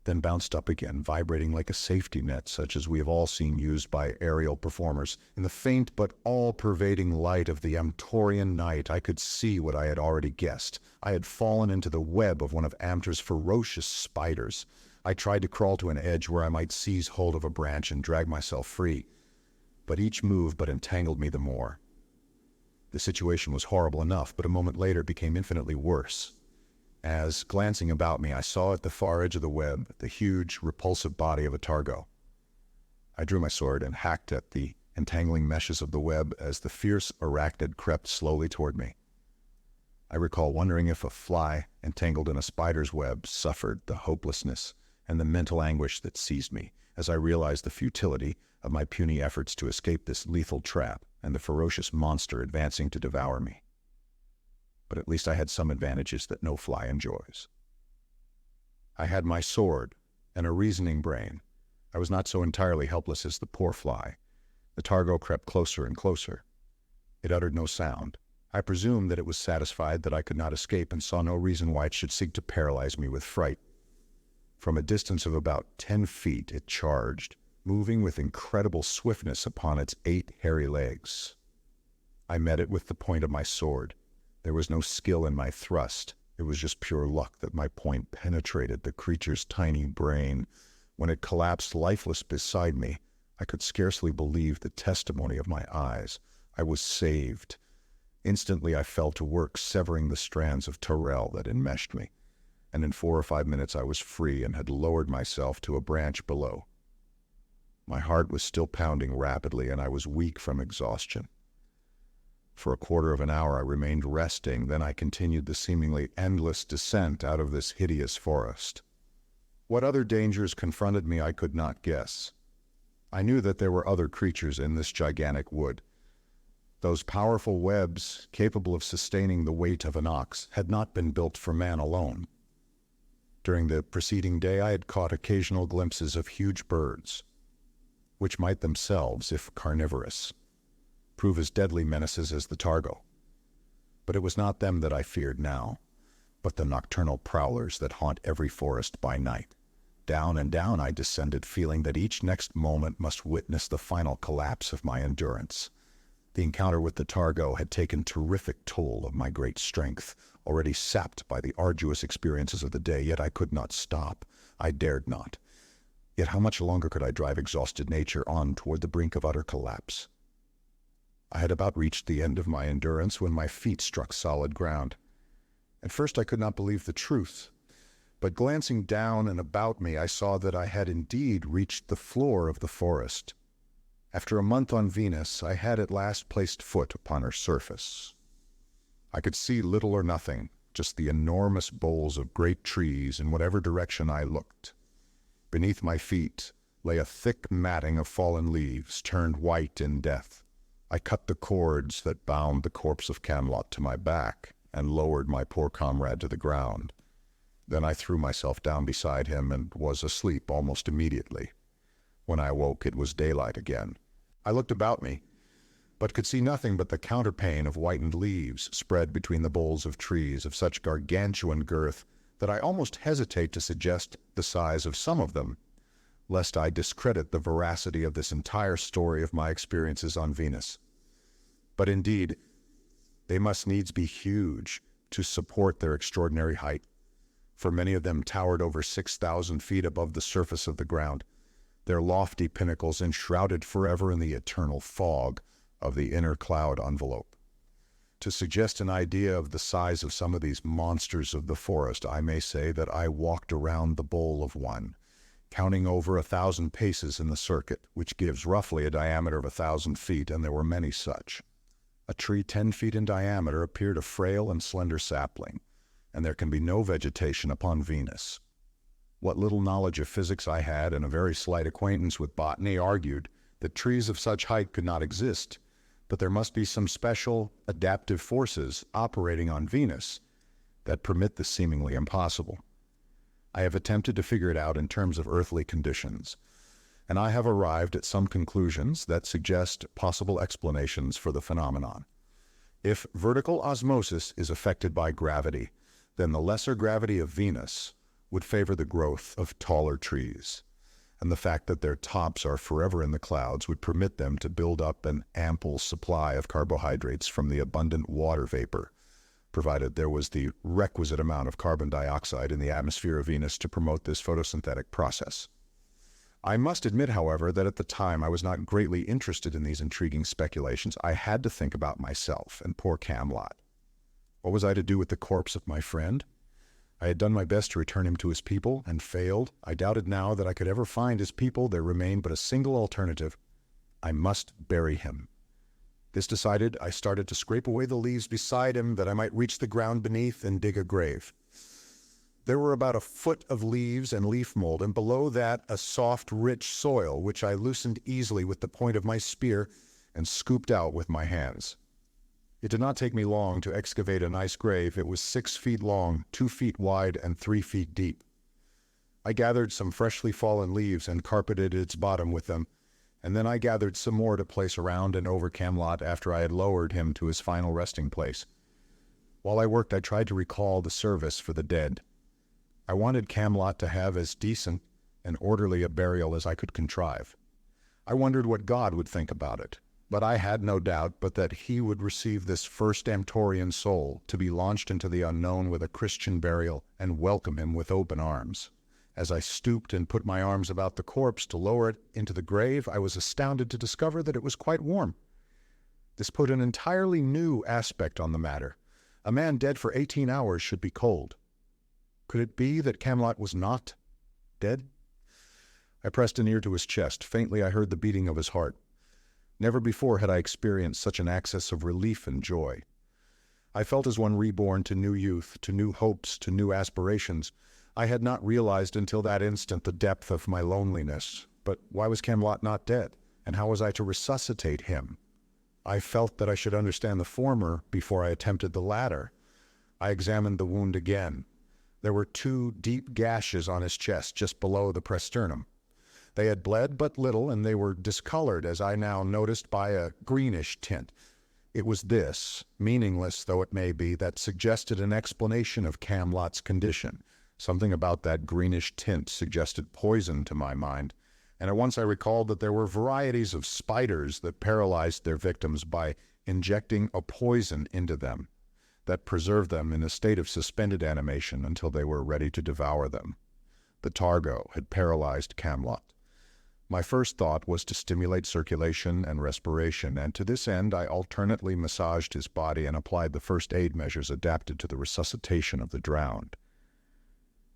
then bounced up again, vibrating like a safety net such as we have all seen used by aerial performers. In the faint but all-pervading light of the Amtorian night, I could see what I had already guessed. I had fallen into the web of one of Amtor's ferocious spiders. I tried to crawl to an edge where I might seize hold of a branch and drag myself free, but each move but entangled me the more. The situation was horrible enough, but a moment later became infinitely worse, as, glancing about me, I saw at the far edge of the web the huge, repulsive body of a targo. I drew my sword and hacked at the entangling meshes of the web as the fierce arachnid crept slowly toward me. I recall wondering if a fly entangled in a spider's web suffered the hopelessness and the mental anguish that seized me as I realized the futility of my puny efforts to escape this lethal trap and the ferocious monster advancing to devour me. But at least I had some advantages that no fly enjoys. I had my sword and a reasoning brain. I was not so entirely helpless as the poor fly. The targo crept closer and closer. It uttered no sound. I presumed that it was satisfied that I could not escape and saw no reason why it should seek to paralyze me with fright. From a distance of about 10 feet it charged, moving with incredible swiftness upon its 8 hairy legs. I met it with the point of my sword. There was no skill in my thrust. It was just pure luck that my point penetrated the creature's tiny brain. When it collapsed lifeless beside me, I could scarcely believe the testimony of my eyes. I was saved. Instantly I fell to work severing the strands of terrell that enmeshed me, and in 4 or 5 minutes I was free and had lowered myself to a branch below. My heart was still pounding rapidly, and I was weak from exhaustion. For a quarter of an hour I remained resting, then I continued the seemingly endless descent out of this hideous forest. What other dangers confronted me I could not guess. I knew that there were other creatures in this gigantic wood. Those powerful webs, capable of sustaining the weight of an ox, had not been built for man alone. During the preceding day I had caught occasional glimpses of huge birds, which might themselves, if carnivorous, prove as deadly menaces as the targo. But it was not them that I feared now, but the nocturnal prowlers that haunt every forest by night. Down and down I descended, feeling that each next moment must witness the final collapse of my endurance. The encounter with the targo had taken terrific toll of my great strength, already sapped by the arduous experiences of the day, yet I could not stop. I dared not. Yet how much longer could I drive exhausted nature on toward the brink of utter collapse? I had about reached the end of my endurance when my feet struck solid ground. At first I could not believe the truth, but glancing down and about me I saw that I had indeed reached the floor of the forest. After a month on Venus, I had at last placed foot upon her surface. I could see little or nothing, just the enormous boles of great trees in whatever direction I looked. Beneath my feet lay a thick matting of fallen leaves, turned white in death. I cut the cords that bound the corpse of Camelot to my back, and lowered my poor comrade to the ground. Then I threw myself down beside him and was asleep almost immediately. When I awoke, it was daylight again. I looked about me, but could see nothing but the counterpane of whitened leaves spread between the boles of trees of such gargantuan girth that I almost hesitate to suggest the size of some of them, lest I discredit the veracity of this entire story of my experiences on Venus. But indeed, they must needs be huge to support their extraordinary height, for many of them towered over 6,000 feet above the surface of the ground, their lofty pinnacles enshrouded forever in the eternal fog of the inner cloud envelope. To suggest an idea of the size of some of these monsters of the forest, I may say that I walked around the bole of one, counting over 1,000 paces in the circuit, which gives roughly a diameter of 1,000 feet, and there were many such. A tree 10 feet in diameter appeared a frail and slender sapling, and there can be no vegetation upon Venus. What little knowledge of physics I had and a very slight acquaintance with botany argued that trees of such height could not exist, but there must be some special adaptive forces operating on Venus that permit the seemingly impossible. I have attempted to figure it out in terms of earthly conditions, and I have arrived at some conclusions that suggest possible explanations for the phenomenon. If vertical osmosis is affected by gravity, then the lesser gravity of Venus would favor the growth of taller trees, and the fact that their tops are forever in the clouds would permit them to build up an ample supply of carbohydrates from the abundant water vapor, provided there was the requisite amount of carbon dioxide in the atmosphere of Venus to promote this photosynthetic process. I must admit, however, that at the time I was not greatly interested in these intriguing speculations. I had to think about myself and poor Camelot. What was I to do with the corpse of my friend? I had done my best to return him to his people, and failed. I doubted now that I could ever find his people. There remained but a single alternative. I must bury him. This decided, I started to scrape away the leaves beside him that I might reach the ground beneath and dig a grave. There were about 1 foot of leaves and leaf mold, and below that a soft, rich soil, which I loosened easily with the point of my spear and scooped out with my hands. It did not take me long to excavate a nice grave. It was 6 feet long, 2 feet wide, and 3 feet deep. I gathered some freshly fallen leaves and carpeted its bottom with them, and then I gathered some more to place around and over Camelot after I had lowered him to his final resting place. While I worked, I tried to recall the service for the dead. I wanted Camelot to have as decent and orderly a burial as I could contrive. I wondered what God would think about it, but I had no doubt but that he would receive this first Amtorian soul to be launched into the unknown with a Christian burial and welcome him with open arms. As I stooped and put my arms about the corpse to lower it into the grave, I was astounded to discover that it was quite warm. This put an entirely new aspect on the matter. A man dead for 18 hours should be cold. Could it be that Camelot was not dead? I pressed an ear to his chest. Faintly I heard the beating of his heart. Never before had I experienced such an access of relief and joy. I felt as one reborn to new youth, to new hopes, to new aspirations. I had not realized until that instant the depth of my loneliness. But why was Camelot not dead? And how was I to resuscitate him? I felt that I should understand the former before I attempted the latter. I examined the wound again. There were 2 deep gashes on his chest just below the presternum. They had bled but little, and they were discolored, as I now noticed, by a greenish tint. It was this, meaningless though it may be, that suggested an explanation of Camelot's condition. Something about that greenish tint suggested poison to my mind, and at once I recalled that there were varieties of spiders that paralyzed their victims by injecting a poison into them that preserved them in a state of suspended animation until they were ready to devour them. The targo had paralyzed Camelot. My first thought was to stimulate circulation and respiration, and to this end I alternately massaged his body and applied the first aid measures adapted to the resuscitation of the drowned.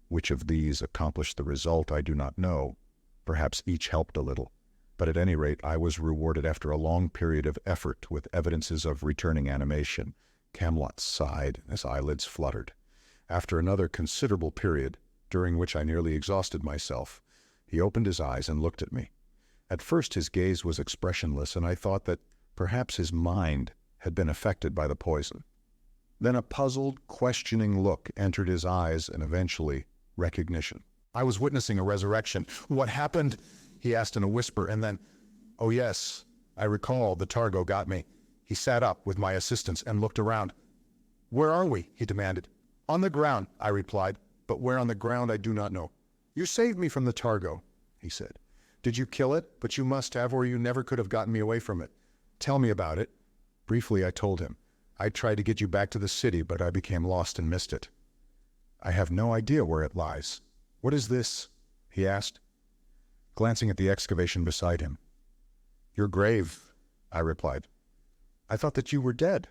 Which of these accomplished the result I do not know. Perhaps each helped a little. But at any rate, I was rewarded after a long period of effort with evidences of returning animation. Camelot sighed, and his eyelids fluttered. After another considerable period, during which I nearly exhausted myself, he opened his eyes and looked at me. At first his gaze was expressionless, and I thought that perhaps his mind had been affected by the poison. Then a puzzled, questioning look entered his eyes, and eventually recognition. I was witnessing a resurrection. What happened? He asked in a whisper, and then, oh yes, I recall, the Targo got me. He sat up with my assistance and looked around. Where are we? He demanded. On the ground, I replied, but where on the ground I do not know. You saved me from the Targo, he said. Did you kill it? But you must have, or you never could have gotten me away from it. Tell me about it. Briefly, I told him. I tried to get you back to the city, but I became lost and missed it. I have no idea where it lies. What is this? He asked, glancing at the excavation beside him. Your grave, I replied. I thought that you were dead.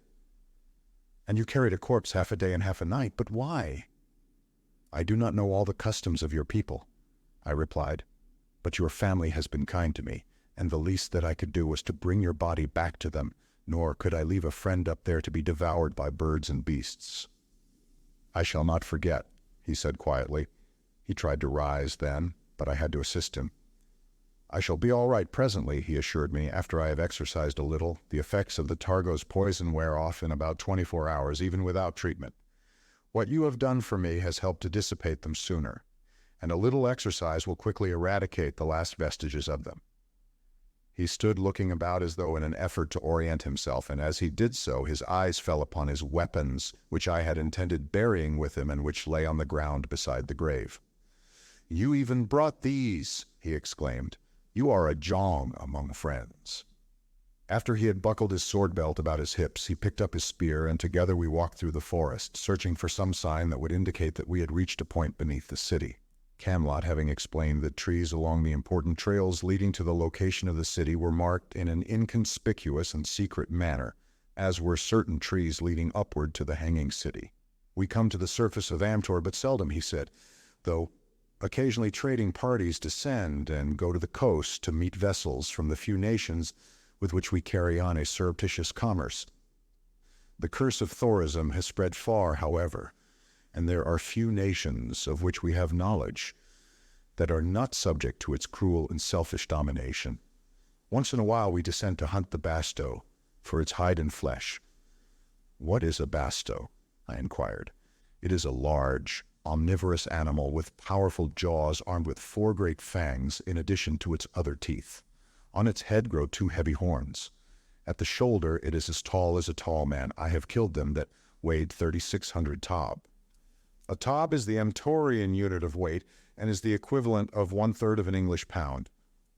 And you carried a corpse half a day and half a night, but why? I do not know all the customs of your people, I replied, but your family has been kind to me, and the least that I could do was to bring your body back to them, nor could I leave a friend up there to be devoured by birds and beasts. I shall not forget, he said quietly. He tried to rise then, but I had to assist him. I shall be all right presently, he assured me, after I have exercised a little. The effects of the Targo's poison wear off in about 24 hours, even without treatment. What you have done for me has helped to dissipate them sooner, and a little exercise will quickly eradicate the last vestiges of them. He stood looking about as though in an effort to orient himself, and as he did so, his eyes fell upon his weapons, which I had intended burying with him and which lay on the ground beside the grave. You even brought these, he exclaimed. You are a jong among friends. After he had buckled his sword belt about his hips, he picked up his spear, and together we walked through the forest, searching for some sign that would indicate that we had reached a point beneath the city. Camelot having explained that trees along the important trails leading to the location of the city were marked in an inconspicuous and secret manner, as were certain trees leading upward to the hanging city. We come to the surface of Amtor but seldom, he said, though occasionally trading parties descend and go to the coast to meet vessels from the few nations with which we carry on a surreptitious commerce. The curse of Thorism has spread far, however, and there are few nations of which we have knowledge that are not subject to its cruel and selfish domination. Once in a while we descend to hunt the basto for its hide and flesh. What is a basto? I inquired. It is a large, omnivorous animal with powerful jaws armed with 4 great fangs in addition to its other teeth. On its head grow 2 heavy horns. At the shoulder it is as tall as a tall man. I have killed them that weighed 3,600 tob. A tob is the Amtorian unit of weight and is the equivalent of 1/3 of an English pound.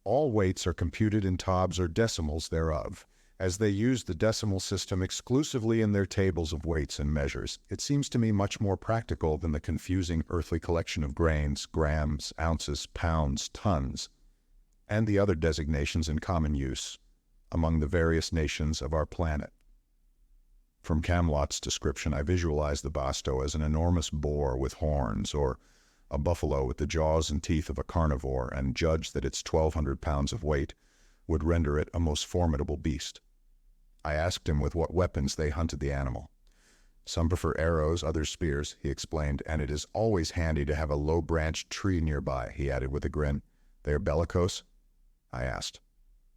All weights are computed in tobs or decimals thereof. As they use the decimal system exclusively in their tables of weights and measures, it seems to me much more practical than the confusing earthly collection of grains, grams, ounces, pounds, tons, and the other designations in common use among the various nations of our planet. From Camelot's description, I visualized the basto as an enormous boar with horns, or a buffalo with the jaws and teeth of a carnivore, and judged that its 1,200 pounds of weight would render it a most formidable beast. I asked him with what weapons they hunted the animal. Some prefer arrows, others spears, he explained, and it is always handy to have a low-branched tree nearby, he added with a grin. They are bellicose? I asked.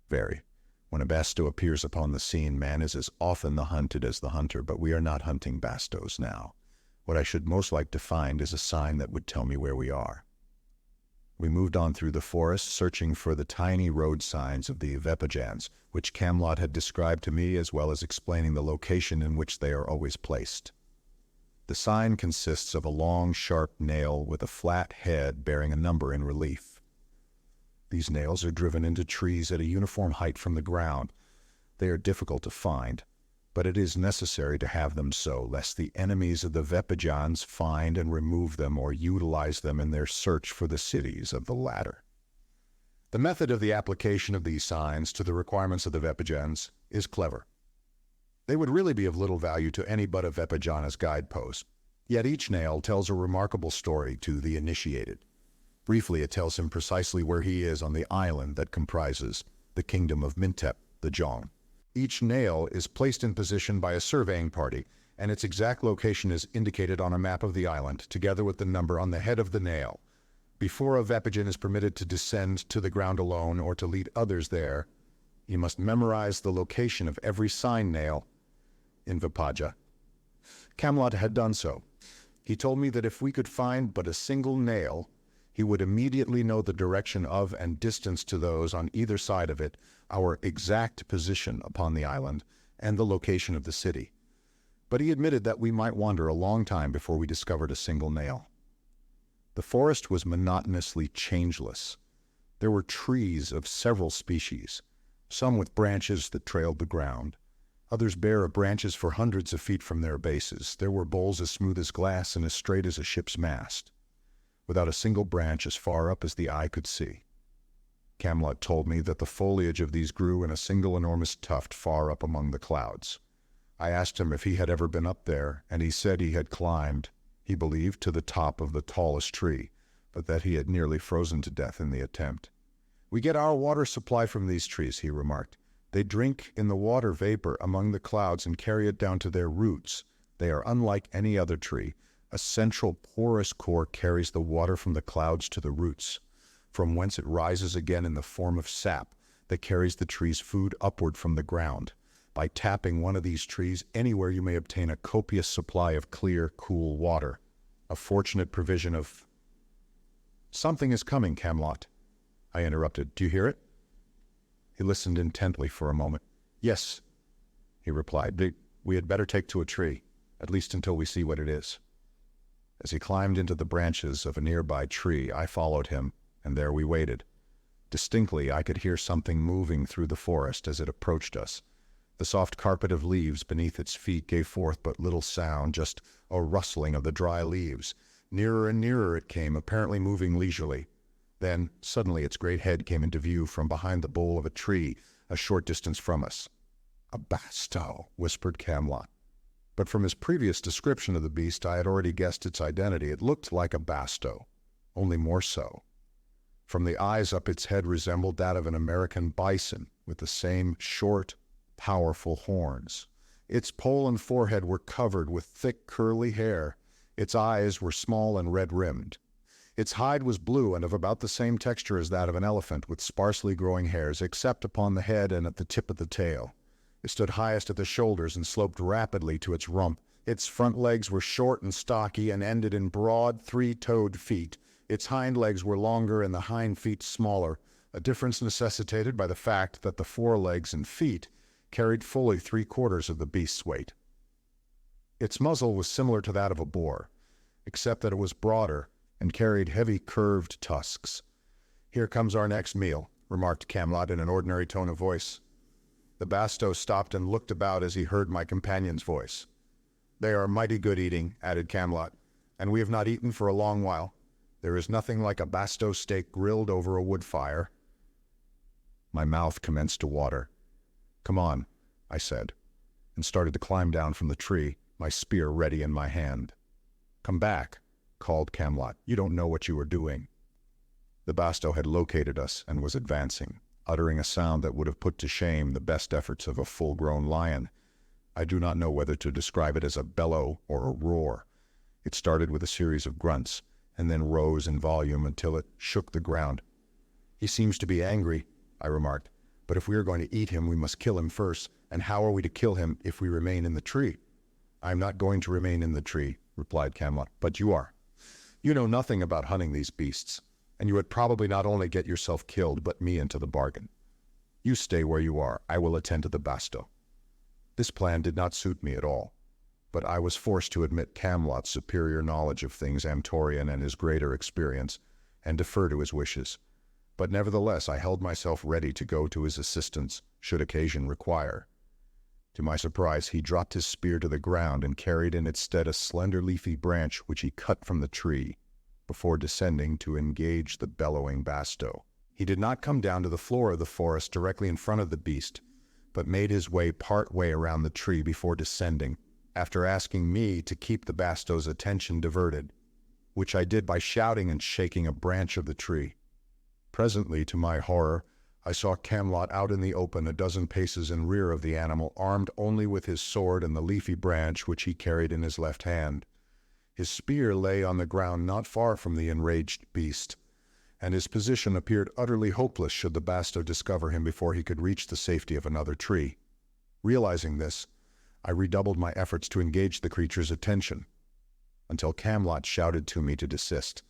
Very. When a basto appears upon the scene, man is as often the hunted as the hunter, but we are not hunting bastos now. What I should most like to find is a sign that would tell me where we are. We moved on through the forest, searching for the tiny road signs of the vepajans, which Camelot had described to me, as well as explaining the location in which they are always placed. The sign consists of a long, sharp nail with a flat head bearing a number in relief. These nails are driven into trees at a uniform height from the ground. They are difficult to find, but it is necessary to have them so, lest the enemies of the vepajans find and remove them or utilize them in their search for the cities of the latter. The method of the application of these signs to the requirements of the vepajans is clever. They would really be of little value to any but a vepajan as guidepost, yet each nail tells a remarkable story to the initiated. Briefly, it tells him precisely where he is on the island that comprises the kingdom of Mintep, the Zhong. Each nail is placed in position by a surveying party, and its exact location is indicated on a map of the island, together with the number on the head of the nail. Before a Vepigin is permitted to descend to the ground alone or to lead others there, he must memorize the location of every sign nail in Vipaja. Camelot had done so. He told me that if we could find but a single nail, he would immediately know the direction of and distance to those on either side of it, our exact position upon the island, and the location of the city. But he admitted that we might wander a long time before we discovered a single nail. The forest was monotonously changeless. There were trees of several species, some with branches that trailed the ground, others bare of branches for hundreds of feet from their bases. There were boles as smooth as glass and as straight as a ship's mast, without a single branch as far up as the eye could see. Camelot told me that the foliage of these grew in a single enormous tuft far up among the clouds. I asked him if he had ever been up there, and he said he had climbed, he believed, to the top of the tallest tree, but that he had nearly frozen to death in the attempt. "We get our water supply from these trees," he remarked. "They drink in the water vapor among the clouds and carry it down to their roots. They are unlike any other tree. A central porous core carries the water from the clouds to the roots, from whence it rises again in the form of sap that carries the tree's food upward from the ground. By tapping one of these trees, anywhere you may obtain a copious supply of clear, cool water. A fortunate provision of—" "Something is coming, Camelot," I interrupted. "Do you hear it?" He listened intently for a moment. "Yes," he replied. "We had better take to a tree, at least until we see what it is." As he climbed into the branches of a nearby tree, I followed him, and there we waited. Distinctly, I could hear something moving through the forest as it approached us. The soft carpet of leaves beneath its feet gave forth but little sound, just a rustling of the dry leaves. Nearer and nearer it came, apparently moving leisurely. Then, suddenly, its great head came into view from behind the bole of a tree, a short distance from us. "A basto," whispered Camelot. But from his previous description of the beast, I had already guessed its identity. It looked like a basto, only more so. From the eyes up, its head resembled that of an American bison, with the same short, powerful horns. Its poll and forehead were covered with thick, curly hair. Its eyes were small and red-rimmed. Its hide was blue and of about the same texture as that of an elephant, with sparsely growing hairs, except upon the head and at the tip of the tail. It stood highest at the shoulders and sloped rapidly to its rump. Its front legs were short and stocky and ended in broad, three-toed feet. Its hind legs were longer and the hind feet smaller, a difference necessitated by the fact that the forelegs and feet carried fully 3/4 of the beast's weight. Its muzzle was similar to that of a boar, except that it was broader and carried heavy curved tusks. "Here comes our next meal," remarked Camelot in an ordinary tone of voice. The basto stopped and looked about as he heard my companion's voice. "They are mighty good eating," added Camelot, "and we have not eaten for a long while. There is nothing like a basto steak grilled over a wood fire." My mouth commenced to water. "Come on," I said, and started to climb down from the tree, my spear ready in my hand. "Come back," called Camelot. "You don't know what you are doing." The basto had located us and was advancing, uttering a sound that would have put to shame the best efforts of a full-grown lion. I do not know whether to describe it as a bellow or a roar. It started with a series of grunts, and then rose in volume until it shook the ground. "He seems to be angry," I remarked. "But if we are going to eat him, we must kill him first. And how are we to kill him if we remain in the tree?" "I am not going to remain in the tree," replied Camelot, "but you are. You know nothing about hunting these beasts, and you would probably not only get yourself killed, but me into the bargain. You stay where you are. I will attend to the basto." This plan did not suit me at all, but I was forced to admit Camelot's superior knowledge of things Amtorian and his greater experience, and defer to his wishes. But nevertheless I held myself ready to go to his assistance, should occasion require. To my surprise, he dropped his spear to the ground and carried in its stead a slender leafy branch which he cut from the tree, before descending to engage the bellowing basto. He did not come down to the floor of the forest directly in front of the beast, but made his way part way around the tree before descending, after asking me to keep the basto's attention diverted, which I did by shouting and shaking a branch of the tree. Presently, to my horror, I saw Camelot out in the open a dozen paces in rear of the animal, armed only with his sword and the leafy branch which he carried in his left hand. His spear lay on the ground not far from the enraged beast, and his position appeared utterly hopeless should the Basto discover him before he could reach the safety of another tree. Realizing this, I redoubled my efforts to engage the creature's attention, until Camelot shouted to me to desist.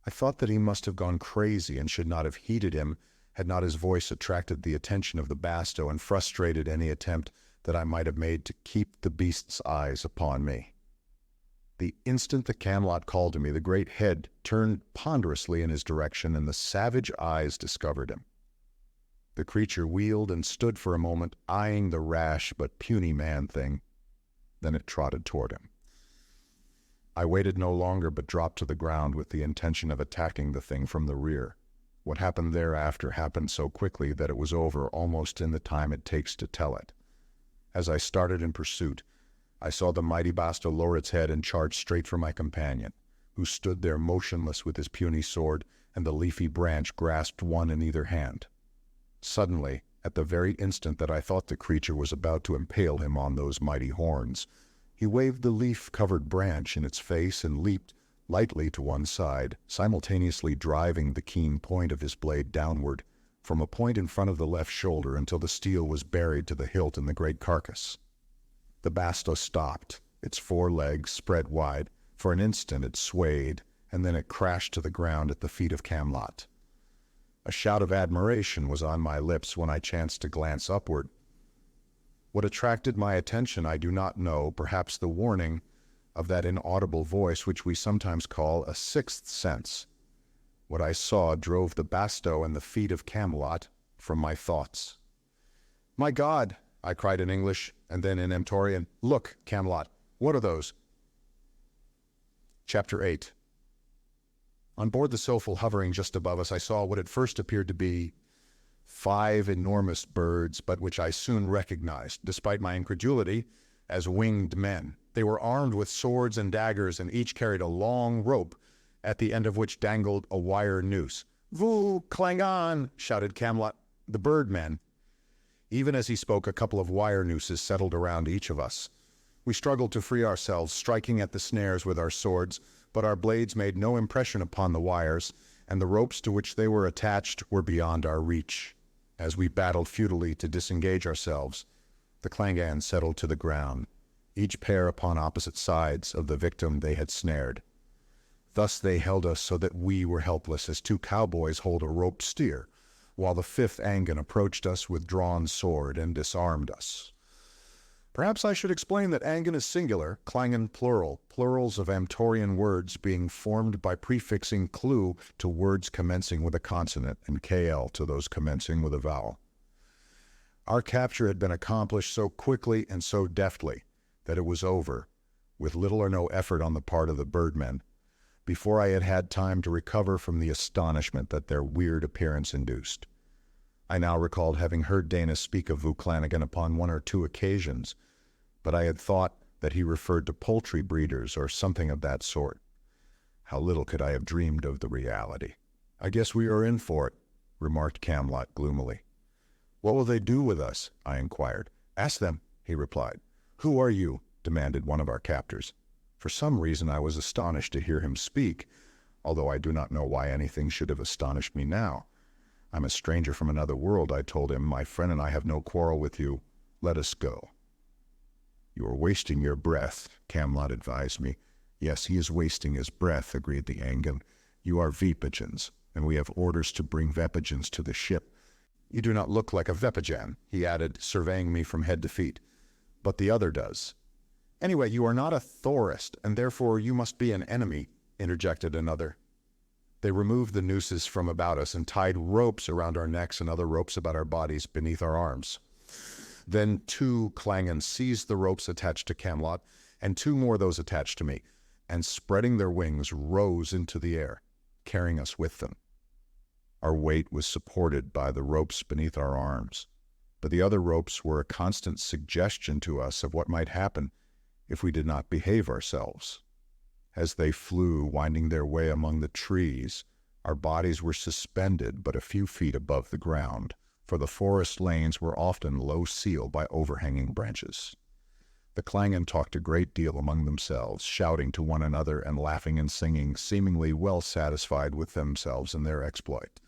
I thought that he must have gone crazy and should not have heeded him had not his voice attracted the attention of the Basto and frustrated any attempt that I might have made to keep the beast's eyes upon me. The instant the Camelot called to me, the great head turned ponderously in his direction, and the savage eyes discovered him. The creature wheeled and stood for a moment, eyeing the rash but puny man-thing. Then it trotted toward him. I waited no longer, but dropped to the ground with the intention of attacking the thing from the rear. What happened thereafter happened so quickly that it was over almost in the time it takes to tell it. As I started in pursuit, I saw the mighty Basto lower its head and charge straight for my companion, who stood there motionless with his puny sword and the leafy branch grasped one in either hand. Suddenly, at the very instant that I thought the creature was about to impale him on those mighty horns, he waved the leaf-covered branch in its face and leaped lightly to one side, simultaneously driving the keen point of his blade downward from a point in front of the left shoulder until the steel was buried to the hilt in the great carcass. The Basto stopped, its four legs spread wide. For an instant it swayed, and then it crashed to the ground at the feet of Camelot. A shout of admiration was on my lips when I chanced to glance upward. What attracted my attention I do not know, perhaps the warning of that inaudible voice which we sometimes call a sixth sense. What I saw drove the Basto and the feet of Camelot from my thoughts. "My God!" I cried in English, and then in Amtorian, "Look, Camelot, what are those?" Chapter 8. On board the Sophil hovering just above us, I saw what at first appeared to be 5 enormous birds, but which I soon recognized, despite my incredulity, as winged men. They were armed with swords and daggers, and each carried a long rope, at the end of which dangled a wire noose. "Vous, clang on!" shouted Camelot. "The birdmen." Even as he spoke, a couple of wire nooses settled around each of us. We struggled to free ourselves, striking at the snares with our swords, but our blades made no impression upon the wires, and the ropes to which they were attached were beyond our reach. As we battled futilely to disengage ourselves, the Klangans settled to the ground, each pair upon opposite sides of the victim they had snared. Thus they held us so that we were helpless as two cowboys hold a roped steer, while the fifth Angan approached us with drawn sword and disarmed us. Perhaps I should explain that Angan is singular, Klangen plural, plurals of Amtorian words being formed by prefixing "klu" to words commencing with a consonant and "kl" to those commencing with a vowel. Our capture had been accomplished so quickly and so deftly that it was over, with little or no effort on the part of the birdmen, before I had had time to recover from the astonishment that their weird appearance induced. I now recalled having heard Dana speak of Vu Clanagan upon 1 or 2 occasions, but I had thought that he referred to poultry breeders or something of that sort. How little could I have dreamed of the reality. "I guess we are in for it," remarked Camelot gloomily. "What will they do with us?" I inquired. "Ask them," he replied. "Who are you?" demanded one of our captors. For some reason I was astonished to hear him speak, although I do not know why anything should have astonished me now. "I'm a stranger from another world," I told him. "My friend and I have no quarrel with you. Let us go." "You are wasting your breath," Camelot advised me. "Yes, he is wasting his breath," agreed the Angan. "You are Vepigens, and we have orders to bring Vepigens to the ship. You do not look like a Vepigan," he added, surveying me from head to feet. "But the other does." "Anyway, you are not a Thorist, and therefore you must be an enemy," interjected another. They removed the nooses from about us and tied ropes around our necks and other ropes about our bodies beneath our arms. Then 2 Klangans seized the ropes attached to Camelot, and 2 more those attached to me, and spreading their wings rose into the air, carrying us with them. Our weight was supported by the ropes beneath our arms, but the other ropes were a constant suggestion to us of what might happen if we did not behave ourselves. As they flew, winding their way among the trees, Our bodies were suspended but a few feet above the ground, for the forest lanes were often low-ceiled by overhanging branches. The Klangen talked a great deal among themselves, shouting to one another and laughing and singing, seemingly well satisfied with themselves and their exploit.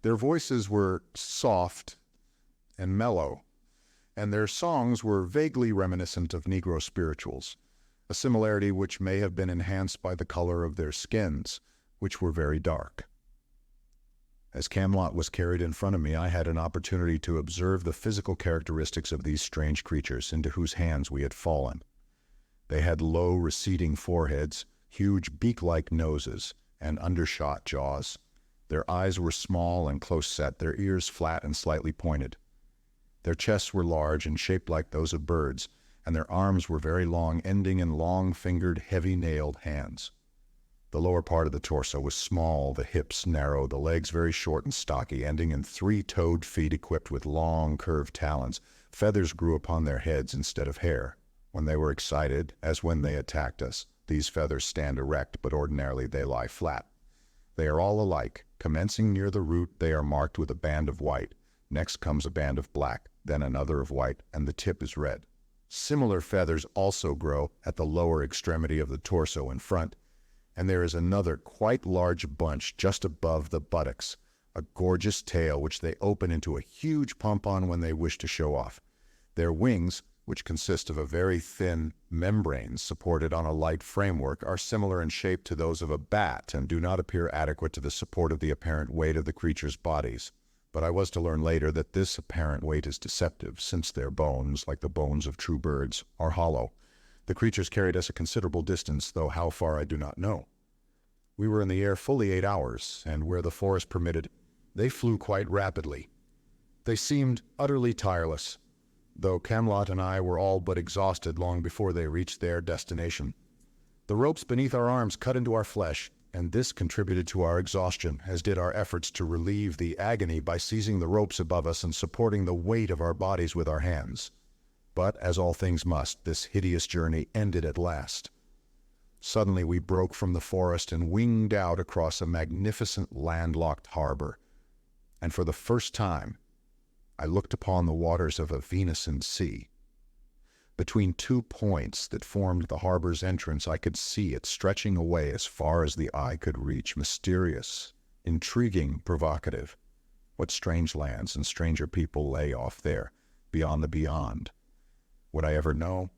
Their voices were soft and mellow, and their songs were vaguely reminiscent of Negro spirituals, a similarity which may have been enhanced by the color of their skins, which were very dark. As Camelot was carried in front of me, I had an opportunity to observe the physical characteristics of these strange creatures into whose hands we had fallen. They had low, receding foreheads, huge beak-like noses, and undershot jaws. Their eyes were small and close-set, their ears flat and slightly pointed. Their chests were large and shaped like those of birds, and their arms were very long, ending in long-fingered, heavy-nailed hands. The lower part of the torso was small, the hips narrow, the legs very short and stocky, ending in three-toed feet equipped with long, curved talons. Feathers grew upon their heads instead of hair. When they were excited, as when they attacked us, these feathers stand erect, but ordinarily they lie flat. They are all alike. Commencing near the root, they are marked with a band of white. Next comes a band of black, then another of white, and the tip is red. Similar feathers also grow at the lower extremity of the torso in front, and there is another quite large bunch just above the buttocks, a gorgeous tail which they open into a huge pompon when they wish to show off. Their wings, which consist of a very thin membrane supported on a light framework, are similar in shape to those of a bat and do not appear adequate to the support of the apparent weight of the creatures' bodies. But I was to learn later that this apparent weight is deceptive, since their bones, like the bones of true birds, are hollow. The creatures carried us a considerable distance, though how far I do not know. We were in the air fully 8 hours, and where the forest permitted, they flew quite rapidly. They seemed utterly tireless, though Camelot and I were all but exhausted long before they reached their destination. The ropes beneath our arms cut into our flesh, and this contributed to our exhaustion, as did our efforts to relieve the agony by seizing the ropes above us and supporting the weight of our bodies with our hands. But, as all things must, this hideous journey ended at last. Suddenly we broke from the forest and winged out across a magnificent landlocked harbor, and for the first time I looked upon the waters of a Venusian sea. Between 2 points that formed the harbor's entrance, I could see it stretching away as far as the eye could reach, mysterious, intriguing, provocative. What strange lands and stranger people lay off there, beyond the beyond? Would I ever know?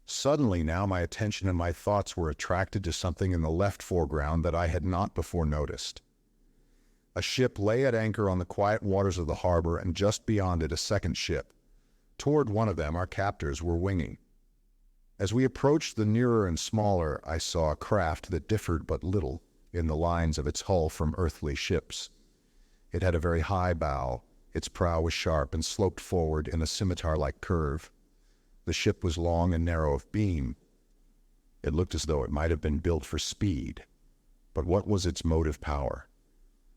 Suddenly now my attention and my thoughts were attracted to something in the left foreground that I had not before noticed. A ship lay at anchor on the quiet waters of the harbor, and just beyond it a second ship. Toward one of them our captors were winging. As we approached the nearer and smaller, I saw a craft that differed but little in the lines of its hull from earthly ships. It had a very high bow, its prow was sharp and sloped forward in a scimitar-like curve. The ship was long and narrow of beam. It looked as though it might have been built for speed. But what was its motive power?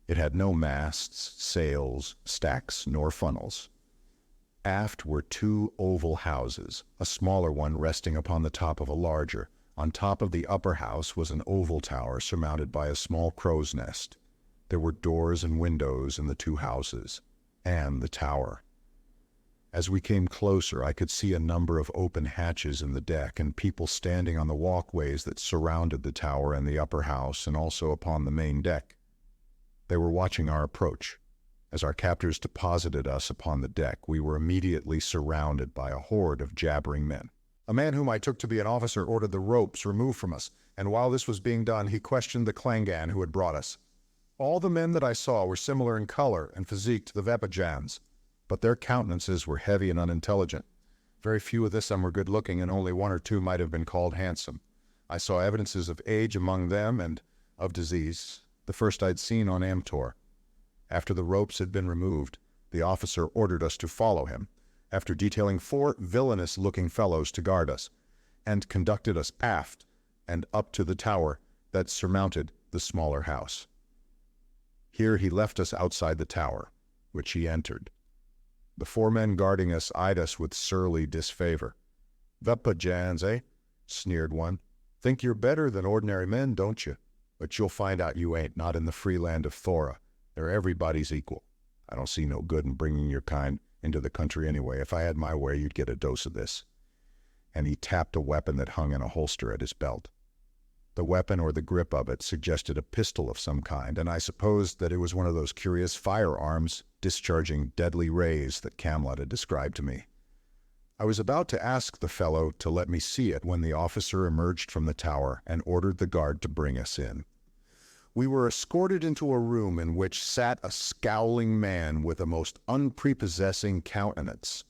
It had no masts, sails, stacks, nor funnels. Aft were 2 oval houses, a smaller one resting upon the top of a larger. On top of the upper house was an oval tower surmounted by a small crow's nest. There were doors and windows in the 2 houses, and the tower. As we came closer, I could see a number of open hatches in the deck and people standing on the walkways that surrounded the tower and the upper house, and also upon the main deck. They were watching our approach. As our captors deposited us upon the deck, we were immediately surrounded by a horde of jabbering men. A man whom I took to be an officer ordered the ropes removed from us, and while this was being done, he questioned the Klangen who had brought us. All the men that I saw were similar in color and physique to the Vepajans, but their countenances were heavy and unintelligent. Very few of them were good-looking, and only 1 or 2 might have been called handsome. I saw evidences of age among them and of disease, the first I'd seen on Amtor. After the ropes had been removed, the officer ordered us to follow him, after detailing 4 villainous-looking fellows to guard us, and conducted us aft and up to the tower that surmounted the smaller house. Here he left us outside the tower, which he entered. The 4 men guarding us eyed us with surly disfavor. "Vepajans, eh?" sneered one. "Think you're better than ordinary men, don't you? But you'll find out you ain't, not in the free land of Thora. There everybody's equal. I don't see no good in bringing your kind into the country anyway. If I had my way, you'd get a dose of this." And he tapped a weapon that hung in a holster at his belt. The weapon, or the grip of it, suggested a pistol of some kind, and I supposed that it was one of those curious firearms discharging deadly rays that Camelot had described to me. I was about to ask the fellow to let me see it when the officer emerged from the tower and ordered the guard to bring us in. We were escorted into a room in which sat a scowling man with a most unprepossessing countenance.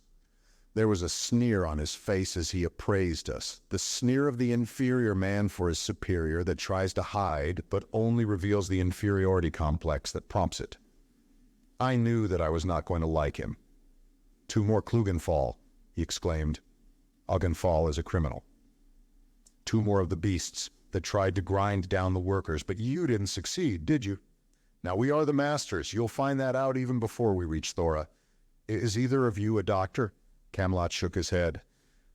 There was a sneer on his face as he appraised us, the sneer of the inferior man for his superior that tries to hide but only reveals the inferiority complex that prompts it. I knew that I was not going to like him. "Two more Klugenfall," he exclaimed. Augenfall is a criminal. "Two more of the beasts that tried to grind down the workers, but you didn't succeed, did you? Now we are the masters. You'll find that out even before we reach Thora. Is either of you a doctor?" Camelot shook his head.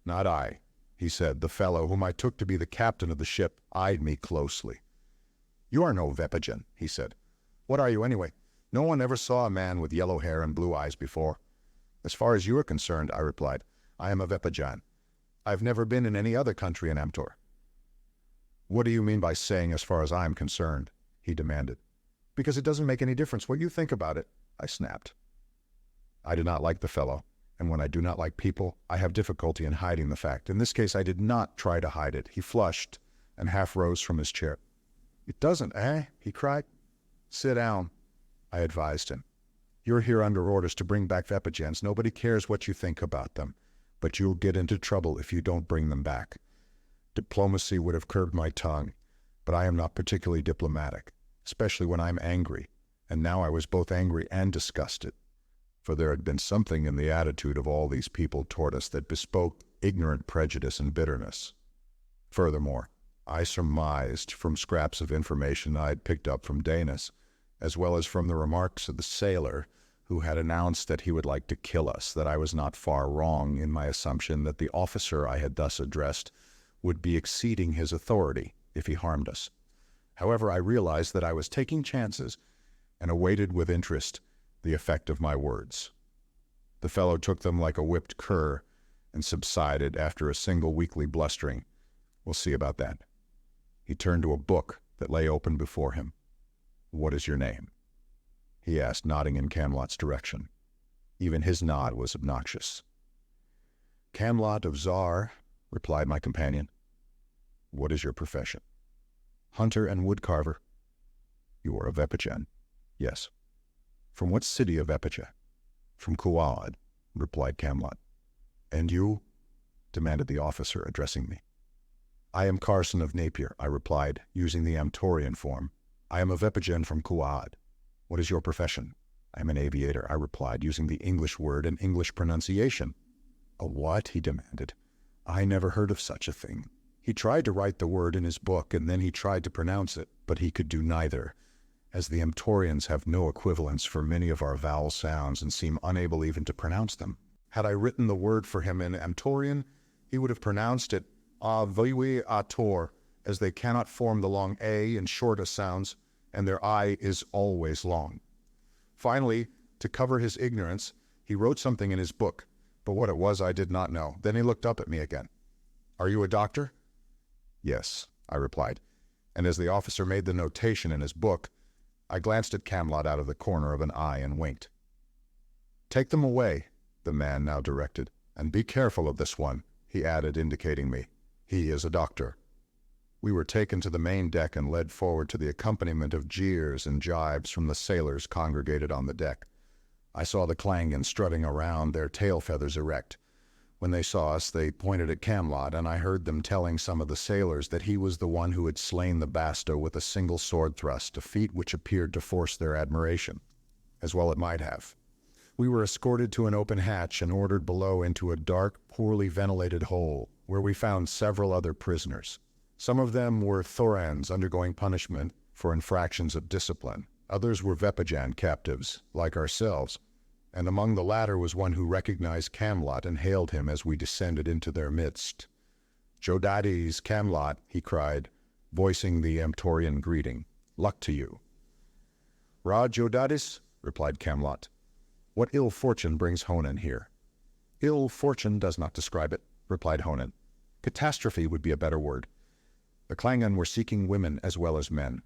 "Not I," he said. The fellow, whom I took to be the captain of the ship, eyed me closely. "You are no Vepigen," he said. "What are you anyway? No one ever saw a man with yellow hair and blue eyes before." "As far as you are concerned," I replied, "I am a Vepijan. I've never been in any other country in Amtor." "What do you mean by saying 'as far as I'm concerned'?" he demanded. "Because it doesn't make any difference what you think about it," I snapped. I did not like the fellow, and when I do not like people, I have difficulty in hiding the fact. In this case, I did not try to hide it. He flushed and half rose from his chair. "It doesn't, eh?" he cried. "Sit down," I advised him. "You're here under orders to bring back Vepigens. Nobody cares what you think about them, but you'll get into trouble if you don't bring them back." Diplomacy would have curbed my tongue, but I am not particularly diplomatic, especially when I'm angry, and now I was both angry and disgusted, for there had been something in the attitude of all these people toward us that bespoke ignorant prejudice and bitterness. Furthermore, I surmised from scraps of information I had picked up from Danis, as well as from the remarks of the sailor who had announced that he would like to kill us, that I was not far wrong in my assumption that the officer I had thus addressed would be exceeding his authority if he harmed us. However, I realized that I was taking chances and awaited with interest the effect of my words. The fellow took them like a whipped cur and subsided after a single weekly blustering. "We'll see about that." He turned to a book that lay open before him. "What is your name?" he asked, nodding in Camelot's direction. Even his nod was obnoxious. "Camelot of Zar," replied my companion. "What is your profession?" "Hunter and woodcarver." "You are a Vepigen?" "Yes." "From what city of Epija?" "From Kuad," replied Camelot. "And you?" demanded the officer, addressing me. "I am Carson of Napier," I replied, using the Amtorian form. "I am a Vepigen from Kuad." "What is your profession?" "I am an aviator," I replied, using the English word and English pronunciation. "A what?" he demanded. I never heard of such a thing. He tried to write the word in his book, and then he tried to pronounce it, but he could do neither, as the Amtorians have no equivalents for many of our vowel sounds and seem unable even to pronounce them. Had I written the word for him in Amtorian, he would have pronounced it ator, as they cannot form the long A and short A sounds, and their I is always long. Finally, to cover his ignorance, he wrote something in his book, but what it was I did not know. Then he looked up at me again. "Are you a doctor?" "Yes," I replied, and as the officer made the notation in his book, I glanced at Camelot out of the corner of an eye and winked. "Take them away," the man now directed, "and be careful of this one," he added, indicating me. "He is a doctor." We were taken to the main deck and led forward to the accompaniment of jeers and jibes from the sailors congregated on the deck. I saw the Klangen strutting around, their tail feathers erect. When they saw us, they pointed at Camelot, and I heard them telling some of the sailors that he was the one who had slain the Basto with a single sword thrust, a feat which appeared to force their admiration. As well it might have. We were escorted to an open hatch and ordered below into a dark, poorly ventilated hole, where we found several other prisoners. Some of them were Thorans undergoing punishment for infractions of discipline. Others were Vepijan captives, like ourselves, and among the latter was one who recognized Camelot and hailed him as we descended into their midst. "Jodades, Camelot," he cried, voicing the Amtorian greeting. Luck to you." "Raj Yodadis," replied Camelot, "what ill fortune brings Honan here?" "Ill fortune does not describe it," replied Honan. "Catastrophe would be a better word. The Klangon were seeking women as well as men.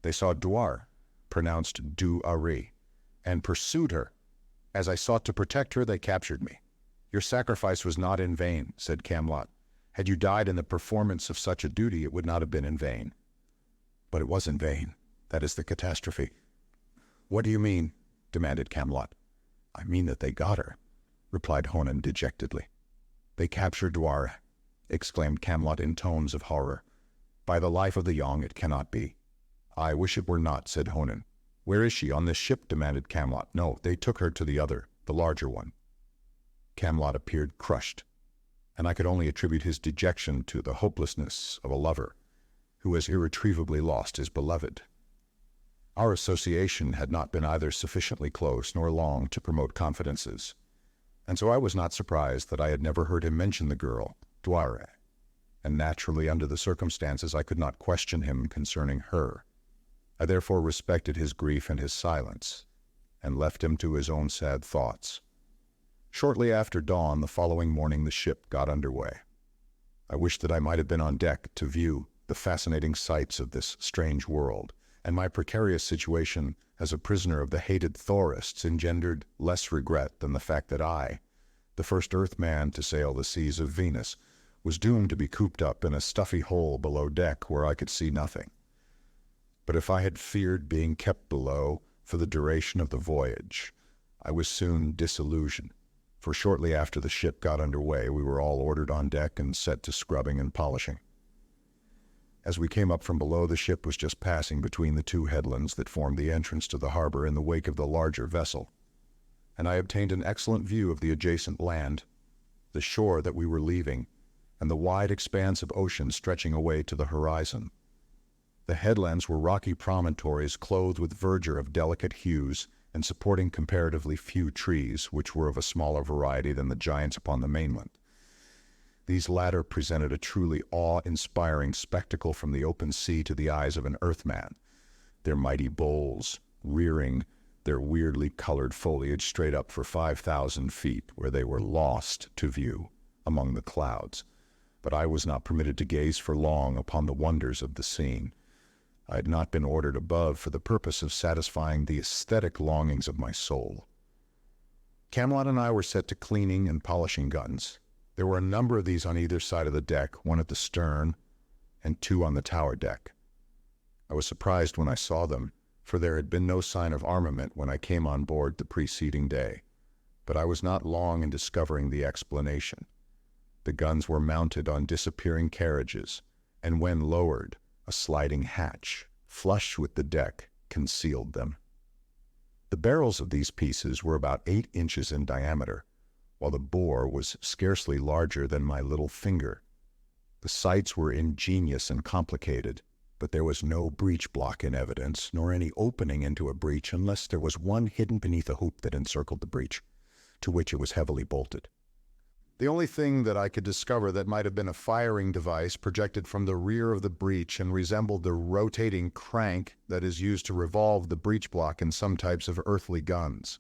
They saw Dwar, pronounced Du-Ari, and pursued her. As I sought to protect her, they captured me." "Your sacrifice was not in vain," said Camelot. "Had you died in the performance of such a duty, it would not have been in vain." "But it was in vain. That is the catastrophe." "What do you mean?" demanded Camelot. "I mean that they got her," replied Honan dejectedly. "They captured Dwar," exclaimed Camelot in tones of horror. "By the life of the young, it cannot be." "I wish it were not," said Honan. "Where is she? On this ship?" demanded Camelot. "No, they took her to the other, the larger one." Camelot appeared crushed, and I could only attribute his dejection to the hopelessness of a lover who has irretrievably lost his beloved. Our association had not been either sufficiently close nor long to promote confidences, and so I was not surprised that I had never heard him mention the girl, Dware, and naturally under the circumstances I could not question him concerning her. I therefore respected his grief and his silence, and left him to his own sad thoughts. Shortly after dawn the following morning the ship got under way. I wished that I might have been on deck to view the fascinating sights of this strange world, and my precarious situation as a prisoner of the hated Thorists engendered less regret than the fact that I, the first Earthman to sail the seas of Venus, was doomed to be cooped up in a stuffy hole below deck where I could see nothing. But if I had feared being kept below for the duration of the voyage, I was soon disillusioned, for shortly after the ship got under way we were all ordered on deck and set to scrubbing and polishing. As we came up from below, the ship was just passing between the two headlands that formed the entrance to the harbor in the wake of the larger vessel, and I obtained an excellent view of the adjacent land, the shore that we were leaving, and the wide expanse of ocean stretching away to the horizon. The headlands were rocky promontories clothed with verdure of delicate hues and supporting comparatively few trees, which were of a smaller variety than the giants upon the mainland. These latter presented a truly awe-inspiring spectacle from the open sea to the eyes of an Earthman, their mighty boles rearing their weirdly colored foliage straight up for 5,000 feet, where they were lost to view among the clouds. But I was not permitted to gaze for long upon the wonders of the scene. I had not been ordered above for the purpose of satisfying the aesthetic longings of my soul. Camelot and I were set to cleaning and polishing guns. There were a number of these on either side of the deck, one at the stern and two on the tower deck. I was surprised when I saw them, for there had been no sign of armament when I came on board the preceding day. But I was not long in discovering the explanation. The guns were mounted on disappearing carriages, and when lowered, a sliding hatch, flush with the deck, concealed them. The barrels of these pieces were about 8 inches in diameter, while the bore was scarcely larger than my little finger. The sights were ingenious and complicated, but there was no breech block in evidence, nor any opening into a breech unless there was one hidden beneath a hoop that encircled the breech, to which it was heavily bolted. The only thing that I could discover that might have been a firing device projected from the rear of the breech and resembled the rotating crank that is used to revolve the breech block in some types of earthly guns.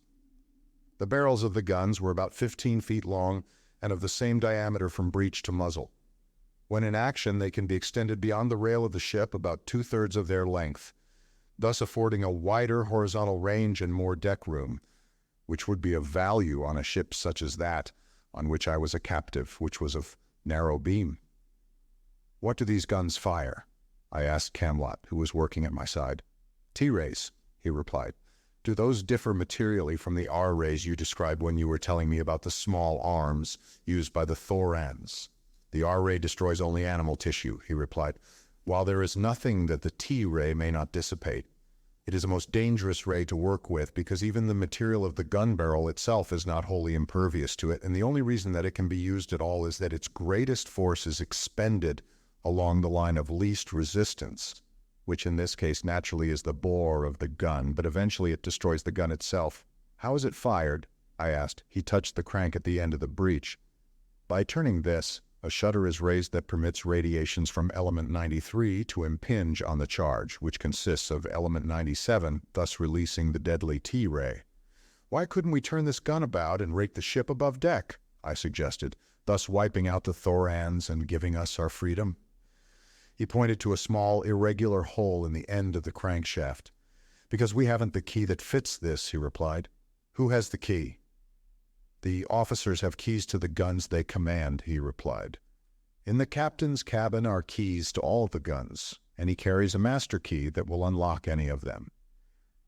The barrels of the guns were about 15 feet long and of the same diameter from breech to muzzle. When in action, they can be extended beyond the rail of the ship about 2/3 of their length, thus affording a wider horizontal range and more deck room, which would be of value on a ship such as that on which I was a captive, which was of narrow beam. "What do these guns fire?" I asked Camelot, who was working at my side. "T-rays," he replied. "Do those differ materially from the R-rays you described when you were telling me about the small arms used by the Thorans?" "The R-ray destroys only animal tissue," he replied, "while there is nothing that the T-ray may not dissipate. It is a most dangerous ray to work with because even the material of the gun barrel itself is not wholly impervious to it, and the only reason that it can be used at all is that its greatest force is expended along the line of least resistance, which in this case naturally is the bore of the gun, but eventually it destroys the gun itself." "How is it fired?" I asked. He touched the crank at the end of the breech. "By turning this," A shutter is raised that permits radiations from element 93 to impinge on the charge, which consists of element 97, thus releasing the deadly T-ray. "Why couldn't we turn this gun about and rake the ship above deck?" I suggested, thus wiping out the Thorans and giving us our freedom. He pointed to a small, irregular hole in the end of the crankshaft. "Because we haven't the key that fits this," he replied. "Who has the key?" "The officers have keys to the guns they command," he replied. "In the captain's cabin are keys to all the guns, and he carries a master key that will unlock any of them.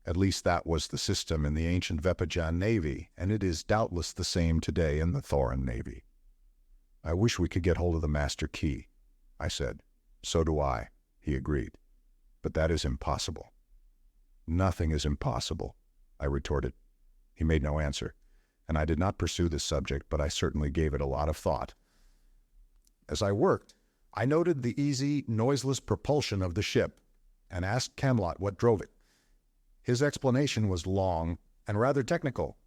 At least that was the system in the ancient Vepajan Navy, and it is doubtless the same today in the Thoran Navy." "I wish we could get hold of the master key," I said. "So do I," he agreed. "But that is impossible." "Nothing is impossible," I retorted. He made no answer, and I did not pursue this subject, but I certainly gave it a lot of thought. As I worked, I noted the easy, noiseless propulsion of the ship, and asked Camelot what drove it. His explanation was long and rather technical.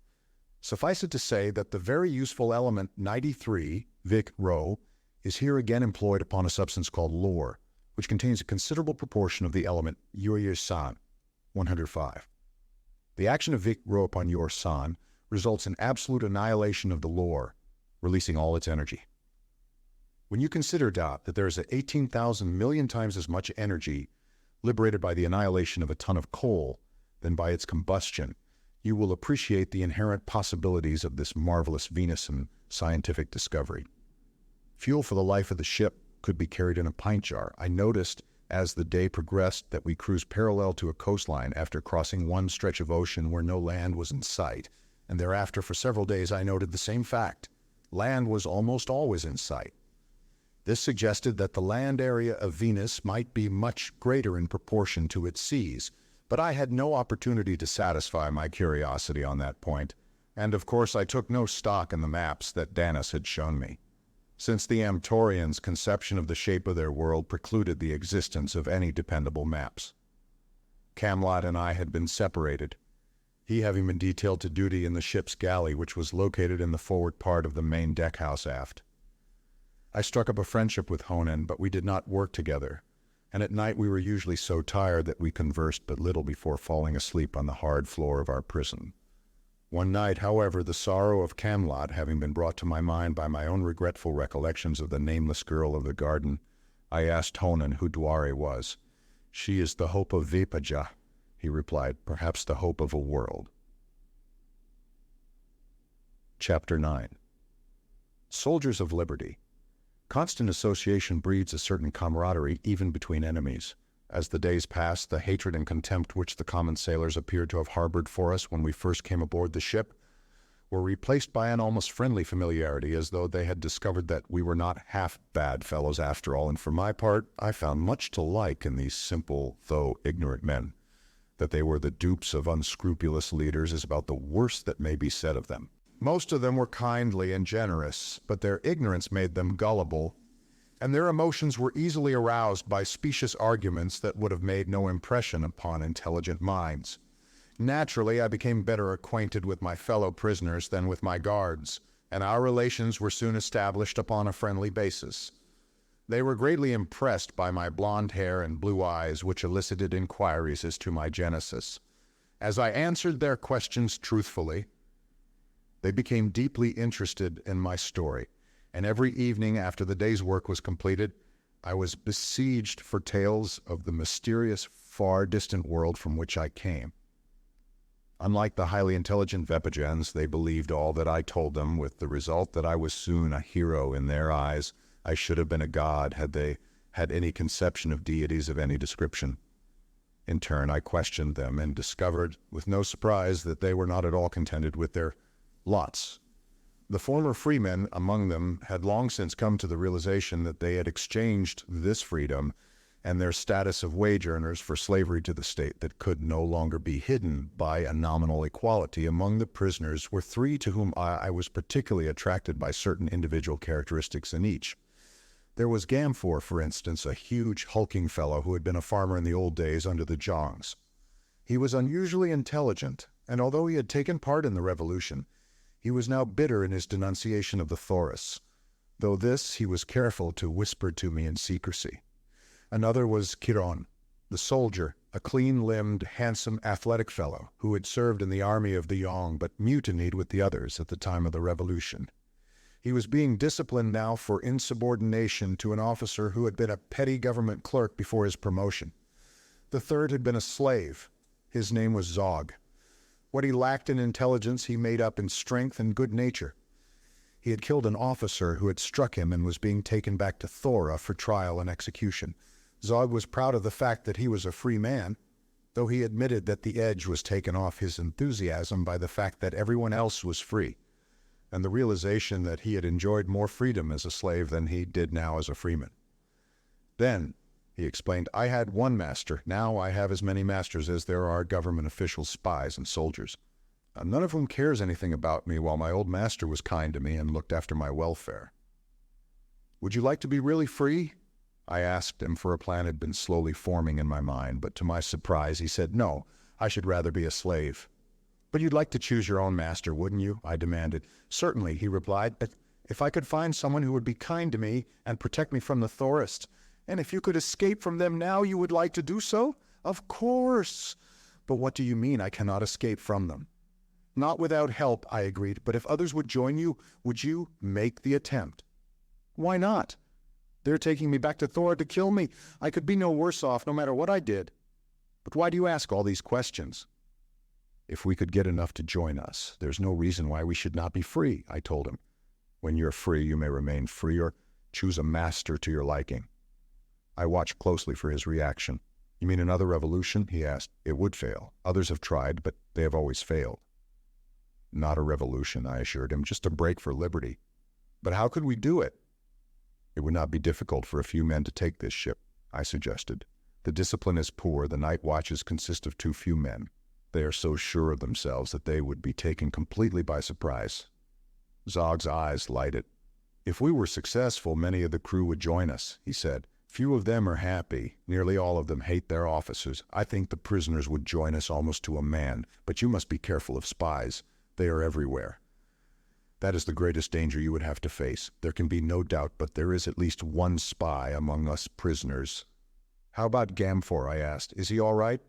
Suffice it to say that the very useful element 93, Vic Rho, is here again employed upon a substance called lore, which contains a considerable proportion of the element Yor-San, 105. The action of Vic Rho upon Yor-San results in absolute annihilation of the lore, releasing all its energy. When you consider, that there is 18,000 million times as much energy liberated by the annihilation of a ton of coal than by its combustion, you will appreciate the inherent possibilities of this marvelous Venusian scientific discovery. Fuel for the life of the ship could be carried in a pint jar. I noticed as the day progressed that we cruised parallel to a coastline after crossing one stretch of ocean where no land was in sight, and thereafter for several days I noted the same fact. Land was almost always in sight. This suggested that the land area of Venus might be much greater in proportion to its seas, but I had no opportunity to satisfy my curiosity on that point, and of course I took no stock in the maps that Danis had shown me, since the Amtorians' conception of the shape of their world precluded the existence of any dependable maps. Camelot and I had been separated, he having been detailed to duty in the ship's galley, which was located in the forward part of the main deckhouse aft. I struck up a friendship with Honan, but we did not work together, and at night we were usually so tired that we conversed but little before falling asleep on the hard floor of our prison. One night, however, the sorrow of Camelot having been brought to my mind by my own regretful recollections of the nameless girl of the garden, I asked Honan who Dwari was. "She is the hope of Vepaja," he replied, "perhaps the hope of a world." Chapter 9. Soldiers of Liberty. Constant association breeds a certain camaraderie even between enemies. As the days passed, the hatred and contempt which the common sailors appeared to have harbored for us when we first came aboard the ship were replaced by an almost friendly familiarity, as though they had discovered that we were not half bad fellows after all, and for my part, I found much to like in these simple, though ignorant men. That they were the dupes of unscrupulous leaders is about the worst that may be said of them. Most of them were kindly and generous, but their ignorance made them gullible, and their emotions were easily aroused by specious arguments that would have made no impression upon intelligent minds. Naturally, I became better acquainted with my fellow prisoners than with my guards, and our relations were soon established upon a friendly basis. They were greatly impressed by my blonde hair and blue eyes, which elicited inquiries as to my genesis. As I answered their questions truthfully, they became deeply interested in my story, and every evening after the day's work was completed, I was besieged for tales of the mysterious, far distant world from which I came. Unlike the highly intelligent Vepajans, they believed all that I told them, with the result that I was soon a hero in their eyes. I should have been a god had they had any conception of deities of any description. In turn, I questioned them and discovered, with no surprise, that they were not at all contented with their lots. The former freemen among them had long since come to the realization that they had exchanged this freedom and their status of wage earners for slavery to the state that could no longer be hidden by a nominal equality. Among the prisoners were three to whom I was particularly attracted by certain individual characteristics in each. There was Gamfor, for instance, a huge, hulking fellow who had been a farmer in the old days under the Jongs. He was unusually intelligent, and although he had taken part in the revolution, he was now bitter in his denunciation of the Thoris. though this he was careful to whisper to me in secrecy. Another was Chiron, the soldier, a clean-limbed, handsome, athletic fellow who had served in the army of the Yong but mutinied with the others at the time of the revolution. He was being disciplined now for insubordination to an officer who had been a petty government clerk before his promotion. The third had been a slave. His name was Zog. What he lacked in intelligence he made up in strength and good nature. He had killed an officer who had struck him and was being taken back to Thora for trial and execution. Zog was proud of the fact that he was a free man, though he admitted that the edge was taken off his enthusiasm by the fact that everyone else was free, and the realization that he had enjoyed more freedom as a slave than he did now as a freeman. Then, he explained, I had one master. Now I have as many masters as there are government officials, spies, and soldiers. None of whom cares anything about me, while my old master was kind to me and looked after my welfare. Would you like to be really free? I asked him, for a plan had been slowly forming in my mind, but to my surprise he said, no, I should rather be a slave. But you'd like to choose your own master, wouldn't you? I demanded. Certainly, he replied, but if I could find someone who would be kind to me and protect me from the Thorists, and if you could escape from them now, you would like to do so? Of course. But what do you mean I cannot escape from them? Not without help, I agreed, but if others would join you, would you make the attempt? Why not? They're taking me back to Thora to kill me. I could be no worse off no matter what I did. But why do you ask all these questions? If we could get enough to join us, there's no reason why we should not be free, I told him. When you're free, you may remain free or choose a master to your liking. I watched closely for his reaction. You mean another revolution? He asked. It would fail. Others have tried, but they have always failed. Not a revolution, I assured him, just a break for liberty. But how could we do it? It would not be difficult for a few men to take this ship, I suggested. The discipline is poor. The night watches consist of too few men. They are so sure of themselves that they would be taken completely by surprise. Zog's eyes lighted. If we were successful, many of the crew would join us, he said. Few of them are happy. Nearly all of them hate their officers. I think the prisoners would join us almost to a man, but you must be careful of spies. They are everywhere. That is the greatest danger you would have to face. There can be no doubt, but there is at least one spy among us prisoners. How about Gamfor? I asked. Is he all right?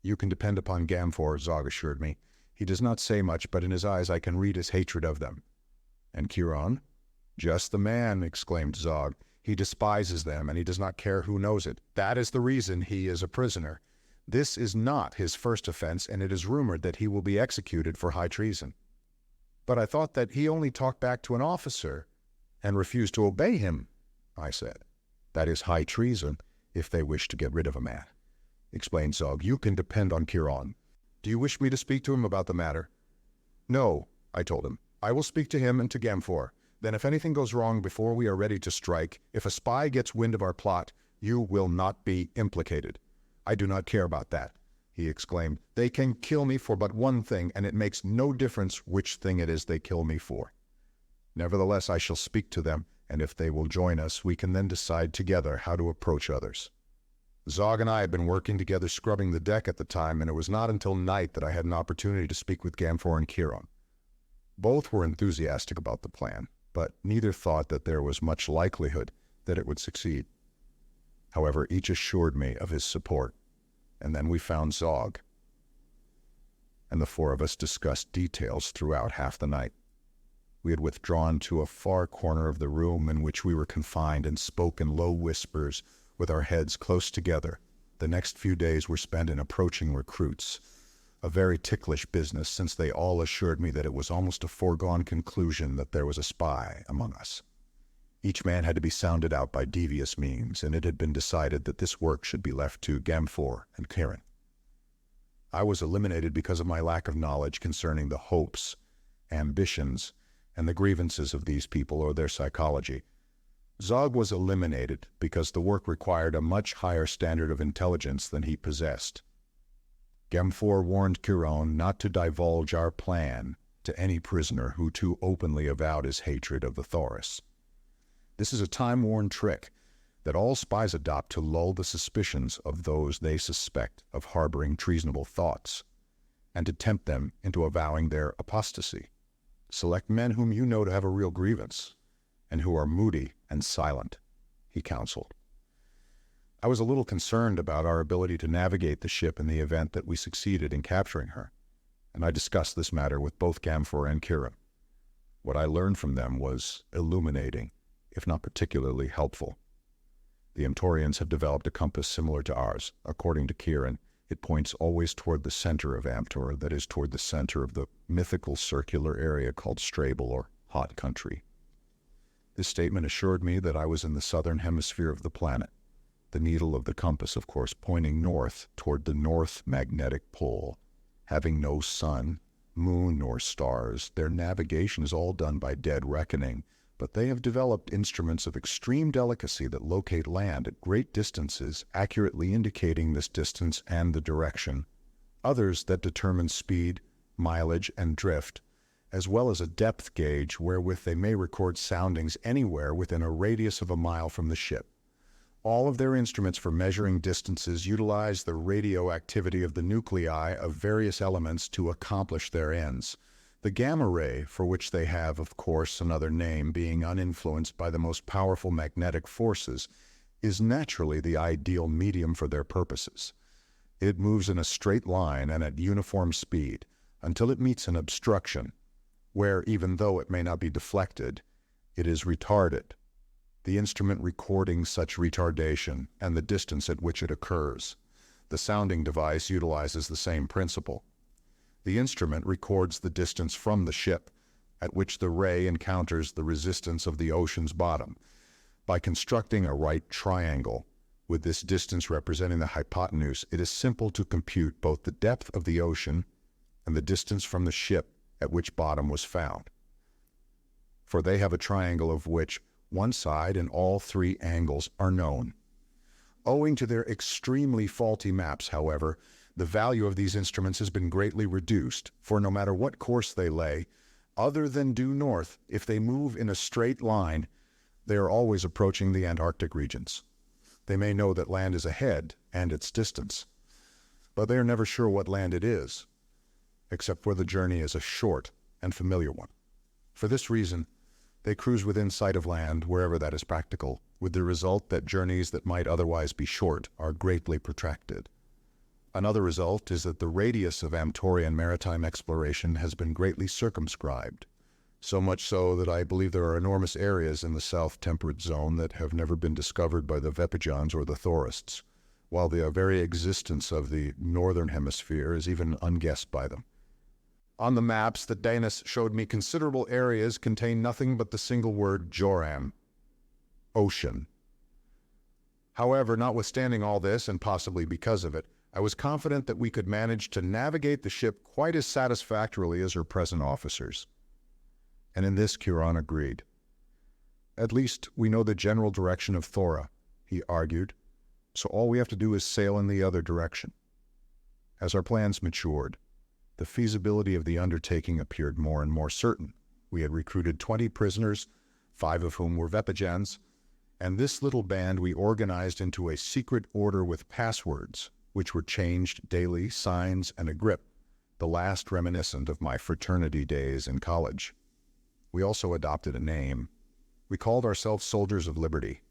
You can depend upon Gamfor, Zog assured me. He does not say much, but in his eyes I can read his hatred of them. And Chiron? Just the man, exclaimed Zog. He despises them, and he does not care who knows it. That is the reason he is a prisoner. This is not his first offense, and it is rumored that he will be executed for high treason. But I thought that he only talked back to an officer and refused to obey him, I said. That is high treason if they wish to get rid of a man, explained Zog. You can depend on Chiron. Do you wish me to speak to him about the matter? No, I told him. I will speak to him and to Gamfor. Then if anything goes wrong before we are ready to strike, if a spy gets wind of our plot, you will not be implicated. I do not care about that, he exclaimed. They can kill me for but one thing, and it makes no difference which thing it is they kill me for. Nevertheless, I shall speak to them, and if they will join us, we can then decide together how to approach others. Zog and I had been working together scrubbing the deck at the time, and it was not until night that I had an opportunity to speak with Gamfor and Chiron. Both were enthusiastic about the plan, but neither thought that there was much likelihood that it would succeed. However, each assured me of his support, and then we found Zog, and the four of us discussed details throughout half the night. We had withdrawn to a far corner of the room in which we were confined and spoke in low whispers with our heads close together. The next few days were spent in approaching recruits, a very ticklish business since they all assured me that it was almost a foregone conclusion that there was a spy among us. Each man had to be sounded out by devious means, and it had been decided that this work should be left to Gamfor and Chiron. I was eliminated because of my lack of knowledge concerning the hopes, ambitions, and the grievances of these people or their psychology. Zog was eliminated because the work required a much higher standard of intelligence than he possessed. Gamfor warned Chiron not to divulge our plan to any prisoner who too openly avowed his hatred of the Thoris. This is a time-worn trick that all spies adopt to lull the suspicions of those they suspect of harboring treasonable thoughts, and to tempt them into avowing their apostasy. Select men whom you know to have a real grievance, and who are moody and silent," he counseled. I was a little concerned about our ability to navigate the ship in the event that we succeeded in capturing her, and I discussed this matter with both Gamfor and Kieran. What I learned from them was illuminating, if not particularly helpful. The Amtorians have developed a compass similar to ours. According to Kieran, it points always toward the center of Amtor, that is, toward the center of the mythical circular area called Strable, or Hot Country. This statement assured me that I was in the southern hemisphere of the planet, the needle of the compass, of course, pointing north toward the North Magnetic Pole. Having no sun, moon, nor stars, their navigation is all done by dead reckoning, but they have developed instruments of extreme delicacy that locate land at great distances, accurately indicating this distance and the direction. Others that determine speed, mileage, and drift, as well as a depth gauge wherewith they may record soundings anywhere within a radius of a mile from the ship. All of their instruments for measuring distances utilize the radioactivity of the nuclei of various elements to accomplish their ends. The gamma ray, for which they have, of course, another name, being uninfluenced by the most powerful magnetic forces, is naturally the ideal medium for their purposes. It moves in a straight line and at uniform speed until it meets an obstruction, where, even though it may not be deflected, it is retarded, the instrument recording such retardation and the distance at which it occurs. The sounding device utilizes the same principle. The instrument records the distance from the ship at which the ray encounters the resistance of the ocean's bottom. By constructing a right triangle, with this distance representing the hypotenuse, it is simple to compute both the depth of the ocean and the distance from the ship at which bottom was found. For they have a triangle of which one side and all three angles are known. Owing to their extremely faulty maps, however, the value of these instruments has been greatly reduced, for no matter what course they lay, other than due north, if they move in a straight line, they are always approaching the Antarctic regions. They may know that land is ahead and its distance, but they are never sure what land it is, except where the journey is a short and familiar one. For this reason, they cruise within sight of land wherever that is practical, with the result that journeys that might otherwise be short are greatly protracted. Another result is that the radius of Amtorian maritime exploration has been greatly circumscribed, so much so that I believe there are enormous areas in the South Temperate Zone that have never been discovered by the Vepijans or the Thorists, while the very existence of the Northern Hemisphere is even unguessed by them. On the maps that Danis showed me, considerable areas contain nothing but the single word Joram, ocean. However, notwithstanding all this, and possibly because of it, I was confident that we could manage to navigate the ship quite as satisfactorily as her present officers. And in this Kieran agreed. At least we know the general direction of Thora, he argued, so all we have to do is sail in the other direction. As our plans matured, the feasibility of the undertaking appeared more and more certain. We had recruited 20 prisoners, 5 of whom were Vepijans, and this little band we organized into a secret order with passwords, which were changed daily, signs, and a grip, the last reminiscent of my fraternity days in college. We also adopted a name. We called ourselves Soldiers of Liberty.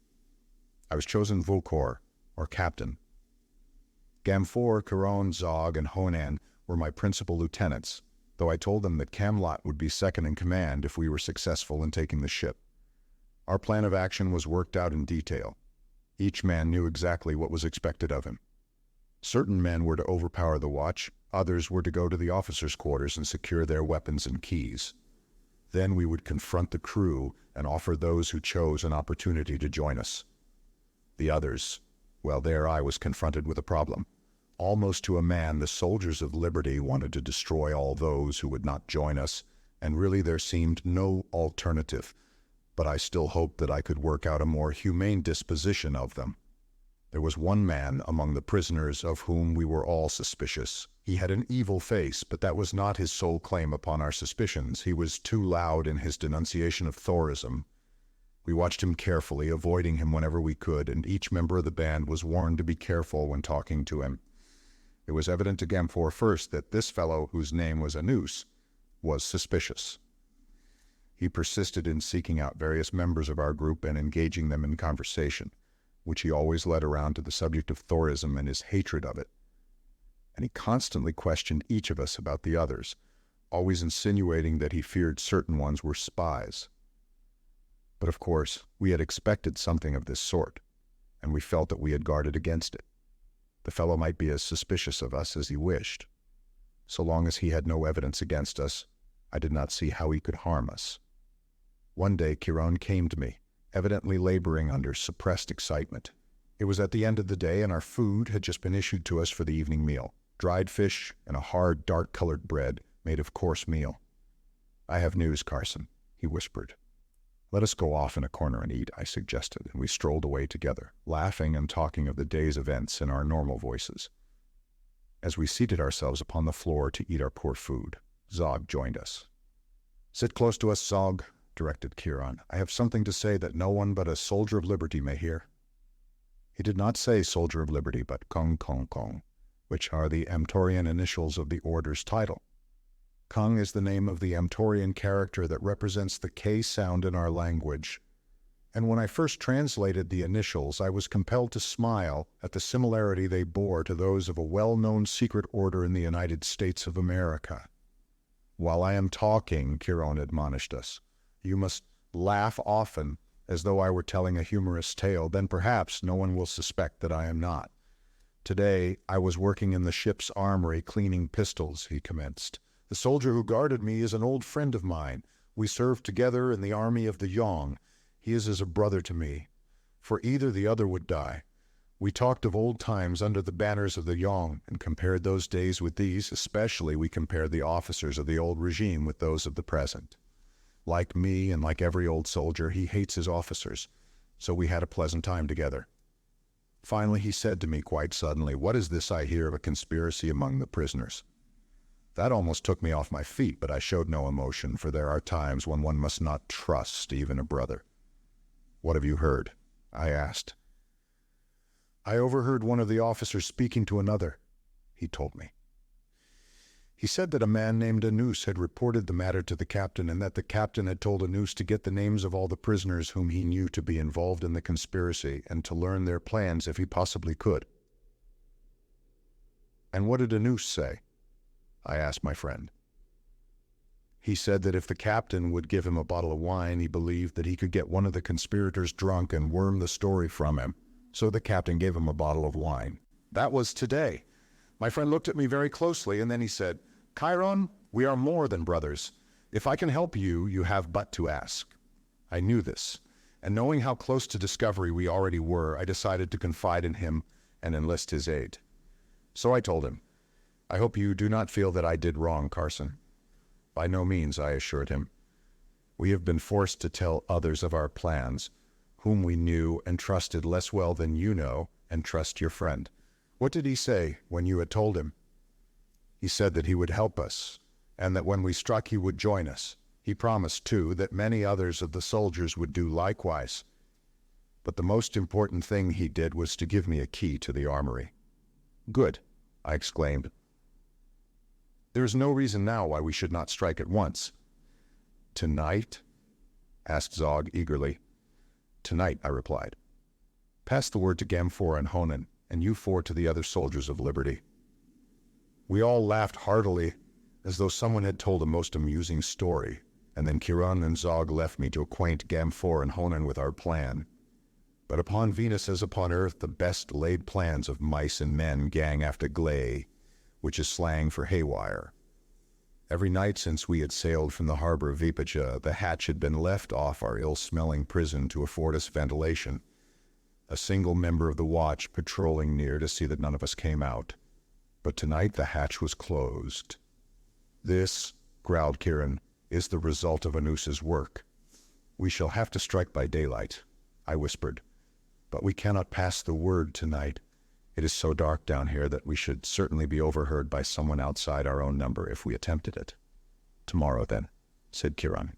I was chosen Vokor, or captain. Gamfor, Caron, Zog, and Honan were my principal lieutenants, though I told them that Camlot would be second in command if we were successful in taking the ship. Our plan of action was worked out in detail. Each man knew exactly what was expected of him. Certain men were to overpower the watch, others were to go to the officers' quarters and secure their weapons and keys. Then we would confront the crew and offer those who chose an opportunity to join us. The others, well, there I was confronted with a problem. Almost to a man, the Soldiers of Liberty wanted to destroy all those who would not join us, and really there seemed no alternative, but I still hoped that I could work out a more humane disposition of them. There was one man among the prisoners of whom we were all suspicious. He had an evil face, but that was not his sole claim upon our suspicions. He was too loud in his denunciation of Thorism. We watched him carefully, avoiding him whenever we could, and each member of the band was warned to be careful when talking to him. It was evident to Gamfor first that this fellow, whose name was Anus, was suspicious. He persisted in seeking out various members of our group and engaging them in conversation, which he always led around to the subject of Thorism and his hatred of it. And he constantly questioned each of us about the others, always insinuating that he feared certain ones were spies. But of course, we had expected something of this sort, and we felt that we had guarded against it. The fellow might be as suspicious of us as he wished. So long as he had no evidence against us, I did not see how he could harm us. One day Chiron came to me, evidently laboring under suppressed excitement. It was at the end of the day, and our food had just been issued to us for the evening meal: dried fish and a hard, dark-colored bread made of coarse meal. "I have news, Carson," he whispered. "Let us go off in a corner and eat," I suggested, and we strolled away together, laughing and talking of the day's events in our normal voices. As we seated ourselves upon the floor to eat our poor food, Zog joined us. "Sit close to us, Zog," directed Chiron. "I have something to say that no one but a soldier of liberty may hear." He did not say soldier of liberty, but Kong Kong Kong, which are the Amtorian initials of the order's title. Kong is the name of the Amtorian character that represents the K sound in our language. And when I first translated the initials, I was compelled to smile at the similarity they bore to those of a well-known secret order in the United States of America. "While I am talking," Chiron admonished us, "you must laugh often, as though I were telling a humorous tale. Then perhaps no one will suspect that I am not. Today I was working in the ship's armory cleaning pistols," he commenced. "The soldier who guarded me is an old friend of mine. We served together in the army of the Yong. He is as a brother to me, for either the other would die. We talked of old times under the banners of the Yong and compared those days with these. Especially we compared the officers of the old regime with those of the present. Like me and like every old soldier, he hates his officers, so we had a pleasant time together. Finally he said to me quite suddenly, 'What is this I hear of a conspiracy among the prisoners?' That almost took me off my feet, but I showed no emotion, for there are times when one must not trust even a brother. 'What have you heard?' I asked. 'I overheard one of the officers speaking to another,' he told me. He said that a man named Anus had reported the matter to the captain, and that the captain had told Anus to get the names of all the prisoners whom he knew to be involved in the conspiracy, and to learn their plans if he possibly could.' 'And what did Anus say?' I asked my friend. 'He said that if the captain would give him a bottle of wine, he believed that he could get one of the conspirators drunk and worm the story from him. So the captain gave him a bottle of wine. That was today. My friend looked at me very closely, and then he said, 'Chiron, we are more than brothers. If I can help you, you have but to ask.' I knew this, and knowing how close to discovery we already were, I decided to confide in him and enlist his aid. So I told him, 'I hope you do not feel that I did wrong, Carson.' 'By no means,' I assured him. 'We have been forced to tell others of our plans, whom we knew and trusted less well than you know and trust your friend.' 'What did he say when you had told him?' 'He said that he would help us, and that when we struck he would join us. He promised, too, that many others of the soldiers would do likewise. But the most important thing he did was to give me a key to the armory.' 'Good,' I exclaimed. 'There is no reason now why we should not strike at once.' 'Tonight?' asked Zog eagerly. 'Tonight,' I replied. 'Pass the word to Gamfor and Honan, and you four to the other soldiers of liberty.' We all laughed heartily, as though someone had told a most amusing story, and then Chiron and Zog left me to acquaint Gamfor and Honan with our plan. But upon Venus as upon Earth, the best laid plans of mice and men gang after gley, which is slang for haywire. Every night since we had sailed from the harbor of Vipacha, the hatch had been left off our ill-smelling prison to afford us ventilation, a single member of the watch patrolling near to see that none of us came out. But tonight the hatch was closed. 'This,' growled Chiron, 'is the result of Anus's work.' 'We shall have to strike by daylight,' I whispered. 'But we cannot pass the word tonight. It is so dark down here that we should certainly be overheard by someone outside our own number if we attempted it.' 'Tomorrow, then,' said Chiron.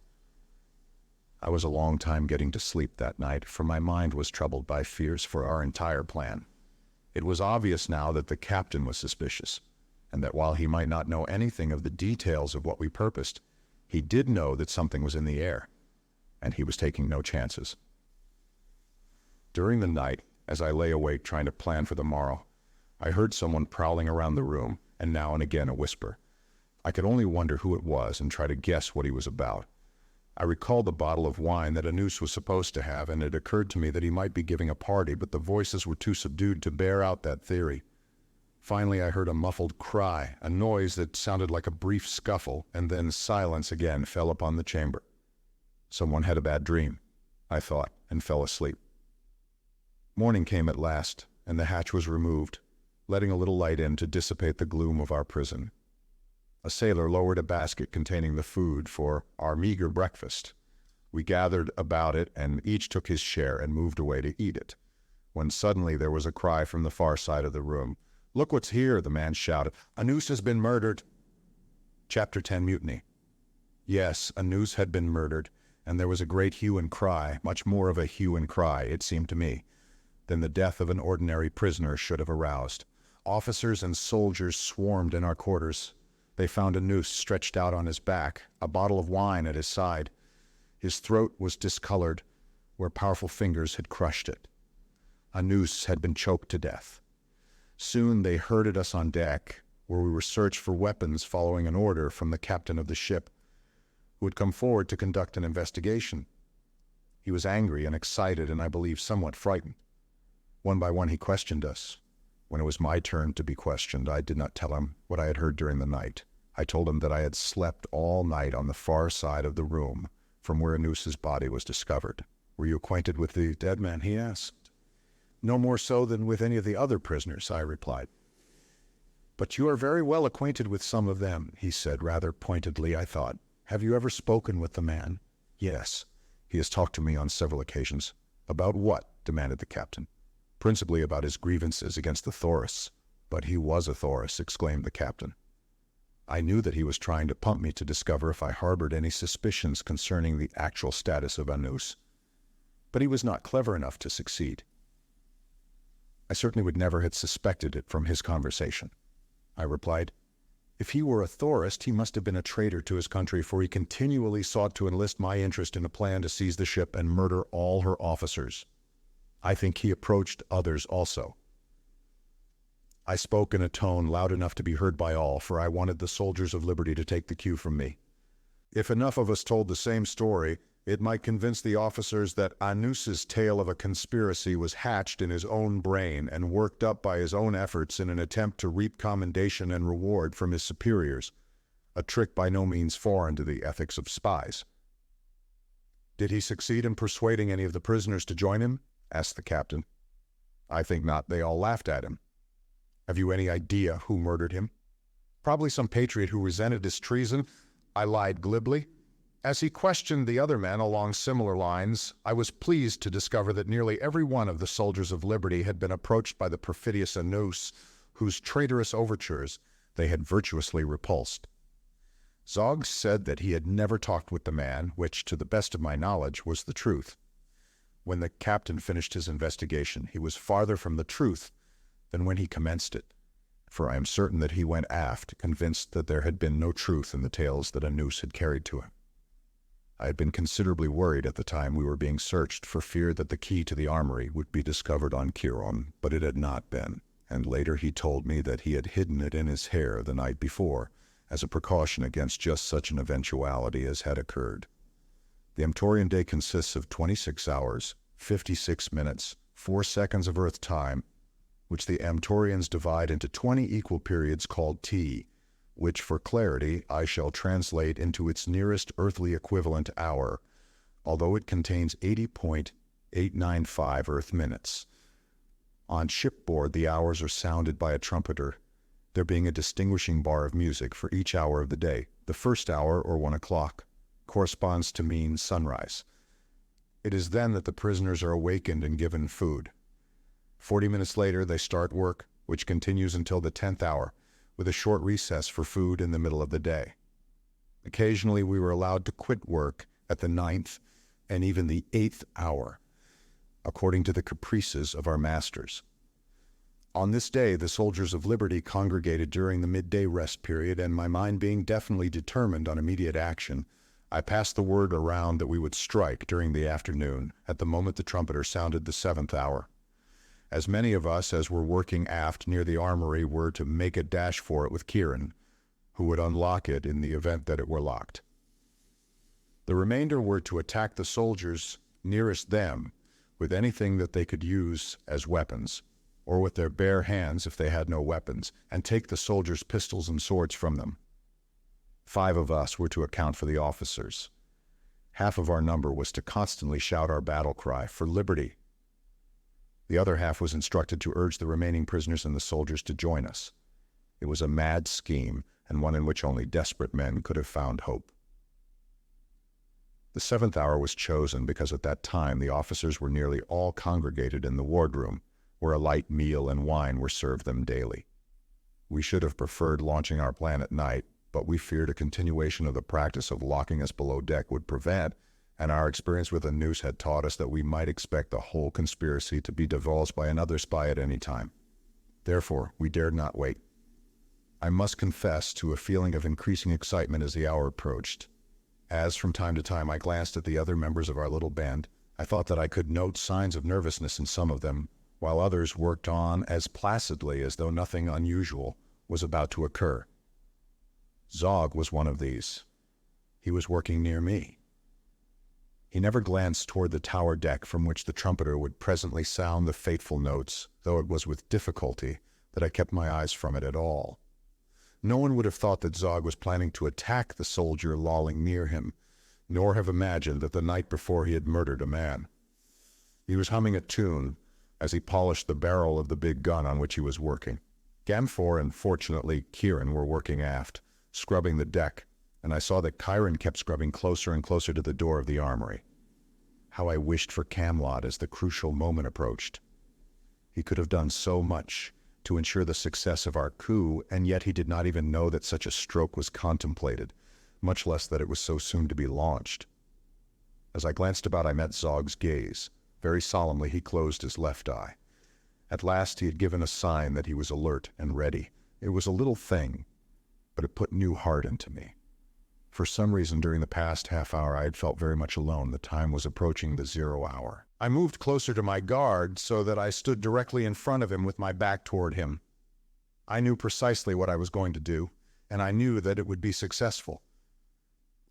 I was a long time getting to sleep that night, for my mind was troubled by fears for our entire plan. It was obvious now that the captain was suspicious, and that while he might not know anything of the details of what we purposed, he did know that something was in the air. and he was taking no chances. During the night, as I lay awake trying to plan for the morrow, I heard someone prowling around the room, and now and again a whisper. I could only wonder who it was and try to guess what he was about. I recalled the bottle of wine that Anus was supposed to have, and it occurred to me that he might be giving a party, but the voices were too subdued to bear out that theory. Finally, I heard a muffled cry, a noise that sounded like a brief scuffle, and then silence again fell upon the chamber. Someone had a bad dream, I thought, and fell asleep. Morning came at last, and the hatch was removed, letting a little light in to dissipate the gloom of our prison. A sailor lowered a basket containing the food for our meager breakfast. We gathered about it, and each took his share and moved away to eat it, when suddenly there was a cry from the far side of the room. "Look what's here," the man shouted. "Anus has been murdered." Chapter 10, Mutiny. Yes, Anus had been murdered, and there was a great hue and cry, much more of a hue and cry, it seemed to me, than the death of an ordinary prisoner should have aroused. Officers and soldiers swarmed in our quarters. They found Anus stretched out on his back, a bottle of wine at his side. His throat was discolored, where powerful fingers had crushed it. Anus had been choked to death. Soon they herded us on deck, where we were searched for weapons following an order from the captain of the ship, who had come forward to conduct an investigation. He was angry and excited, and I believe somewhat frightened. One by one he questioned us. When it was my turn to be questioned, I did not tell him what I had heard during the night. I told him that I had slept all night on the far side of the room from where Anus's body was discovered. "Were you acquainted with the dead man?" he asked. "No more so than with any of the other prisoners," I replied. "But you are very well acquainted with some of them," he said, rather pointedly, I thought. "Have you ever spoken with the man?" "Yes. He has talked to me on several occasions." "About what?" demanded the captain. "Principally about his grievances against the Thoris." "But he was a Thoris," exclaimed the captain. I knew that he was trying to pump me to discover if I harbored any suspicions concerning the actual status of Anus. But he was not clever enough to succeed. I certainly would never have suspected it from his conversation. I replied, "If he were a Thorist, he must have been a traitor to his country, for he continually sought to enlist my interest in a plan to seize the ship and murder all her officers. I think he approached others also." I spoke in a tone loud enough to be heard by all, for I wanted the soldiers of liberty to take the cue from me. If enough of us told the same story, it might convince the officers that Anus's tale of a conspiracy was hatched in his own brain and worked up by his own efforts in an attempt to reap commendation and reward from his superiors, a trick by no means foreign to the ethics of spies. "Did he succeed in persuading any of the prisoners to join him?" asked the captain. "I think not. They all laughed at him." "Have you any idea who murdered him?" "Probably some patriot who resented his treason," I lied glibly. As he questioned the other men along similar lines, I was pleased to discover that nearly every one of the soldiers of liberty had been approached by the perfidious Anus, whose traitorous overtures they had virtuously repulsed. Zog said that he had never talked with the man, which, to the best of my knowledge, was the truth. When the captain finished his investigation, he was farther from the truth than when he commenced it, for I am certain that he went aft, convinced that there had been no truth in the tales that Anus had carried to him. I had been considerably worried at the time we were being searched for fear that the key to the armory would be discovered on Chiron, but it had not been, and later he told me that he had hidden it in his hair the night before, as a precaution against just such an eventuality as had occurred. The Amtorian day consists of 26 hours, 56 minutes, 4 seconds of Earth time, which the Amtorians divide into 20 equal periods called T, which for clarity I shall translate into its nearest earthly equivalent hour, although it contains 80.895 Earth minutes. On shipboard the hours are sounded by a trumpeter, there being a distinguishing bar of music for each hour of the day. The first hour, or 1 o'clock, corresponds to mean sunrise. It is then that the prisoners are awakened and given food. 40 minutes later they start work, which continues until the 10th hour, with a short recess for food in the middle of the day. Occasionally we were allowed to quit work at the 9th and even the 8th hour, according to the caprices of our masters. On this day the soldiers of liberty congregated during the midday rest period, and my mind being definitely determined on immediate action, I passed the word around that we would strike during the afternoon at the moment the trumpeter sounded the 7th hour. As many of us as were working aft near the armory were to make a dash for it with Kieran, who would unlock it in the event that it were locked. The remainder were to attack the soldiers nearest them with anything that they could use as weapons, or with their bare hands if they had no weapons, and take the soldiers' pistols and swords from them. 5 of us were to account for the officers. Half of our number was to constantly shout our battle cry for liberty. The other half was instructed to urge the remaining prisoners and the soldiers to join us. It was a mad scheme, and one in which only desperate men could have found hope. The 7th hour was chosen because at that time the officers were nearly all congregated in the wardroom, where a light meal and wine were served them daily. We should have preferred launching our plan at night, but we feared a continuation of the practice of locking us below deck would prevent, and our experience with a noose had taught us that we might expect the whole conspiracy to be divulged by another spy at any time. Therefore, we dared not wait. I must confess to a feeling of increasing excitement as the hour approached. As from time to time I glanced at the other members of our little band, I thought that I could note signs of nervousness in some of them, while others worked on as placidly as though nothing unusual was about to occur. Zog was one of these. He was working near me. He never glanced toward the tower deck from which the trumpeter would presently sound the fateful notes, though it was with difficulty that I kept my eyes from it at all. No one would have thought that Zog was planning to attack the soldier lolling near him, nor have imagined that the night before he had murdered a man. He was humming a tune as he polished the barrel of the big gun on which he was working. Gamfor and, fortunately, Kieran were working aft, scrubbing the deck, and I saw that Chiron kept scrubbing closer and closer to the door of the armory. How I wished for Camelot as the crucial moment approached. He could have done so much to ensure the success of our coup, and yet he did not even know that such a stroke was contemplated, much less that it was so soon to be launched. As I glanced about, I met Zog's gaze. Very solemnly he closed his left eye. At last he had given a sign that he was alert and ready. It was a little thing, but it put new heart into me. For some reason during the past half hour I had felt very much alone. The time was approaching the 0 hour. I moved closer to my guard so that I stood directly in front of him with my back toward him. I knew precisely what I was going to do, and I knew that it would be successful.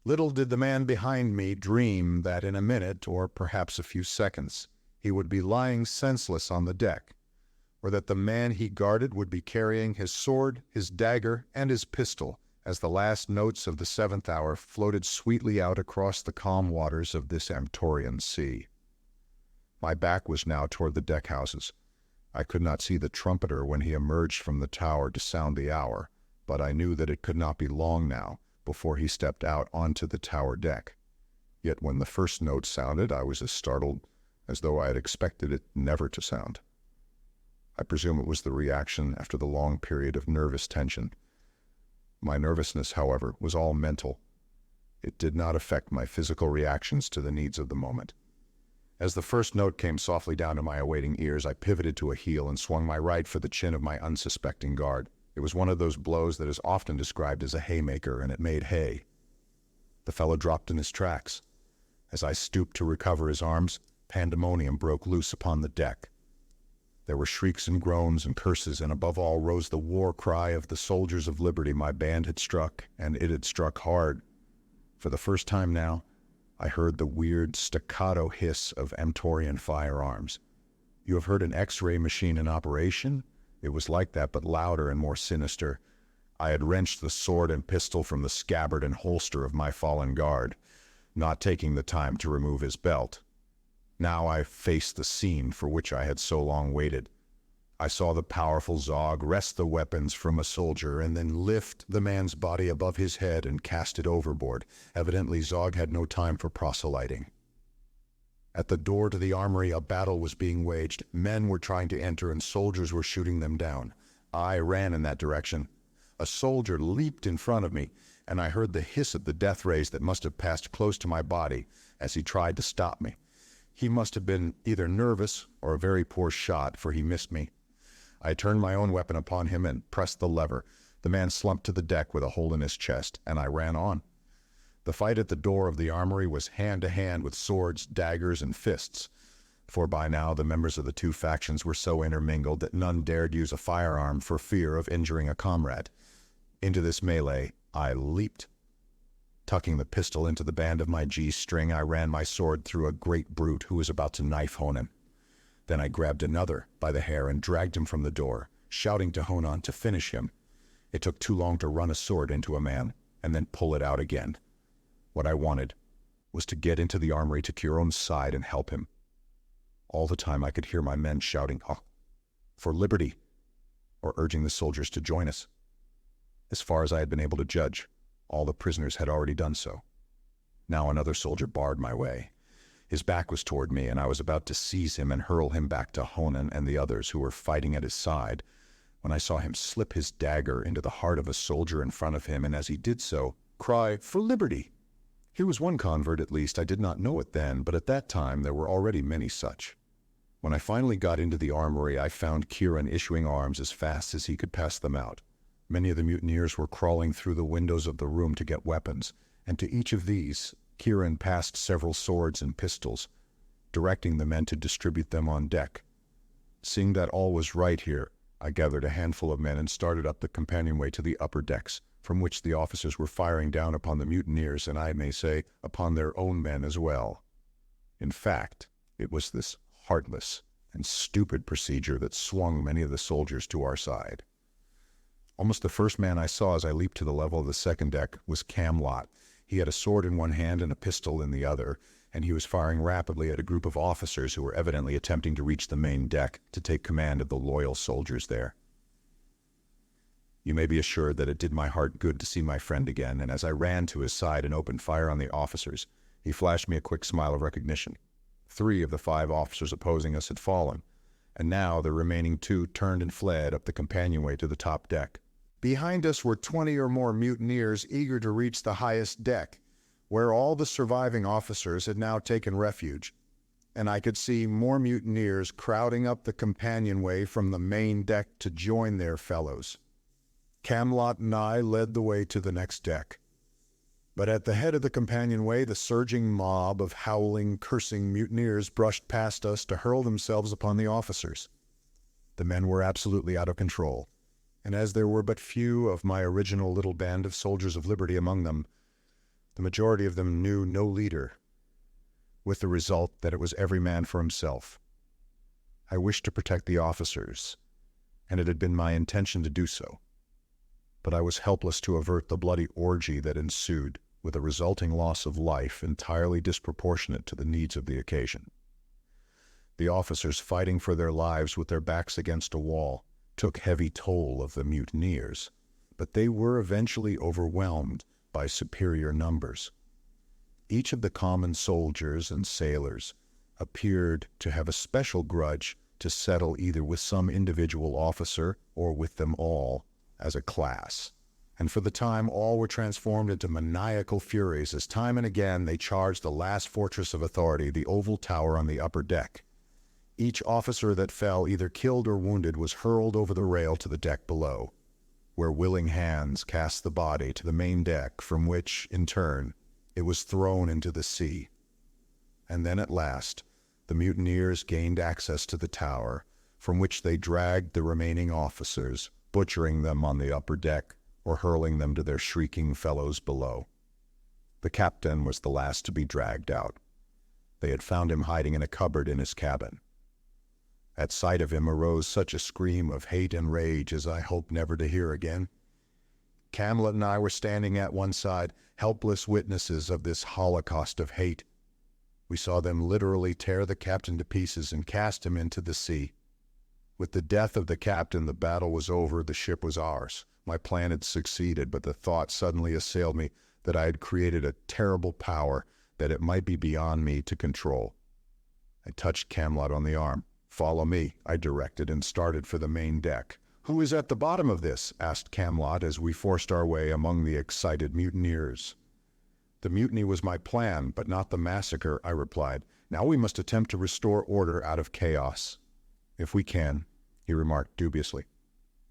Little did the man behind me dream that in a minute, or perhaps a few seconds, he would be lying senseless on the deck, or that the man he guarded would be carrying his sword, his dagger, and his pistol, as the last notes of the 7th hour floated sweetly out across the calm waters of this Amtorian sea. My back was now toward the deckhouses. I could not see the trumpeter when he emerged from the tower to sound the hour, but I knew that it could not be long now before he stepped out onto the tower deck. Yet when the first note sounded, I was as startled as though I had expected it never to sound. I presume it was the reaction after the long period of nervous tension. My nervousness, however, was all mental. It did not affect my physical reactions to the needs of the moment. As the first note came softly down to my awaiting ears, I pivoted to a heel and swung my right for the chin of my unsuspecting guard. It was one of those blows that is often described as a haymaker, and it made hay. The fellow dropped in his tracks. As I stooped to recover his arms, pandemonium broke loose upon the deck. There were shrieks and groans and curses, and above all rose the war cry of the soldiers of liberty my band had struck, and it had struck hard. For the first time now, I heard the weird staccato hiss of Amtorian firearms. You have heard an X-ray machine in operation? It was like that, but louder and more sinister. I had wrenched the sword and pistol from the scabbard and holster of my fallen guard, not taking the time to remove his belt. Now I faced the scene for which I had so long waited. I saw the powerful Zog wrest the weapons from a soldier and then lift the man's body above his head and cast it overboard. Evidently Zog had no time for proselyting. At the door to the armory, a battle was being waged. Men were trying to enter and soldiers were shooting them down. I ran in that direction. A soldier leaped in front of me, and I heard the hiss of the death rays that must have passed close to my body as he tried to stop me. He must have been either nervous or a very poor shot, for he missed me. I turned my own weapon upon him and pressed the lever. The man slumped to the deck with a hole in his chest, and I ran on. The fight at the door of the armory was hand-to-hand with swords, daggers, and fists, for by now the members of the two factions were so intermingled that none dared use a firearm for fear of injuring a comrade. Into this melee I leaped. Tucking the pistol into the band of my G-string, I ran my sword through a great brute who was about to knife Honan. Then I grabbed another by the hair and dragged him from the door, shouting to Honan to finish him. It took too long to run a sword into a man and then pull it out again. What I wanted was to get into the armory to Kieron's side and help him. All the time I could hear my men shouting, "Oh, for liberty," or urging the soldiers to join us. As far as I had been able to judge, all the prisoners had already done so. Now another soldier barred my way. His back was toward me, and I was about to seize him and hurl him back to Honan and the others who were fighting at his side, when I saw him slip his dagger into the heart of a soldier in front of him, and as he did so, cry, "For liberty!" Here was one convert, at least. I did not know it then, but at that time there were already many such. When I finally got into the armory, I found Kieron issuing arms as fast as he could pass them out. Many of the mutineers were crawling through the windows of the room to get weapons, and to each of these, Kieron passed several swords and pistols, directing the men to distribute them on deck. Seeing that all was right here, I gathered a handful of men and started up the companionway to the upper decks, from which the officers were firing down upon the mutineers, and I may say, upon their own men as well. In fact, it was this heartless and stupid procedure that swung many of the soldiers to our side. Almost the first man I saw as I leaped to the level of the second deck was Camelot. He had a sword in one hand and a pistol in the other, and he was firing rapidly at a group of officers who were evidently attempting to reach the main deck to take command of the loyal soldiers there. You may be assured that it did my heart good to see my friend again, and as I ran to his side and opened fire on the officers, he flashed me a quick smile of recognition. 3 of the 5 officers opposing us had fallen, and now the remaining 2 turned and fled up the companionway to the top deck. Behind us were 20 or more mutineers eager to reach the highest deck, where all the surviving officers had now taken refuge, and I could see more mutineers crowding up the companionway from the main deck to join their fellows. Camelot and I led the way to the next deck. But at the head of the companionway, the surging mob of howling, cursing mutineers brushed past us to hurl themselves upon the officers. The men were absolutely out of control, and as there were but few of my original little band of soldiers of liberty among them, the majority of them knew no leader, with the result that it was every man for himself. I wished to protect the officers, and it had been my intention to do so. But I was helpless to avert the bloody orgy that ensued, with a resulting loss of life entirely disproportionate to the needs of the occasion. The officers, fighting for their lives with their backs against a wall, took heavy toll of the mutineers, but they were eventually overwhelmed by superior numbers. Each of the common soldiers and sailors appeared to have a special grudge to settle either with some individual officer or with them all as a class, and for the time all were transformed into maniacal furies as time and again they charged the last fortress of authority, the oval tower on the upper deck. Each officer that fell, either killed or wounded, was hurled over the rail to the deck below, where willing hands cast the body to the main deck, from which, in turn, it was thrown into the sea. And then at last, the mutineers gained access to the tower, from which they dragged the remaining officers, butchering them on the upper deck or hurling them to their shrieking fellows below. The captain was the last to be dragged out. They had found him hiding in a cupboard in his cabin. At sight of him arose such a scream of hate and rage as I hope never to hear again. Camelot and I were standing at one side, helpless witnesses of this holocaust of hate. We saw them literally tear the captain to pieces and cast him into the sea. With the death of the captain, the battle was over, the ship was ours. My plan had succeeded, but the thought suddenly assailed me that I had created a terrible power that it might be beyond me to control. I touched Camelot on the arm. "Follow me," I directed, and started for the main deck. "Who is at the bottom of this?" asked Camelot as we forced our way among the excited mutineers. "The mutiny was my plan, but not the massacre," I replied. "Now we must attempt to restore order out of chaos." "If we can," he remarked dubiously.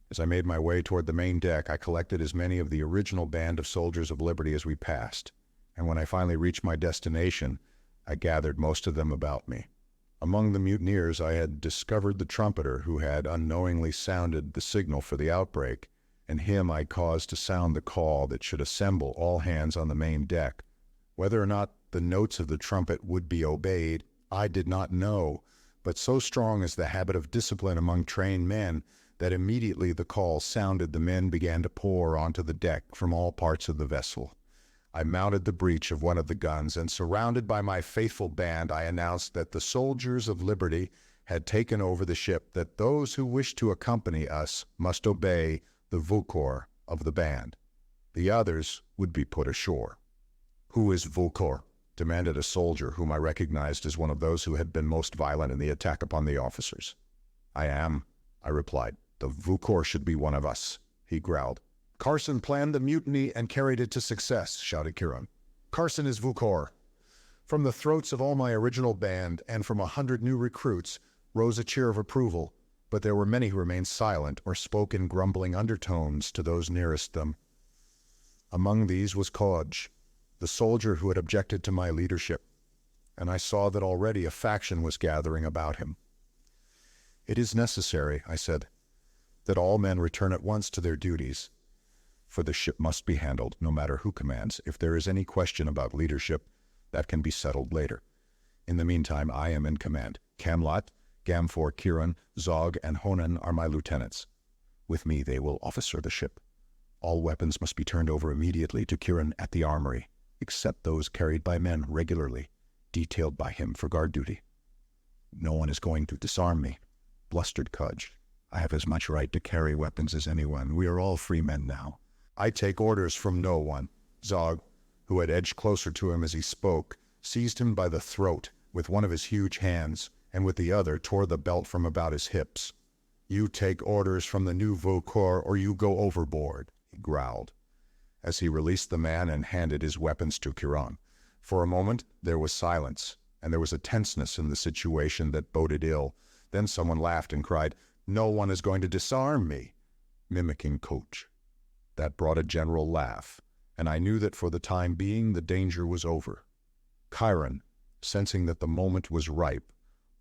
As I made my way toward the main deck, I collected as many of the original band of soldiers of liberty as we passed, and when I finally reached my destination, I gathered most of them about me. Among the mutineers I had discovered the trumpeter who had unknowingly sounded the signal for the outbreak, and him I caused to sound the call that should assemble all hands on the main deck. Whether or not the notes of the trumpet would be obeyed, I did not know, but so strong is the habit of discipline among trained men that immediately the call sounded, the men began to pour onto the deck from all parts of the vessel. I mounted the breech of one of the guns, and surrounded by my faithful band, I announced that the soldiers of liberty had taken over the ship, that those who wished to accompany us must obey the vukor of the band. The others would be put ashore. "Who is vukor?" demanded a soldier whom I recognized as one of those who had been most violent in the attack upon the officers. "I am," I replied. "The vukor should be one of us," he growled. "Carson planned the mutiny and carried it to success," shouted Kiran. "Carson is vukor." From the throats of all my original band and from 100 new recruits rose a cheer of approval, but there were many who remained silent or spoke in grumbling undertones to those nearest them. Among these was Kodj, the soldier who had objected to my leadership, and I saw that already a faction was gathering about him. "It is necessary," I said, "that all men return at once to their duties, for the ship must be handled, no matter who commands. If there is any question about leadership, that can be settled later. In the meantime, I am in command. Kamlat, Gamfor, Kiran, Zog, and Honan are my lieutenants. With me they will officer the ship. All weapons must be turned over immediately to Kiran at the armory, except those carried by men regularly, detailed by him for guard duty." "No one is going to disarm me," blustered Kodj. "I have as much right to carry weapons as anyone. We are all free men now." "I take orders from no one." Zog, who had edged closer to him as he spoke, seized him by the throat with one of his huge hands, and with the other tore the belt from about his hips. "You take orders from the new vukor, or you go overboard," he growled, as he released the man and handed his weapons to Kiran. For a moment there was silence, and there was a tenseness in the situation that boded ill. Then someone laughed and cried, "No one is going to disarm me," mimicking Kodj. That brought a general laugh, and I knew that for the time being the danger was over. Kiran, sensing that the moment was ripe,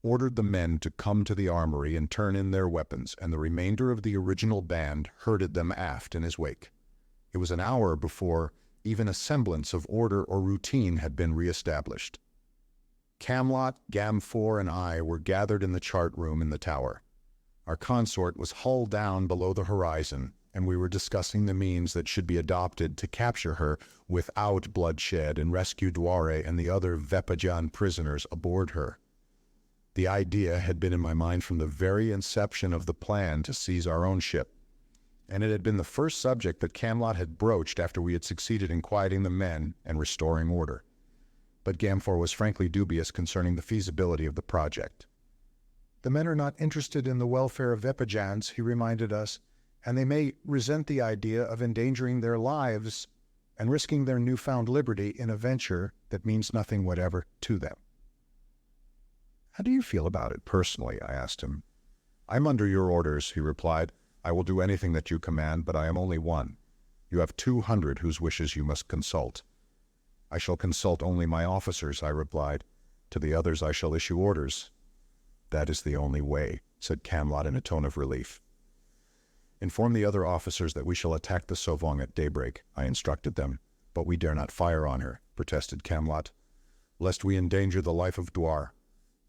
ordered the men to come to the armory and turn in their weapons, and the remainder of the original band herded them aft in his wake. It was an hour before even a semblance of order or routine had been re-established. Kamlat, Gamfor, and I were gathered in the chart room in the tower. Our consort was hull down below the horizon, and we were discussing the means that should be adopted to capture her without bloodshed and rescue Dware and the other Vepajan prisoners aboard her. The idea had been in my mind from the very inception of the plan to seize our own ship, and it had been the first subject that Kamlat had broached after we had succeeded in quieting the men and restoring order. But Gamfor was frankly dubious concerning the feasibility of the project. "The men are not interested in the welfare of Vepajans," he reminded us, "and they may resent the idea of endangering their lives and risking their newfound liberty in a venture that means nothing whatever to them." "How do you feel about it personally?" I asked him. "I'm under your orders," he replied. "I will do anything that you command, but I am only one. You have 200 whose wishes you must consult." "I shall consult only my officers," I replied. "To the others I shall issue orders." "That is the only way," said Kamlat in a tone of relief. "Inform the other officers that we shall attack the Sovong at daybreak," I instructed them. "But we dare not fire on her," protested Kamlat, "lest we endanger the life of Dwar."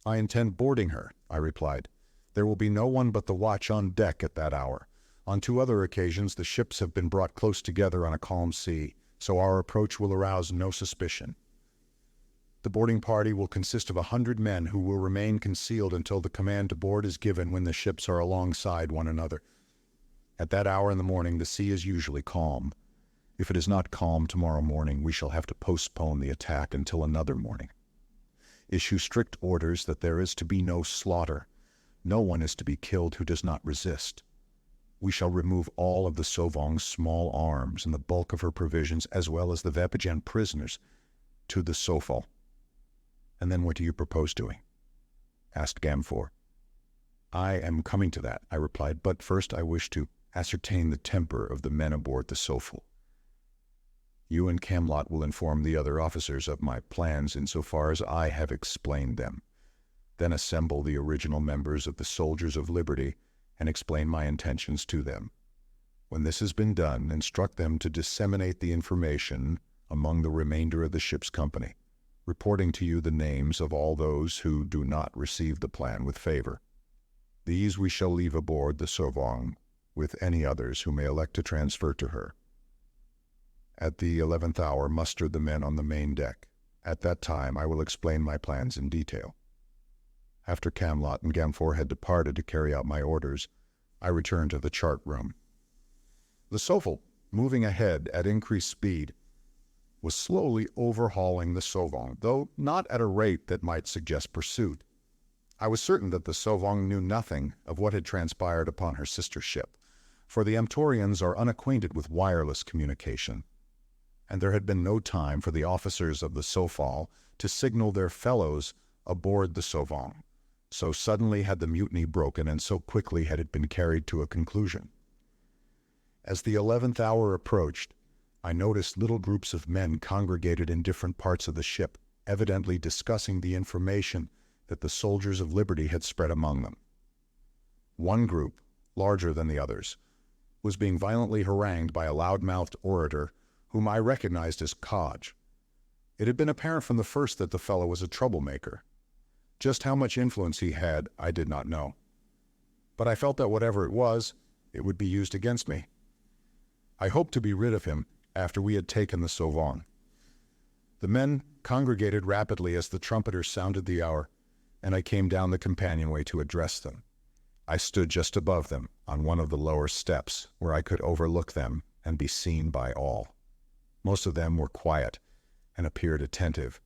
"I intend boarding her," I replied. "There will be no one but the watch on deck at that hour. On 2 other occasions the ships have been brought close together on a calm sea, so our approach will arouse no suspicion. The boarding party will consist of 100 men who will remain concealed until the command to board is given when the ships are alongside one another. At that hour in the morning the sea is usually calm. If it is not calm tomorrow morning, we shall have to postpone the attack until another morning. Issue strict orders that there is to be no slaughter. No one is to be killed who does not resist. We shall remove all of the Sovong's small arms and the bulk of her provisions, as well as the Vepajan prisoners, to the Sofal." "And then what do you propose doing?" asked Gamfor. "I am coming to that," I replied, "but first I wish to ascertain the temper of the men aboard the Sofal." You and Camlot will inform the other officers of my plans insofar as I have explained them. Then assemble the original members of the Soldiers of Liberty and explain my intentions to them. When this has been done, instruct them to disseminate the information among the remainder of the ship's company, reporting to you the names of all those who do not receive the plan with favor. These we shall leave aboard the Sauvage, with any others who may elect to transfer to her. At the 11th hour, muster the men on the main deck. At that time, I will explain my plans in detail. After Camlot and Gamfor had departed to carry out my orders, I returned to the chart room. The Sophal, moving ahead at increased speed, was slowly overhauling the Sauvage, though not at a rate that might suggest pursuit. I was certain that the Sauvage knew nothing of what had transpired upon her sister ship, for the Amtorians are unacquainted with wireless communication, and there had been no time for the officers of the Sophal to signal their fellows aboard the Sauvage. So suddenly had the mutiny broken, and so quickly had it been carried to a conclusion. As the 11th hour approached, I noticed little groups of men congregated in different parts of the ship, evidently discussing the information that the Soldiers of Liberty had spread among them. One group, larger than the others, was being violently harangued by a loud-mouthed orator whom I recognized as Kodge. It had been apparent from the first that the fellow was a troublemaker. Just how much influence he had, I did not know. But I felt that whatever it was, it would be used against me. I hoped to be rid of him after we had taken the Sauvage. The men congregated rapidly as the trumpeter sounded the hour, and I came down the companionway to address them. I stood just above them, on one of the lower steps, where I could overlook them and be seen by all. Most of them were quiet and appeared attentive.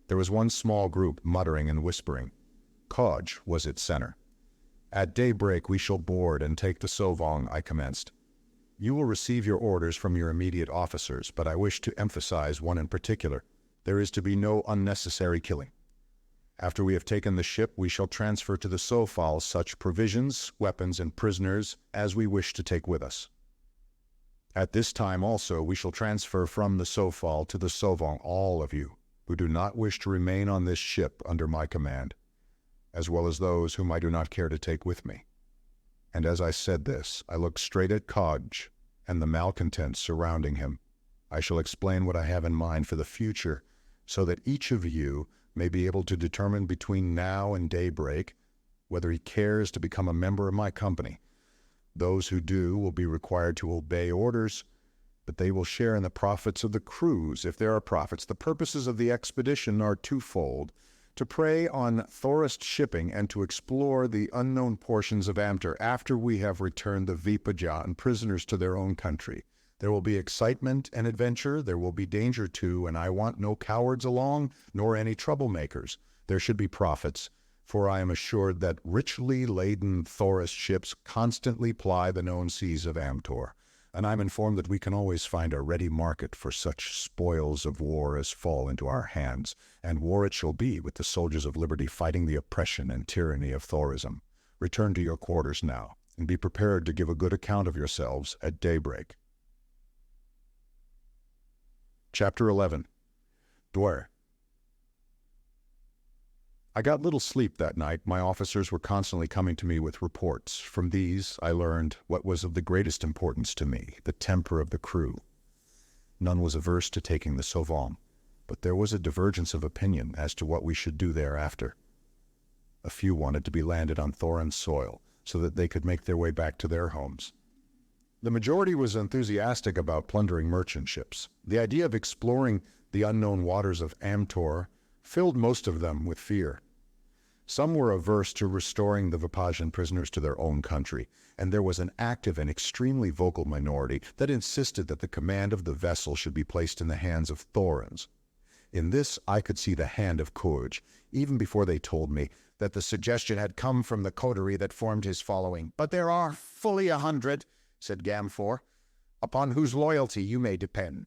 There was one small group muttering and whispering. Kodge was its center. "At daybreak we shall board and take the Sauvage," I commenced. "You will receive your orders from your immediate officers, but I wish to emphasize one in particular. There is to be no unnecessary killing. After we have taken the ship, we shall transfer to the Sophal such provisions, weapons, and prisoners as we wish to take with us. At this time also we shall transfer from the Sophal to the Sauvage all of you who do not wish to remain on this ship under my command, as well as those whom I do not care to take with me." And as I said this, I looked straight at Kodge and the malcontents surrounding him. "I shall explain what I have in mind for the future, so that each of you may be able to determine between now and daybreak whether he cares to become a member of my company. Those who do will be required to obey orders, but they will share in the profits of the cruise, if there are profits. The purposes of the expedition are twofold: to prey on Thorist shipping and to explore the unknown portions of Amtor after we have returned the Vipaja and prisoners to their own country. There will be excitement and adventure, there will be danger too, and I want no cowards along, nor any troublemakers. There should be profits, for I am assured that richly laden Thorist ships constantly ply the known seas of Amtor, and I'm informed that we can always find a ready market for such spoils of war as fall into our hands, and war it shall be, with the Soldiers of Liberty fighting the oppression and tyranny of Thorism. Return to your quarters now, and be prepared to give a good account of yourselves at daybreak." Chapter 11. Dwyer. I got little sleep that night. My officers were constantly coming to me with reports. From these, I learned what was of the greatest importance to me: the temper of the crew. None was averse to taking the Sauvage, but there was a divergence of opinion as to what we should do thereafter. A few wanted to be landed on Thorin soil, so that they could make their way back to their homes. The majority was enthusiastic about plundering merchant ships. The idea of exploring the unknown waters of Amtor filled most of them with fear. Some were averse to restoring the Vipajan prisoners to their own country, and there was an active and extremely vocal minority that insisted that the command of the vessel should be placed in the hands of Thorins. In this I could see the hand of Kodge, even before they told me that the suggestion had come from the coterie that formed his following. "But there are fully 100, said Gamfor, "upon whose loyalty you may depend.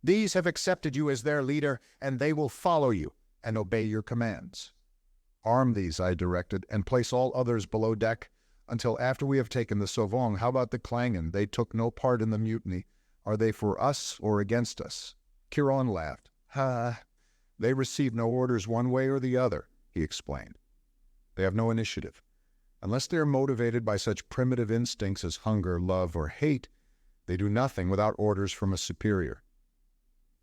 These have accepted you as their leader, and they will follow you and obey your commands. Arm these," I directed, "and place all others below deck until after we have taken the Sauvage. How about the Klangen? They took no part in the mutiny. Are they for us or against us? Chiron laughed. They receive no orders one way or the other, he explained. They have no initiative. Unless they are motivated by such primitive instincts as hunger, love, or hate, they do nothing without orders from a superior.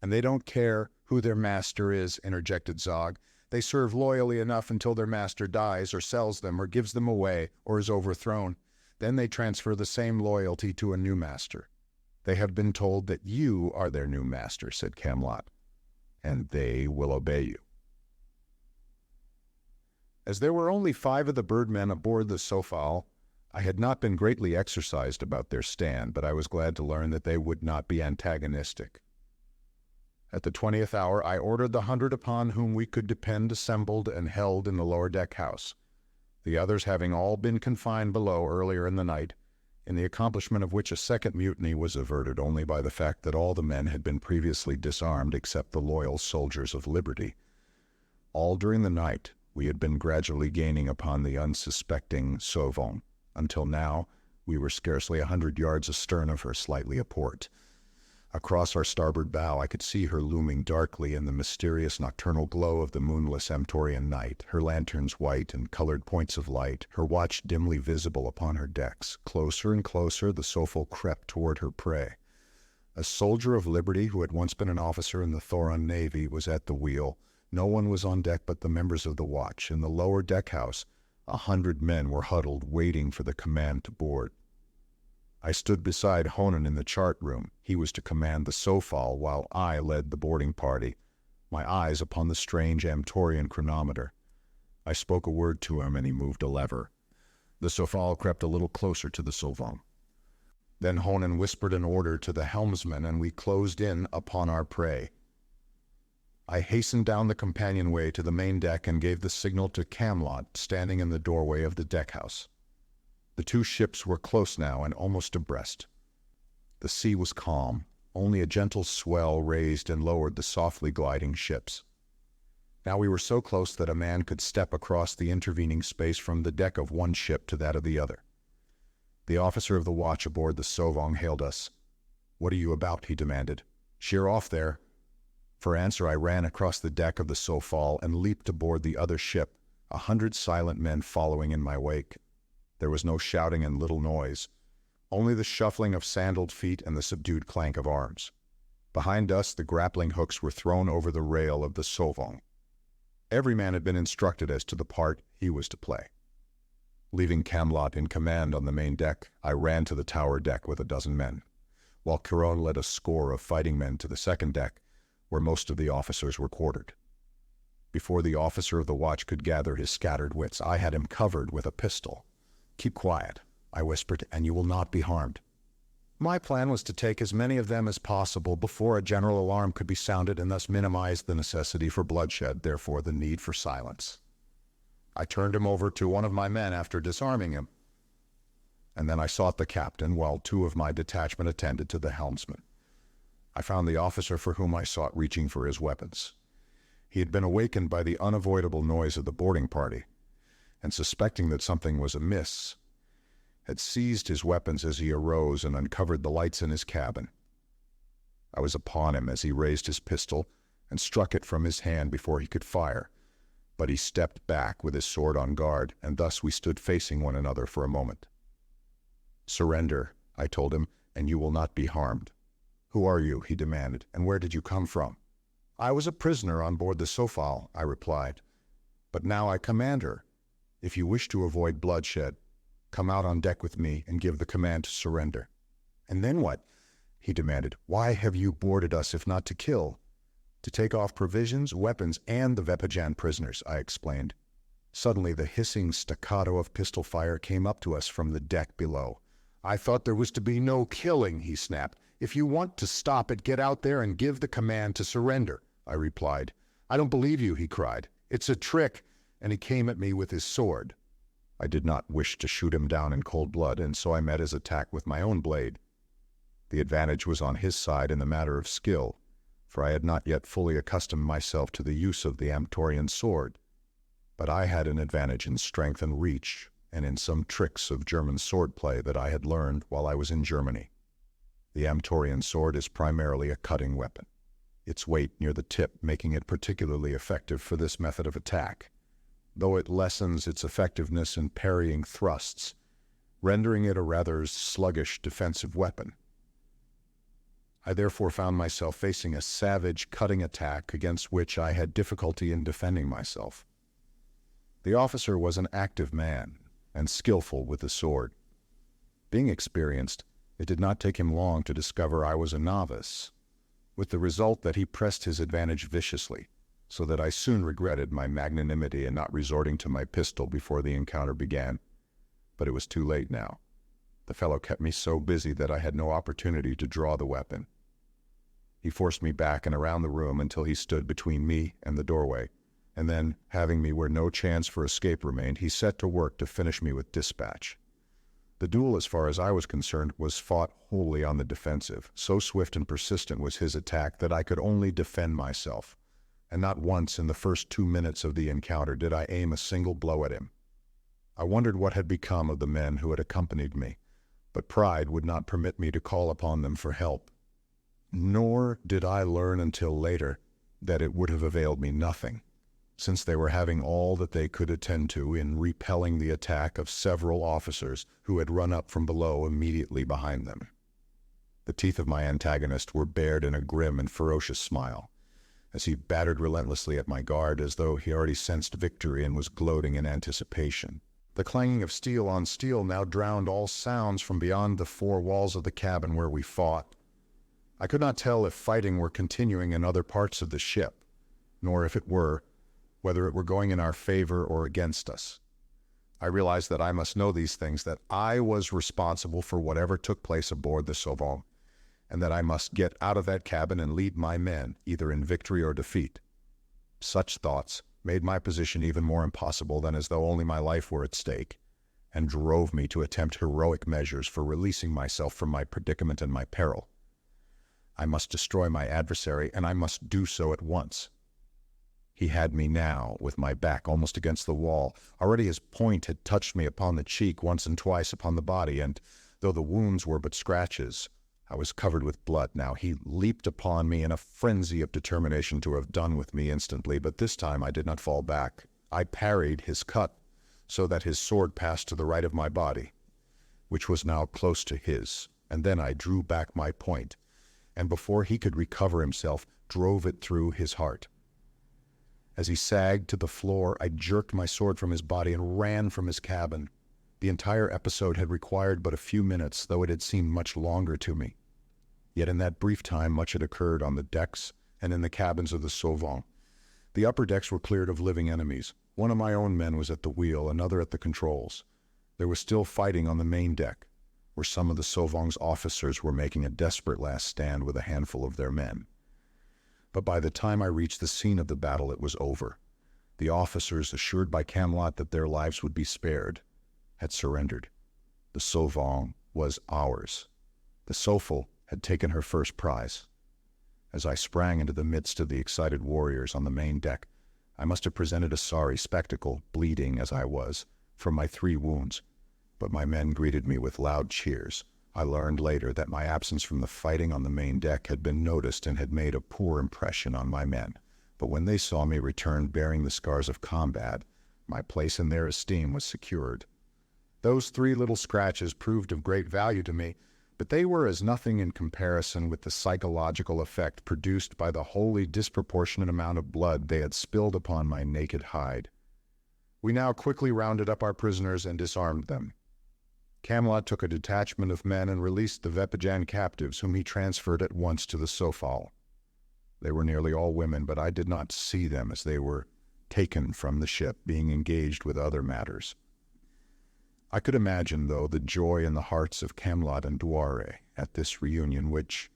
And they don't care who their master is, interjected Zog. They serve loyally enough until their master dies or sells them or gives them away or is overthrown. Then they transfer the same loyalty to a new master. They have been told that you are their new master, said Camelot, and they will obey you. As there were only 5 of the birdmen aboard the Sofal, I had not been greatly exercised about their stand, but I was glad to learn that they would not be antagonistic. At the 20th hour, I ordered the 100 upon whom we could depend assembled and held in the lower deck house, the others having all been confined below earlier in the night, in the accomplishment of which a second mutiny was averted only by the fact that all the men had been previously disarmed except the loyal soldiers of liberty. All during the night, we had been gradually gaining upon the unsuspecting Sauvant, until now we were scarcely 100 yards astern of her, slightly aport. Across our starboard bow I could see her looming darkly in the mysterious nocturnal glow of the moonless Amtorian night, her lanterns white and colored points of light, her watch dimly visible upon her decks. Closer and closer the Sofal crept toward her prey. A soldier of liberty who had once been an officer in the Thoron Navy was at the wheel. No one was on deck but the members of the watch. In the lower deck house, 100 men were huddled, waiting for the command to board. I stood beside Honan in the chart room. He was to command the Sofal, while I led the boarding party, my eyes upon the strange Amtorian chronometer. I spoke a word to him, and he moved a lever. The Sofal crept a little closer to the Sauvant. Then Honan whispered an order to the helmsman, and we closed in upon our prey. I hastened down the companionway to the main deck and gave the signal to Camelot, standing in the doorway of the deck-house. The 2 ships were close now and almost abreast. The sea was calm. Only a gentle swell raised and lowered the softly gliding ships. Now we were so close that a man could step across the intervening space from the deck of one ship to that of the other. The officer of the watch aboard the Sauvant hailed us. "What are you about?" he demanded. "Sheer off there." For answer I ran across the deck of the Sofal and leaped aboard the other ship, 100 silent men following in my wake. There was no shouting and little noise, only the shuffling of sandaled feet and the subdued clank of arms. Behind us the grappling hooks were thrown over the rail of the Sauvant. Every man had been instructed as to the part he was to play. Leaving Camelot in command on the main deck, I ran to the tower deck with 12 men, while Chiron led a score of fighting men to the second deck, where most of the officers were quartered. Before the officer of the watch could gather his scattered wits, I had him covered with a pistol. "Keep quiet," I whispered, "and you will not be harmed." My plan was to take as many of them as possible before a general alarm could be sounded and thus minimize the necessity for bloodshed, therefore the need for silence. I turned him over to one of my men after disarming him, and then I sought the captain while 2 of my detachment attended to the helmsman. I found the officer for whom I sought reaching for his weapons. He had been awakened by the unavoidable noise of the boarding party, and suspecting that something was amiss, had seized his weapons as he arose and uncovered the lights in his cabin. I was upon him as he raised his pistol and struck it from his hand before he could fire, but he stepped back with his sword on guard, and thus we stood facing one another for a moment. "Surrender," I told him, "and you will not be harmed." "Who are you?" he demanded, "and where did you come from?" "I was a prisoner on board the Sofal," I replied, "but now I command her. If you wish to avoid bloodshed, come out on deck with me and give the command to surrender." "And then what?" he demanded. "Why have you boarded us if not to kill?" "To take off provisions, weapons, and the Vepajan prisoners," I explained. Suddenly the hissing staccato of pistol fire came up to us from the deck below. "I thought there was to be no killing," he snapped. "If you want to stop it, get out there and give the command to surrender," I replied. "I don't believe you," he cried. "It's a trick," and he came at me with his sword. I did not wish to shoot him down in cold blood, and so I met his attack with my own blade. The advantage was on his side in the matter of skill, for I had not yet fully accustomed myself to the use of the Amtorian sword. But I had an advantage in strength and reach, and in some tricks of German swordplay that I had learned while I was in Germany. The Amtorian sword is primarily a cutting weapon, its weight near the tip making it particularly effective for this method of attack, though it lessens its effectiveness in parrying thrusts, rendering it a rather sluggish defensive weapon. I therefore found myself facing a savage cutting attack against which I had difficulty in defending myself. The officer was an active man and skillful with the sword. Being experienced, it did not take him long to discover I was a novice, with the result that he pressed his advantage viciously, so that I soon regretted my magnanimity in not resorting to my pistol before the encounter began. But it was too late now. The fellow kept me so busy that I had no opportunity to draw the weapon. He forced me back and around the room until he stood between me and the doorway, and then, having me where no chance for escape remained, he set to work to finish me with dispatch. The duel, as far as I was concerned, was fought wholly on the defensive. So swift and persistent was his attack that I could only defend myself, and not once in the first 2 minutes of the encounter did I aim a single blow at him. I wondered what had become of the men who had accompanied me, but pride would not permit me to call upon them for help. Nor did I learn until later that it would have availed me nothing, since they were having all that they could attend to in repelling the attack of several officers who had run up from below immediately behind them. The teeth of my antagonist were bared in a grim and ferocious smile, as he battered relentlessly at my guard as though he already sensed victory and was gloating in anticipation. The clanging of steel on steel now drowned all sounds from beyond the 4 walls of the cabin where we fought. I could not tell if fighting were continuing in other parts of the ship, nor if it were, whether it were going in our favor or against us. I realized that I must know these things, that I was responsible for whatever took place aboard the Sauvage, and that I must get out of that cabin and lead my men, either in victory or defeat. Such thoughts made my position even more impossible than as though only my life were at stake, and drove me to attempt heroic measures for releasing myself from my predicament and my peril. I must destroy my adversary, and I must do so at once. He had me now, with my back almost against the wall. Already his point had touched me upon the cheek, once and twice upon the body, and though the wounds were but scratches, I was covered with blood now. He leaped upon me in a frenzy of determination to have done with me instantly, but this time I did not fall back. I parried his cut, so that his sword passed to the right of my body, which was now close to his, and then I drew back my point, and before he could recover himself, drove it through his heart. As he sagged to the floor, I jerked my sword from his body and ran from his cabin. The entire episode had required but a few minutes, though it had seemed much longer to me. Yet in that brief time much had occurred on the decks and in the cabins of the Sauvage. The upper decks were cleared of living enemies. One of my own men was at the wheel, another at the controls. There was still fighting on the main deck, where some of the Sauvage's officers were making a desperate last stand with a handful of their men. But by the time I reached the scene of the battle, it was over. The officers, assured by Camelot that their lives would be spared, had surrendered. The Sauvage was ours. The Sophal had taken her first prize. As I sprang into the midst of the excited warriors on the main deck, I must have presented a sorry spectacle, bleeding as I was, from my 3 wounds. But my men greeted me with loud cheers. I learned later that my absence from the fighting on the main deck had been noticed and had made a poor impression on my men. But when they saw me return bearing the scars of combat, my place in their esteem was secured. Those 3 little scratches proved of great value to me, but they were as nothing in comparison with the psychological effect produced by the wholly disproportionate amount of blood they had spilled upon my naked hide. We now quickly rounded up our prisoners and disarmed them. Camelot took a detachment of men and released the Vepijan captives, whom he transferred at once to the Sophal. They were nearly all women, but I did not see them, as they were taken from the ship, being engaged with other matters. I could imagine, though, the joy in the hearts of Camelot and Douare at this reunion, which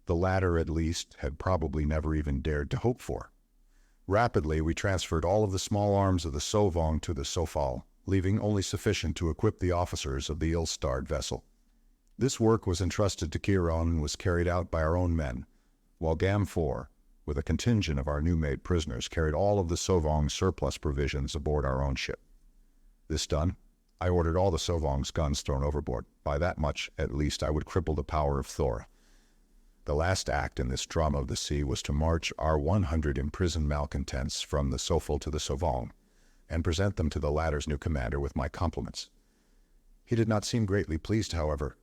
the latter, at least, had probably never even dared to hope for. Rapidly, we transferred all of the small arms of the Sauvage to the Sophal, leaving only sufficient to equip the officers of the ill-starred vessel. This work was entrusted to Chiron and was carried out by our own men, while Gam-4, with a contingent of our new-made prisoners, carried all of the Sauvage's surplus provisions aboard our own ship. This done, I ordered all the Sovong's guns thrown overboard. By that much, at least, I would cripple the power of Thor. The last act in this drama of the sea was to march our 100 imprisoned malcontents from the Sofal to the Sovong, and present them to the latter's new commander with my compliments. He did not seem greatly pleased, however,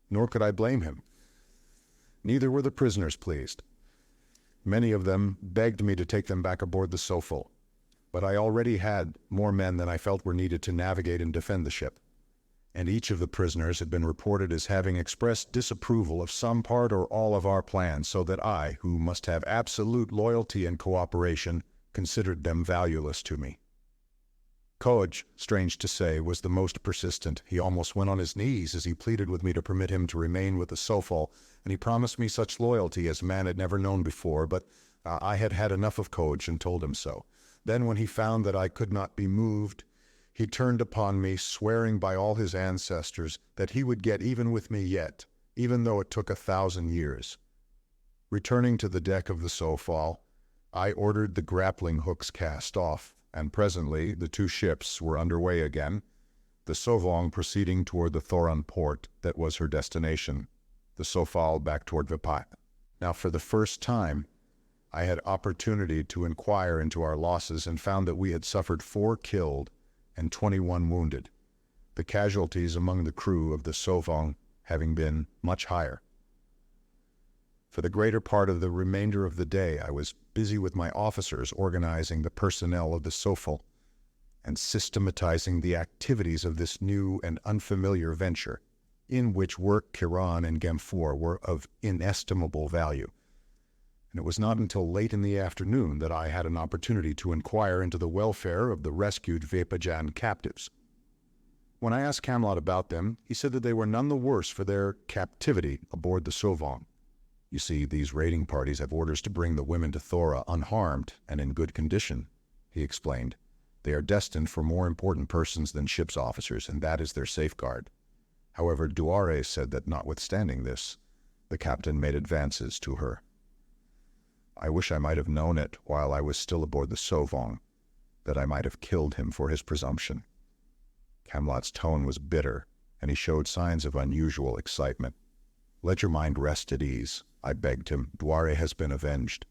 nor could I blame him. Neither were the prisoners pleased. Many of them begged me to take them back aboard the Sofal, but I already had more men than I felt were needed to navigate and defend the ship, and each of the prisoners had been reported as having expressed disapproval of some part or all of our plans, so that I, who must have absolute loyalty and cooperation, considered them valueless to me. Coage, strange to say, was the most persistent. He almost went on his knees as he pleaded with me to permit him to remain with the Sofal, and he promised me such loyalty as man had never known before, but I had had enough of Coage and told him so. Then, when he found that I could not be moved, he turned upon me, swearing by all his ancestors that he would get even with me yet, even though it took 1,000 years. Returning to the deck of the Sofal, I ordered the grappling hooks cast off, and presently the two ships were underway again, the Sovong proceeding toward the Thoron port that was her destination, the Sofal back toward Vipai. Now, for the first time, I had opportunity to inquire into our losses and found that we had suffered 4 killed and 21 wounded, the casualties among the crew of the Sovong having been much higher. For the greater part of the remainder of the day, I was busy with my officers organizing the personnel of the Sofal and systematizing the activities of this new and unfamiliar venture, in which work, Kiran, and Gemfor were of inestimable value. And it was not until late in the afternoon that I had an opportunity to inquire into the welfare of the rescued Vepajan captives. When I asked Camelot about them, he said that they were none the worse for their captivity aboard the Sovong. You see, these raiding parties have orders to bring the women to Thora unharmed and in good condition, he explained. They are destined for more important persons than ship's officers, and that is their safeguard. However, Duare said that notwithstanding this, the captain made advances to her. I wish I might have known it while I was still aboard the Sovong, that I might have killed him for his presumption. Camelot's tone was bitter, and he showed signs of unusual excitement. Let your mind rest at ease, I begged him. Duare has been avenged.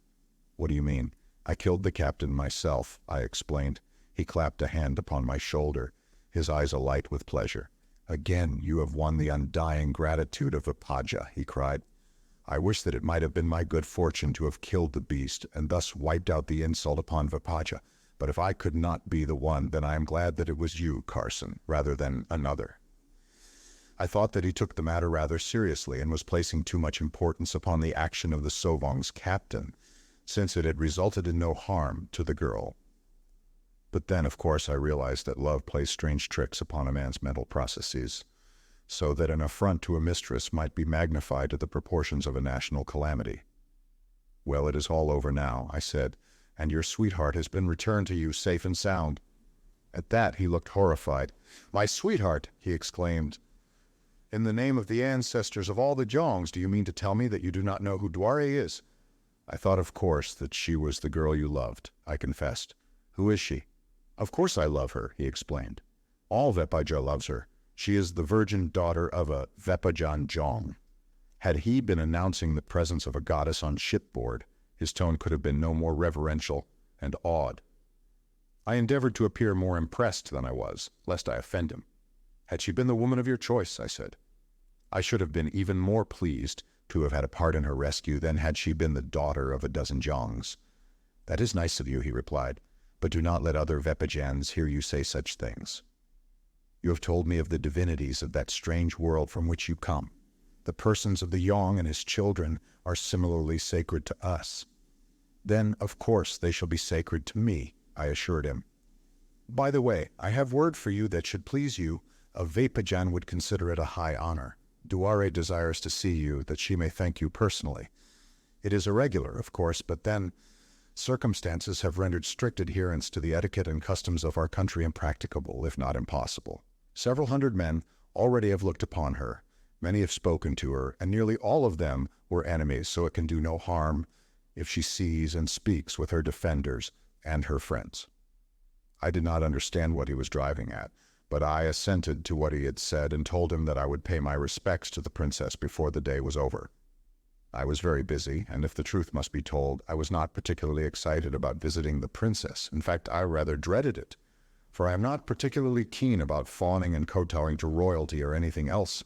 What do you mean? I killed the captain myself, I explained. He clapped a hand upon my shoulder, his eyes alight with pleasure. Again, you have won the undying gratitude of Vipaja, he cried. I wish that it might have been my good fortune to have killed the beast and thus wiped out the insult upon Vipaja. But if I could not be the one, then I am glad that it was you, Carson, rather than another. I thought that he took the matter rather seriously and was placing too much importance upon the action of the Sovong's captain, since it had resulted in no harm to the girl. But then, of course, I realized that love plays strange tricks upon a man's mental processes, so that an affront to a mistress might be magnified to the proportions of a national calamity. Well, it is all over now, I said, and your sweetheart has been returned to you safe and sound. At that he looked horrified. My sweetheart, he exclaimed. In the name of the ancestors of all the Jongs, do you mean to tell me that you do not know who Duare is? I thought, of course, that she was the girl you loved, I confessed. Who is she? Of course I love her, he explained. All Vepaja loves her. She is the virgin daughter of a Vepajan Jong. Had he been announcing the presence of a goddess on shipboard, his tone could have been no more reverential and awed. I endeavored to appear more impressed than I was, lest I offend him. Had she been the woman of your choice, I said, I should have been even more pleased to have had a part in her rescue than had she been the daughter of a dozen Jongs. That is nice of you, he replied, but do not let other Vepajans hear you say such things. You have told me of the divinities of that strange world from which you come. The persons of the Yong and his children are similarly sacred to us. Then, of course, they shall be sacred to me, I assured him. By the way, I have word for you that should please you. A Vepajan would consider it a high honor. Duare desires to see you, that she may thank you personally. It is irregular, of course, but then circumstances have rendered strict adherence to the etiquette and customs of our country impracticable, if not impossible. Several hundred men already have looked upon her. Many have spoken to her, and nearly all of them were enemies, so it can do no harm if she sees and speaks with her defenders and her friends. I did not understand what he was driving at, but I assented to what he had said and told him that I would pay my respects to the princess before the day was over. I was very busy, and if the truth must be told, I was not particularly excited about visiting the princess. In fact, I rather dreaded it, for I am not particularly keen about fawning and kowtowing to royalty or anything else.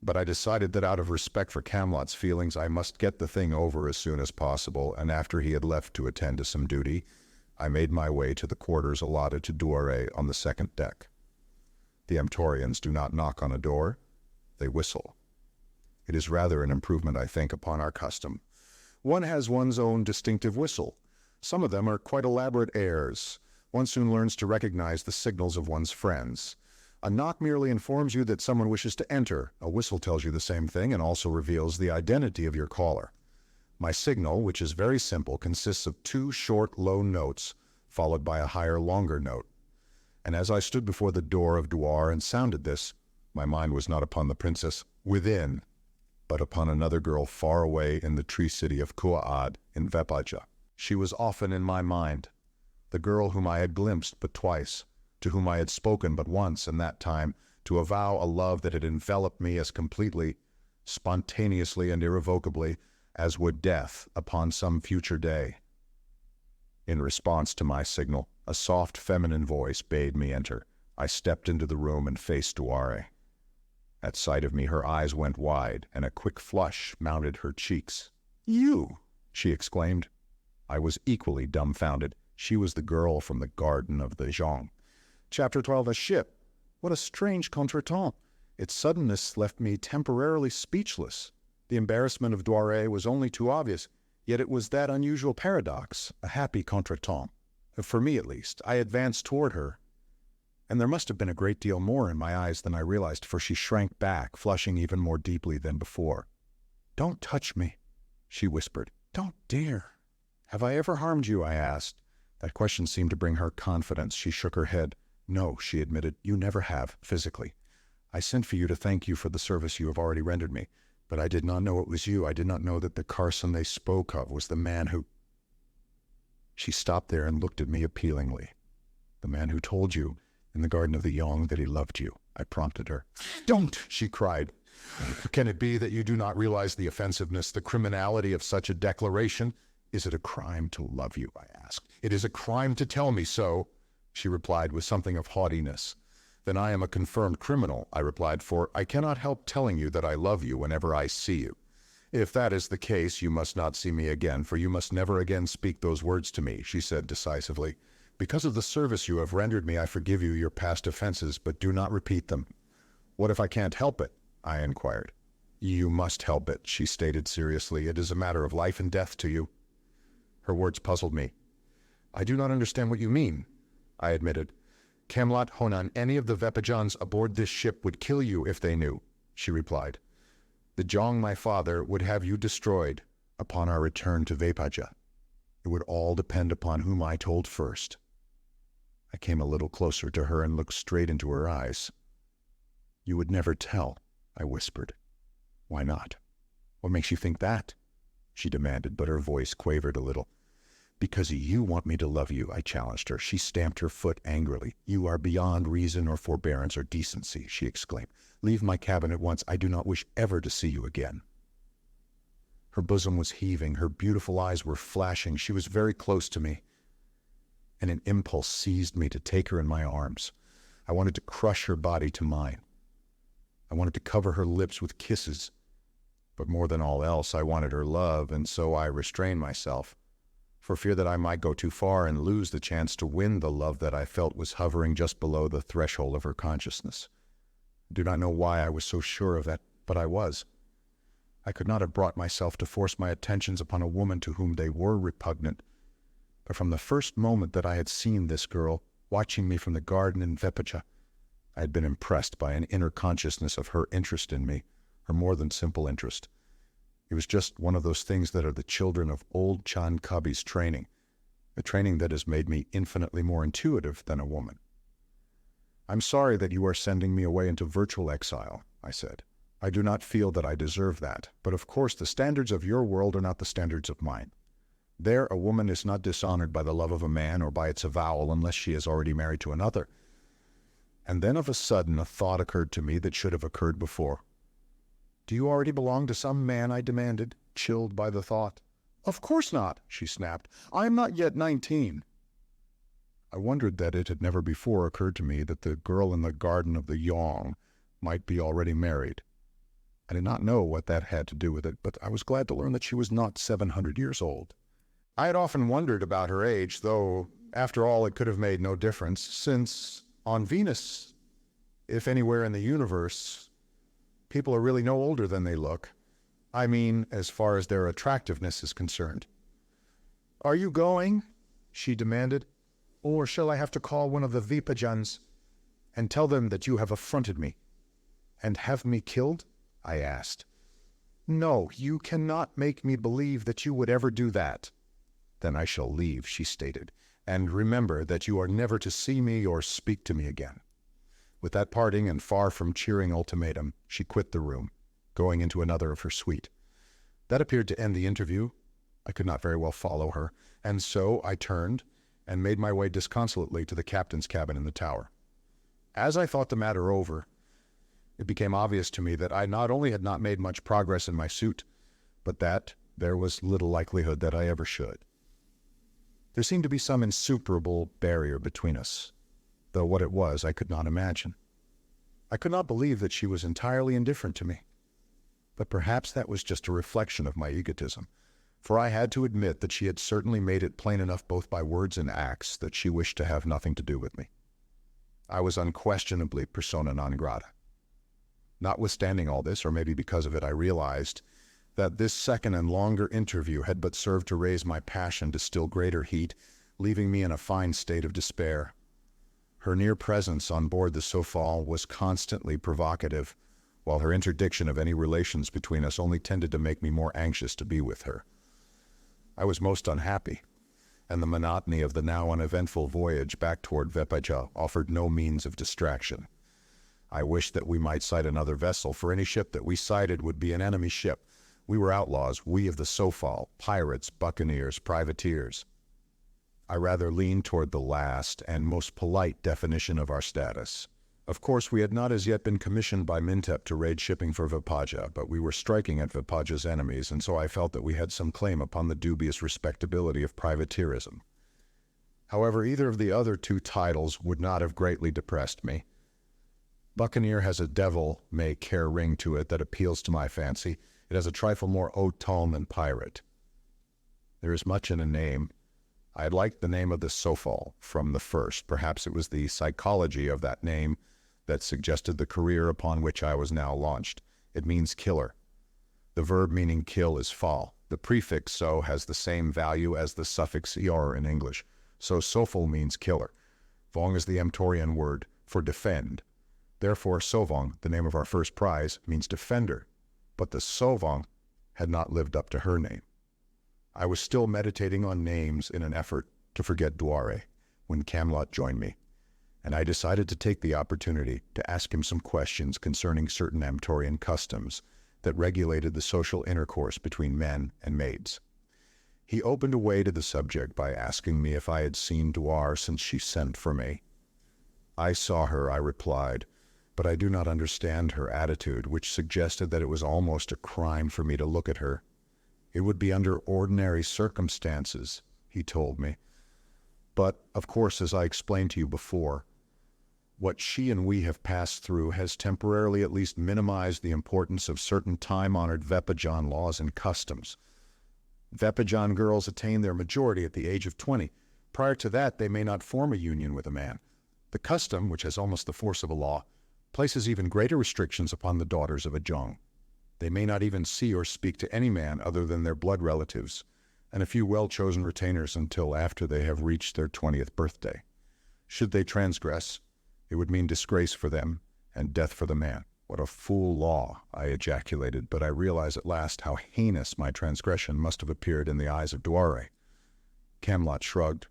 But I decided that out of respect for Camelot's feelings, I must get the thing over as soon as possible, and after he had left to attend to some duty, I made my way to the quarters allotted to Douaire on the second deck. The Amtorians do not knock on a door, they whistle. It is rather an improvement, I think, upon our custom. One has one's own distinctive whistle. Some of them are quite elaborate airs. One soon learns to recognize the signals of one's friends. A knock merely informs you that someone wishes to enter. A whistle tells you the same thing and also reveals the identity of your caller. My signal, which is very simple, consists of 2 short, low notes, followed by a higher, longer note. And as I stood before the door of Douar and sounded this, my mind was not upon the princess within, but upon another girl far away in the tree city of Kua'ad in Vepaja. She was often in my mind, the girl whom I had glimpsed but twice, to whom I had spoken but once, and that time to avow a love that had enveloped me as completely, spontaneously and irrevocably, as would death upon some future day. In response to my signal, a soft feminine voice bade me enter. I stepped into the room and faced Douaire. At sight of me, her eyes went wide, and a quick flush mounted her cheeks. "You!" she exclaimed. I was equally dumbfounded. She was the girl from the garden of the Jean. Chapter 12, A Ship. What a strange contretemps! Its suddenness left me temporarily speechless. The embarrassment of Douaire was only too obvious, yet it was that unusual paradox, a happy contretemps. For me, at least. I advanced toward her, and there must have been a great deal more in my eyes than I realized, for she shrank back, flushing even more deeply than before. "Don't touch me," she whispered. "Don't dare." "Have I ever harmed you?" I asked. That question seemed to bring her confidence. She shook her head. "No," she admitted, "you never have, physically. I sent for you to thank you for the service you have already rendered me, but I did not know it was you. I did not know that the Carson they spoke of was the man who—" She stopped there and looked at me appealingly. "The man who told you in the Garden of the Yong that he loved you," I prompted her. "Don't!" she cried. "Can it be that you do not realize the offensiveness, the criminality of such a declaration? Is it a crime to love you?" I asked. "It is a crime to tell me so," she replied with something of haughtiness. "Then I am a confirmed criminal," I replied, "for I cannot help telling you that I love you whenever I see you. If that is the case, you must not see me again, for you must never again speak those words to me," she said decisively. "Because of the service you have rendered me, I forgive you your past offenses, but do not repeat them." "What if I can't help it?" I inquired. "You must help it," she stated seriously. "It is a matter of life and death to you." Her words puzzled me. "I do not understand what you mean," I admitted. "Camelot, Honan, any of the Vepajans aboard this ship would kill you if they knew," she replied. "The Jong, my father, would have you destroyed upon our return to Vepaja. It would all depend upon whom I told first." I came a little closer to her and looked straight into her eyes. "You would never tell," I whispered. "Why not?" "What makes you think that?" she demanded, but her voice quavered a little. "Because you want me to love you," I challenged her. She stamped her foot angrily. "You are beyond reason or forbearance or decency," she exclaimed. "Leave my cabin at once. I do not wish ever to see you again." Her bosom was heaving. Her beautiful eyes were flashing. She was very close to me, and an impulse seized me to take her in my arms. I wanted to crush her body to mine. I wanted to cover her lips with kisses. But more than all else, I wanted her love, and so I restrained myself, for fear that I might go too far and lose the chance to win the love that I felt was hovering just below the threshold of her consciousness. I do not know why I was so sure of that, but I was. I could not have brought myself to force my attentions upon a woman to whom they were repugnant, but from the first moment that I had seen this girl, watching me from the garden in Vepaja, I had been impressed by an inner consciousness of her interest in me, her more than simple interest. It was just one of those things that are the children of old Chan Kabi's training, a training that has made me infinitely more intuitive than a woman. "I'm sorry that you are sending me away into virtual exile," I said. "I do not feel that I deserve that, but of course the standards of your world are not the standards of mine. There a woman is not dishonored by the love of a man or by its avowal unless she is already married to another. And then of a sudden a thought occurred to me that should have occurred before. "Do you already belong to some man?" I demanded, chilled by the thought. "Of course not," she snapped. "I am not yet 19. I wondered that it had never before occurred to me that the girl in the garden of the Yong might be already married. I did not know what that had to do with it, but I was glad to learn that she was not 700 years old. I had often wondered about her age, though, after all, it could have made no difference, since on Venus, if anywhere in the universe, people are really no older than they look. I mean, as far as their attractiveness is concerned. "Are you going?" she demanded. "Or shall I have to call one of the Vipajans and tell them that you have affronted me?" "And have me killed?" I asked. "No, you cannot make me believe that you would ever do that." "Then I shall leave," she stated, "and remember that you are never to see me or speak to me again." With that parting and far from cheering ultimatum, she quit the room, going into another of her suite. That appeared to end the interview. I could not very well follow her, and so I turned and made my way disconsolately to the captain's cabin in the tower. As I thought the matter over, it became obvious to me that I not only had not made much progress in my suit, but that there was little likelihood that I ever should. There seemed to be some insuperable barrier between us, though what it was I could not imagine. I could not believe that she was entirely indifferent to me. But perhaps that was just a reflection of my egotism, for I had to admit that she had certainly made it plain enough both by words and acts that she wished to have nothing to do with me. I was unquestionably persona non grata. Notwithstanding all this, or maybe because of it, I realized that this second and longer interview had but served to raise my passion to still greater heat, leaving me in a fine state of despair. Her near presence on board the Sofal was constantly provocative, while her interdiction of any relations between us only tended to make me more anxious to be with her. I was most unhappy, and the monotony of the now uneventful voyage back toward Vepaja offered no means of distraction. I wished that we might sight another vessel, for any ship that we sighted would be an enemy ship. We were outlaws, we of the Sofal, pirates, buccaneers, privateers. I rather leaned toward the last and most polite definition of our status. Of course, we had not as yet been commissioned by Mintep to raid shipping for Vepaja, but we were striking at Vepaja's enemies, and so I felt that we had some claim upon the dubious respectability of privateerism. However, either of the other two titles would not have greatly depressed me. Buccaneer has a devil-may-care ring to it that appeals to my fancy. It has a trifle more haut ton than pirate. There is much in a name. I had liked the name of the Sofal from the first. Perhaps it was the psychology of that name that suggested the career upon which I was now launched. It means killer. The verb meaning kill is fal. The prefix so has the same value as the suffix ior in English. So Sofal means killer. Vong is the Amtorian word for defend. Therefore Sovong, the name of our first prize, means defender. But the Sovong had not lived up to her name. I was still meditating on names in an effort to forget Duare when Camelot joined me, and I decided to take the opportunity to ask him some questions concerning certain Amtorian customs that regulated the social intercourse between men and maids. He opened a way to the subject by asking me if I had seen Duar since she sent for me. "I saw her," I replied, "but I do not understand her attitude," which suggested that it was almost a crime for me to look at her. It would be under ordinary circumstances, he told me. But, of course, as I explained to you before, what she and we have passed through has temporarily at least minimized the importance of certain time-honored Vepajan laws and customs. Vepajan girls attain their majority at the age of 20. Prior to that, they may not form a union with a man. The custom, which has almost the force of a law, places even greater restrictions upon the daughters of a Jong. They may not even see or speak to any man other than their blood relatives, and a few well-chosen retainers until after they have reached their 20th birthday. Should they transgress, it would mean disgrace for them and death for the man. What a fool law, I ejaculated, but I realized at last how heinous my transgression must have appeared in the eyes of Duare. Camelot shrugged.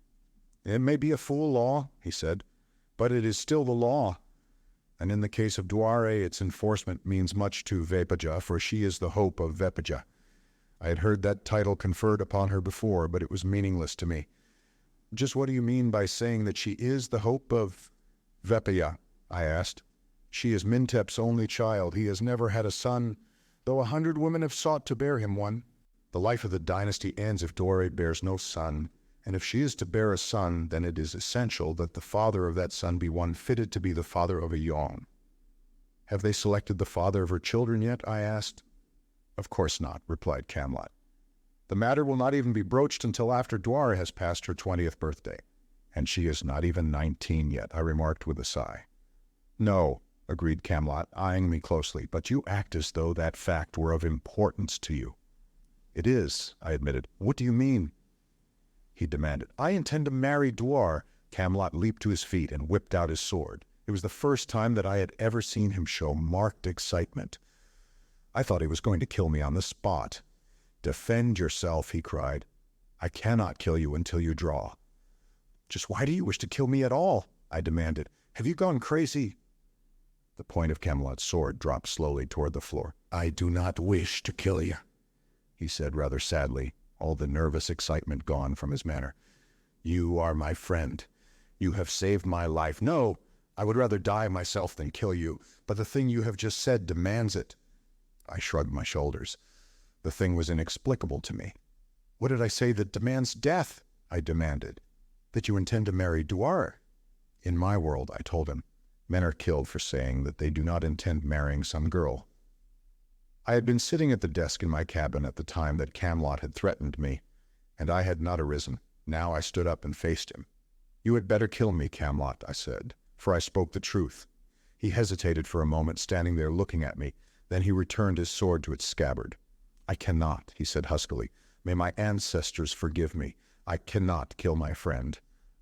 "It may be a fool law," he said, "but it is still the law. And in the case of Duare, its enforcement means much to Vepaja, for she is the hope of Vepaja. I had heard that title conferred upon her before, but it was meaningless to me." "Just what do you mean by saying that she is the hope of Vepaja?" I asked. She is Mintep's only child. He has never had a son, though 100 women have sought to bear him one. The life of the dynasty ends if Dore bears no son, and if she is to bear a son, then it is essential that the father of that son be one fitted to be the father of a Yong. Have they selected the father of her children yet? I asked. Of course not, replied Camelot. The matter will not even be broached until after Dware has passed her 20th birthday. And she is not even 19 yet, I remarked with a sigh. No, agreed Camelot, eyeing me closely, but you act as though that fact were of importance to you. It is, I admitted. What do you mean? He demanded. I intend to marry Dware. Camelot leaped to his feet and whipped out his sword. It was the first time that I had ever seen him show marked excitement. I thought he was going to kill me on the spot. Defend yourself, he cried. I cannot kill you until you draw. Just why do you wish to kill me at all? I demanded. Have you gone crazy? The point of Camelot's sword dropped slowly toward the floor. I do not wish to kill you, he said rather sadly, all the nervous excitement gone from his manner. You are my friend. You have saved my life. No, I would rather die myself than kill you, but the thing you have just said demands it. I shrugged my shoulders. The thing was inexplicable to me. What did I say that demands death? I demanded. That you intend to marry Dware. In my world, I told him, men are killed for saying that they do not intend marrying some girl. I had been sitting at the desk in my cabin at the time that Camelot had threatened me, and I had not arisen. Now I stood up and faced him. You had better kill me, Camelot, I said, for I spoke the truth. He hesitated for a moment, standing there looking at me. Then he returned his sword to its scabbard. I cannot, he said huskily. May my ancestors forgive me. I cannot kill my friend.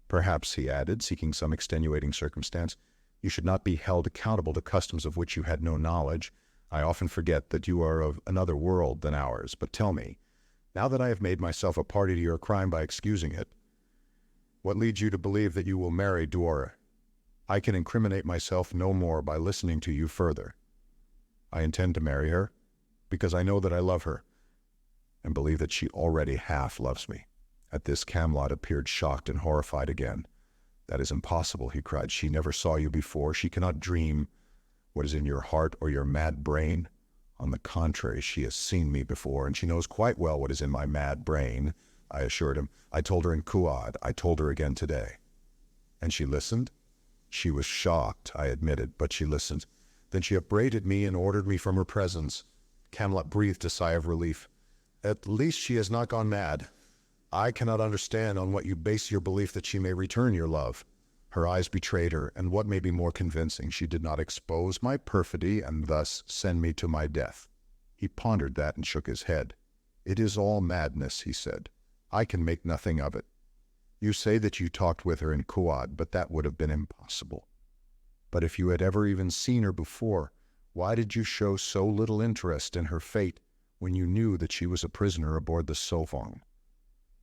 Perhaps, he added, seeking some extenuating circumstance, you should not be held accountable to customs of which you had no knowledge. I often forget that you are of another world than ours. But tell me, now that I have made myself a party to your crime by excusing it, what leads you to believe that you will marry Dware? I can incriminate myself no more by listening to you further. I intend to marry her because I know that I love her and believe that she already half loves me. At this, Camelot appeared shocked and horrified again. That is impossible, he cried. She never saw you before. She cannot dream what is in your heart or your mad brain. On the contrary, she has seen me before, and she knows quite well what is in my mad brain, I assured him. I told her in Kuad. I told her again today. And she listened? She was shocked, I admitted, but she listened. Then she upbraided me and ordered me from her presence. Camelot breathed a sigh of relief. At least she has not gone mad. I cannot understand on what you base your belief that she may return your love. Her eyes betrayed her, and what may be more convincing, she did not expose my perfidy and thus send me to my death. He pondered that and shook his head. It is all madness, he said. I can make nothing of it. You say that you talked with her in Kuad, but that would have been impossible. But if you had ever even seen her before, why did you show so little interest in her fate when you knew that she was a prisoner aboard the Sovong?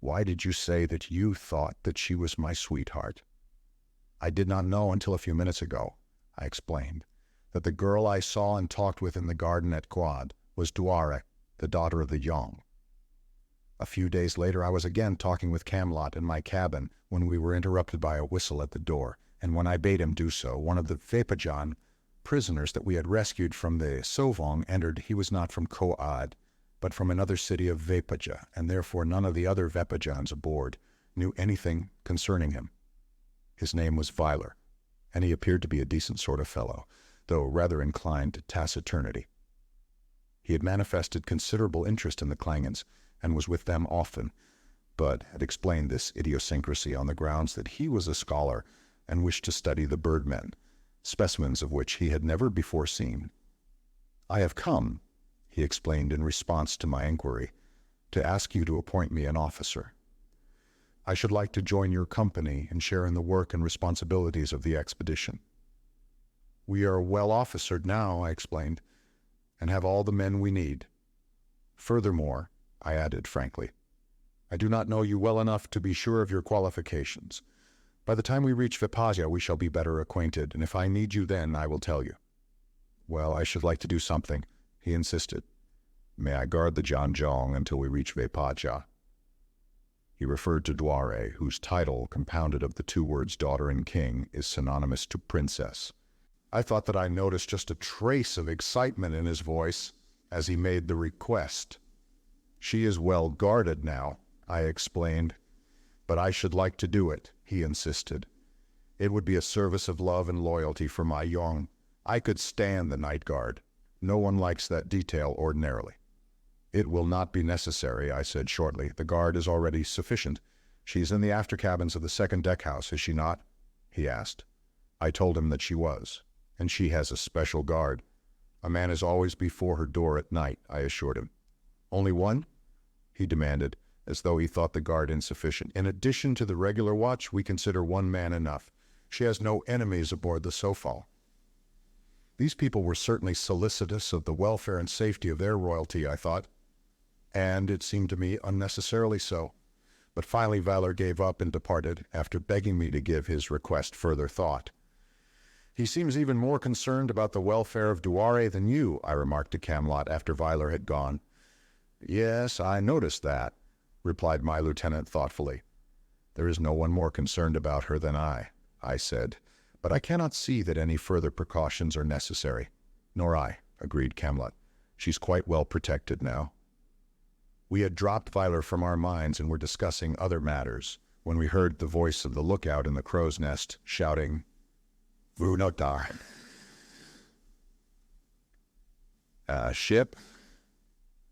Why did you say that you thought that she was my sweetheart? I did not know until a few minutes ago, I explained, that the girl I saw and talked with in the garden at Kuad was Dware, the daughter of the Yong. A few days later I was again talking with Camelot in my cabin when we were interrupted by a whistle at the door, and when I bade him do so, one of the Vepajan prisoners that we had rescued from the Sovong entered. He was not from Koad, but from another city of Vepaja, and therefore none of the other Vepajans aboard knew anything concerning him. His name was Viler, and he appeared to be a decent sort of fellow, though rather inclined to taciturnity. He had manifested considerable interest in the Klangons, and was with them often, but had explained this idiosyncrasy on the grounds that he was a scholar and wished to study the birdmen, specimens of which he had never before seen. I have come, he explained in response to my inquiry, to ask you to appoint me an officer. I should like to join your company and share in the work and responsibilities of the expedition. We are well officered now, I explained, and have all the men we need. Furthermore, I added frankly, I do not know you well enough to be sure of your qualifications. By the time we reach Vipaja, we shall be better acquainted, and if I need you then, I will tell you. Well, I should like to do something, he insisted. May I guard the Janjong until we reach Vipaja? He referred to Dware, whose title, compounded of the two words daughter and king, is synonymous to princess. I thought that I noticed just a trace of excitement in his voice as he made the request. "She is well guarded now," I explained. "But I should like to do it," he insisted. "It would be a service of love and loyalty for my young. I could stand the night guard. No one likes that detail ordinarily." "It will not be necessary," I said shortly. "The guard is already sufficient. She's in the after cabins of the second deck house, is she not?" he asked. I told him that she was, and she has a special guard. "A man is always before her door at night," I assured him. "Only one?" he demanded, as though he thought the guard insufficient. "In addition to the regular watch, we consider one man enough. She has no enemies aboard the Sofal." These people were certainly solicitous of the welfare and safety of their royalty, I thought, and it seemed to me unnecessarily so. But finally Valor gave up and departed, after begging me to give his request further thought. "He seems even more concerned about the welfare of Duare than you," I remarked to Camelot after Vyler had gone. "Yes, I noticed that," replied my lieutenant thoughtfully. "There is no one more concerned about her than I said, "but I cannot see that any further precautions are necessary." "Nor I," agreed Camelot. "She's quite well protected now." We had dropped Vyler from our minds and were discussing other matters when we heard the voice of the lookout in the crow's nest shouting, "Vunotar." "A ship?"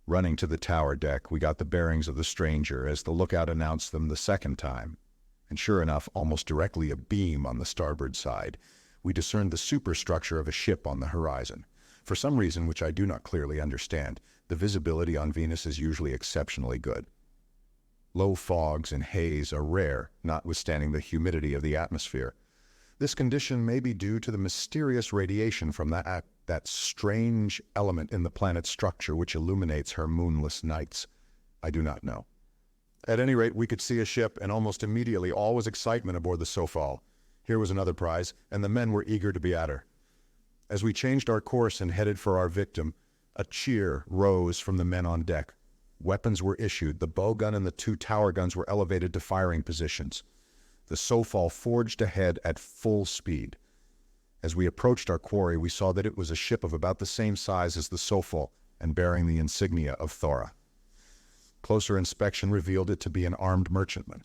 Running to the tower deck, we got the bearings of the stranger as the lookout announced them the second time. And sure enough, almost directly abeam on the starboard side, we discerned the superstructure of a ship on the horizon. For some reason which I do not clearly understand, the visibility on Venus is usually exceptionally good. Low fogs and haze are rare, notwithstanding the humidity of the atmosphere. This condition may be due to the mysterious radiation from that strange element in the planet's structure which illuminates her moonless nights. I do not know. At any rate, we could see a ship, and almost immediately all was excitement aboard the Sofal. Here was another prize, and the men were eager to be at her. As we changed our course and headed for our victim, a cheer rose from the men on deck. Weapons were issued. The bowgun and the 2 tower guns were elevated to firing positions. The Sofal forged ahead at full speed. As we approached our quarry, we saw that it was a ship of about the same size as the Sofal and bearing the insignia of Thora. Closer inspection revealed it to be an armed merchantman.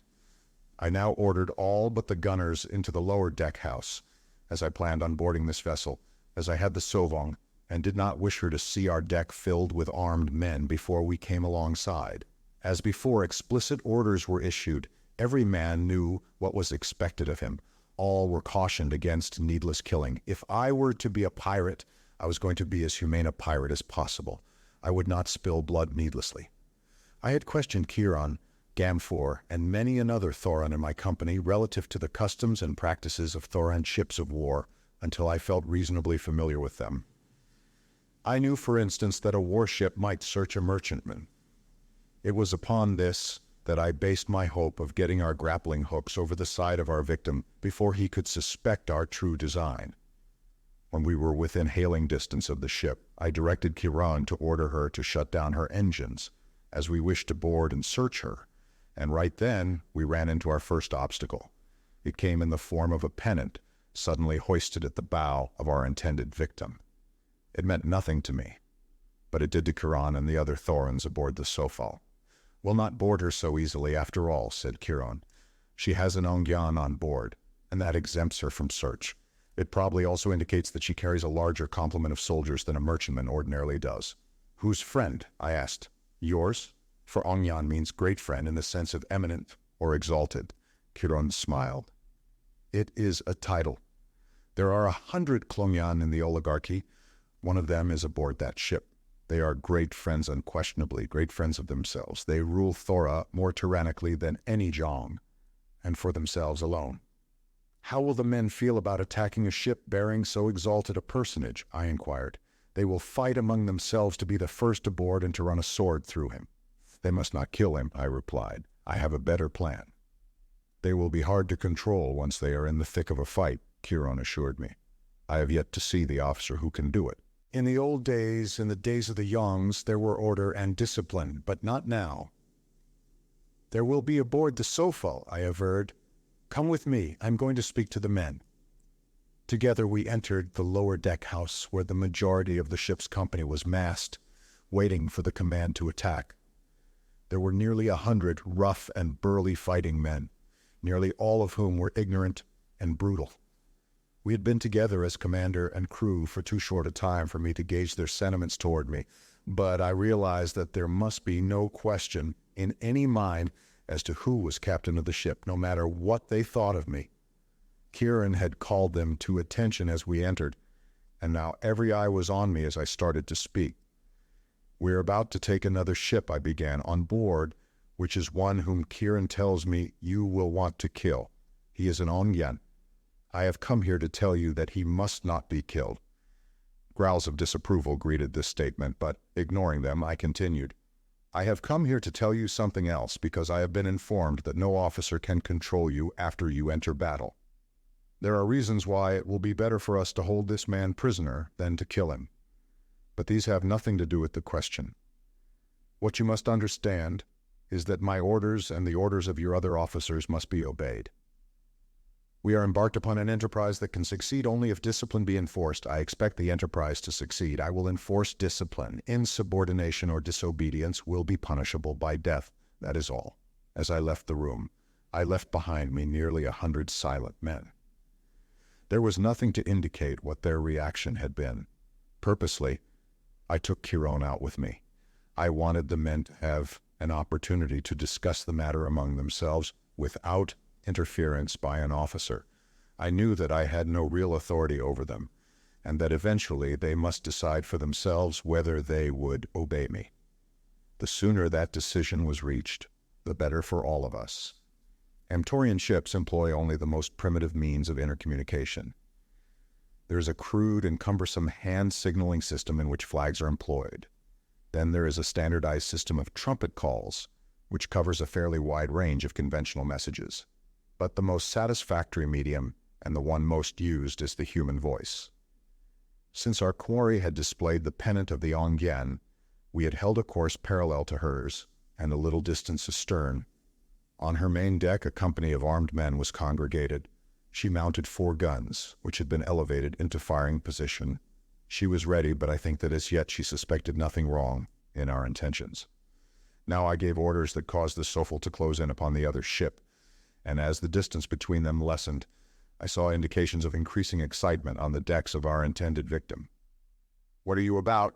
I now ordered all but the gunners into the lower deck house, as I planned on boarding this vessel, as I had the Sovong, and did not wish her to see our deck filled with armed men before we came alongside. As before, explicit orders were issued. Every man knew what was expected of him. All were cautioned against needless killing. If I were to be a pirate, I was going to be as humane a pirate as possible. I would not spill blood needlessly. I had questioned Chiron, Gamfor, and many another Thoran in my company relative to the customs and practices of Thoran ships of war until I felt reasonably familiar with them. I knew, for instance, that a warship might search a merchantman. It was upon this that I based my hope of getting our grappling hooks over the side of our victim before he could suspect our true design. When we were within hailing distance of the ship, I directed Chiron to order her to shut down her engines, as we wished to board and search her, and right then we ran into our first obstacle. It came in the form of a pennant, suddenly hoisted at the bow of our intended victim. It meant nothing to me, but it did to Chiron and the other Thorans aboard the Sofal. "We'll not board her so easily after all," said Chiron. "She has an Ongyan on board, and that exempts her from search. It probably also indicates that she carries a larger complement of soldiers than a merchantman ordinarily does." "Whose friend?" I asked. "Yours?" For Ongyan means great friend in the sense of eminent or exalted. Chiron smiled. "It is a title. There are 100 Klongyan in the oligarchy. One of them is aboard that ship. They are great friends unquestionably, great friends of themselves. They rule Thora more tyrannically than any Jong, and for themselves alone." "How will the men feel about attacking a ship bearing so exalted a personage?" I inquired. "They will fight among themselves to be the first aboard and to run a sword through him." "They must not kill him," I replied. "I have a better plan." "They will be hard to control once they are in the thick of a fight," Chiron assured me. "I have yet to see the officer who can do it. In the old days, in the days of the Yongs, there were order and discipline, but not now." "There will be aboard the Sofal," I averred. "Come with me. I'm going to speak to the men." Together we entered the lower deck house where the majority of the ship's company was massed, waiting for the command to attack. There were nearly 100 rough and burly fighting men, nearly all of whom were ignorant and brutal. We had been together as commander and crew for too short a time for me to gauge their sentiments toward me, but I realized that there must be no question in any mind as to who was captain of the ship, no matter what they thought of me. Kieran had called them to attention as we entered, and now every eye was on me as I started to speak. "We're about to take another ship," I began, "on board, which is one whom Kieran tells me you will want to kill. He is an Ongyan. I have come here to tell you that he must not be killed." Growls of disapproval greeted this statement, but ignoring them, I continued. "I have come here to tell you something else, because I have been informed that no officer can control you after you enter battle. There are reasons why it will be better for us to hold this man prisoner than to kill him. But these have nothing to do with the question. What you must understand is that my orders and the orders of your other officers must be obeyed. We are embarked upon an enterprise that can succeed only if discipline be enforced. I expect the enterprise to succeed. I will enforce discipline. Insubordination or disobedience will be punishable by death. That is all." As I left the room, I left behind me nearly 100 silent men. There was nothing to indicate what their reaction had been. Purposely, I took Kieran out with me. I wanted the men to have an opportunity to discuss the matter among themselves without interference by an officer. I knew that I had no real authority over them, and that eventually they must decide for themselves whether they would obey me. The sooner that decision was reached, the better for all of us. Amtorian ships employ only the most primitive means of intercommunication. There is a crude and cumbersome hand signaling system in which flags are employed. Then there is a standardized system of trumpet calls, which covers a fairly wide range of conventional messages. But the most satisfactory medium, and the one most used, is the human voice. Since our quarry had displayed the pennant of the Ongyan, we had held a course parallel to hers, and a little distance astern. On her main deck, a company of armed men was congregated. She mounted 4 guns, which had been elevated into firing position. She was ready, but I think that as yet she suspected nothing wrong in our intentions. Now I gave orders that caused the Sofal to close in upon the other ship, and as the distance between them lessened, I saw indications of increasing excitement on the decks of our intended victim. "What are you about?"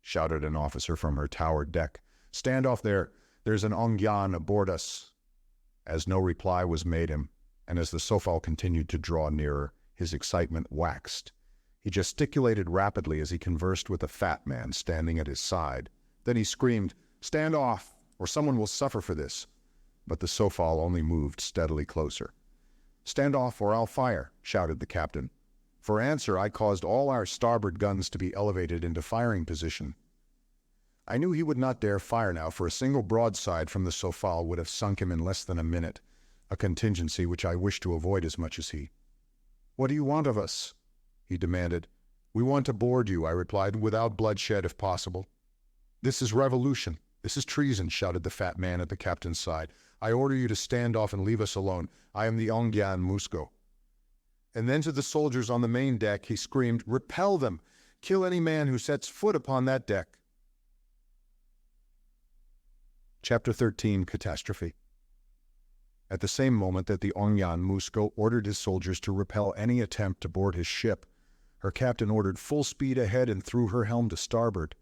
shouted an officer from her towered deck. "Stand off there. There's an Ongyan aboard us." As no reply was made him, and as the Sofal continued to draw nearer, his excitement waxed. He gesticulated rapidly as he conversed with a fat man standing at his side. Then he screamed, "Stand off, or someone will suffer for this." But the Sofal only moved steadily closer. "Stand off, or I'll fire," shouted the captain. For answer, I caused all our starboard guns to be elevated into firing position. I knew he would not dare fire now, for a single broadside from the Sofal would have sunk him in less than a minute, a contingency which I wished to avoid as much as he. "What do you want of us?" he demanded. "We want to board you," I replied, "without bloodshed if possible." "This is revolution. This is treason," shouted the fat man at the captain's side. "I order you to stand off and leave us alone. I am the Ongyan Musko." And then to the soldiers on the main deck he screamed, "Repel them! Kill any man who sets foot upon that deck!" Chapter 13, Catastrophe. At the same moment that the Ongyan Musko ordered his soldiers to repel any attempt to board his ship, her captain ordered full speed ahead and threw her helm to starboard.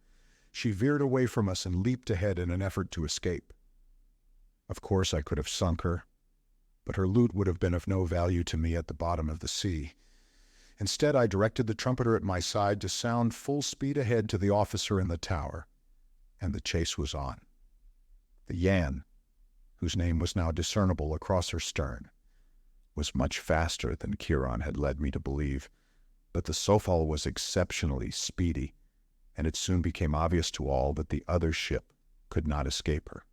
She veered away from us and leaped ahead in an effort to escape. Of course I could have sunk her, but her loot would have been of no value to me at the bottom of the sea. Instead, I directed the trumpeter at my side to sound full speed ahead to the officer in the tower, and the chase was on. The Yan, whose name was now discernible across her stern, was much faster than Kieran had led me to believe, but the Sofal was exceptionally speedy, and it soon became obvious to all that the other ship could not escape her.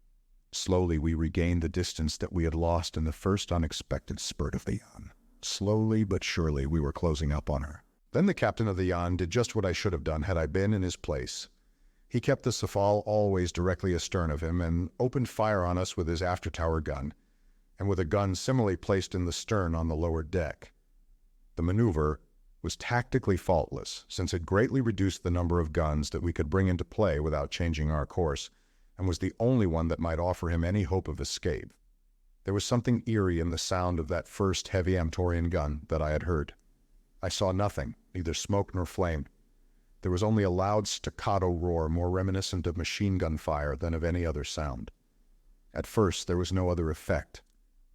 Slowly we regained the distance that we had lost in the first unexpected spurt of the Yan. Slowly but surely we were closing up on her. Then the captain of the Yan did just what I should have done had I been in his place. He kept the Sofal always directly astern of him and opened fire on us with his after-tower gun, and with a gun similarly placed in the stern on the lower deck. The maneuver was tactically faultless, since it greatly reduced the number of guns that we could bring into play without changing our course, and was the only one that might offer him any hope of escape. There was something eerie in the sound of that first heavy Amtorian gun that I had heard. I saw nothing, neither smoke nor flame. There was only a loud staccato roar more reminiscent of machine gun fire than of any other sound. At first there was no other effect.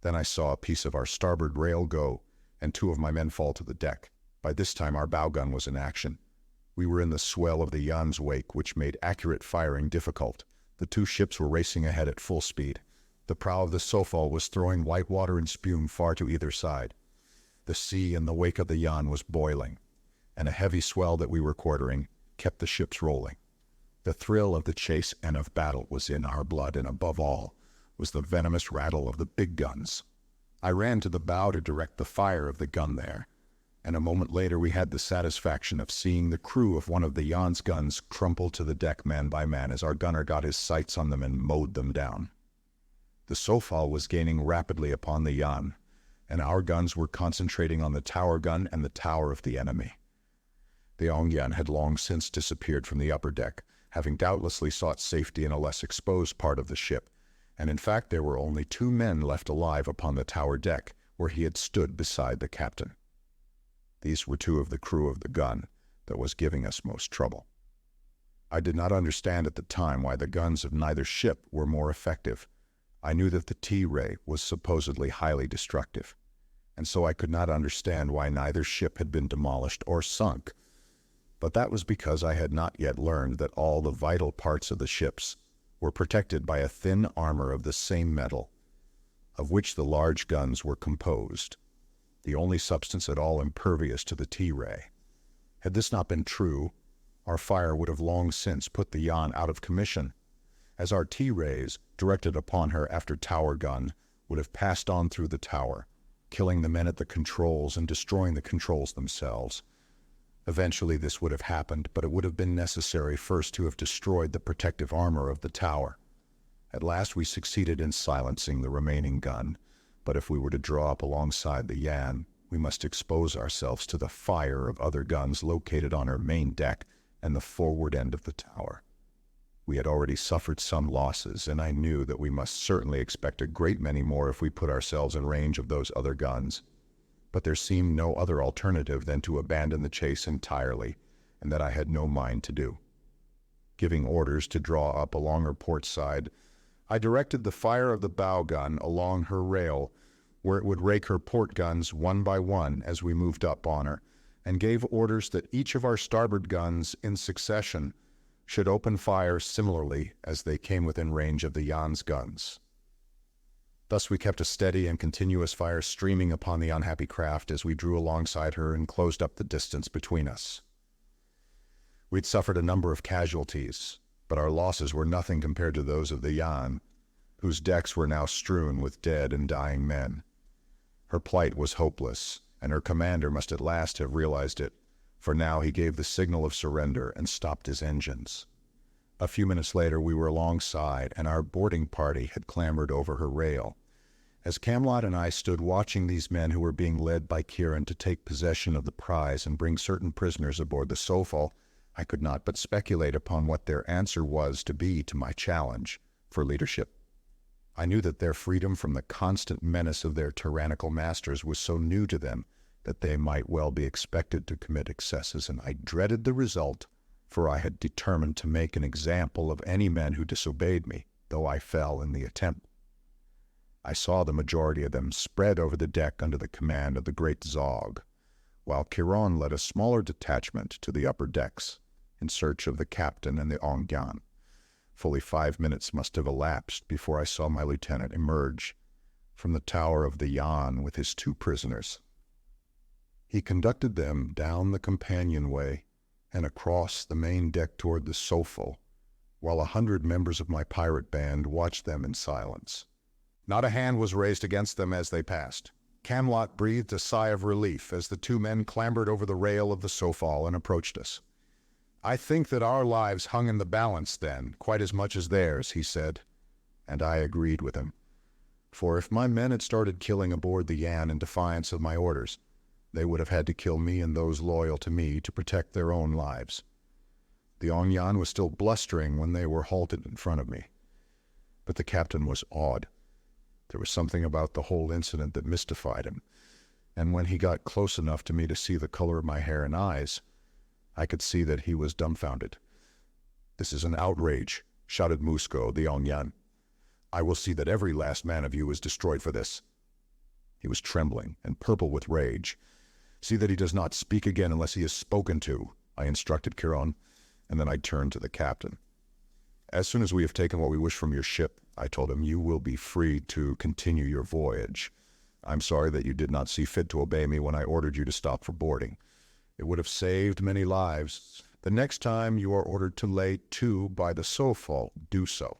Then I saw a piece of our starboard rail go, and 2 of my men fall to the deck. By this time our bow gun was in action. We were in the swell of the Jan's wake, which made accurate firing difficult. The 2 ships were racing ahead at full speed. The prow of the Sofal was throwing white water and spume far to either side. The sea in the wake of the Jan was boiling, and a heavy swell that we were quartering kept the ships rolling. The thrill of the chase and of battle was in our blood, and above all was the venomous rattle of the big guns. I ran to the bow to direct the fire of the gun there, and a moment later we had the satisfaction of seeing the crew of one of the Jan's guns crumple to the deck man by man as our gunner got his sights on them and mowed them down. The Sofal was gaining rapidly upon the Jan, and our guns were concentrating on the tower gun and the tower of the enemy. The Ongyan had long since disappeared from the upper deck, having doubtlessly sought safety in a less exposed part of the ship, and in fact there were only 2 men left alive upon the tower deck, where he had stood beside the captain. These were 2 of the crew of the gun that was giving us most trouble. I did not understand at the time why the guns of neither ship were more effective. I knew that the T-ray was supposedly highly destructive, and so I could not understand why neither ship had been demolished or sunk. But that was because I had not yet learned that all the vital parts of the ships were protected by a thin armor of the same metal, of which the large guns were composed, the only substance at all impervious to the T-ray. Had this not been true, our fire would have long since put the Jan out of commission, as our T-rays, directed upon her after tower gun, would have passed on through the tower, killing the men at the controls and destroying the controls themselves. Eventually this would have happened, but it would have been necessary first to have destroyed the protective armor of the tower. At last we succeeded in silencing the remaining gun, but if we were to draw up alongside the Jan, we must expose ourselves to the fire of other guns located on her main deck and the forward end of the tower. We had already suffered some losses, and I knew that we must certainly expect a great many more if we put ourselves in range of those other guns. But there seemed no other alternative than to abandon the chase entirely, and that I had no mind to do. Giving orders to draw up along her port side, I directed the fire of the bow gun along her rail, where it would rake her port guns one by one as we moved up on her, and gave orders that each of our starboard guns in succession should open fire similarly as they came within range of the Jan's guns. Thus we kept a steady and continuous fire streaming upon the unhappy craft as we drew alongside her and closed up the distance between us. We'd suffered a number of casualties, but our losses were nothing compared to those of the Jan, whose decks were now strewn with dead and dying men. Her plight was hopeless, and her commander must at last have realized it, for now he gave the signal of surrender and stopped his engines. A few minutes later we were alongside, and our boarding party had clambered over her rail. As Camelot and I stood watching these men who were being led by Kieran to take possession of the prize and bring certain prisoners aboard the Sofal, I could not but speculate upon what their answer was to be to my challenge for leadership. I knew that their freedom from the constant menace of their tyrannical masters was so new to them that they might well be expected to commit excesses, and I dreaded the result, for I had determined to make an example of any men who disobeyed me, though I fell in the attempt. I saw the majority of them spread over the deck under the command of the great Zog, while Chiron led a smaller detachment to the upper decks in search of the captain and the Ongyan. Fully 5 minutes must have elapsed before I saw my lieutenant emerge from the tower of the Jan with his 2 prisoners. He conducted them down the companionway and across the main deck toward the Sofal, while 100 members of my pirate band watched them in silence. Not a hand was raised against them as they passed. Camelot breathed a sigh of relief as the 2 men clambered over the rail of the Sofal and approached us. "I think that our lives hung in the balance then, quite as much as theirs," he said, and I agreed with him. For if my men had started killing aboard the Jan in defiance of my orders, They would have had to kill me and those loyal to me to protect their own lives. The Ongyan was still blustering when they were halted in front of me. But the captain was awed. There was something about the whole incident that mystified him, and when he got close enough to me to see the color of my hair and eyes, I could see that he was dumbfounded. "This is an outrage," shouted Musco, the Ongyan. "I will see that every last man of you is destroyed for this." He was trembling and purple with rage. "See that he does not speak again unless he is spoken to," I instructed Chiron, and then I turned to the captain. "As soon as we have taken what we wish from your ship," I told him, "you will be free to continue your voyage. I'm sorry that you did not see fit to obey me when I ordered you to stop for boarding. It would have saved many lives. The next time you are ordered to lay to by the Sofal, do so.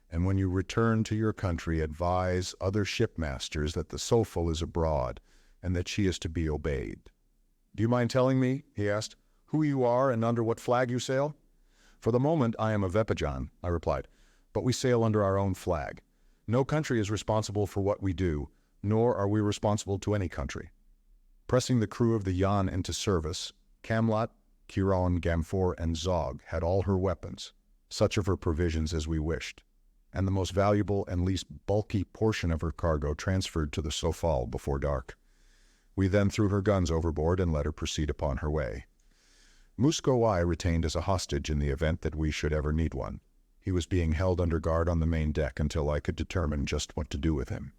And when you return to your country, advise other shipmasters that the Sofal is abroad and that she is to be obeyed." "Do you mind telling me," he asked, "who you are and under what flag you sail?" "For the moment I am a Vepajan," I replied, "but we sail under our own flag. No country is responsible for what we do, nor are we responsible to any country." Pressing the crew of the Yan into service, Camlot, Chiron, Gamfor, and Zog had all her weapons, such of her provisions as we wished, and the most valuable and least bulky portion of her cargo transferred to the Sofal before dark. We then threw her guns overboard and let her proceed upon her way. Musco I retained as a hostage in the event that we should ever need one. He was being held under guard on the main deck until I could determine just what to do with him.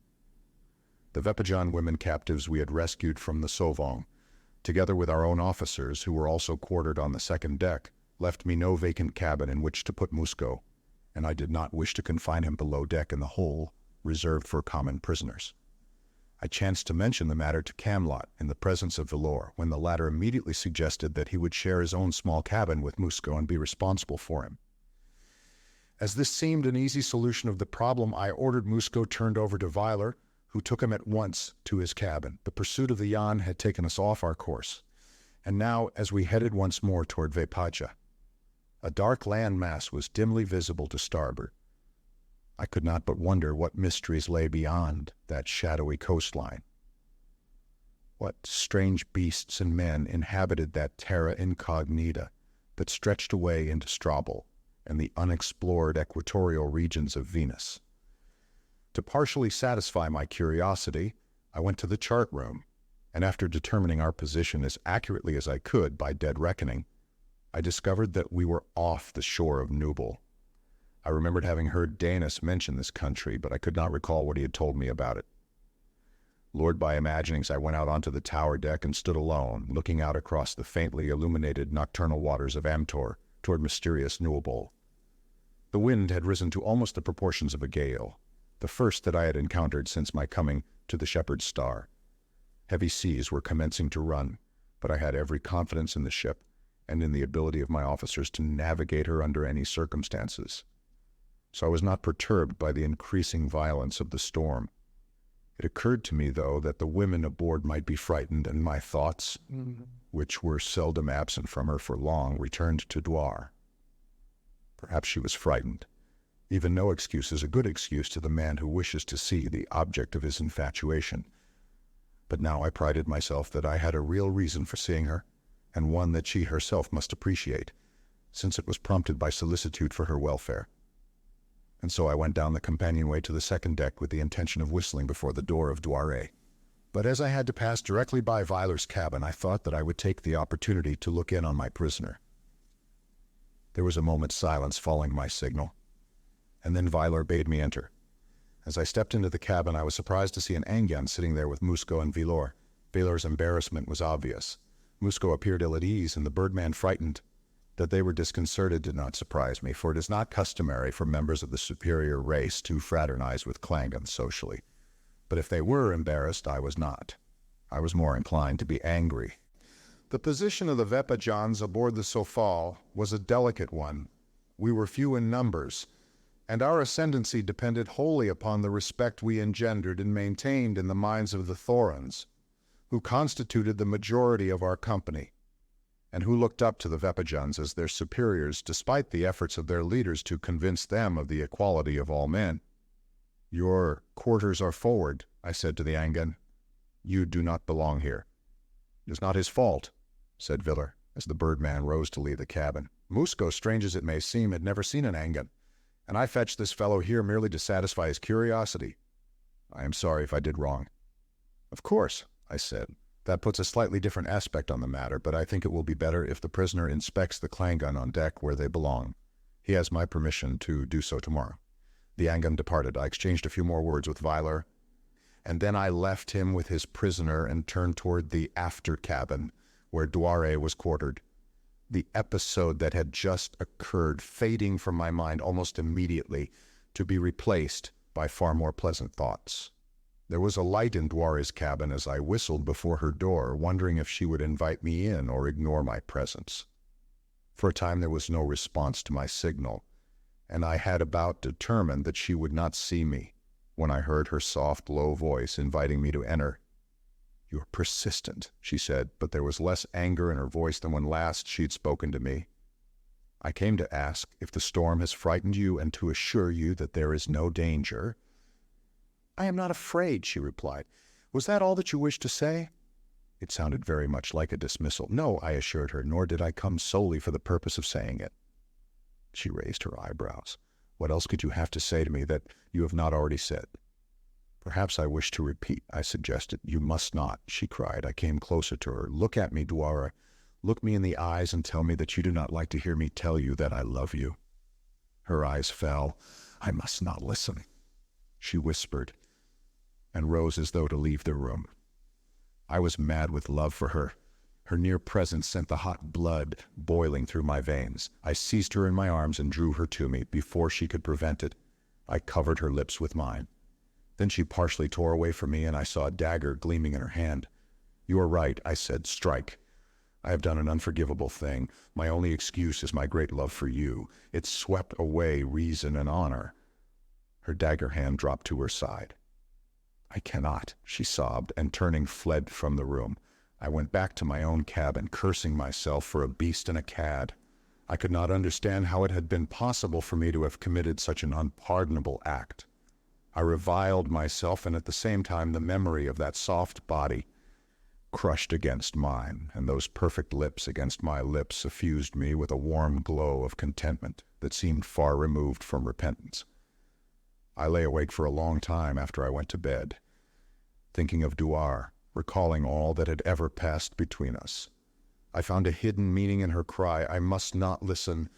The Vepajan women captives we had rescued from the Sovong, together with our own officers, who were also quartered on the second deck, left me no vacant cabin in which to put Musco, and I did not wish to confine him below deck in the hole reserved for common prisoners. I chanced to mention the matter to Camlot in the presence of Valor, when the latter immediately suggested that he would share his own small cabin with Musco and be responsible for him. As this seemed an easy solution of the problem, I ordered Musco turned over to Vyler, who took him at once to his cabin. The pursuit of the Yan had taken us off our course, and now, as we headed once more toward Vepaja, a dark land mass was dimly visible to starboard. I could not but wonder what mysteries lay beyond that shadowy coastline. What strange beasts and men inhabited that terra incognita that stretched away into Strobel and the unexplored equatorial regions of Venus. To partially satisfy my curiosity, I went to the chart room, and after determining our position as accurately as I could by dead reckoning, I discovered that we were off the shore of Nubel. I remembered having heard Danis mention this country, but I could not recall what he had told me about it. Lured by imaginings, I went out onto the tower deck and stood alone, looking out across the faintly illuminated nocturnal waters of Amtor toward mysterious Nubel. The wind had risen to almost the proportions of a gale, the first that I had encountered since my coming to the Shepherd's Star. Heavy seas were commencing to run, but I had every confidence in the ship and in the ability of my officers to navigate her under any circumstances. So I was not perturbed by the increasing violence of the storm. It occurred to me, though, that the women aboard might be frightened, and my thoughts, which were seldom absent from her for long, returned to Dwar. Perhaps she was frightened. Even no excuse is a good excuse to the man who wishes to see the object of his infatuation. But now I prided myself that I had a real reason for seeing her, and one that she herself must appreciate, since it was prompted by solicitude for her welfare. And so I went down the companionway to the second deck with the intention of whistling before the door of Dware. But as I had to pass directly by Vyler's cabin, I thought that I would take the opportunity to look in on my prisoner. There was a moment's silence following my signal, and then Vyler bade me enter. As I stepped into the cabin, I was surprised to see an Angyan sitting there with Musco and Vylor. Vyler's embarrassment was obvious. Musco appeared ill at ease, and the birdman frightened. That they were disconcerted did not surprise me, for it is not customary for members of the superior race to fraternize with Klangans socially. But if they were embarrassed, I was not. I was more inclined to be angry. The position of the Vepajans aboard the Sofal was a delicate one. We were few in numbers, and our ascendancy depended wholly upon the respect we engendered and maintained in the minds of the Thorans, who constituted the majority of our company, and who looked up to the Vepajans as their superiors despite the efforts of their leaders to convince them of the equality of all men. "Your quarters are forward," I said to the Angan. "You do not belong here." "It is not his fault," said Viller, as the birdman rose to leave the cabin. "Musco, strange as it may seem, had never seen an Angan, and I fetched this fellow here merely to satisfy his curiosity. I am sorry if I did wrong." "Of course," I said. "That puts a slightly different aspect on the matter, but I think it will be better if the prisoner inspects the Klangon on deck where they belong. He has my permission to do so tomorrow." The Angan departed. I exchanged a few more words with Viller, and then I left him with his prisoner and turned toward the after cabin where Dware was quartered. The episode that had just occurred fading from my mind almost immediately, to be replaced by far more pleasant thoughts. There was a light in Dware's cabin as I whistled before her door, wondering if she would invite me in or ignore my presence. For a time there was no response to my signal, and I had about determined that she would not see me when I heard her soft, low voice inviting me to enter. "You are persistent," she said, but there was less anger in her voice than when last she had spoken to me. "I came to ask if the storm has frightened you and to assure you that there is no danger." "I am not afraid," she replied. "Was that all that you wished to say?" It sounded very much like a dismissal. "No," I assured her, "nor did I come solely for the purpose of saying it." She raised her eyebrows. "What else could you have to say to me that you have not already said?" "Perhaps I wish to repeat," I suggested. "You must not," she cried. I came closer to her. "Look at me, Dware. Look me in the eyes and tell me that you do not like to hear me tell you that I love you." Her eyes fell. "I must not listen," she whispered, and rose as though to leave the room. I was mad with love for her. Her near presence sent the hot blood boiling through my veins. I seized her in my arms and drew her to me. Before she could prevent it, I covered her lips with mine. Then she partially tore away from me, and I saw a dagger gleaming in her hand. "You are right," I said. "Strike. I have done an unforgivable thing. My only excuse is my great love for you. It swept away reason and honor." Her dagger hand dropped to her side. "I cannot," she sobbed, and turning fled from the room. I went back to my own cabin, cursing myself for a beast and a cad. I could not understand how it had been possible for me to have committed such an unpardonable act. I reviled myself, and at the same time the memory of that soft body crushed against mine, and those perfect lips against my lips suffused me with a warm glow of contentment that seemed far removed from repentance. I lay awake for a long time after I went to bed, thinking of Dware, recalling all that had ever passed between us. I found a hidden meaning in her cry, "I must not listen."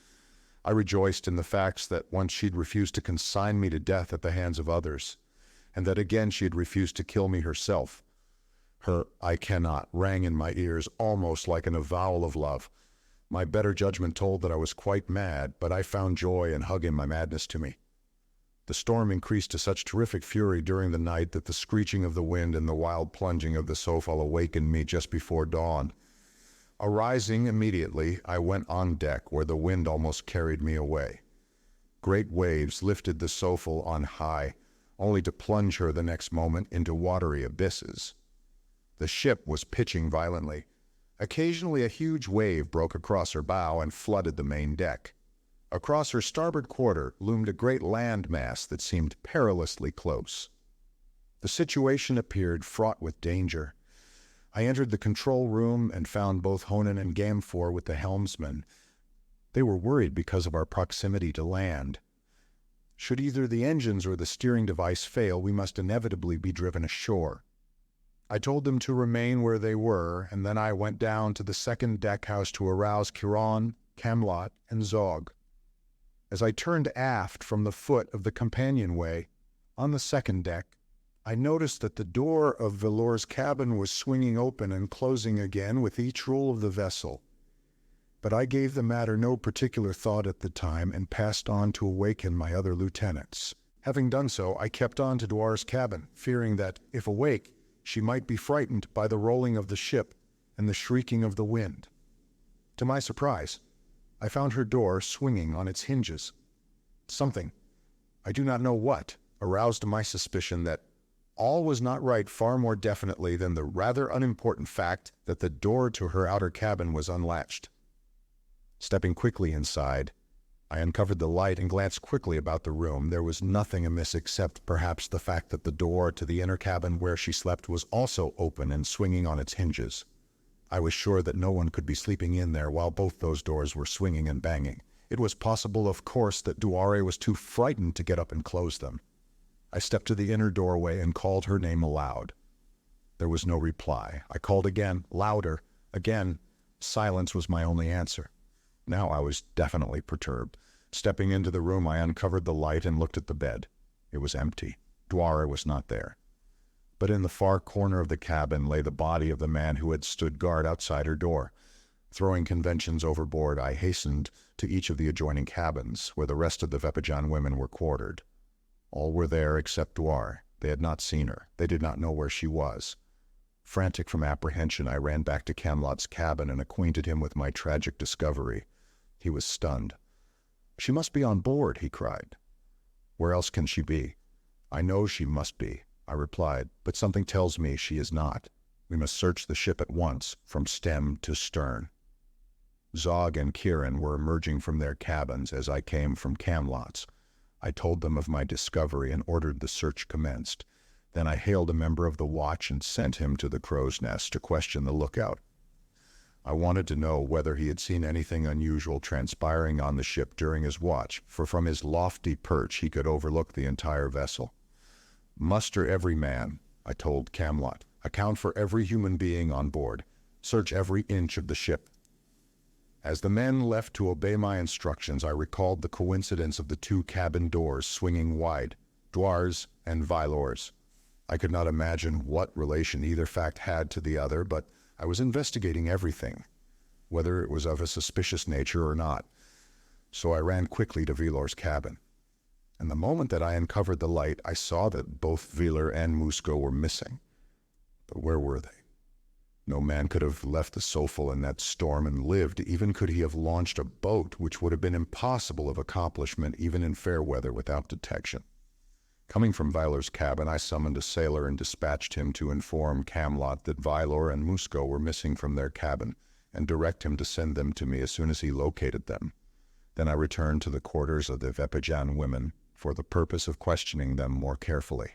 I rejoiced in the facts that once she'd refused to consign me to death at the hands of others, and that again she had refused to kill me herself. Her "I cannot" rang in my ears almost like an avowal of love. My better judgment told that I was quite mad, but I found joy in hugging my madness to me. The storm increased to such terrific fury during the night that the screeching of the wind and the wild plunging of the Sofal awakened me just before dawn. Arising immediately, I went on deck, where the wind almost carried me away. Great waves lifted the Sofal on high, only to plunge her the next moment into watery abysses. The ship was pitching violently. Occasionally a huge wave broke across her bow and flooded the main deck. Across her starboard quarter loomed a great land mass that seemed perilously close. The situation appeared fraught with danger. I entered the control room and found both Honan and Gamfor with the helmsman. They were worried because of our proximity to land. Should either the engines or the steering device fail, we must inevitably be driven ashore. I told them to remain where they were, and then I went down to the second deck house to arouse Chiron, Camlot, and Zog. As I turned aft from the foot of the companionway, on the second deck, I noticed that the door of Villor's cabin was swinging open and closing again with each roll of the vessel. But I gave the matter no particular thought at the time and passed on to awaken my other lieutenants. Having done so, I kept on to Dware's cabin, fearing that, if awake, she might be frightened by the rolling of the ship and the shrieking of the wind. To my surprise, I found her door swinging on its hinges. Something, I do not know what, aroused my suspicion that all was not right far more definitely than the rather unimportant fact that the door to her outer cabin was unlatched. Stepping quickly inside, I uncovered the light and glanced quickly about the room. There was nothing amiss except perhaps the fact that the door to the inner cabin where she slept was also open and swinging on its hinges. I was sure that no one could be sleeping in there while both those doors were swinging and banging. It was possible, of course, that Duare was too frightened to get up and close them. I stepped to the inner doorway and called her name aloud. There was no reply. I called again, louder. Again, silence was my only answer. Now I was definitely perturbed. Stepping into the room, I uncovered the light and looked at the bed. It was empty. Duare was not there. But in the far corner of the cabin lay the body of the man who had stood guard outside her door. Throwing conventions overboard, I hastened to each of the adjoining cabins, where the rest of the Vepajan women were quartered. All were there except Duare. They had not seen her. They did not know where she was. Frantic from apprehension, I ran back to Camelot's cabin and acquainted him with my tragic discovery. He was stunned. "She must be on board," he cried. "Where else can she be?" "I know she must be," I replied, "but something tells me she is not. We must search the ship at once, from stem to stern." Zog and Kieran were emerging from their cabins as I came from Camelot's. I told them of my discovery and ordered the search commenced. Then I hailed a member of the watch and sent him to the crow's nest to question the lookout. I wanted to know whether he had seen anything unusual transpiring on the ship during his watch, for from his lofty perch he could overlook the entire vessel. "Muster every man," I told Camelot. "Account for every human being on board. Search every inch of the ship." As the men left to obey my instructions, I recalled the coincidence of the two cabin doors swinging wide, Duare's and Vylor's. I could not imagine what relation either fact had to the other, but I was investigating everything, whether it was of a suspicious nature or not. So I ran quickly to Vylor's cabin. And the moment that I uncovered the light, I saw that both Vylor and Musco were missing. But where were they? No man could have left the Sofel in that storm and lived, even could he have launched a boat, which would have been impossible of accomplishment even in fair weather without detection. Coming from Vylor's cabin, I summoned a sailor and dispatched him to inform Camelot that Vylor and Musco were missing from their cabin, and direct him to send them to me as soon as he located them. Then I returned to the quarters of the Vepajan women for the purpose of questioning them more carefully.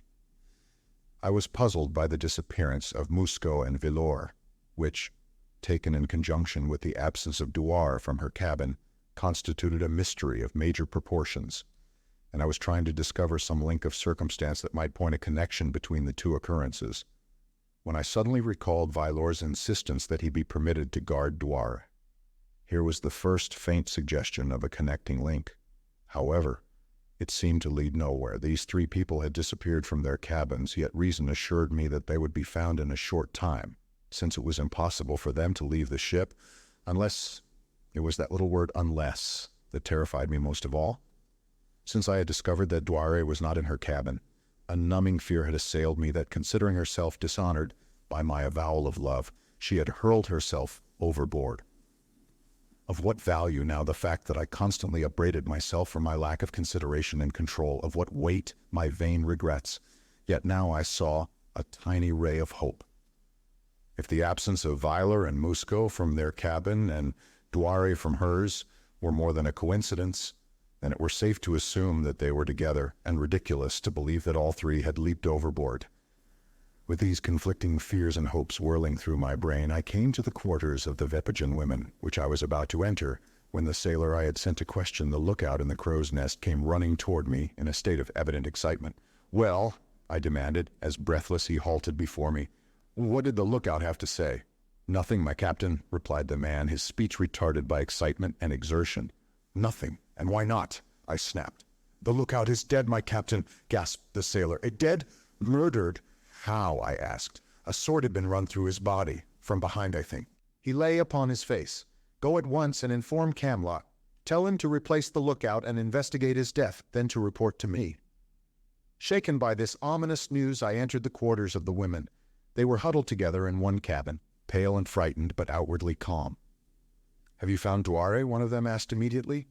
I was puzzled by the disappearance of Musco and Vylor, which, taken in conjunction with the absence of Duare from her cabin, constituted a mystery of major proportions, and I was trying to discover some link of circumstance that might point a connection between the two occurrences, when I suddenly recalled Vylor's insistence that he be permitted to guard Duare. Here was the first faint suggestion of a connecting link. However, it seemed to lead nowhere. These three people had disappeared from their cabins, yet reason assured me that they would be found in a short time, since it was impossible for them to leave the ship, unless it was that little word "unless" that terrified me most of all. Since I had discovered that Duare was not in her cabin, a numbing fear had assailed me that, considering herself dishonored by my avowal of love, she had hurled herself overboard. Of what value now the fact that I constantly upbraided myself for my lack of consideration and control? Of what weight my vain regrets? Yet now I saw a tiny ray of hope. If the absence of Vylor and Musco from their cabin and Duare from hers were more than a coincidence, then it were safe to assume that they were together, and ridiculous to believe that all three had leaped overboard. With these conflicting fears and hopes whirling through my brain, I came to the quarters of the Vepajan women, which I was about to enter, when the sailor I had sent to question the lookout in the crow's nest came running toward me in a state of evident excitement. "Well," I demanded, as breathless he halted before me, "what did the lookout have to say?" "Nothing, my captain," replied the man, his speech retarded by excitement and exertion. "Nothing? And why not?" I snapped. "The lookout is dead, my captain," gasped the sailor. "Dead? Murdered?" "How?" I asked. "A sword had been run through his body, from behind, I think. He lay upon his face. Go at once and inform Camelot. Tell him to replace the lookout and investigate his death, then to report to me." Shaken by this ominous news, I entered the quarters of the women. They were huddled together in one cabin, pale and frightened, but outwardly calm. "Have you found Duare?" one of them asked immediately.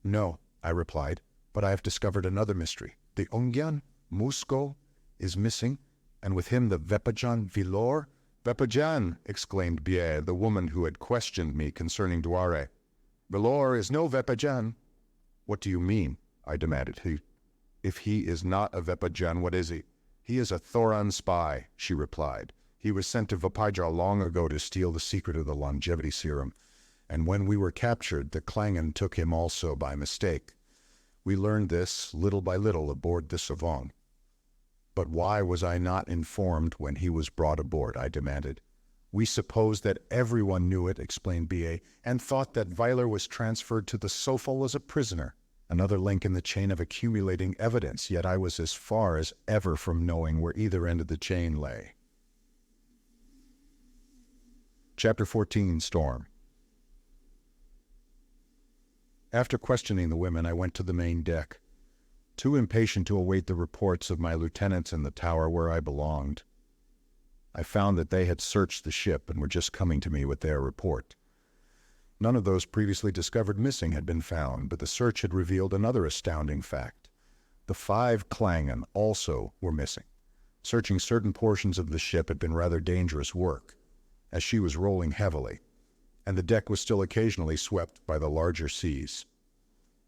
"No," I replied, "but I have discovered another mystery. The Ungyan, Musco, is missing, and with him the Vepajan Vylor." "Vepajan!" exclaimed Bier, the woman who had questioned me concerning Duare. "Vylor is no Vepajan." "What do you mean?" I demanded. If he is not a Vepajan, what is he?" "He is a Thoran spy," she replied. He was sent to Voyage long ago to steal the secret of the longevity serum, and when we were captured, the Klangen took him also by mistake. We learned this little by little aboard the Savant. But why was I not informed when he was brought aboard? I demanded. We supposed that everyone knew it, explained B.A., and thought that Weiler was transferred to the Sofal as a prisoner, another link in the chain of accumulating evidence, yet I was as far as ever from knowing where either end of the chain lay. Chapter 14, Storm. After questioning the women, I went to the main deck, too impatient to await the reports of my lieutenants in the tower where I belonged. I found that they had searched the ship and were just coming to me with their report. None of those previously discovered missing had been found, but the search had revealed another astounding fact. The 5 Klangen also were missing. Searching certain portions of the ship had been rather dangerous work, as she was rolling heavily, and the deck was still occasionally swept by the larger seas.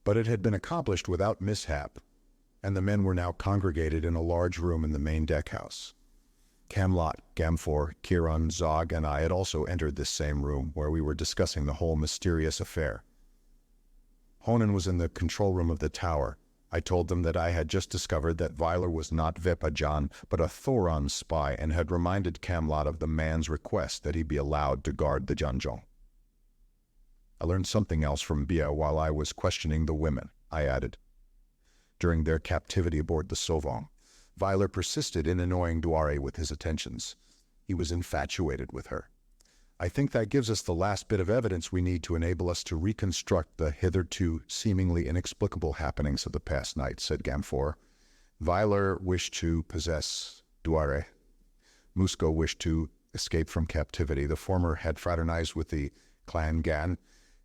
But it had been accomplished without mishap, and the men were now congregated in a large room in the main deckhouse. Camlot, Gamfor, Chiron, Zog, and I had also entered this same room, where we were discussing the whole mysterious affair. Honan was in the control room of the tower. I told them that I had just discovered that Weiler was not Vepajan, but a Thoron spy, and had reminded Camlot of the man's request that he be allowed to guard the Janjong. I learned something else from Bia while I was questioning the women, I added. During their captivity aboard the Sauvant, Weiler persisted in annoying Duare with his attentions. He was infatuated with her. I think that gives us the last bit of evidence we need to enable us to reconstruct the hitherto seemingly inexplicable happenings of the past night, said Gamfor. Weiler wished to possess Duare. Musco wished to escape from captivity. The former had fraternized with the Clan Gan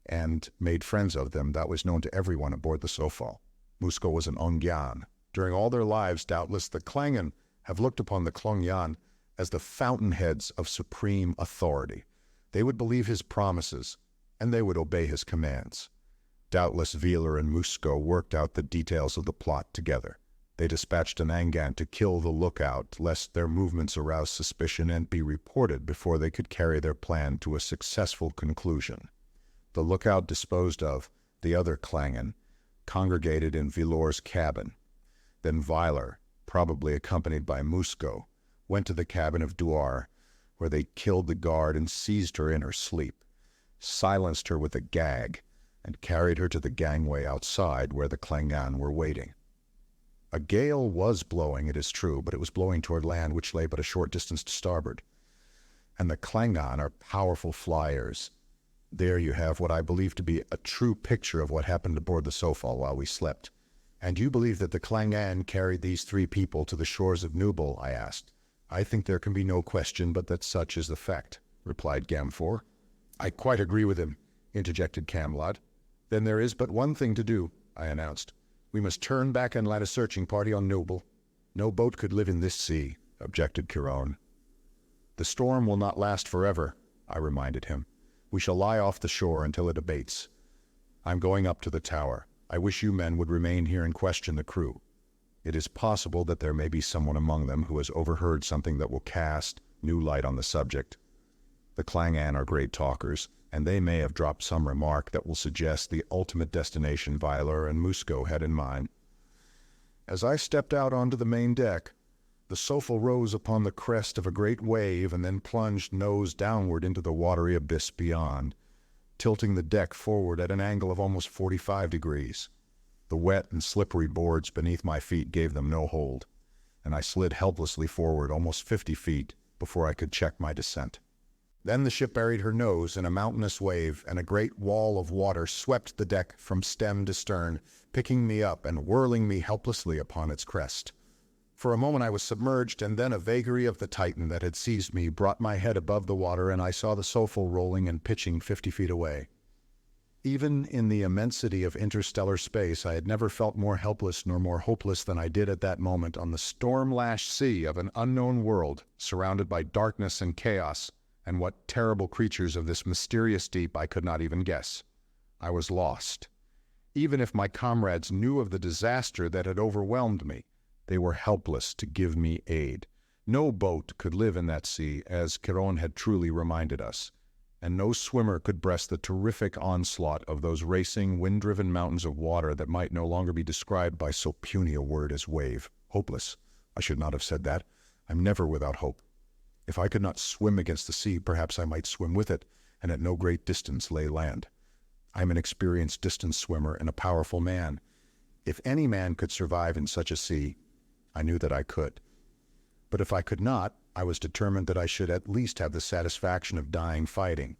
and made friends of them. That was known to everyone aboard the Sofal. Musco was an Ongyan. During all their lives, doubtless, the Klangen have looked upon the Klongyan as the fountainheads of supreme authority. They would believe his promises, and they would obey his commands. Doubtless Weiler and Musco worked out the details of the plot together. They dispatched an Angan to kill the lookout, lest their movements arouse suspicion and be reported before they could carry their plan to a successful conclusion. The lookout disposed of, the other Klangen congregated in Vilor's cabin. Then Weiler, probably accompanied by Musco, went to the cabin of Duar, where they killed the guard and seized her in her sleep, silenced her with a gag, and carried her to the gangway outside where the Klangan were waiting. A gale was blowing, it is true, but it was blowing toward land, which lay but a short distance to starboard. And the Klangan are powerful flyers. There you have what I believe to be a true picture of what happened aboard the Sofal while we slept. And you believe that the Klangan carried these 3 people to the shores of Nubal? I asked. I think there can be no question but that such is the fact, replied Gamfor. I quite agree with him, interjected Camlot. Then there is but one thing to do, I announced. We must turn back and light a searching party on Nubal. No boat could live in this sea, objected Chiron. The storm will not last forever, I reminded him. We shall lie off the shore until it abates. I'm going up to the tower. I wish you men would remain here and question the crew. It is possible that there may be someone among them who has overheard something that will cast new light on the subject. The Klangan are great talkers, and they may have dropped some remark that will suggest the ultimate destination Weiler and Musco had in mind. As I stepped out onto the main deck, the Sofal rose upon the crest of a great wave and then plunged nose downward into the watery abyss beyond, tilting the deck forward at an angle of almost 45 degrees. The wet and slippery boards beneath my feet gave them no hold, and I slid helplessly forward almost 50 feet before I could check my descent. Then the ship buried her nose in a mountainous wave, and a great wall of water swept the deck from stem to stern, picking me up and whirling me helplessly upon its crest. For a moment I was submerged, and then a vagary of the Titan that had seized me brought my head above the water, and I saw the Sofal rolling and pitching 50 feet away. Even in the immensity of interstellar space, I had never felt more helpless nor more hopeless than I did at that moment on the storm-lashed sea of an unknown world, surrounded by darkness and chaos, and what terrible creatures of this mysterious deep I could not even guess. I was lost. Even if my comrades knew of the disaster that had overwhelmed me, they were helpless to give me aid. No boat could live in that sea, as Chiron had truly reminded us, and no swimmer could breast the terrific onslaught of those racing, wind-driven mountains of water that might no longer be described by so puny a word as wave. Hopeless. I should not have said that. I'm never without hope. If I could not swim against the sea, perhaps I might swim with it, and at no great distance lay land. I am an experienced distance swimmer and a powerful man. If any man could survive in such a sea, I knew that I could. But if I could not, I was determined that I should at least have the satisfaction of dying fighting.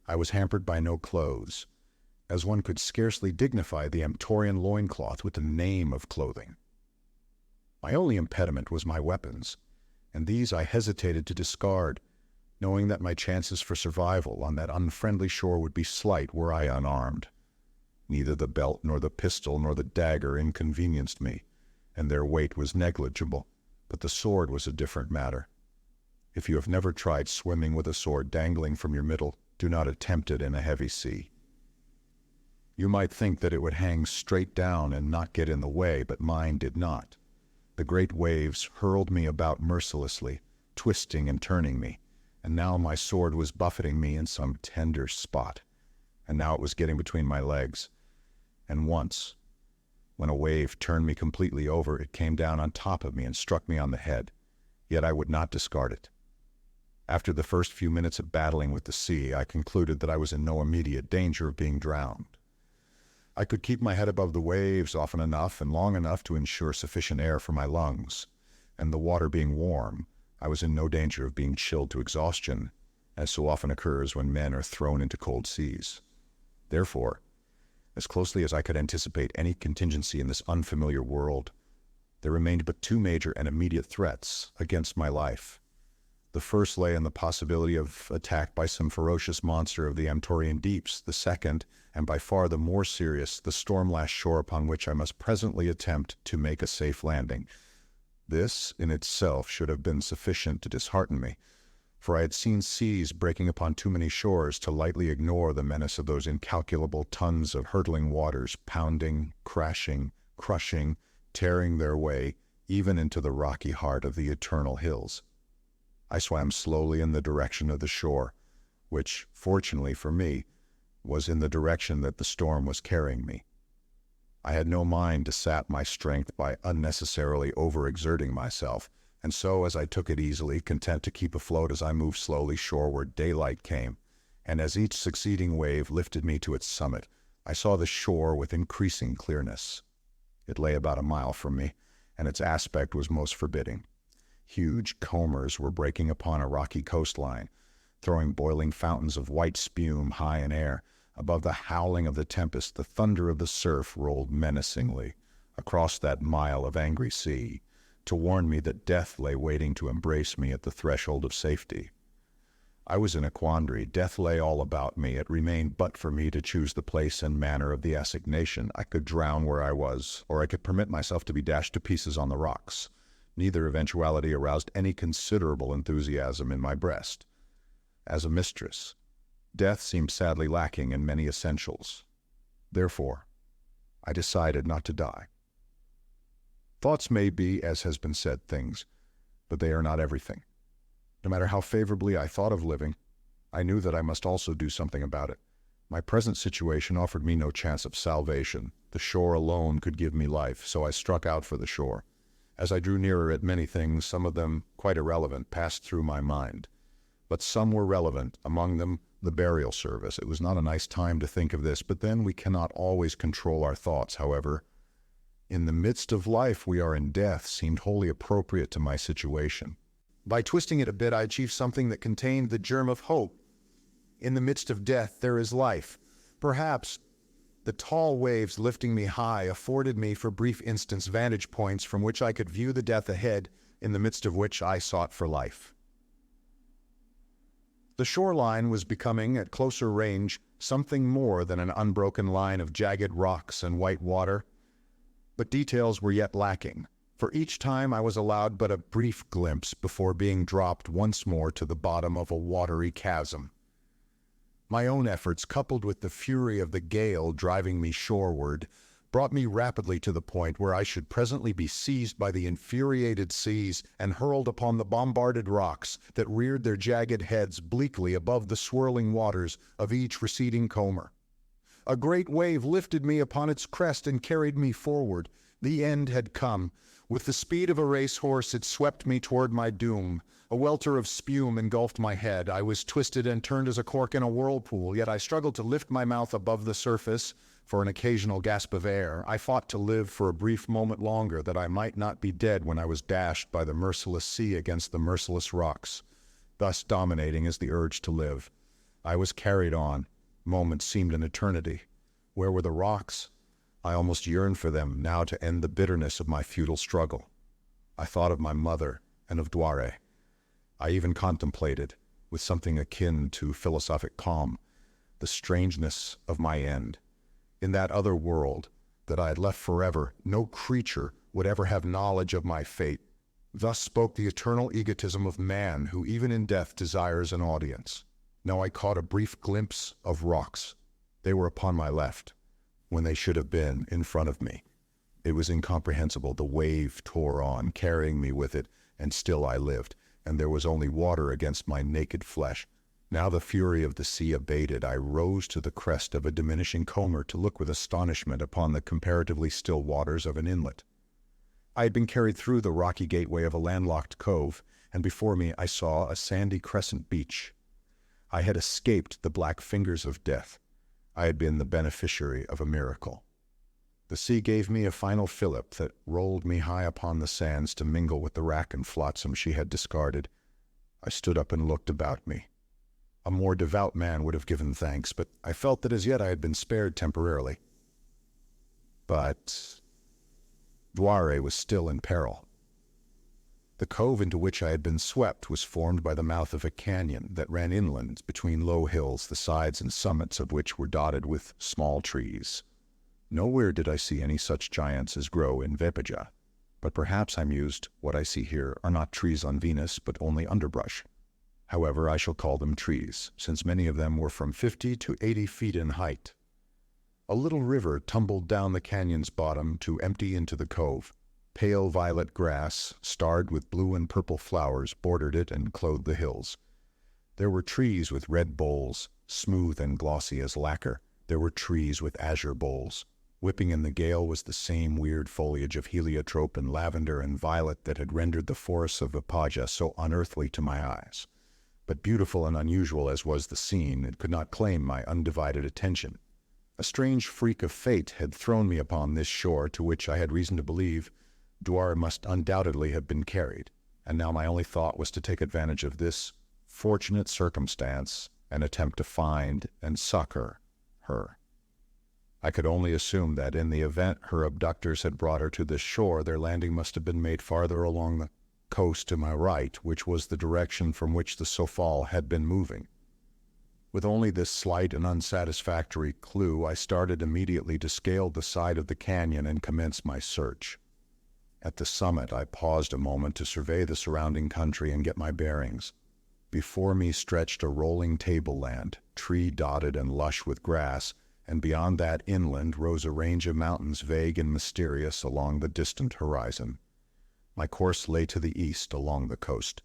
I was hampered by no clothes, as one could scarcely dignify the Amtorian loincloth with the name of clothing. My only impediment was my weapons, and these I hesitated to discard, knowing that my chances for survival on that unfriendly shore would be slight were I unarmed. Neither the belt nor the pistol nor the dagger inconvenienced me, and their weight was negligible, but the sword was a different matter. If you have never tried swimming with a sword dangling from your middle, do not attempt it in a heavy sea. You might think that it would hang straight down and not get in the way, but mine did not. The great waves hurled me about mercilessly, twisting and turning me, and now my sword was buffeting me in some tender spot, and now it was getting between my legs. And once, when a wave turned me completely over, it came down on top of me and struck me on the head, yet I would not discard it. After the first few minutes of battling with the sea, I concluded that I was in no immediate danger of being drowned. I could keep my head above the waves often enough and long enough to ensure sufficient air for my lungs, and the water being warm, I was in no danger of being chilled to exhaustion, as so often occurs when men are thrown into cold seas. Therefore, as closely as I could anticipate any contingency in this unfamiliar world, there remained but two major and immediate threats against my life. The first lay in the possibility of attack by some ferocious monster of the Amtorian deeps. The second, and by far the more serious, the storm-lashed shore upon which I must presently attempt to make a safe landing. This, in itself, should have been sufficient to dishearten me, for I had seen seas breaking upon too many shores to lightly ignore the menace of those incalculable tons of hurtling waters, pounding, crashing, crushing, tearing their way even into the rocky heart of the eternal hills. I swam slowly in the direction of the shore, which, fortunately for me, was in the direction that the storm was carrying me. I had no mind to sap my strength by unnecessarily overexerting myself, and so, as I took it easily, content to keep afloat as I moved slowly shoreward, daylight came, and as each succeeding wave lifted me to its summit, I saw the shore with increasing clearness. It lay about a mile from me, and its aspect was most forbidding. Huge combers were breaking upon a rocky coastline, throwing boiling fountains of white spume high in air. Above the howling of the tempest, the thunder of the surf rolled menacingly across that mile of angry sea, to warn me that death lay waiting to embrace me at the threshold of safety. I was in a quandary. Death lay all about me. It remained but for me to choose the place and manner of the assignation. I could drown where I was, or I could permit myself to be dashed to pieces on the rocks. Neither eventuality aroused any considerable enthusiasm in my breast. As a mistress, death seemed sadly lacking in many essentials. Therefore, I decided not to die. Thoughts may be, as has been said, things, but they are not everything. No matter how favorably I thought of living, I knew that I must also do something about it. My present situation offered me no chance of salvation. The shore alone could give me life, so I struck out for the shore. As I drew nearer it, many things, some of them quite irrelevant, passed through my mind. But some were relevant, among them the burial service. It was not a nice time to think of this, but then we cannot always control our thoughts. However, in the midst of life we are in death seemed wholly appropriate to my situation. By twisting it a bit, I achieved something that contained the germ of hope. In the midst of death there is life. Perhaps the tall waves lifting me high afforded me for brief instants vantage points from which I could view the death ahead, in the midst of which I sought for life. The shoreline was becoming, at closer range, something more than an unbroken line of jagged rocks and white water. But details were yet lacking, for each time I was allowed but a brief glimpse before being dropped once more to the bottom of a watery chasm. My own efforts, coupled with the fury of the gale driving me shoreward, brought me rapidly to the point where I should presently be seized by the infuriated seas and hurled upon the bombarded rocks that reared their jagged heads bleakly above the swirling waters of each receding comber. A great wave lifted me upon its crest and carried me forward. The end had come. With the speed of a racehorse, it swept me toward my doom. A welter of spume engulfed my head. I was twisted and turned as a cork in a whirlpool, yet I struggled to lift my mouth above the surface for an occasional gasp of air. I fought to live for a brief moment longer, that I might not be dead when I was dashed by the merciless sea against the merciless rocks. Thus dominating is the urge to live. I was carried on. Moments seemed an eternity. Where were the rocks? I almost yearned for them now to end the bitterness of my futile struggle. I thought of my mother and of Dware. I even contemplated, with something akin to philosophic calm, the strangeness of my end. In that other world that I had left forever, no creature would ever have knowledge of my fate. Thus spoke the eternal egotism of man, who even in death desires an audience. Now I caught a brief glimpse of rocks. They were upon my left, when they should have been in front of me. It was incomprehensible. The wave tore on, carrying me with it, and still I lived, and there was only water against my naked flesh. Now the fury of the sea abated. I rose to the crest of a diminishing comber to look with astonishment upon the comparatively still waters of an inlet. I had been carried through the rocky gateway of a landlocked cove, and before me I saw a sandy crescent beach. I had escaped the black fingers of death. I had been the beneficiary of a miracle. The sea gave me a final fillip that rolled me high upon the sands to mingle with the wrack and flotsam she had discarded. I stood up and looked about me. A more devout man would have given thanks, but I felt that as yet I had been spared temporarily. But Dware was still in peril. The cove into which I had been swept was formed by the mouth of a canyon that ran inland between low hills, the sides and summits of which were dotted with small trees. Nowhere did I see any such giants as grow in Vepeja, but perhaps, I mused, what I see here are not trees on Venus, but only underbrush. However, I shall call them trees, since many of them were from 50 to 80 feet in height. A little river tumbled down the canyon's bottom to empty into the cove. Pale violet grass, starred with blue and purple flowers, bordered it and clothed the hills. There were trees with red boles, smooth and glossy as lacquer. There were trees with azure boles. Whipping in the gale was the same weird foliage of heliotrope and lavender and violet that had rendered the forests of Vepeja so unearthly to my eyes. But beautiful and unusual as was the scene, it could not claim my undivided attention. A strange freak of fate had thrown me upon this shore to which I had reason to believe Dware must undoubtedly have been carried, and now my only thought was to take advantage of this fortunate circumstance and attempt to find and succor her. I could only assume that in the event her abductors had brought her to this shore, their landing must have been made farther along the coast to my right, which was the direction from which the Sofal had been moving. With only this slight and unsatisfactory clue, I started immediately to scale the side of the canyon and commence my search. At the summit, I paused a moment to survey the surrounding country and get my bearings. Before me stretched a rolling tableland, tree-dotted and lush with grass, and beyond that inland rose a range of mountains vague and mysterious along the distant horizon. My course lay to the east along the coast.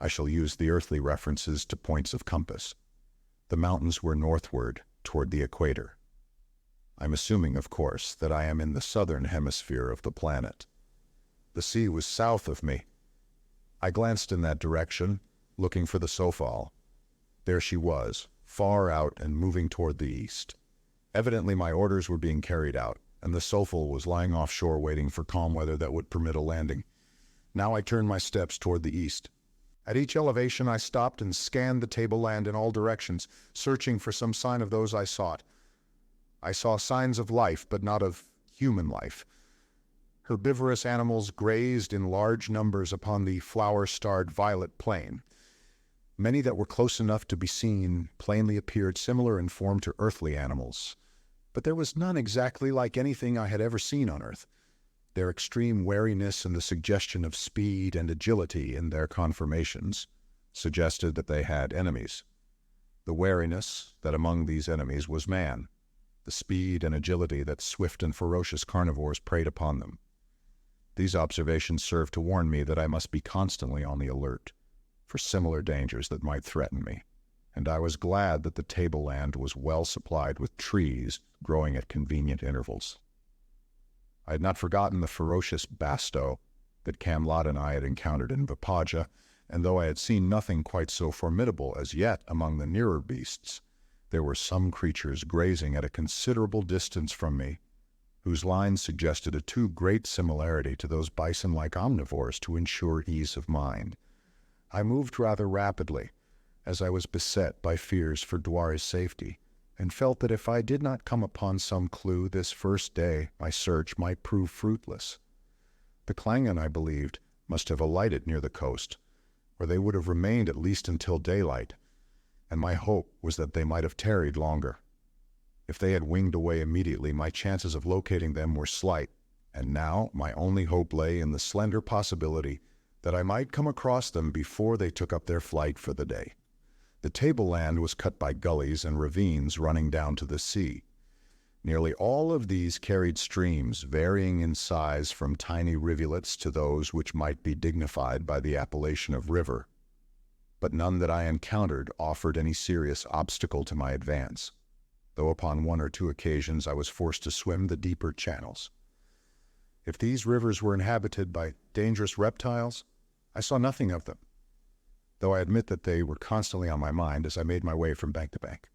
I shall use the earthly references to points of compass. The mountains were northward, toward the equator. I'm assuming, of course, that I am in the southern hemisphere of the planet. The sea was south of me. I glanced in that direction, looking for the Sofal. There she was, far out and moving toward the east. Evidently my orders were being carried out, and the Sofal was lying offshore waiting for calm weather that would permit a landing. Now I turned my steps toward the east. At each elevation I stopped and scanned the tableland in all directions, searching for some sign of those I sought. I saw signs of life, but not of human life. Herbivorous animals grazed in large numbers upon the flower-starred violet plain. Many that were close enough to be seen plainly appeared similar in form to earthly animals, but there was none exactly like anything I had ever seen on Earth. Their extreme wariness and the suggestion of speed and agility in their conformations suggested that they had enemies. The wariness that among these enemies was man. The the speed and agility that swift and ferocious carnivores preyed upon them. These observations served to warn me that I must be constantly on the alert for similar dangers that might threaten me, and I was glad that the tableland was well supplied with trees growing at convenient intervals. I had not forgotten the ferocious basto that Camlott and I had encountered in Vapaja, and though I had seen nothing quite so formidable as yet among the nearer beasts, there were some creatures grazing at a considerable distance from me, whose lines suggested a too great similarity to those bison-like omnivores to ensure ease of mind. I moved rather rapidly, as I was beset by fears for Dware's safety, and felt that if I did not come upon some clue this first day, my search might prove fruitless. The Klangen, I believed, must have alighted near the coast, or they would have remained at least until daylight, and my hope was that they might have tarried longer. If they had winged away immediately, my chances of locating them were slight, and now my only hope lay in the slender possibility that I might come across them before they took up their flight for the day. The tableland was cut by gullies and ravines running down to the sea. Nearly all of these carried streams varying in size from tiny rivulets to those which might be dignified by the appellation of river, but none that I encountered offered any serious obstacle to my advance, though upon one or two occasions I was forced to swim the deeper channels. If these rivers were inhabited by dangerous reptiles, I saw nothing of them, though I admit that they were constantly on my mind as I made my way from bank to bank.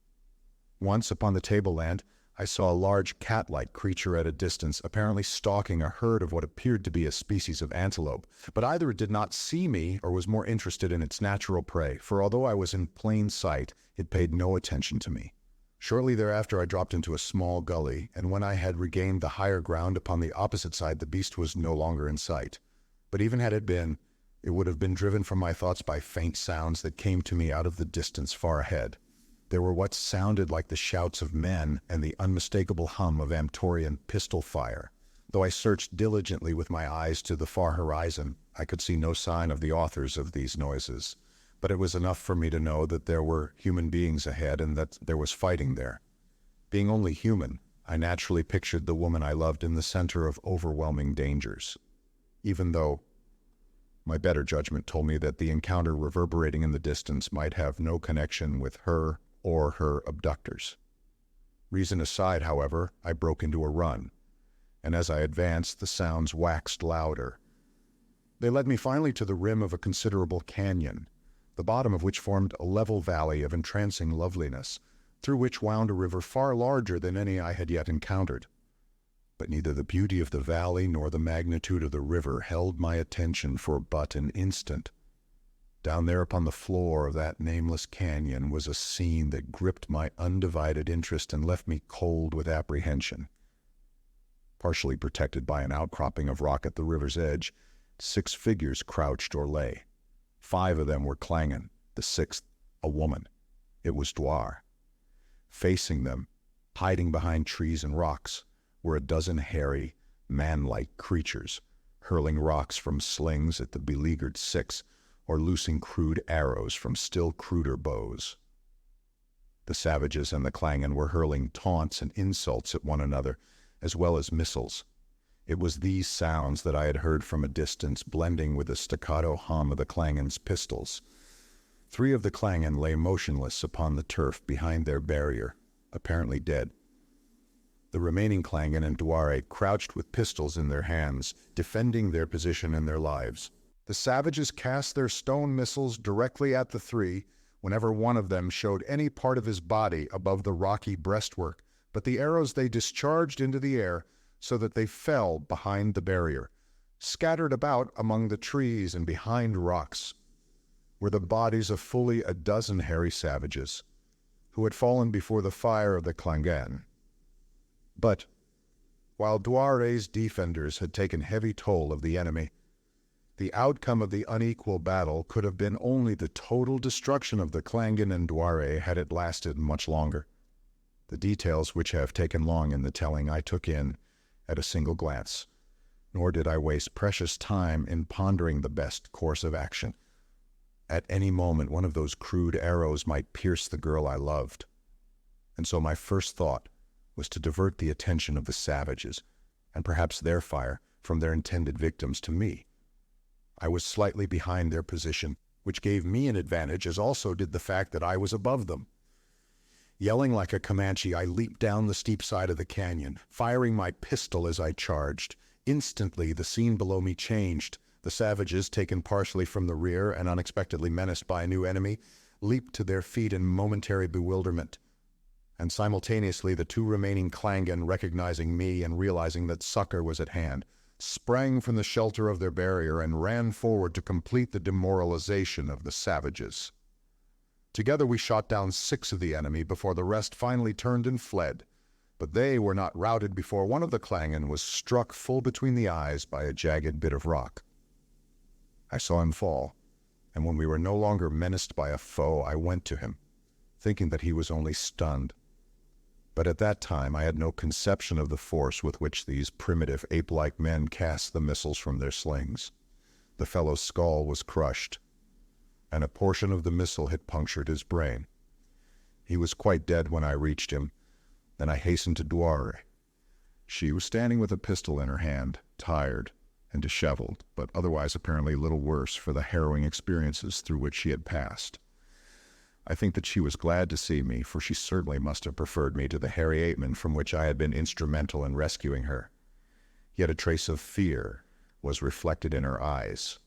Once upon the tableland, I saw a large cat-like creature at a distance, apparently stalking a herd of what appeared to be a species of antelope, but either it did not see me or was more interested in its natural prey, for although I was in plain sight, it paid no attention to me. Shortly thereafter I dropped into a small gully, and when I had regained the higher ground upon the opposite side, the beast was no longer in sight. But even had it been, it would have been driven from my thoughts by faint sounds that came to me out of the distance far ahead. There were what sounded like the shouts of men and the unmistakable hum of Amtorian pistol fire. Though I searched diligently with my eyes to the far horizon, I could see no sign of the authors of these noises. But it was enough for me to know that there were human beings ahead and that there was fighting there. Being only human, I naturally pictured the woman I loved in the center of overwhelming dangers, even though my better judgment told me that the encounter reverberating in the distance might have no connection with her or her abductors. Reason aside, however, I broke into a run, and as I advanced, the sounds waxed louder. They led me finally to the rim of a considerable canyon, the bottom of which formed a level valley of entrancing loveliness, through which wound a river far larger than any I had yet encountered. But neither the beauty of the valley nor the magnitude of the river held my attention for but an instant. Down there upon the floor of that nameless canyon was a scene that gripped my undivided interest and left me cold with apprehension. Partially protected by an outcropping of rock at the river's edge, 6 figures crouched or lay. 5 of them were Klangen, the 6th a woman. It was Dware. Facing them, hiding behind trees and rocks, were a dozen hairy, man-like creatures, hurling rocks from slings at the beleaguered 6, or loosing crude arrows from still cruder bows. The savages and the Klangen were hurling taunts and insults at one another, as well as missiles. It was these sounds that I had heard from a distance, blending with the staccato hum of the Klangen's pistols. 3 of the Klangen lay motionless upon the turf behind their barrier, apparently dead. The remaining Klangen and Dware crouched with pistols in their hands, defending their position and their lives. The savages cast their stone missiles directly at the 3 whenever one of them showed any part of his body above the rocky breastwork, but the arrows they discharged into the air so that they fell behind the barrier. Scattered about among the trees and behind rocks were the bodies of fully a dozen hairy savages who had fallen before the fire of the Klangen. But while Dware's defenders had taken heavy toll of the enemy, the outcome of the unequal battle could have been only the total destruction of the Klangen and Dware had it lasted much longer. The details, which have taken long in the telling, I took in at a single glance, nor did I waste precious time in pondering the best course of action. At any moment, one of those crude arrows might pierce the girl I loved, and so my first thought was to divert the attention of the savages, and perhaps their fire, from their intended victims to me. I was slightly behind their position, which gave me an advantage, as also did the fact that I was above them. Yelling like a Comanche, I leaped down the steep side of the canyon, firing my pistol as I charged. Instantly, the scene below me changed. The savages, taken partially from the rear and unexpectedly menaced by a new enemy, leaped to their feet in momentary bewilderment. And simultaneously, the two remaining Klangen, recognizing me and realizing that succor was at hand, sprang from the shelter of their barrier and ran forward to complete the demoralization of the savages. Together we shot down 6 of the enemy before the rest finally turned and fled. But they were not routed before one of the Klangen was struck full between the eyes by a jagged bit of rock. I saw him fall, and when we were no longer menaced by a foe, I went to him, thinking that he was only stunned. But at that time I had no conception of the force with which these primitive ape-like men cast the missiles from their slings. The fellow's skull was crushed, and a portion of the missile had punctured his brain. He was quite dead when I reached him. Then I hastened to Dware. She was standing with a pistol in her hand, tired and disheveled, but otherwise apparently little worse for the harrowing experiences through which she had passed. I think that she was glad to see me, for she certainly must have preferred me to the hairy ape-man from which I had been instrumental in rescuing her. Yet a trace of fear was reflected in her eyes,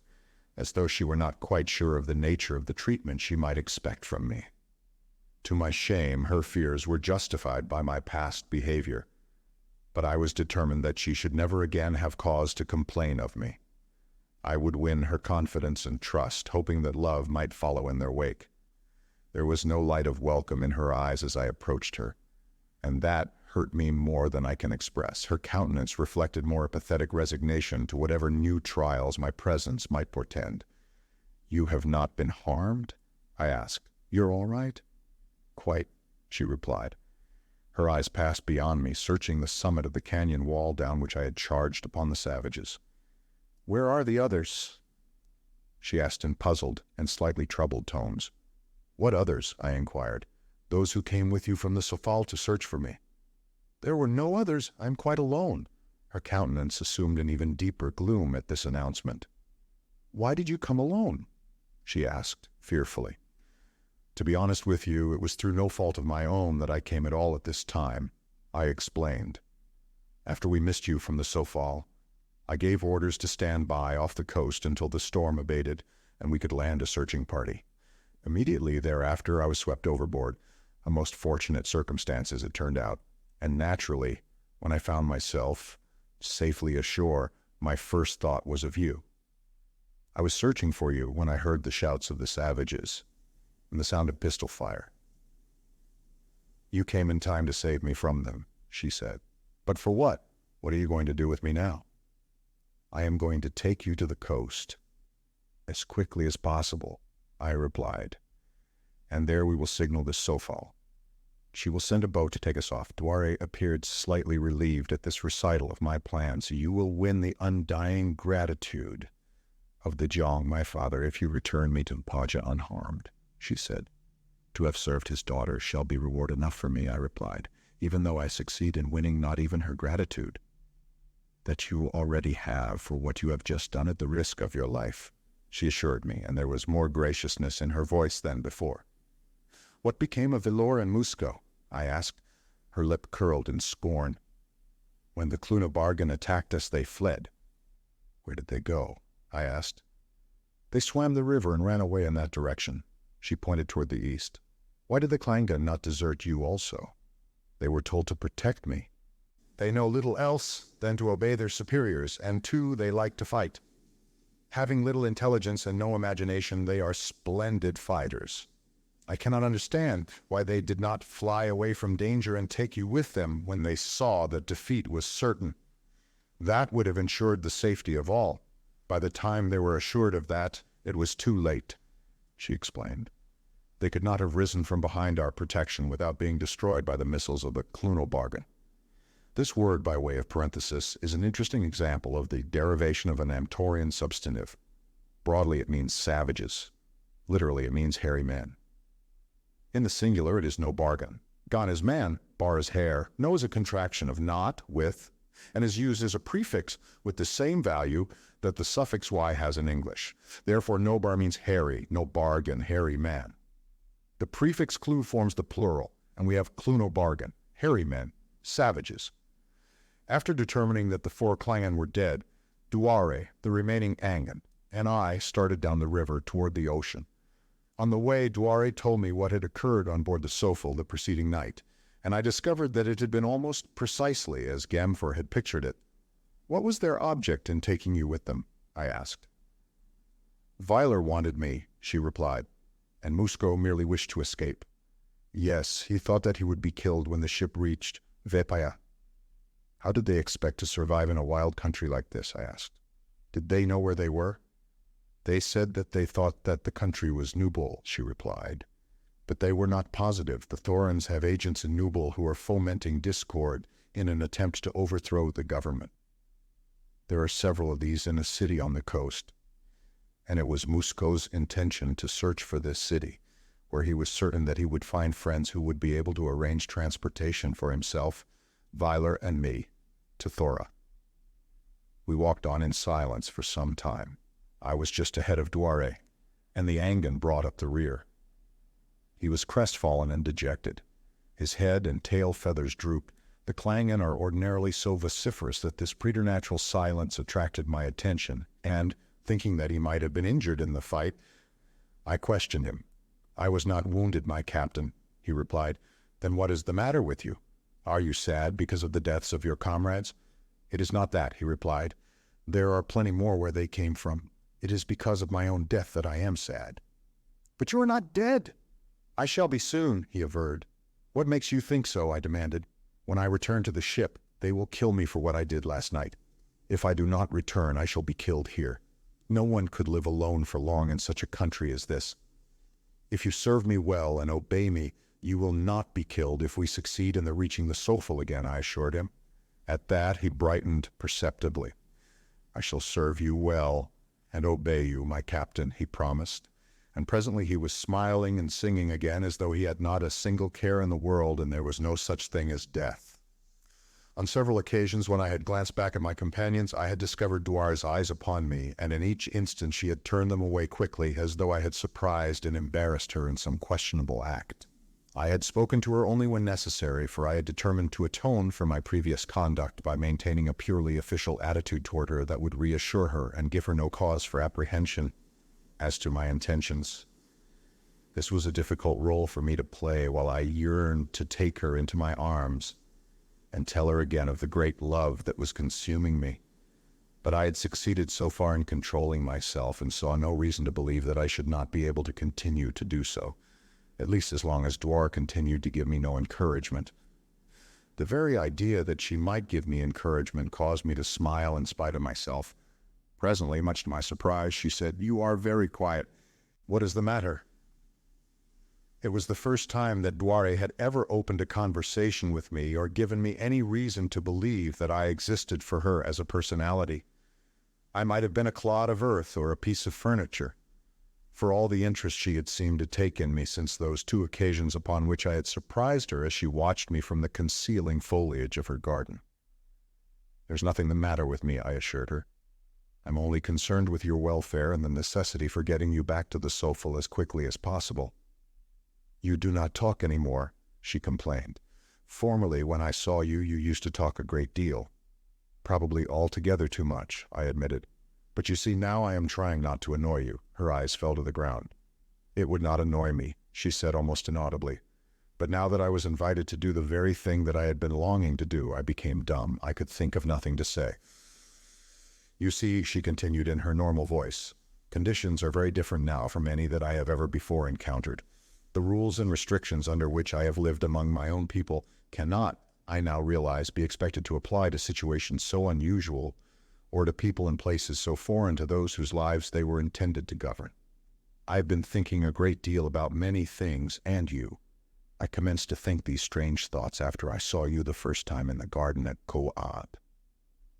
as though she were not quite sure of the nature of the treatment she might expect from me. To my shame, her fears were justified by my past behavior, but I was determined that she should never again have cause to complain of me. I would win her confidence and trust, hoping that love might follow in their wake. There was no light of welcome in her eyes as I approached her, and that hurt me more than I can express. Her countenance reflected more a pathetic resignation to whatever new trials my presence might portend. "You have not been harmed?" I asked. "You're all right?" "Quite," she replied. Her eyes passed beyond me, searching the summit of the canyon wall down which I had charged upon the savages. "Where are the others?" she asked in puzzled and slightly troubled tones. "What others?" I inquired. "Those who came with you from the Sofal to search for me." "There were no others. I am quite alone." Her countenance assumed an even deeper gloom at this announcement. "Why did you come alone?" she asked, fearfully. "To be honest with you, it was through no fault of my own that I came at all at this time," I explained. "After we missed you from the Sofal, I gave orders to stand by off the coast until the storm abated and we could land a searching party. Immediately thereafter I was swept overboard, a most fortunate circumstance as it turned out, and naturally, when I found myself safely ashore, my first thought was of you. I was searching for you when I heard the shouts of the savages and the sound of pistol fire. You came in time to save me from them," she said. "But for what? What are you going to do with me now?" "I am going to take you to the coast as quickly as possible," I replied, "and there we will signal the Sofal. She will send a boat to take us off." Dware appeared slightly relieved at this recital of my plans. "You will win the undying gratitude of the Jong, my father, if you return me to Paja unharmed," she said. "To have served his daughter shall be reward enough for me," I replied, "even though I succeed in winning not even her gratitude." "That you already have for what you have just done at the risk of your life," she assured me, and there was more graciousness in her voice than before. "What became of Velor and Musco?" I asked. Her lip curled in scorn. "When the Clunabargan attacked us, they fled." "Where did they go?" I asked. "They swam the river and ran away in that direction." She pointed toward the east. "Why did the Klangen not desert you also?" "They were told to protect me." "They know little else than to obey their superiors, and too they like to fight. Having little intelligence and no imagination, they are splendid fighters. I cannot understand why they did not fly away from danger and take you with them when they saw that defeat was certain. That would have ensured the safety of all. By the time they were assured of that, it was too late," she explained. "They could not have risen from behind our protection without being destroyed by the missiles of the Clunabargan." This word, by way of parenthesis, is an interesting example of the derivation of an Amtorian substantive. Broadly, it means savages. Literally, it means hairy men. In the singular, it is no bargain. Gone is man, bar is hair, no is a contraction of not, with, and is used as a prefix with the same value that the suffix y has in English. Therefore, no bar means hairy, no bargain, hairy man. The prefix clu forms the plural, and we have clu no bargain, hairy men, savages. After determining that the 4 clan were dead, Duare, the remaining Angan, and I started down the river toward the ocean. On the way, Duare told me what had occurred on board the Sofal the preceding night, and I discovered that it had been almost precisely as Gamfor had pictured it. "What was their object in taking you with them?" I asked. "Vyler wanted me," she replied, "and Musco merely wished to escape. Yes, he thought that he would be killed when the ship reached Vepaya." "How did they expect to survive in a wild country like this?" I asked. "Did they know where they were?" "They said that they thought that the country was Nubal," she replied. "But they were not positive. The Thorans have agents in Nubal who are fomenting discord in an attempt to overthrow the government. There are several of these in a city on the coast, and it was Musco's intention to search for this city, where he was certain that he would find friends who would be able to arrange transportation for himself, Vyler, and me, to Thora." We walked on in silence for some time. I was just ahead of Duare, and the Angan brought up the rear. He was crestfallen and dejected. His head and tail feathers drooped. The Klangen are ordinarily so vociferous that this preternatural silence attracted my attention, and, thinking that he might have been injured in the fight, I questioned him. "I was not wounded, my captain," he replied. "Then what is the matter with you? Are you sad because of the deaths of your comrades?" "It is not that," he replied. "There are plenty more where they came from. It is because of my own death that I am sad." "But you are not dead." "I shall be soon," he averred. "What makes you think so?" I demanded. "When I return to the ship, they will kill me for what I did last night. If I do not return, I shall be killed here. No one could live alone for long in such a country as this. If you serve me well and obey me, you will not be killed if we succeed in reaching the Sofal again," I assured him. At that, he brightened perceptibly. "I shall serve you well and obey you, my captain," he promised. And presently he was smiling and singing again as though he had not a single care in the world and there was no such thing as death. On several occasions when I had glanced back at my companions, I had discovered Duare's eyes upon me, and in each instance she had turned them away quickly, as though I had surprised and embarrassed her in some questionable act. I had spoken to her only when necessary, for I had determined to atone for my previous conduct by maintaining a purely official attitude toward her that would reassure her and give her no cause for apprehension as to my intentions. This was a difficult role for me to play while I yearned to take her into my arms and tell her again of the great love that was consuming me. But I had succeeded so far in controlling myself and saw no reason to believe that I should not be able to continue to do so, at least as long as Duare continued to give me no encouragement. The very idea that she might give me encouragement caused me to smile in spite of myself. Presently, much to my surprise, she said, "You are very quiet. What is the matter?" It was the first time that Duare had ever opened a conversation with me or given me any reason to believe that I existed for her as a personality. I might have been a clod of earth or a piece of furniture, for all the interest she had seemed to take in me since those 2 occasions upon which I had surprised her as she watched me from the concealing foliage of her garden. "There's nothing the matter with me," I assured her. "I'm only concerned with your welfare and the necessity for getting you back to the Sofal as quickly as possible." "You do not talk any more," she complained. "Formerly, when I saw you, you used to talk a great deal." "Probably altogether too much," I admitted. "But you see, now I am trying not to annoy you." Her eyes fell to the ground. "It would not annoy me," she said almost inaudibly. But now that I was invited to do the very thing that I had been longing to do, I became dumb. I could think of nothing to say. "You see," she continued in her normal voice, "conditions are very different now from any that I have ever before encountered. The rules and restrictions under which I have lived among my own people cannot, I now realize, be expected to apply to situations so unusual or to people and places so foreign to those whose lives they were intended to govern. I have been thinking a great deal about many things and you. I commenced to think these strange thoughts after I saw you the first time in the garden at Ko'ad.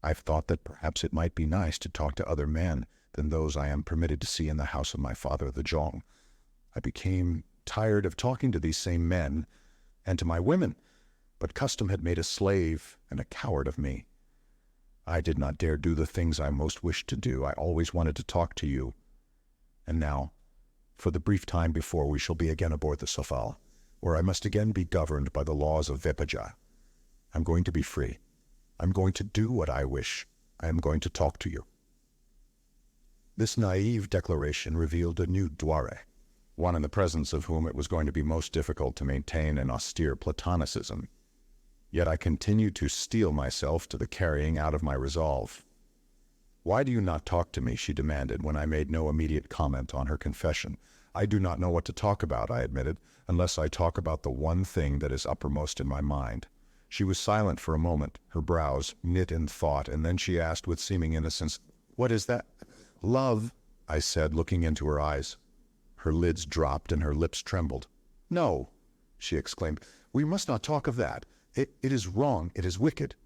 I've thought that perhaps it might be nice to talk to other men than those I am permitted to see in the house of my father, the Zhong. I became tired of talking to these same men, and to my women, but custom had made a slave and a coward of me. I did not dare do the things I most wished to do. I always wanted to talk to you. And now, for the brief time before we shall be again aboard the Sofal, where I must again be governed by the laws of Vepaja, I'm going to be free. I'm going to do what I wish. I am going to talk to you. This naive declaration revealed a new Dware, one in the presence of whom it was going to be most difficult to maintain an austere platonicism. Yet I continued to steel myself to the carrying out of my resolve. "Why do you not talk to me?" she demanded when I made no immediate comment on her confession. "I do not know what to talk about," I admitted, "unless I talk about the one thing that is uppermost in my mind." She was silent for a moment, her brows knit in thought, and then she asked with seeming innocence, "What is that?" "Love," I said, looking into her eyes. Her lids dropped and her lips trembled. "No," she exclaimed, "we must not talk of that. It is wrong. It is wicked."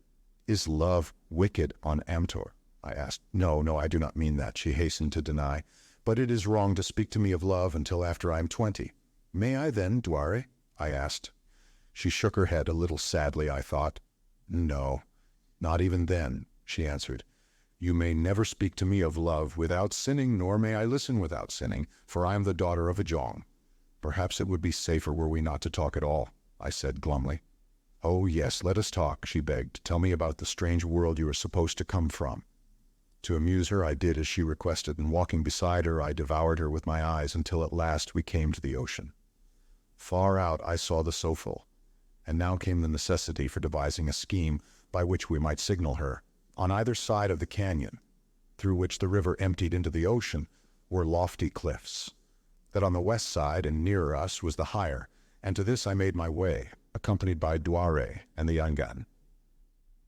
"Is love wicked on Amtor?" I asked. No, I do not mean that," she hastened to deny. "But it is wrong to speak to me of love until after I am 20. May I then, Dware?" I asked. She shook her head a little sadly, I thought. "No, not even then," she answered. "You may never speak to me of love without sinning, nor may I listen without sinning, for I am the daughter of a Jong." "Perhaps it would be safer were we not to talk at all," I said glumly. "Oh yes, let us talk," she begged. "Tell me about the strange world you are supposed to come from." To amuse her, I did as she requested, and walking beside her, I devoured her with my eyes until at last we came to the ocean. Far out I saw the Sofal, and now came the necessity for devising a scheme by which we might signal her. On either side of the canyon, through which the river emptied into the ocean, were lofty cliffs. That on the west side and nearer us was the higher, and to this I made my way, accompanied by Dware and the Yangan.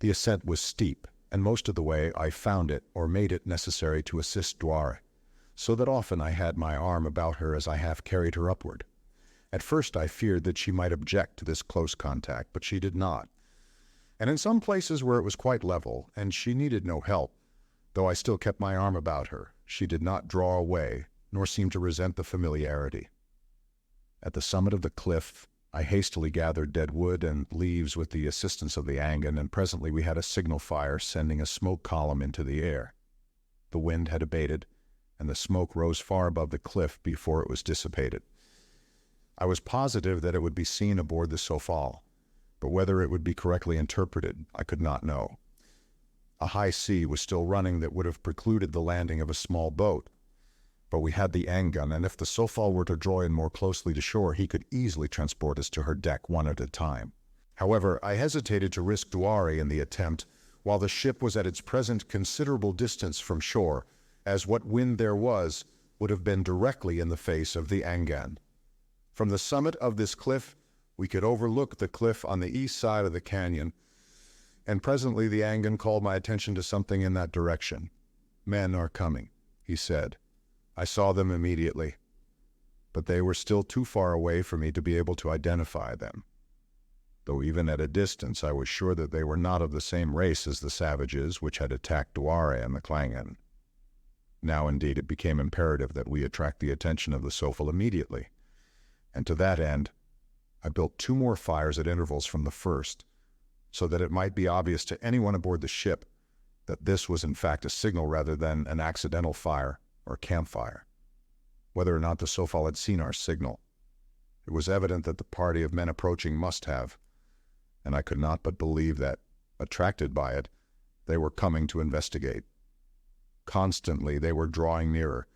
The ascent was steep, and most of the way I found it or made it necessary to assist Dware, so that often I had my arm about her as I half carried her upward. At first I feared that she might object to this close contact, but she did not. And in some places where it was quite level, and she needed no help, though I still kept my arm about her, she did not draw away, nor seem to resent the familiarity. At the summit of the cliff, I hastily gathered dead wood and leaves with the assistance of the Angan, and presently we had a signal fire sending a smoke column into the air. The wind had abated, and the smoke rose far above the cliff before it was dissipated. I was positive that it would be seen aboard the Sofal, but whether it would be correctly interpreted, I could not know. A high sea was still running that would have precluded the landing of a small boat, but we had the Angan, and if the Sofal were to draw in more closely to shore, he could easily transport us to her deck one at a time. However, I hesitated to risk Dware in the attempt, while the ship was at its present considerable distance from shore, as what wind there was would have been directly in the face of the Angan. From the summit of this cliff, we could overlook the cliff on the east side of the canyon, and presently the Angan called my attention to something in that direction. "Men are coming," he said. I saw them immediately, but they were still too far away for me to be able to identify them, though even at a distance I was sure that they were not of the same race as the savages which had attacked Dware and the Klangan. Now indeed it became imperative that we attract the attention of the Sofal immediately, and to that end I built 2 more fires at intervals from the first, so that it might be obvious to anyone aboard the ship that this was in fact a signal rather than an accidental fire or campfire. Whether or not the Sofal had seen our signal, it was evident that the party of men approaching must have, and I could not but believe that, attracted by it, they were coming to investigate. Constantly they were drawing nearer,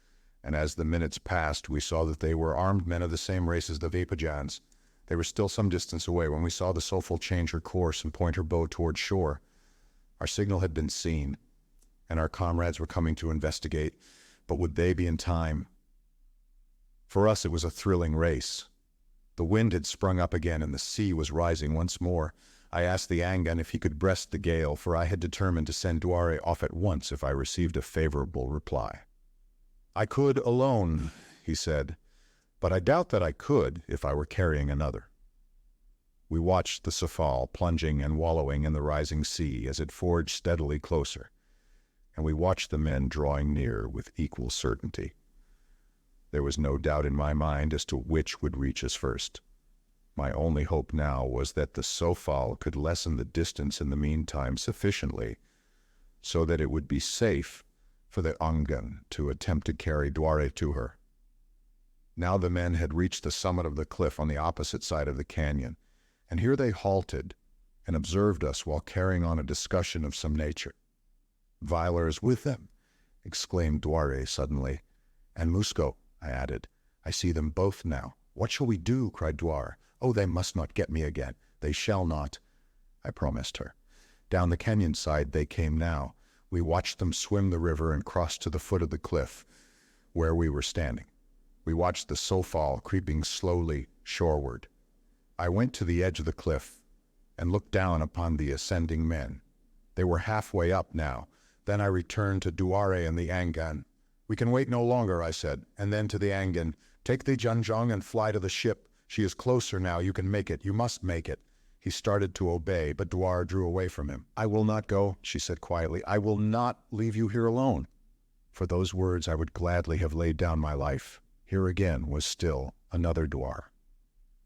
and as the minutes passed, we saw that they were armed men of the same race as the Vapajans. They were still some distance away when we saw the Sofal change her course and point her bow toward shore. Our signal had been seen, and our comrades were coming to investigate, but would they be in time? For us it was a thrilling race. The wind had sprung up again and the sea was rising once more. I asked the Angan if he could breast the gale, for I had determined to send Dware off at once if I received a favorable reply. "I could alone," he said, "but I doubt that I could if I were carrying another." We watched the Sofal plunging and wallowing in the rising sea as it forged steadily closer, and we watched the men drawing near with equal certainty. There was no doubt in my mind as to which would reach us first. My only hope now was that the Sofal could lessen the distance in the meantime sufficiently so that it would be safe for the Angan to attempt to carry Dware to her. Now the men had reached the summit of the cliff on the opposite side of the canyon, and here they halted and observed us while carrying on a discussion of some nature. "Vyler is with them," exclaimed Dware suddenly. "And Musco," I added. "I see them both now." "What shall we do?" cried Dware. "Oh, they must not get me again." "They shall not," I promised her. Down the canyon side they came now. We watched them swim the river and cross to the foot of the cliff, where we were standing. We watched the Sofal creeping slowly shoreward. I went to the edge of the cliff and looked down upon the ascending men. They were halfway up now. Then I returned to Dware and the Angan. "We can wait no longer," I said, and then to the Angan, "Take the Junjung and fly to the ship. She is closer now. You can make it. You must make it." He started to obey, but Dware drew away from him. "I will not go," she said quietly. "I will not leave you here alone." For those words I would gladly have laid down my life. Here again was still another Dware.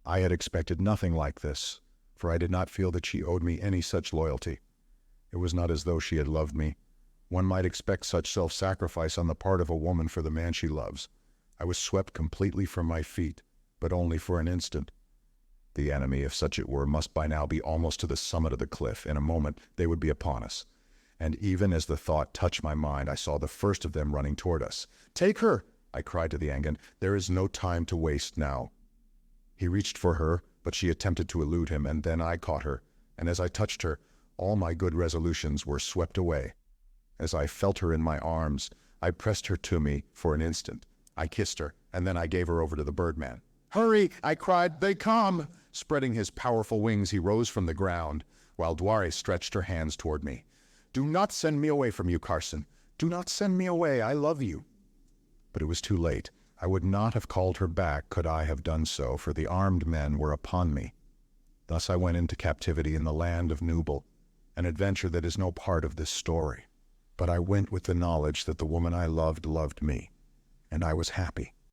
I had expected nothing like this, for I did not feel that she owed me any such loyalty. It was not as though she had loved me. One might expect such self-sacrifice on the part of a woman for the man she loves. I was swept completely from my feet, but only for an instant. The enemy, if such it were, must by now be almost to the summit of the cliff. In a moment they would be upon us. And even as the thought touched my mind, I saw the first of them running toward us. "Take her!" I cried to the Angan. "There is no time to waste now." He reached for her, but she attempted to elude him, and then I caught her, and as I touched her, all my good resolutions were swept away. As I felt her in my arms, I pressed her to me for an instant. I kissed her, and then I gave her over to the birdman. "Hurry!" I cried. "They come!" Spreading his powerful wings, he rose from the ground, while Dware stretched her hands toward me. "Do not send me away from you, Carson. Do not send me away. I love you." But it was too late. I would not have called her back could I have done so, for the armed men were upon me. Thus I went into captivity in the land of Nubal, an adventure that is no part of this story. But I went with the knowledge that the woman I loved me, and I was happy.